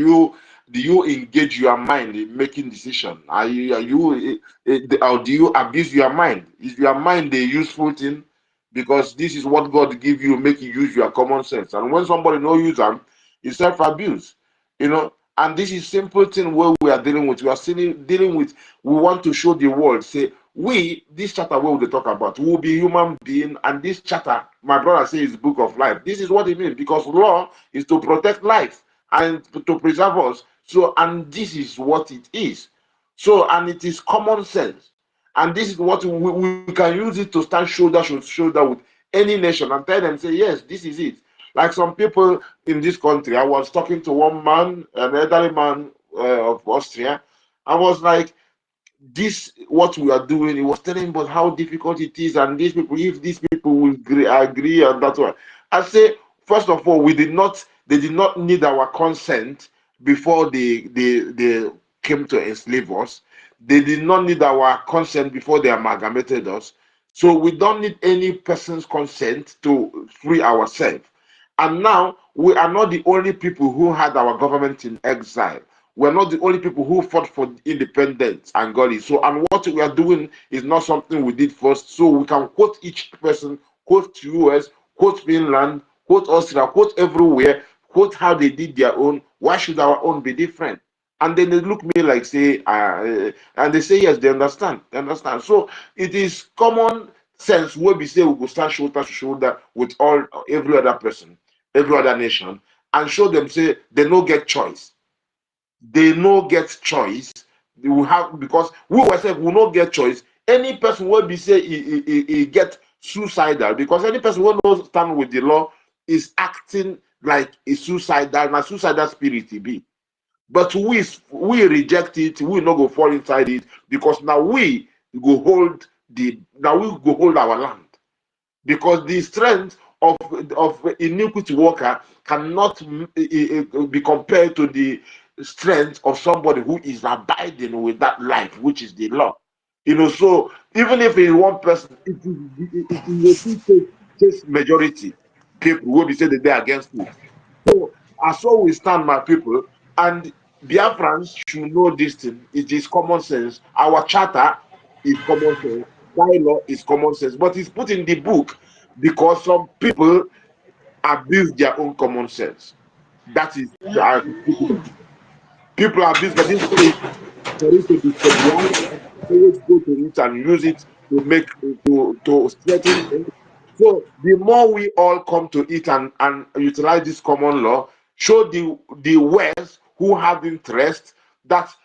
you engage your mind in making decision? Or do you abuse your mind? Is your mind a useful thing? Because this is what God give you, make you use your common sense. And when somebody no use them, it's self-abuse. You know, and this is simple thing where we are dealing with. We are still dealing with, we want to show the world, say, this chapter where we talk about, we will be human being, and this chapter, my brother says, is book of life. This is what it means, because law is to protect life and to preserve us. So, and this is what it is. So, and it is common sense. And this is what we can use it to stand shoulder to shoulder with any nation and tell them, say, yes, this is it. Like some people in this country, I was talking to one man, an elderly man of Austria. I was like, this what we are doing. He was telling about how difficult it is, and these people, if these people will agree, and that's why I say, first of all, they did not need our consent before they came to enslave us. They did not need our consent before they amalgamated us. So we don't need any person's consent to free ourselves. And now we are not the only people who had our government in exile. We're not the only people who fought for independence, Angola. So, and what we are doing is not something we did first. So we can quote each person, quote US, quote Finland, quote Austria, quote everywhere, quote how they did their own. Why should our own be different? And then they look me like say, and they say yes, they understand. They understand. So it is common sense where we say we go stand shoulder to shoulder with every other person, every other nation, and show them say they no get choice. They no get choice. They will have, because we ourselves will not get choice. Any person will be say he get suicidal, because any person will not stand with the law is acting like a suicidal, na suicidal spirit he be. But we reject it. We not go fall inside it, because now we go hold our land, because the strength of iniquity worker cannot be compared to the strength of somebody who is abiding with that life, which is the law. You know, so even if in one person, it will take majority people will be said that they're against it. So as so we stand, my people, and Biafrans should know this thing. It is common sense. Our charter is common sense. Bylaw is common sense, but it's put in the book because some people abuse their own common sense. That is, people abuse, but instead for it to be stabilized, always go to it and use it to make to strengthen it. So the more we all come to it and utilize this common law, show the West who have interest that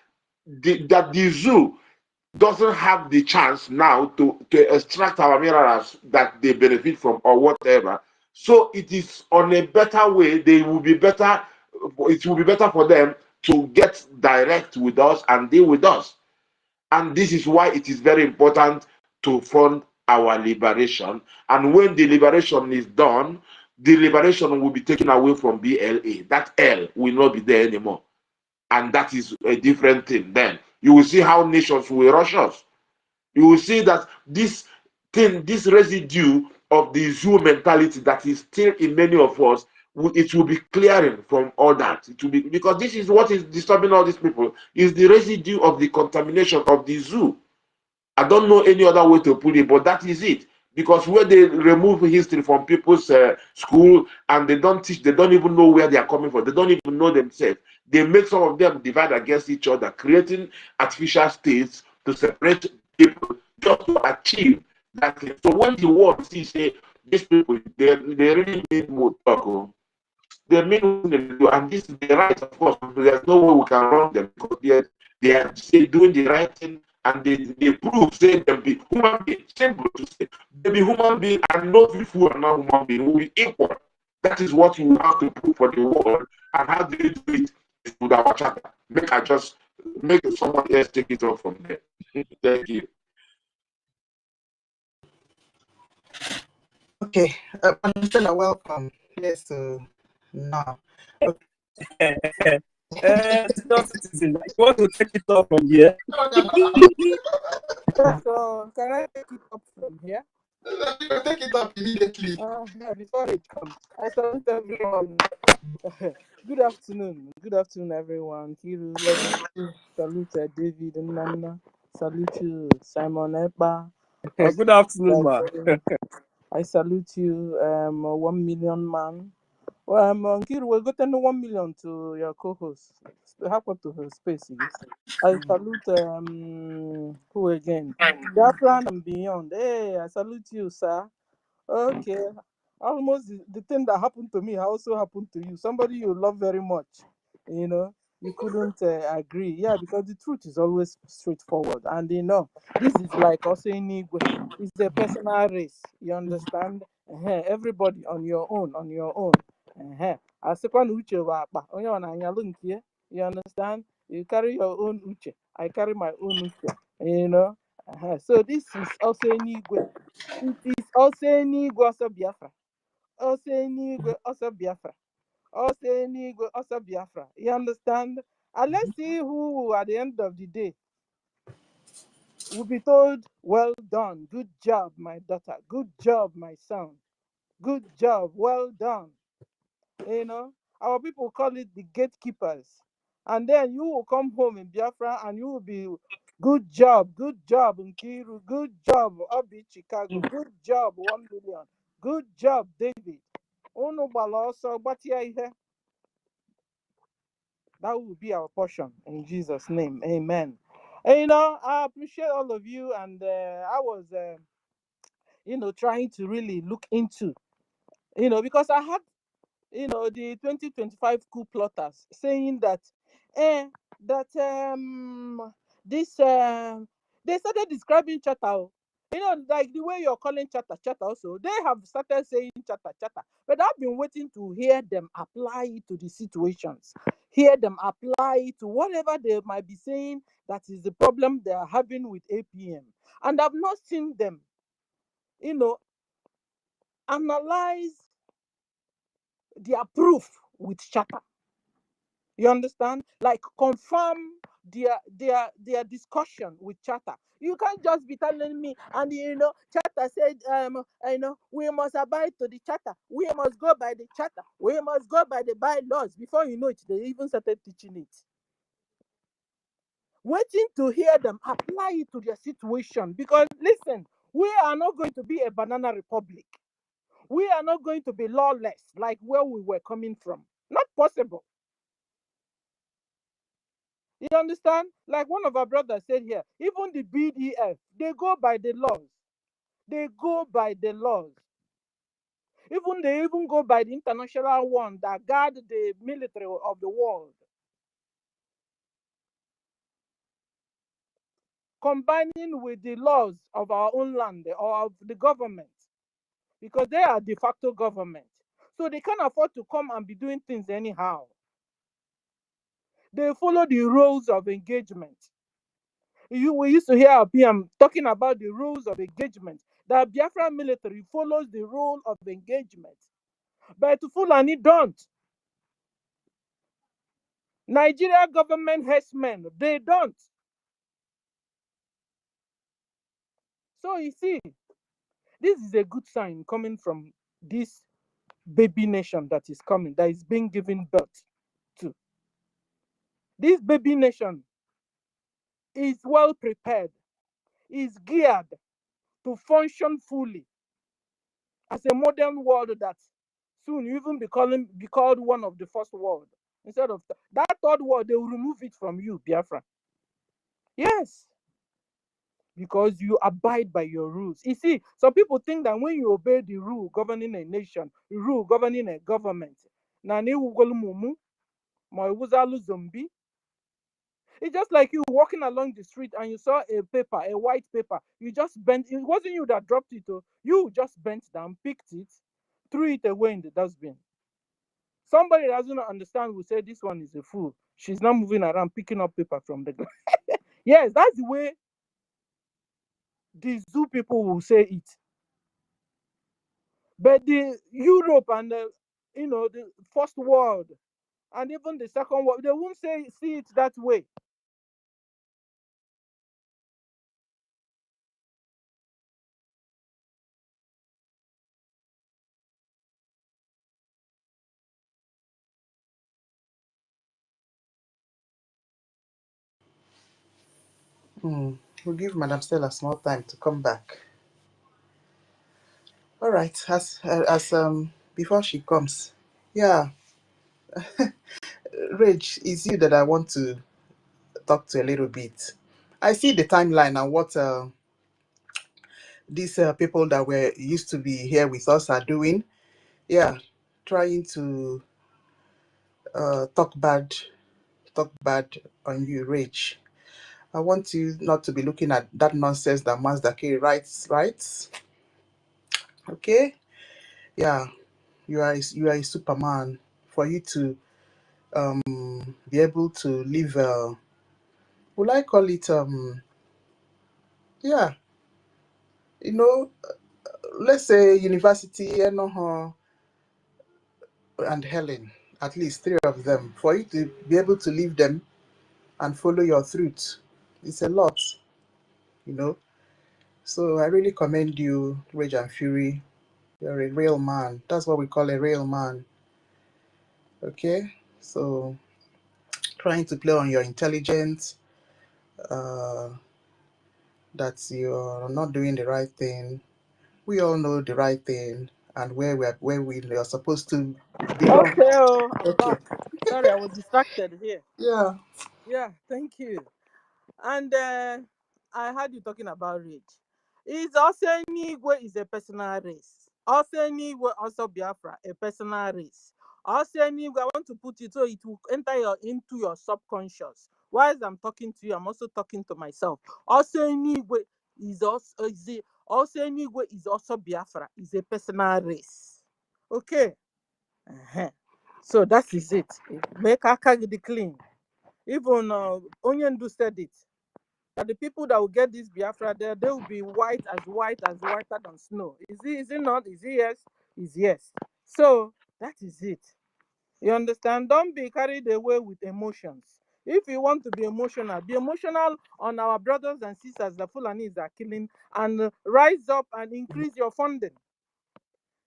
the zoo doesn't have the chance now to extract our minerals that they benefit from or whatever. So it is on a better way. They will be better. It will be better for them to get direct with us and deal with us. And this is why it is very important to fund our liberation. And when the liberation is done, the liberation will be taken away from BLA. That L will not be there anymore. And that is a different thing. Then you will see how nations will rush us. You will see that this thing, this residue of the zoo mentality that is still in many of us, it will be clearing from all that. It will be, because this is what is disturbing all these people, is the residue of the contamination of the zoo. I don't know any other way to put it, but that is it. Because where they remove history from people's school and they don't teach, they don't even know where they are coming from. They don't even know themselves. They make some of them divide against each other, creating artificial states to separate people just to achieve that thing. So when the world sees, say, these people, they really need more talk. They mean what they do, and this is the right, of course. There's no way we can wrong them because they are say, doing the right thing, and they prove say them be human being. Simple to say, they be human being, and no people are not human being will be equal. That is what you have to prove for the world, and how do you do it is with our charter. Make somebody else take it up from there. Thank you. Okay, Mandela, welcome. Yes, now. Okay. Senior citizen, like, you want to take it off from here? So can I take it up from here? You take it up immediately. Before it comes, I salute everyone. Good afternoon. Good afternoon, everyone. Kiru, salute David and Nana. Salute you, Simon Epa. Good afternoon, ma. I salute you, 1 million man. Kiru, we're getting 1 million to your co-host. Happen to her space. I salute who again? BIAFRANS and beyond. Hey, I salute you, sir. Okay. Almost the thing that happened to me also happened to you. Somebody you love very much, you couldn't agree. Yeah, because the truth is always straightforward. And this is like also in Igwe. It's a personal race. You understand? Everybody on your own, on your own. Asekwa uche wa akpa, onye ọ na-anyalụ nke ya. You understand? You carry your own uche. I carry my own uche. So this is also in Igwe. It is also Enigwe also Biafra. Also Enigwe also Biafra. Also Enigwe also Biafra. You understand? And let's see who at the end of the day will be told, well done, good job, my daughter, good job, my son, good job, well done. Our people call it the gatekeepers. And then you will come home in Biafra and you will be good job, Nkiru, good job, Obi Chicago, good job, 1 million, good job, David. Unu gbara ọsọ gbatịa ihe. That will be our portion in Jesus' name. Amen. And I appreciate all of you, and I was trying to really look into, because I had the 2025 coup plotters saying that this they started describing chatter. Like the way you're calling chatter also, they have started saying chatter. But I've been waiting to hear them apply it to the situations, hear them apply it to whatever they might be saying that is the problem they are having with APM. And I've not seen them, analyze their proof with chatter. You understand? Like confirm their discussion with chatter. You can't just be telling me, and chatter said, we must abide to the chatter. We must go by the chatter. We must go by the bylaws. Before you know it, they even started teaching it. Waiting to hear them apply it to their situation. Because listen, we are not going to be a banana republic. We are not going to be lawless like where we were coming from. Not possible. You understand? Like one of our brothers said here, even the BDF, they go by the laws. They go by the laws. They even go by the international one that guard the military of the world. Combining with the laws of our own land or of the government. Because they are de facto government. So they can't afford to come and be doing things anyhow. They follow the rules of engagement. We used to hear our PM talking about the rules of engagement. The Biafra military follows the rule of engagement. But Fulani don't. Nigeria government herdsmen, they don't. So you see, this is a good sign coming from this baby nation that is coming, that is being given birth to. This baby nation is well prepared, is geared to function fully as a modern world that soon you even be called one of the first world. Instead of that third world, they will remove it from you, Biafra. Yes. Because you abide by your rules. You see, some people think that when you obey the rule governing a nation, the rule governing a government, Na ni wugol mumu, ma wuzalu zombie. It's just like you walking along the street and you saw a paper, a white paper. You just bent. It wasn't you that dropped it. Oh. You just bent down, picked it, threw it away in the dustbin. Somebody that doesn't understand will say this one is a fool. She's not moving around picking up paper from the ground. Yes, that's the way the zoo people will say it. But the Europe and the, the first world and even the second world, they won't see it that way. We'll give Madam Stella small time to come back. All right, as before she comes, yeah, Rage, it's you that I want to talk to a little bit. I see the timeline and what these people that were used to be here with us are doing. Yeah, trying to talk bad on you, Rage. I want you not to be looking at that nonsense that Mazda K writes. Okay? Yeah, you are a superman. For you to be able to live, will I call it, yeah, you know, let's say university, and Helen, at least three of them, for you to be able to leave them and follow your truth. It's a lot, you know. So I really commend you, Rage and Fury. You're a real man. That's what we call a real man. Okay? So trying to play on your intelligence, uh, that you're not doing the right thing. We all know the right thing and where we are supposed to belong. Okay, oh, I'm Okay. back. Sorry, I was distracted here. Yeah. Yeah, thank you. And I heard you talking about rage. Is Osenigwe is a personal race. Osenigwe also Biafra, a personal race. Osenigwe, I want to put it so it will enter into your subconscious. Whilst I'm talking to you, I'm also talking to myself. Osenigwe is also Biafra, is a personal race. Okay. Uh-huh. So that is it. Make Akagi clean. Even Onyendu said it. That the people that will get this Biafra there, they will be white as whiter than snow. Is it not? Is it yes? Is yes. So that is it. You understand? Don't be carried away with emotions. If you want to be emotional on our brothers and sisters the Fulanis are killing, and rise up and increase your funding.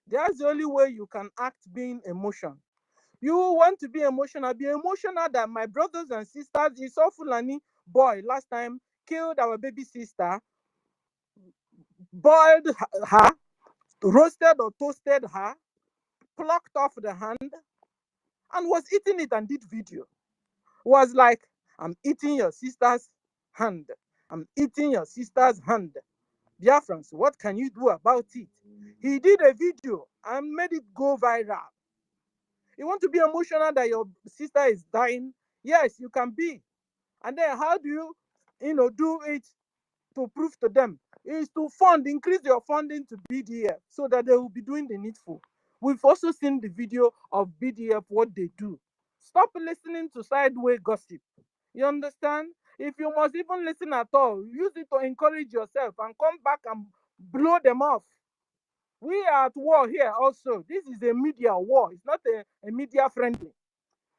That's the only way you can act being emotion. You want to be emotional that my brothers and sisters, is so Fulani boy last time killed our baby sister, boiled her, roasted or toasted her, plucked off the hand, and was eating it and did video. Was like, I'm eating your sister's hand. I'm eating your sister's hand. Biafrans, what can you do about it? He did a video and made it go viral. You want to be emotional that your sister is dying? Yes, you can be. And then how do you do it to prove to them? Is to increase your funding to BDF so that they will be doing the needful. We've also seen the video of BDF, what they do. Stop listening to sideway gossip. You understand? If you must even listen at all, use it to encourage yourself and come back and blow them off. We are at war here also. This is a media war. It's not a media friendly.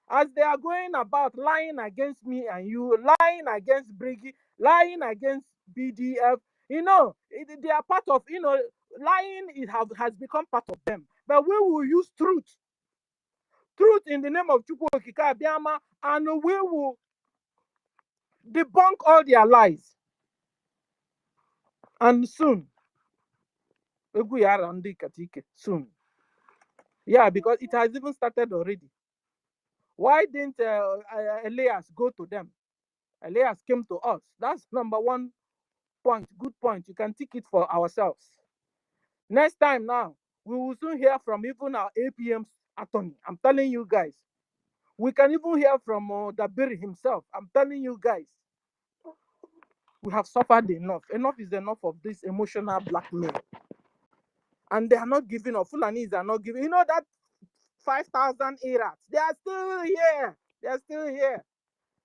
As they are going about lying against me and you, lying against Brgie, lying against BDF, they are part of, lying has become part of them. But we will use truth in the name of Chukwu Okike Abiama, and we will debunk all their lies. And soon, soon. Yeah, because it has even started already. Why didn't Elias go to them? Elias came to us. That's number one point. Good point. You can take it for ourselves. Next time now, we will soon hear from even our APMs attorney. I'm telling you guys. We can even hear from Dabiri himself. I'm telling you guys. We have suffered enough. Enough is enough of this emotional blackmail. And they are not giving up. Fulanis are not giving. You know that 5,000 Irats. They are still here. They are still here.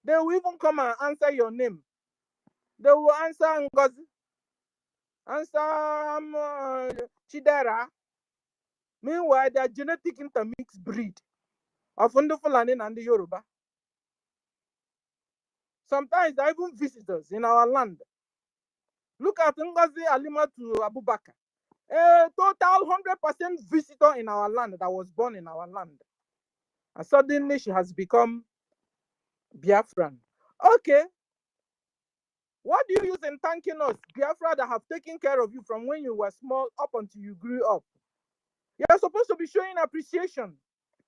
They will even come and answer your name. They will answer NGOZI, answer Chidera. Meanwhile, they are genetic intermixed breed of Ndu Fulani and the Yoruba. Sometimes there are even visitors in our land. Look at NGOZI Alima to Abubakar. A total 100% visitor in our land that was born in our land. And suddenly she has become Biafran. Okay. What do you use in thanking us, Biafra, that have taken care of you from when you were small up until you grew up? You're supposed to be showing appreciation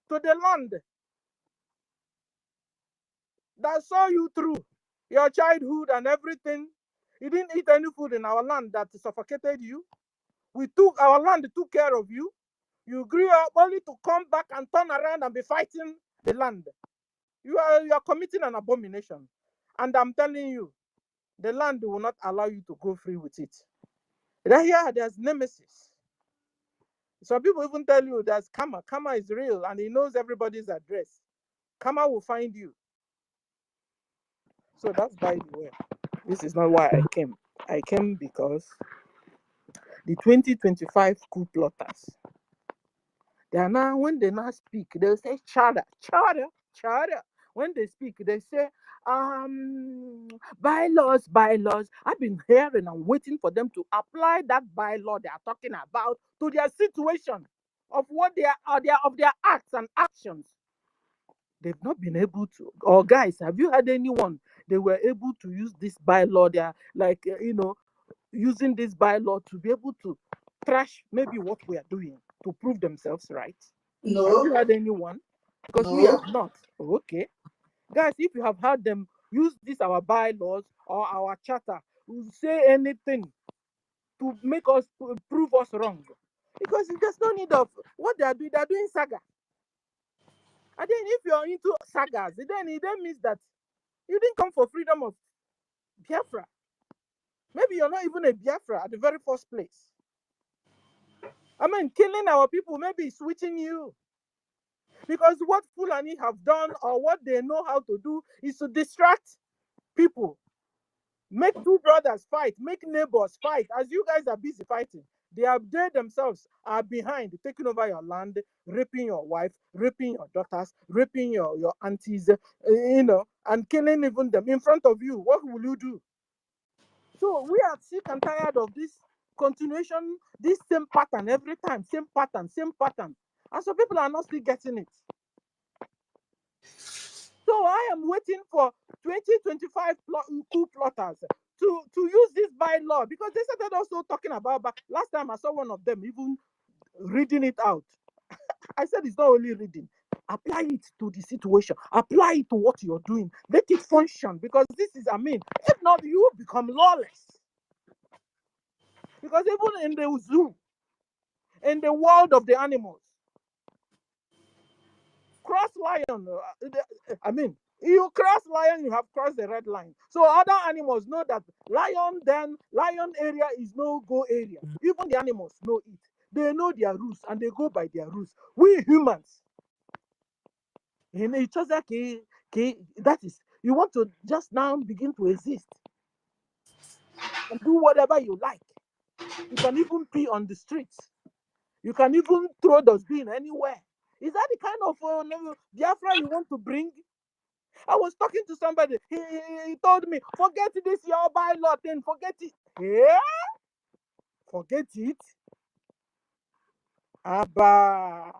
to the land that saw you through your childhood and everything. You didn't eat any food in our land that suffocated you. Our land took care of you. You grew up only to come back and turn around and be fighting the land. You are committing an abomination. And I'm telling you, the land will not allow you to go free with it. Here, there's nemesis. Some people even tell you there's Kama. Kama is real and he knows everybody's address. Kama will find you. So that's by the way. This is not why I came. I came because the 2025 coup plotters, they are now, when they now speak, they'll say charter. When they speak, they say bylaws. I've been hearing and waiting for them to apply that bylaw they are talking about to their situation of what they are of their acts and actions. They've not been able to. Or guys, have you had anyone they were able to use this bylaw? They are like using this bylaw to be able to trash maybe what we are doing to prove themselves right. No. Have you had anyone? Because we have not. Okay. Guys, if you have had them use this our bylaws or our charter, say anything to make us prove us wrong. Because there's no need of what they are doing. They are doing saga. And then if you're into sagas, then it means that you didn't come for freedom of Biafra. Maybe you're not even a Biafra at the very first place. I mean, killing our people, maybe switching you. Because what Fulani have done or what they know how to do is to distract people. Make two brothers fight, make neighbors fight. As you guys are busy fighting, they themselves are behind, taking over your land, raping your wife, raping your daughters, raping your aunties, and killing even them in front of you. What will you do? So we are sick and tired of this continuation, this same pattern every time, same pattern. And so people are not still getting it. So I am waiting for 2025 coup plotters to use this bylaw, because they started also talking about, but last time I saw one of them even reading it out. I said it's not only reading. Apply it to the situation. Apply it to what you're doing. Let it function, because this is, if not, you will become lawless. Because even in the zoo, in the world of the animals, cross lion, you cross lion, you have crossed the red line. So other animals know that lion area is no go area. Even the animals know it. They know their rules and they go by their rules. We humans, in each other, that is, you want to just now begin to exist and do whatever you like. You can even pee on the streets. You can even throw dustbin anywhere. Is that the kind of Biafra you want to bring? I was talking to somebody. He told me, forget this your bylaw thing. Forget it. Yeah? Forget it? Abba.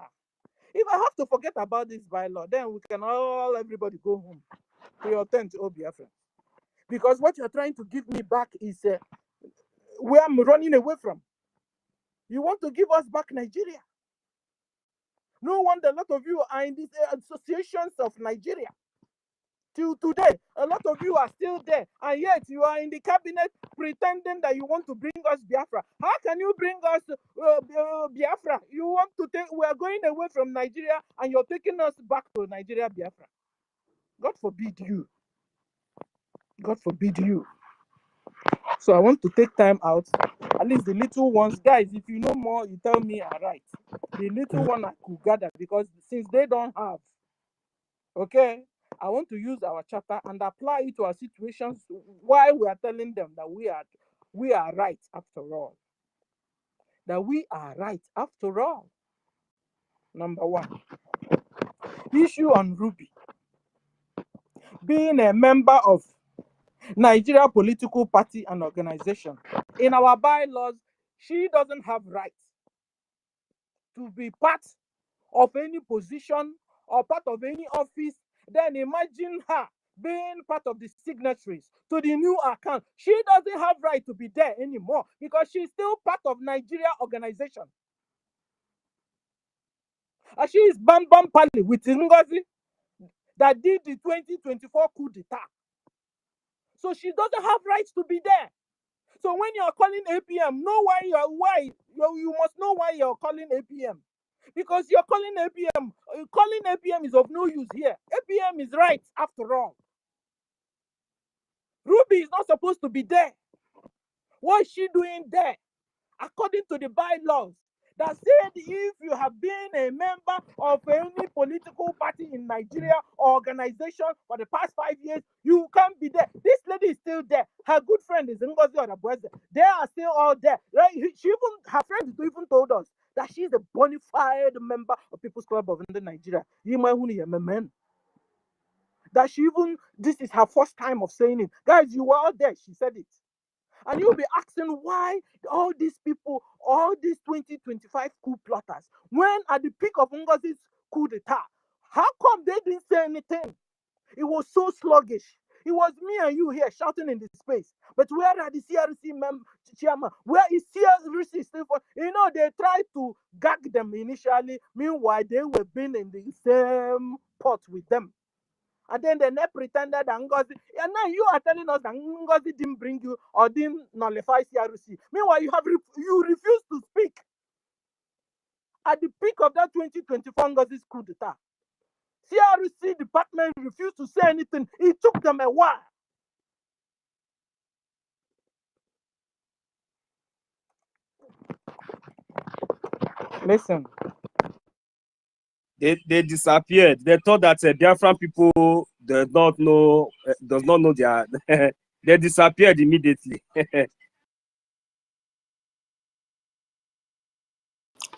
If I have to forget about this bylaw, then we can everybody go home to your tent, Biafra. Because what you're trying to give me back is where I'm running away from. You want to give us back Nigeria. No wonder a lot of you are in these associations of Nigeria, till today. A lot of you are still there, and yet you are in the cabinet pretending that you want to bring us Biafra. How can you bring us Biafra? You want to take, we are going away from Nigeria, and you're taking us back to Nigeria, Biafra. God forbid you. God forbid you. So I want to take time out. At least the little ones, guys, if you know more, you tell me I'm right. The little one I could gather, because since they don't have, okay, I want to use our charter and apply it to our situations while we are telling them that we are right after all. That we are right after all. Number one, issue on Ruby. Being a member of Nigeria political party and organization. In our bylaws, she doesn't have right to be part of any position or part of any office. Then imagine her being part of the signatories to the new account. She doesn't have right to be there anymore because she's still part of Nigeria organization. And she is Bam Bam Pali with NGOZI that did the 2024 coup d'etat. So she doesn't have rights to be there. So when you're calling APM, you must know why you're calling APM. Because you're calling APM. Calling APM is of no use here. APM is right after all. Ruby is not supposed to be there. What is she doing there? According to the bylaws that said if you have been a member of any political party in Nigeria or organization for the past 5 years, you can't be there. This lady is still there. Her good friend is NGOZI or Abueze. They are still all there. Right? Her friend even told us that she's a bona fide member of People's Club of Nigeria. That this is her first time of saying it. Guys, you were all there. She said it. And you'll be asking why all these people, all these 2025 coup plotters, when at the peak of NGOZI's coup d'etat, how come they didn't say anything? It was so sluggish. It was me and you here shouting in the space. But where are the CRC chairman? Where is CRC still for? You know, they tried to gag them initially. Meanwhile, they were being in the same pot with them. And then they pretended that NGOZI, and now you are telling us that NGOZI didn't bring you or didn't nullify CRC. Meanwhile, you refuse to speak. At the peak of that 2024 NGOZI's coup d'etat, CRC department refused to say anything. It took them a while. Listen. They disappeared. They thought that Biafran people does not know their. They disappeared immediately.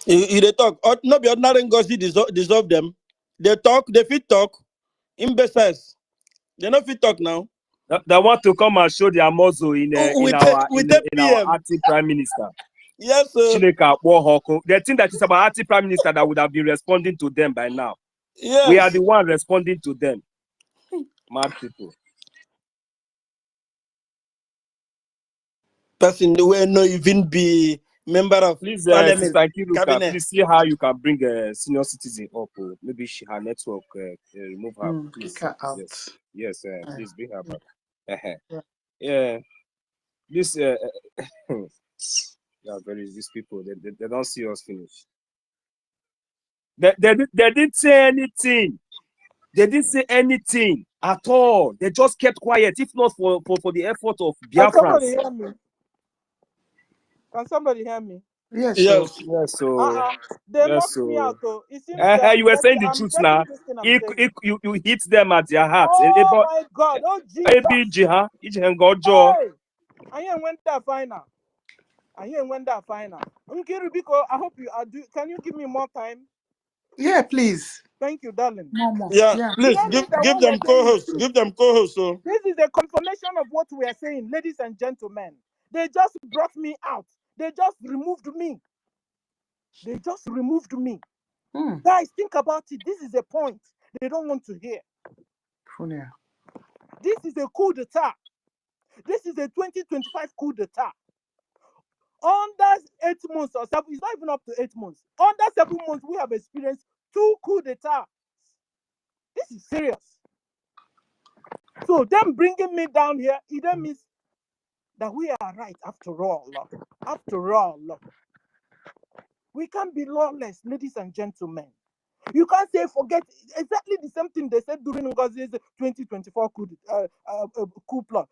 They talk. No be ordinary NGOZI dissolve them. They talk. They fit talk. Imbeciles. They not fit talk now. They want to come and show their muzzle in our acting prime minister. Yes, sir. They think that it's about acting prime minister that would have been responding to them by now. Yes. We are the one responding to them. Mad people. Person will not even be member of please, parliament. Sister Kiruka, Cabinet. please see how you can bring a senior citizen up. Maybe her network remove her. Please, kick her out. Yes, please bring her back. Yeah. This these people they don't see us finish. They didn't say anything. They didn't say anything at all. They just kept quiet. If not for the effort of Biafrans. Can somebody hear me? Yes. Yes. Yes. So they knocked me out. Though. It seems you were saying the truth now. You hit them at their heart. Oh my God! Oh Jesus! Hey! I ain't went that final. Rubiko, I hope you are. Can you give me more time? Yeah, please. Thank you, darling. More. Yeah, please give them co-hosts. Give them co-hosts. So this is a confirmation of what we are saying, ladies and gentlemen. They just brought me out. They just removed me. Guys, think about it. This is a point they don't want to hear. Yeah. This is a coup d'etat. This is a 2025 coup d'etat. Under 8 months or 7, it's not even up to 8 months. Under 7 months, we have experienced 2 coup d'etats. This is serious. So them bringing me down here, it then means that we are right after all. After all, we can't be lawless, ladies and gentlemen. You can't say forget exactly the same thing they said during NGOZI's 2024 coup plot,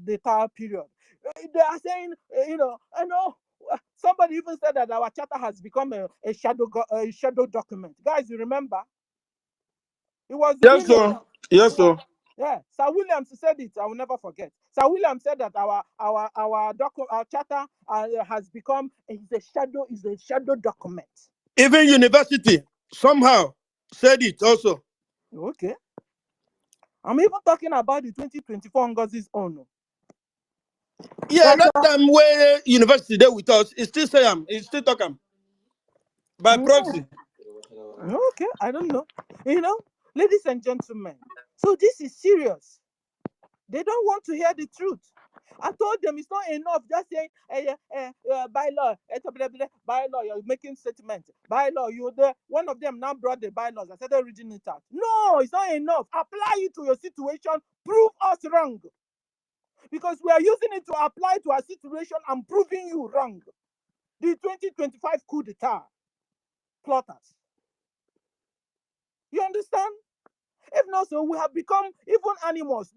the entire period. They are saying, I know somebody even said that our charter has become a shadow document. Guys, you remember? It was Yes, Williams. sir. Yes, sir. Yeah, Sir Williams said it. I will never forget. Sir Williams said that our charter has become is a shadow document. Even university somehow said it also. Okay. I'm even talking about the 2024 NGOZI's own. Yeah, that time where university there with us, it still say it still talk by proxy. Okay, I don't know. Ladies and gentlemen, so this is serious. They don't want to hear the truth. I told them it's not enough just saying, bylaw, bylaw, you're making statements. Bylaw, one of them now brought the bylaws. I started reading it out. No, it's not enough. Apply it to your situation. Prove us wrong. Because we are using it to apply to our situation and proving you wrong. The 2025 coup d'etat plotters. You understand? If not so, we have become even animals.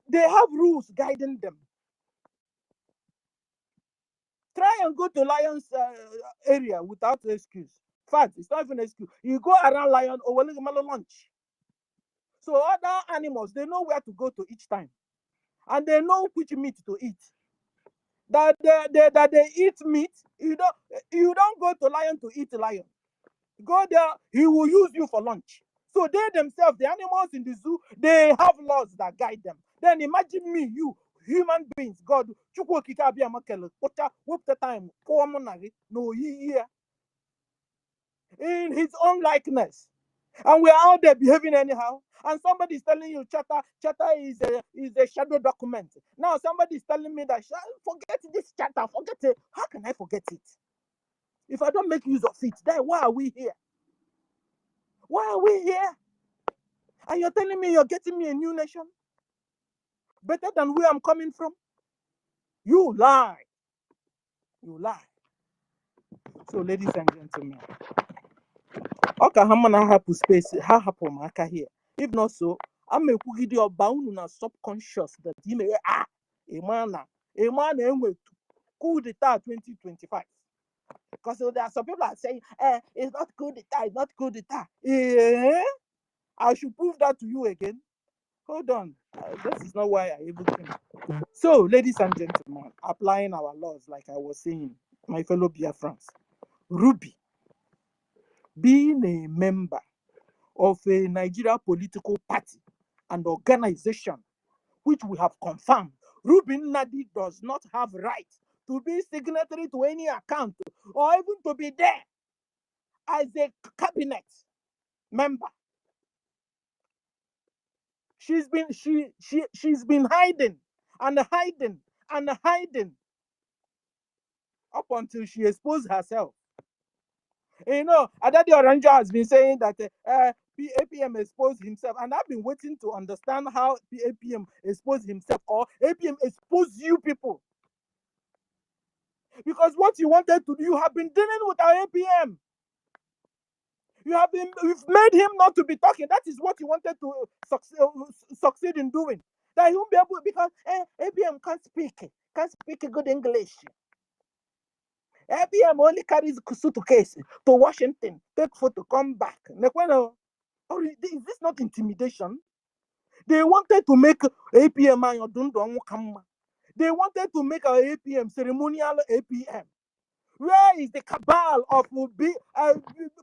They have rules guiding them. Try and go to lion's area without excuse. In fact, it's not even an excuse. You go around lion or lunch. So other animals, they know where to go to each time. And they know which meat to eat. That they eat meat, you don't go to lion to eat lion. Go there, he will use you for lunch. So they themselves, the animals in the zoo, they have laws that guide them. Then imagine me, you, human beings, God, no, in his own likeness. And we are out there behaving anyhow. And somebody is telling you charter is a shadow document. Now somebody is telling me that forget this charter, forget it. How can I forget it? If I don't make use of it, then why are we here? Why are we here? And you're telling me you're getting me a new nation? Better than where I'm coming from? You lie. You lie. So, ladies and gentlemen, okay, I'm gonna have space. How happen aka here? If not so, I'm a kugidi or bound na subconscious that you may a man with coup d'etat 2025. Because there are some people are saying, it's not coup d'etat, it's not coup d'etat. I should prove that to you again. Hold on. This is not why I even came. So, ladies and gentlemen, applying our laws, like I was saying, my fellow BIAFRANS, Ruby, being a member of a Nigeria political party and organization, which we have confirmed, Ruby Nadi does not have right to be signatory to any account or even to be there as a cabinet member. She's been hiding and hiding and hiding up until she exposed herself. Adadi Oranjo has been saying that APM exposed himself, and I've been waiting to understand how APM exposed himself or APM exposed you people. Because what you wanted to do, you have been dealing with our APM. You've made him not to be talking. That is what you wanted to succeed in doing. That he won't be able, because APM can't speak good English. APM only carries suitcase to Washington, take photo, come back. Is this not intimidation? They wanted to make APM. They wanted to make our APM ceremonial APM. Where is the cabal of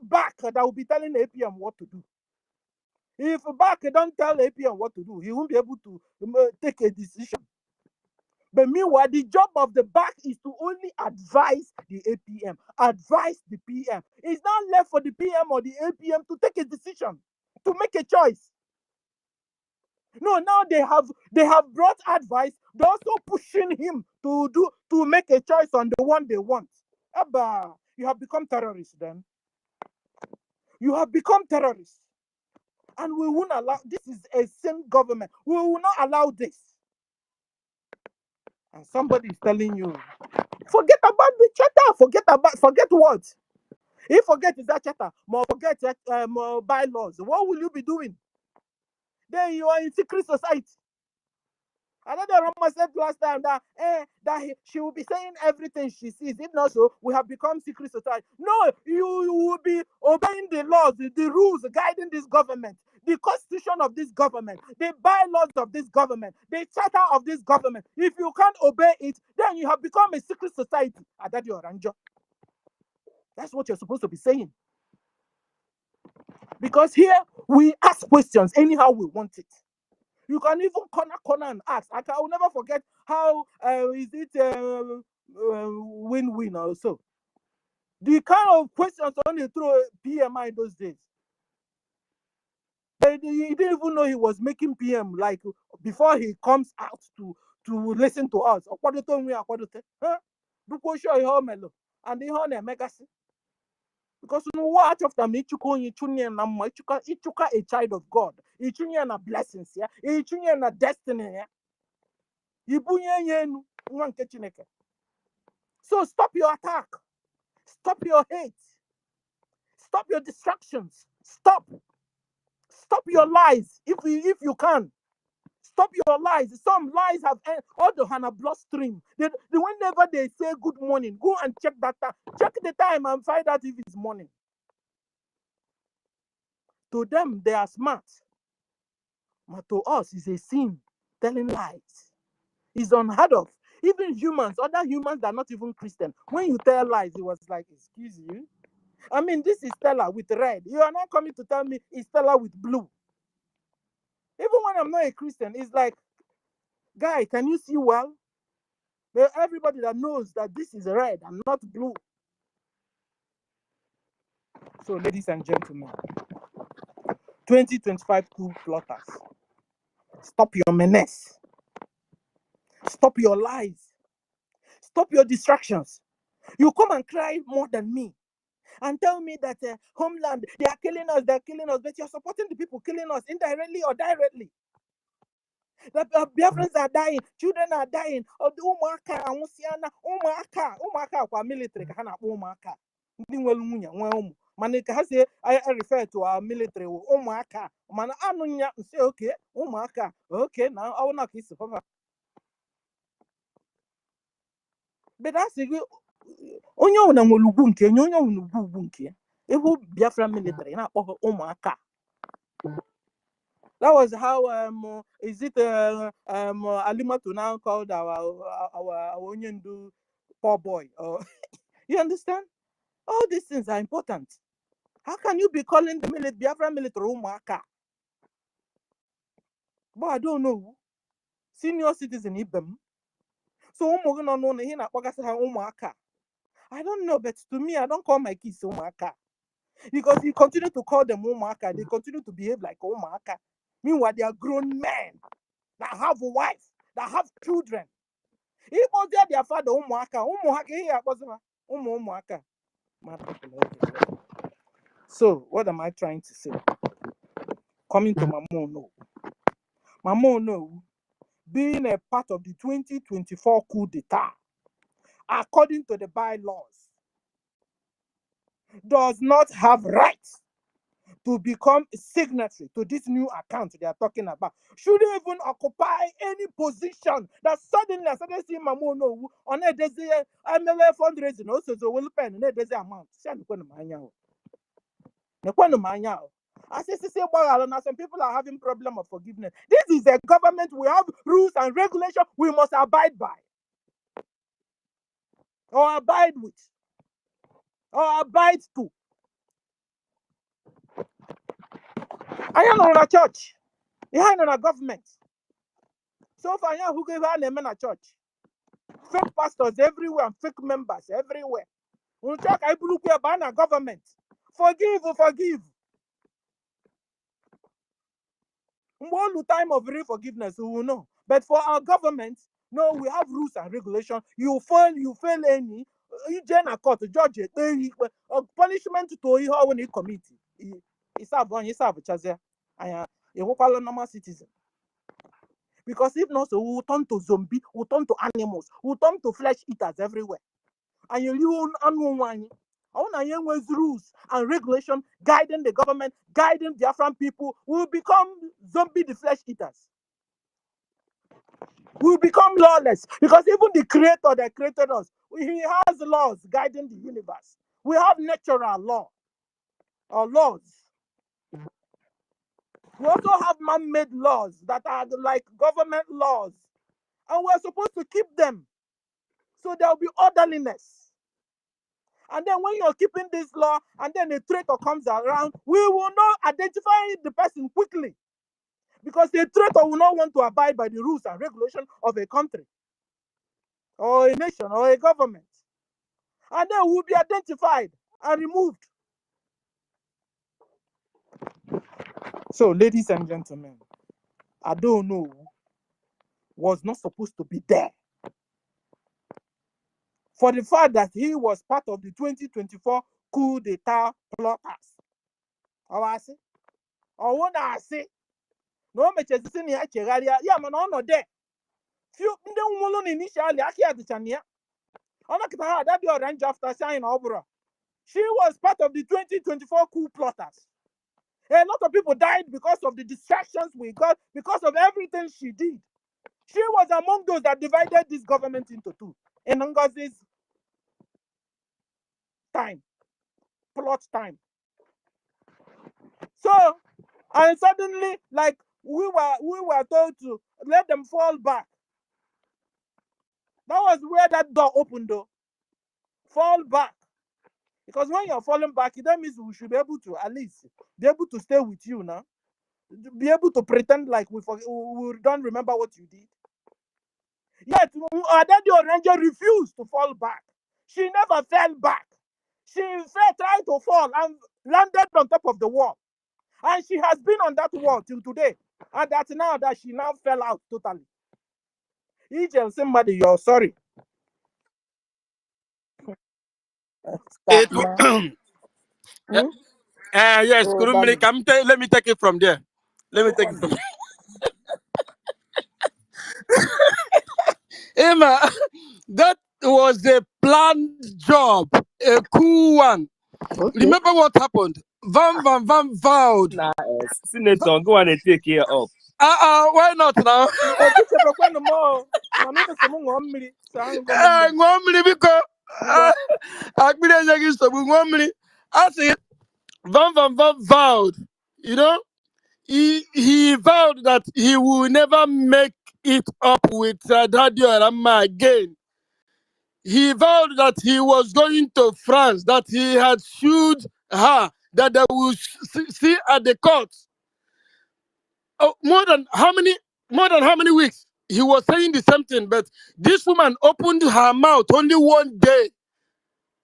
back that will be telling APM what to do? If back don't tell APM what to do, he won't be able to take a decision. But meanwhile, the job of the back is to only advise the APM, advise the PM. It's not left for the PM or the APM to take a decision, to make a choice. No, now they have brought advice. They're also pushing him to make a choice on the one they want. Abba, you have become terrorists then. You have become terrorists. And we won't allow, this is a sin government. We will not allow this. And somebody is telling you, forget about the charter, forget what? If forget is that charter, more forget bylaws, what will you be doing? Then you are in secret society. Another Roma said last time that she will be saying everything she sees. If not so, we have become secret society. No, you will be obeying the laws, the rules guiding this government, the constitution of this government, the bylaws of this government, the charter of this government. If you can't obey it, then you have become a secret society. That's what you're supposed to be saying. Because here we ask questions anyhow we want it. You can even corner and ask. I will never forget how is it win-win also. The kind of questions only through PMI those days. He didn't even know he was making PM like before he comes out to listen to us. And because you know what after me a child of God, a blessings, yeah, a destiny, yeah. So stop your attack, stop your hate, stop your distractions, stop your lies if you can. Stop your lies. Some lies have all the Hannah bloodstream. Whenever they say good morning, go and check that time. Check the time and find out if it's morning. To them, they are smart. But to us, it's a sin. Telling lies. It's unheard of. Even humans, other humans that are not even Christian, when you tell lies, it was like, excuse you. I mean, this is Stella with red. You are not coming to tell me it's Stella with blue. Even when I'm not a Christian, it's like, guy, can you see well? But everybody that knows that this is red and not blue. So, ladies and gentlemen, 2025 coup plotters, stop your menace. Stop your lies. Stop your distractions. You come and cry more than me and tell me that homeland, they are killing us, but you're supporting the people killing us indirectly or directly. The Biafrans are dying, children are dying. Umaka, military, umaka. I refer to our military. Umaka, man, anunya say okay, umaka, okay. Now I will not kiss papa. But that's it. Onyo na ngolubunke, onyo ngolubunke. Ewu Biafra military na umaka. That was how is it Alimatu now called our Onyendu poor boy? You understand? All these things are important. How can you be calling the Biafra military Umaka? But I don't know. Senior citizen Ibem. So Umaka. I don't know, but to me, I don't call my kids Umaka. Because you continue to call them Umaka, they continue to behave like Umaka. Meanwhile, they are grown men that have a wife, that have children. If their father, so what am I trying to say? Coming to Mamono. Mamono, being a part of the 2024 coup d'etat, according to the bylaws, does not have rights to become a signatory to this new account they are talking about. Shouldn't even occupy any position that suddenly I started seeing Mamono on a desire MLA fundraising also so will pen and a desire amount. I say, some people are having problem of forgiveness. This is a government. We have rules and regulations we must abide by. Or abide with. Or abide to. I am on a church. I am on a government. So far, who gave her name in a church? Fake pastors everywhere and fake members everywhere. We talk I look about a government. Forgive. One time of real forgiveness, we will know. But for our government, no, we have rules and regulations. You fail any, you join a court, judge it, punishment to you when you commit. It's a chazia. and a normal citizen. Because if not, so we will turn to zombie, we will turn to animals, we will turn to flesh eaters everywhere. And you own rules and regulation guiding the government, guiding Biafran people, will become zombie the flesh eaters. We will become lawless because even the creator that created us, he has laws guiding the universe. We have natural law or laws. We also have man-made laws that are like government laws, and we're supposed to keep them so there will be orderliness. And then when you're keeping this law and then a traitor comes around, we will not identify the person quickly because the traitor will not want to abide by the rules and regulations of a country or a nation or a government. And then we'll be identified and removed. So, ladies and gentlemen, I don't know was not supposed to be there. For the fact that he was part of the 2024 coup d'etat plotters. I see. Or when I say, no, me chesi ni achegaria, yeah, man, no there. Few ndewulo initially aki aditania. Ona kita that the orange after sign obra. She was part of the 2024 coup plotters. A lot of people died because of the distractions we got, because of everything she did. She was among those that divided this government into two. In NGOZI's time, plot time. So, and suddenly, like we were told to let them fall back. That was where that door opened, though. Fall back. Because when you're falling back, that means we should be able to at least be able to stay with you now. Be able to pretend like we don't remember what you did. Yet, Daddy Ranger refused to fall back. She never fell back. She tried to fall and landed on top of the wall. And she has been on that wall till today. And that's now that she now fell out totally. Somebody, you're sorry. It, Hmm? yes, Oh, Kurumili, let me take it from there. Let me take it from Emma, that was a planned job, a cool one. okay. Remember what happened? Van vowed. Nah, Senator, go and take care of. Why not now? I see Van vowed, you know, he vowed that he will never make it up with Daddy Rama again. He vowed that he was going to France, that he had sued her, that they will see at the court. Oh, more than how many weeks? He was saying the same thing, but this woman opened her mouth only one day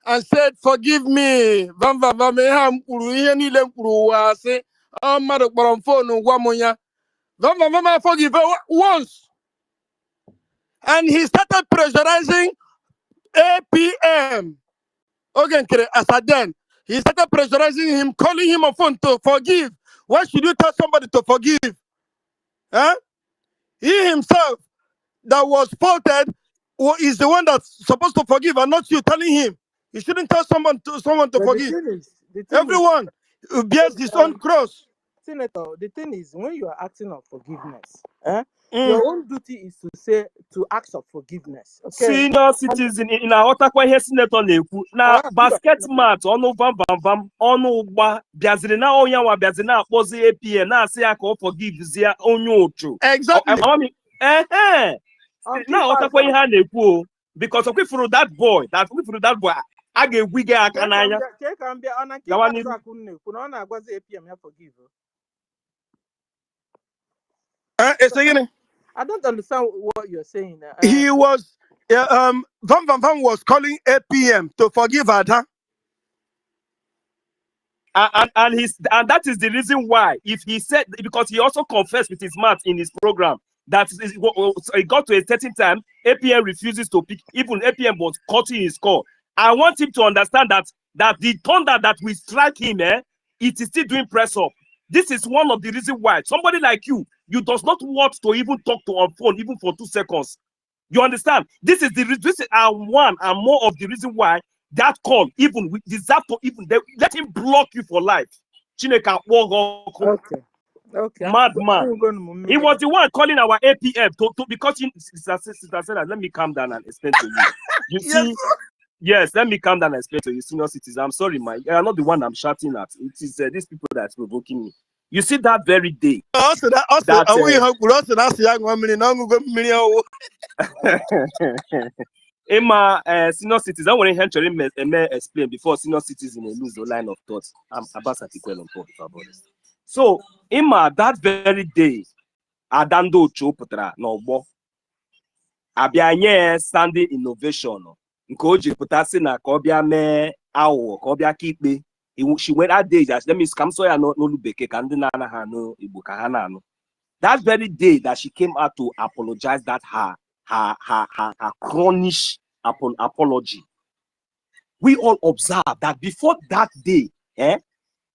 and said, "Forgive me." Forgive her once. And he started pressurizing APM. Okay, as a then, he started pressurizing him, calling him on phone to forgive. Why should you tell somebody to forgive? Huh? He himself that was faulted is the one that's supposed to forgive, and not you telling him. You shouldn't tell someone to forgive. Everyone bears his own cross. Senator, the thing is, when you are acting on forgiveness, your own duty is to ask for forgiveness. Okay? Senior citizen in our Otakwa Senator Neku. Now, basket mat, ono vam, ono ba, biazina oyanwa, biazina, posi APN, na say I can forgive zia onyochu. Exactly. Now, Otakwa Neku, because of through that boy, I get wig a canaya. I don't understand what you're saying. He was Van was calling APM to forgive her. And that is the reason why, if he said, because he also confessed with his mouth in his program that it got to a certain time, APM refuses to pick, even APM was cutting his call. I want him to understand that the thunder that we strike him, it is still doing press up. This is one of the reasons why somebody like you does not want to even talk to on phone even for 2 seconds. You understand? This is one and more of the reason why that call even we deserve to even let him block you for life. Chineka Wogo, Okay. Okay. madman. I'm going He was the one calling our APM to because sister said, let me calm down and explain to you. You Yes, see, yes, let me calm down and explain to you, senior citizens. I'm sorry, you are not the one I'm shouting at. It is these people that's provoking me. You see that very day also that are we also that's young woman no go million. Emma, senior citizen, when he explain before senior citizen lose the line of thought. I'm about to So, Emma, that very day, Adando Choputra, no more. Abia standing innovation. Nke o ji pụta sị na ka ọ bịa mee aghụghọ ka ọ bịa ka ikpe. She went that day, let me come so ya n'olu bekee ka ndị na-anaghị anụ Igbo ka ha na-anụ. That very day that she came out to apologize, that her chronish apology. We all observe that before that day,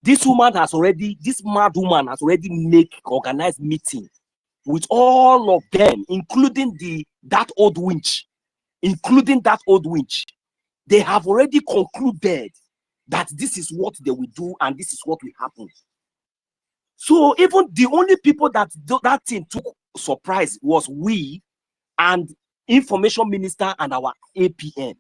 this mad woman has already organized meeting with all of them, including that old winch. They have already concluded that this is what they will do and this is what will happen. So even the only people that thing took surprise was we and information minister and our APM,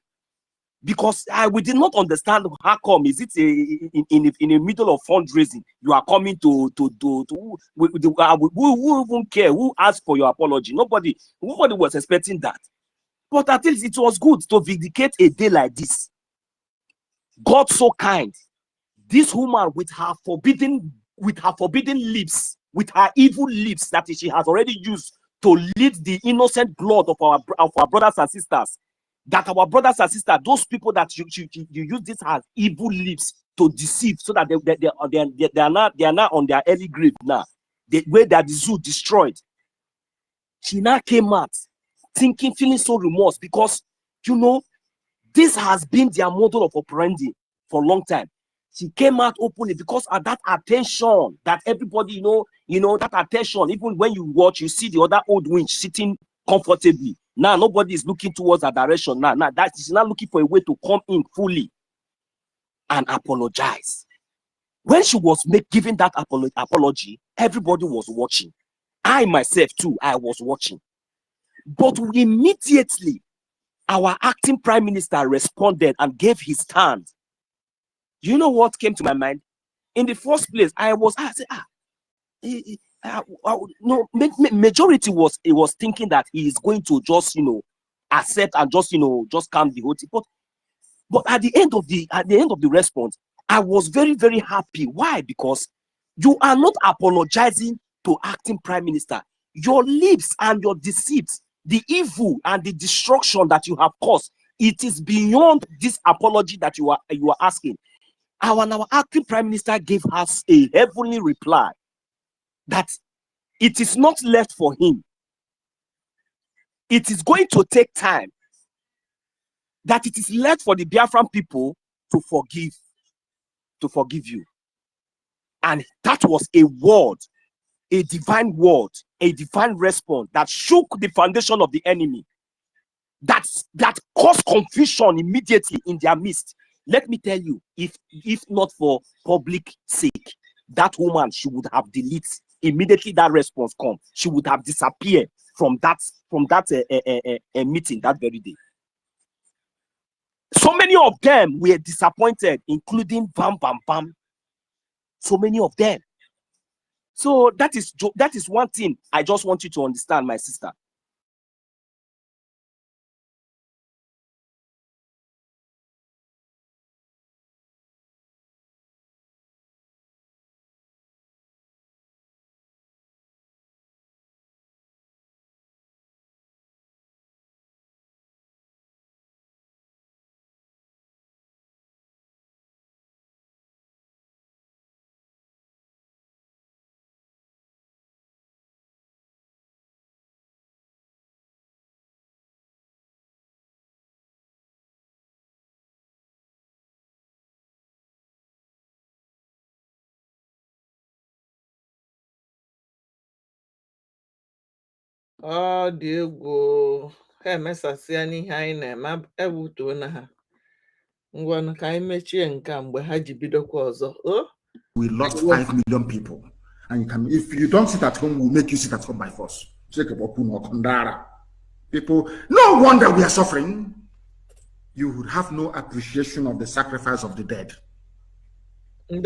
because we did not understand how come is it in the middle of fundraising you are coming to who even care who asked for your apology. Nobody was expecting that. But at least it was good to vindicate a day like this. God so kind. This woman with her forbidden lips, with her evil lips that she has already used to lead the innocent blood of our brothers and sisters, that our brothers and sisters, those people that you use this as evil lips to deceive, so that they are not on their early grave now, where they are the zoo destroyed. She now came out thinking, feeling so remorse, because this has been their model of operandi for a long time. She came out openly because of that attention that everybody, that attention, even when you watch, you see the other old winch sitting comfortably. Now nobody is looking towards that direction. Now that she's not looking for a way to come in fully and apologize. When she was giving that apology, everybody was watching. I myself too, I was watching. But immediately, our acting prime minister responded and gave his stand. You know what came to my mind? In the first place, I said, no, majority was thinking that he is going to just accept and just calm the whole thing. But at the end of the response, I was very, very happy. Why? Because you are not apologizing to acting prime minister. Your lips and your deceit, the evil and the destruction that you have caused, it is beyond this apology that you are asking. Our acting prime minister gave us a heavenly reply that it is not left for him. It is going to take time. That it is left for the Biafran people to forgive you. And that was a word, a divine word, a divine response that shook the foundation of the enemy. That caused confusion immediately in their midst. Let me tell you, if not for public sake, that woman, she would have deleted immediately. That response come, she would have disappeared from that meeting that very day. So many of them were disappointed, including Bam Bam Bam. So many of them. So that is one thing I just want you to understand, my sister. ọ dị egwu ha emesasịa n'ihe anyị na-eme ewutuo na ha ngwanụ ka anyị mechie nke a mgbe ha ji bidokwa ọzọ. We lost 5 million people. And you can, if you don't sit at home, we'll make you sit at home by force. People, no wonder we are suffering. You would have no appreciation of the sacrifice of the dead. You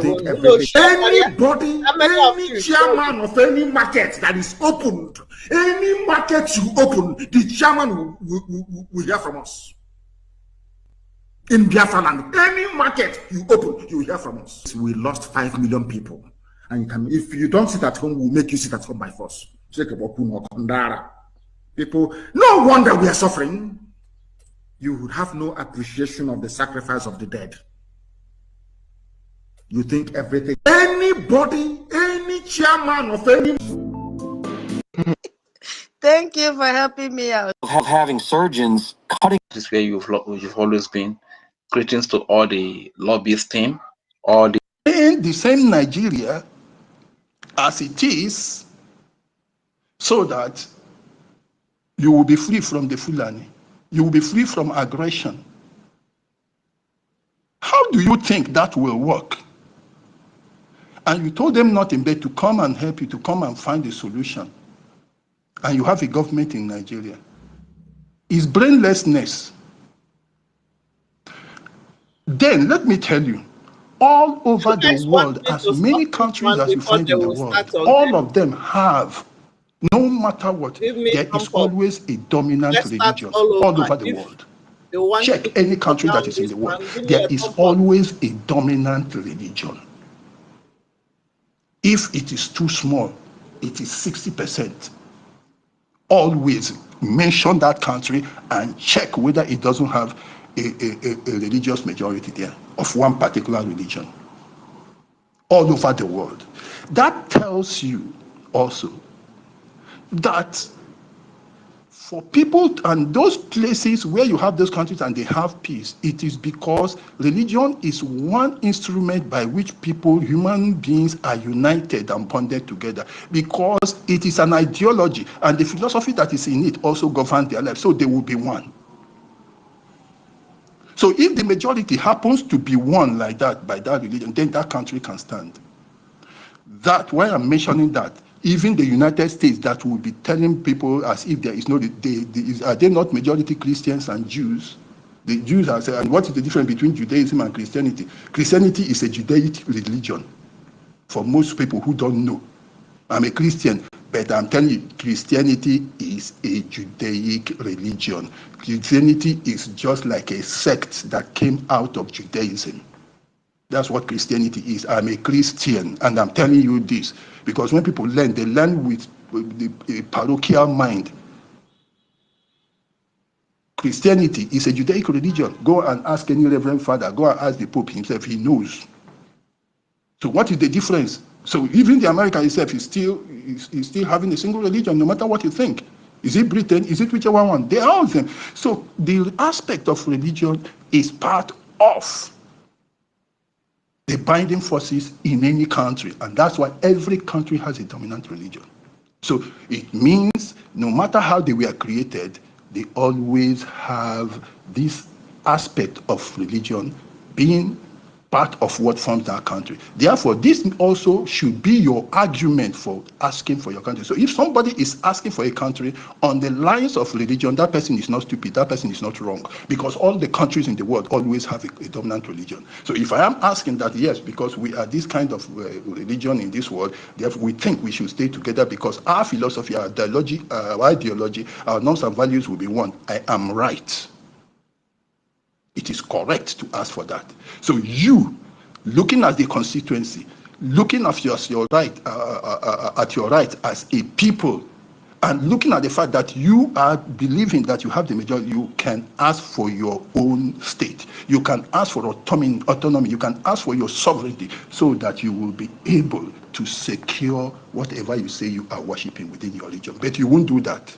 think anybody, any chairman of any market that is opened, any market you open, the chairman will hear from us. In Biafra land, any market you open, you will hear from us. We lost 5 million people. And you can, if you don't sit at home, we'll make you sit at home by force. People, no wonder we are suffering. You would have no appreciation of the sacrifice of the dead. You think everything, anybody, any chairman of any... Thank you for helping me out. Having surgeons cutting. This is where you've always been. Greetings to all the lobbyist team, all the... In the same Nigeria as it is, so that you will be free from the Fulani. You will be free from aggression. How do you think that will work? And you told them not in bed to come and help you, to come and find a solution. And you have a government in Nigeria. It's brainlessness. Then let me tell you, all over the world, as many countries as you find in the world, all of them have, no matter what, there is always a dominant religion all over the world. Check any country that is in the world. There is always a dominant religion. If it is too small, it is 60%. Always mention that country and check whether it doesn't have a religious majority there of one particular religion. All over the world. That tells you also that for people and those places where you have those countries and they have peace, it is because religion is one instrument by which people, human beings, are united and bonded together, because it is an ideology and the philosophy that is in it also governs their life, so they will be one. So if the majority happens to be one like that by that religion, then that country can stand. That, why I'm mentioning that, even the United States that will be telling people as if there is no, are they not majority Christians and Jews? The Jews are saying, and what is the difference between Judaism and Christianity? Christianity is a Judaic religion for most people who don't know. I'm a Christian, but I'm telling you, Christianity is a Judaic religion. Christianity is just like a sect that came out of Judaism. That's what Christianity is. I'm a Christian, and I'm telling you this because when people learn, they learn with a parochial mind. Christianity is a Judaic religion. Go and ask any Reverend Father. Go and ask the Pope himself. He knows. So what is the difference? So even the American itself is still having a single religion, no matter what you think. Is it Britain? Is it whichever one? They are all of them. So the aspect of religion is part of the binding forces in any country, and that's why every country has a dominant religion. So it means no matter how they were created, they always have this aspect of religion being part of what forms that country. Therefore, this also should be your argument for asking for your country. So if somebody is asking for a country on the lines of religion, that person is not stupid, that person is not wrong, because all the countries in the world always have a dominant religion. So if I am asking that, yes, because we are this kind of religion in this world, therefore we think we should stay together because our philosophy, our ideology, our norms and values will be one, I am right. It is correct to ask for that. So you, looking at the constituency, looking at your right as a people, and looking at the fact that you are believing that you have the majority, you can ask for your own state. You can ask for autonomy. You can ask for your sovereignty so that you will be able to secure whatever you say you are worshiping within your religion. But you won't do that.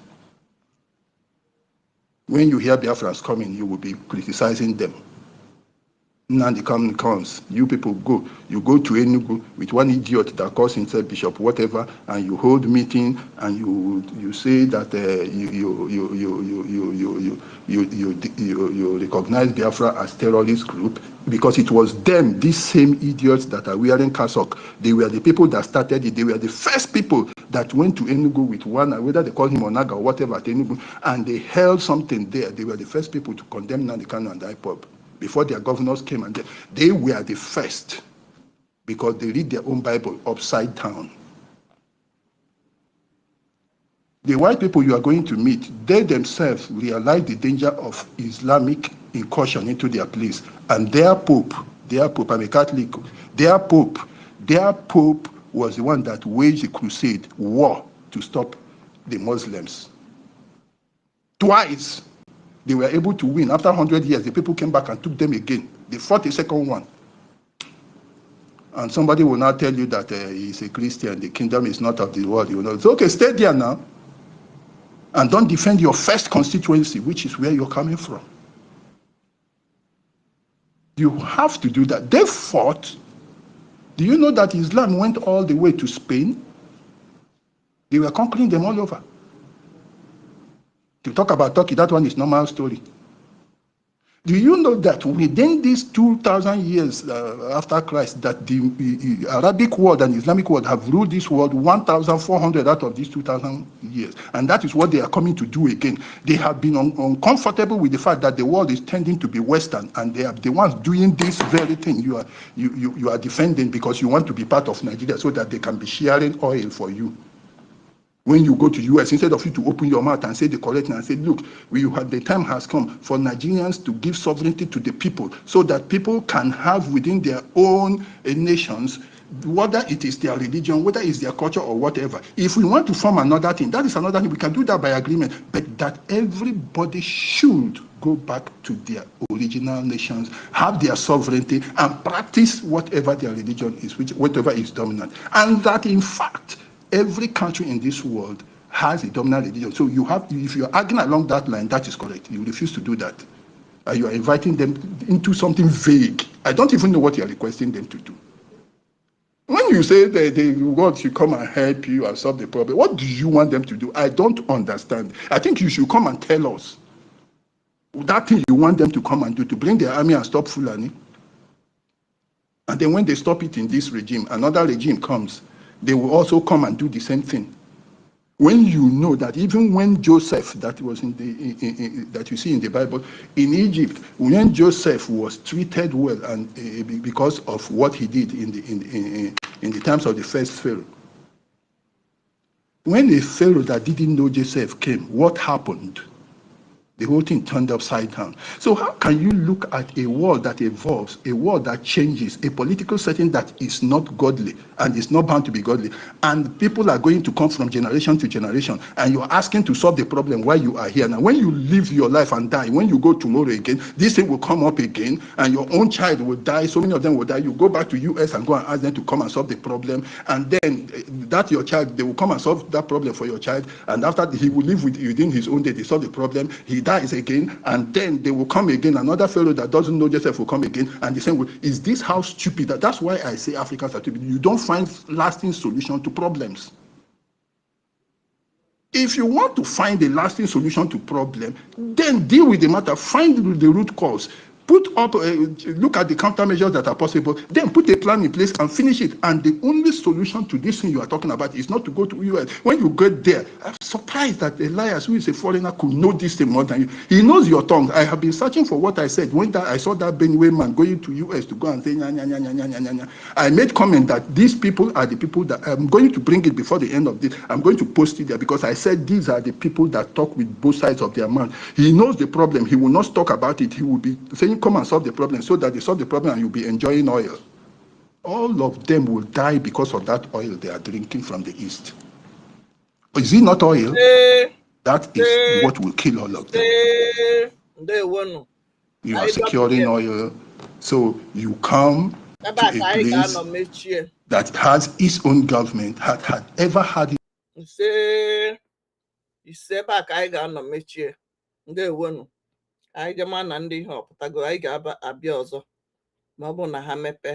When you hear Biafrans coming, you will be criticizing them. Nnamdi comes, you people go. You go to Enugu with one idiot that calls himself bishop, whatever, and you hold meeting and you say that you recognize Biafra as terrorist group because it was them, these same idiots that are wearing cassock. They were the people that started it. They were the first people that went to Enugu with one, whether they call him Onaga or whatever at Enugu, and they held something there. They were the first people to condemn Nnamdi Kanu and IPOB. Before their governors came, and they were the first because they read their own Bible upside down. The white people you are going to meet, they themselves realize the danger of Islamic incursion into their place. And their Pope, I'm a Catholic, their Pope was the one that waged a crusade, war, to stop the Muslims. Twice, they were able to win. After 100 years, the people came back and took them again. They fought a second one. And somebody will now tell you that he's a Christian, the kingdom is not of the world. You know, it's okay, stay there now. And don't defend your first constituency, which is where you're coming from. You have to do that. They fought. Do you know that Islam went all the way to Spain? They were conquering them all over. To talk about Turkey, that one is normal story. Do you know that within these 2,000 years after Christ, that the Arabic world and Islamic world have ruled this world 1,400 out of these 2,000 years? And that is what they are coming to do again. They have been uncomfortable with the fact that the world is tending to be Western, and they are the ones doing this very thing you are defending because you want to be part of Nigeria so that they can be sharing oil for you. When you go to US, instead of you to open your mouth and say the correct thing and say, look, the time has come for Nigerians to give sovereignty to the people so that people can have within their own nations, whether it is their religion, whether it's their culture or whatever. If we want to form another thing, that is another thing. We can do that by agreement, but that everybody should go back to their original nations, have their sovereignty, and practice whatever their religion is, whatever is dominant. And that, in fact, every country in this world has a dominant religion. So you have, if you're arguing along that line, that is correct. You refuse to do that. You are inviting them into something vague. I don't even know what you are requesting them to do. When you say that they want to come and help you and solve the problem, what do you want them to do? I don't understand. I think you should come and tell us that thing you want them to come and do, to bring their army and stop Fulani. And then when they stop it in this regime, another regime comes, they will also come and do the same thing. When you know that even when Joseph, that was that you see in the Bible, in Egypt, when Joseph was treated well and because of what he did in the times of the first Pharaoh, when a Pharaoh that didn't know Joseph came, what happened? The whole thing turned upside down. So how can you look at a world that evolves, a world that changes, a political setting that is not godly and is not bound to be godly, and people are going to come from generation to generation, and you're asking to solve the problem while you are here? Now, when you live your life and die, when you go tomorrow again, this thing will come up again, and your own child will die, so many of them will die. You go back to US and go and ask them to come and solve the problem, and then that your child, they will come and solve that problem for your child, and after he will live within his own day, they solve the problem, he dies again, and then they will come again. Another fellow that doesn't know Joseph will come again, and the same way. Is this how stupid? That's why I say Africans are stupid. You don't find lasting solution to problems. If you want to find a lasting solution to problem, then deal with the matter, find the root cause. Put up, look at the countermeasures that are possible, then put a plan in place and finish it. And the only solution to this thing you are talking about is not to go to US. When you get there, I'm surprised that Elias, who is a foreigner, could know this thing more than you. He knows your tongue. I have been searching for what I said. When I saw that Benue man going to US to go and say, nya, nya, nya, nya, nya, nya, nya, I made comment that these people are the people that I'm going to bring it before the end of this. I'm going to post it there because I said these are the people that talk with both sides of their mouth. He knows the problem. He will not talk about it. He will be saying, come and solve the problem, so that they solve the problem and you'll be enjoying oil. All of them will die because of that oil they are drinking from the east. Is it not oil? That is what will kill all of them. You are securing oil, so you come to a place that has its own government, had ever had it. anyị jema na ndị ihe ọpụtago anyị ga-abịa ọzọ ma ọ bụ na ha mepe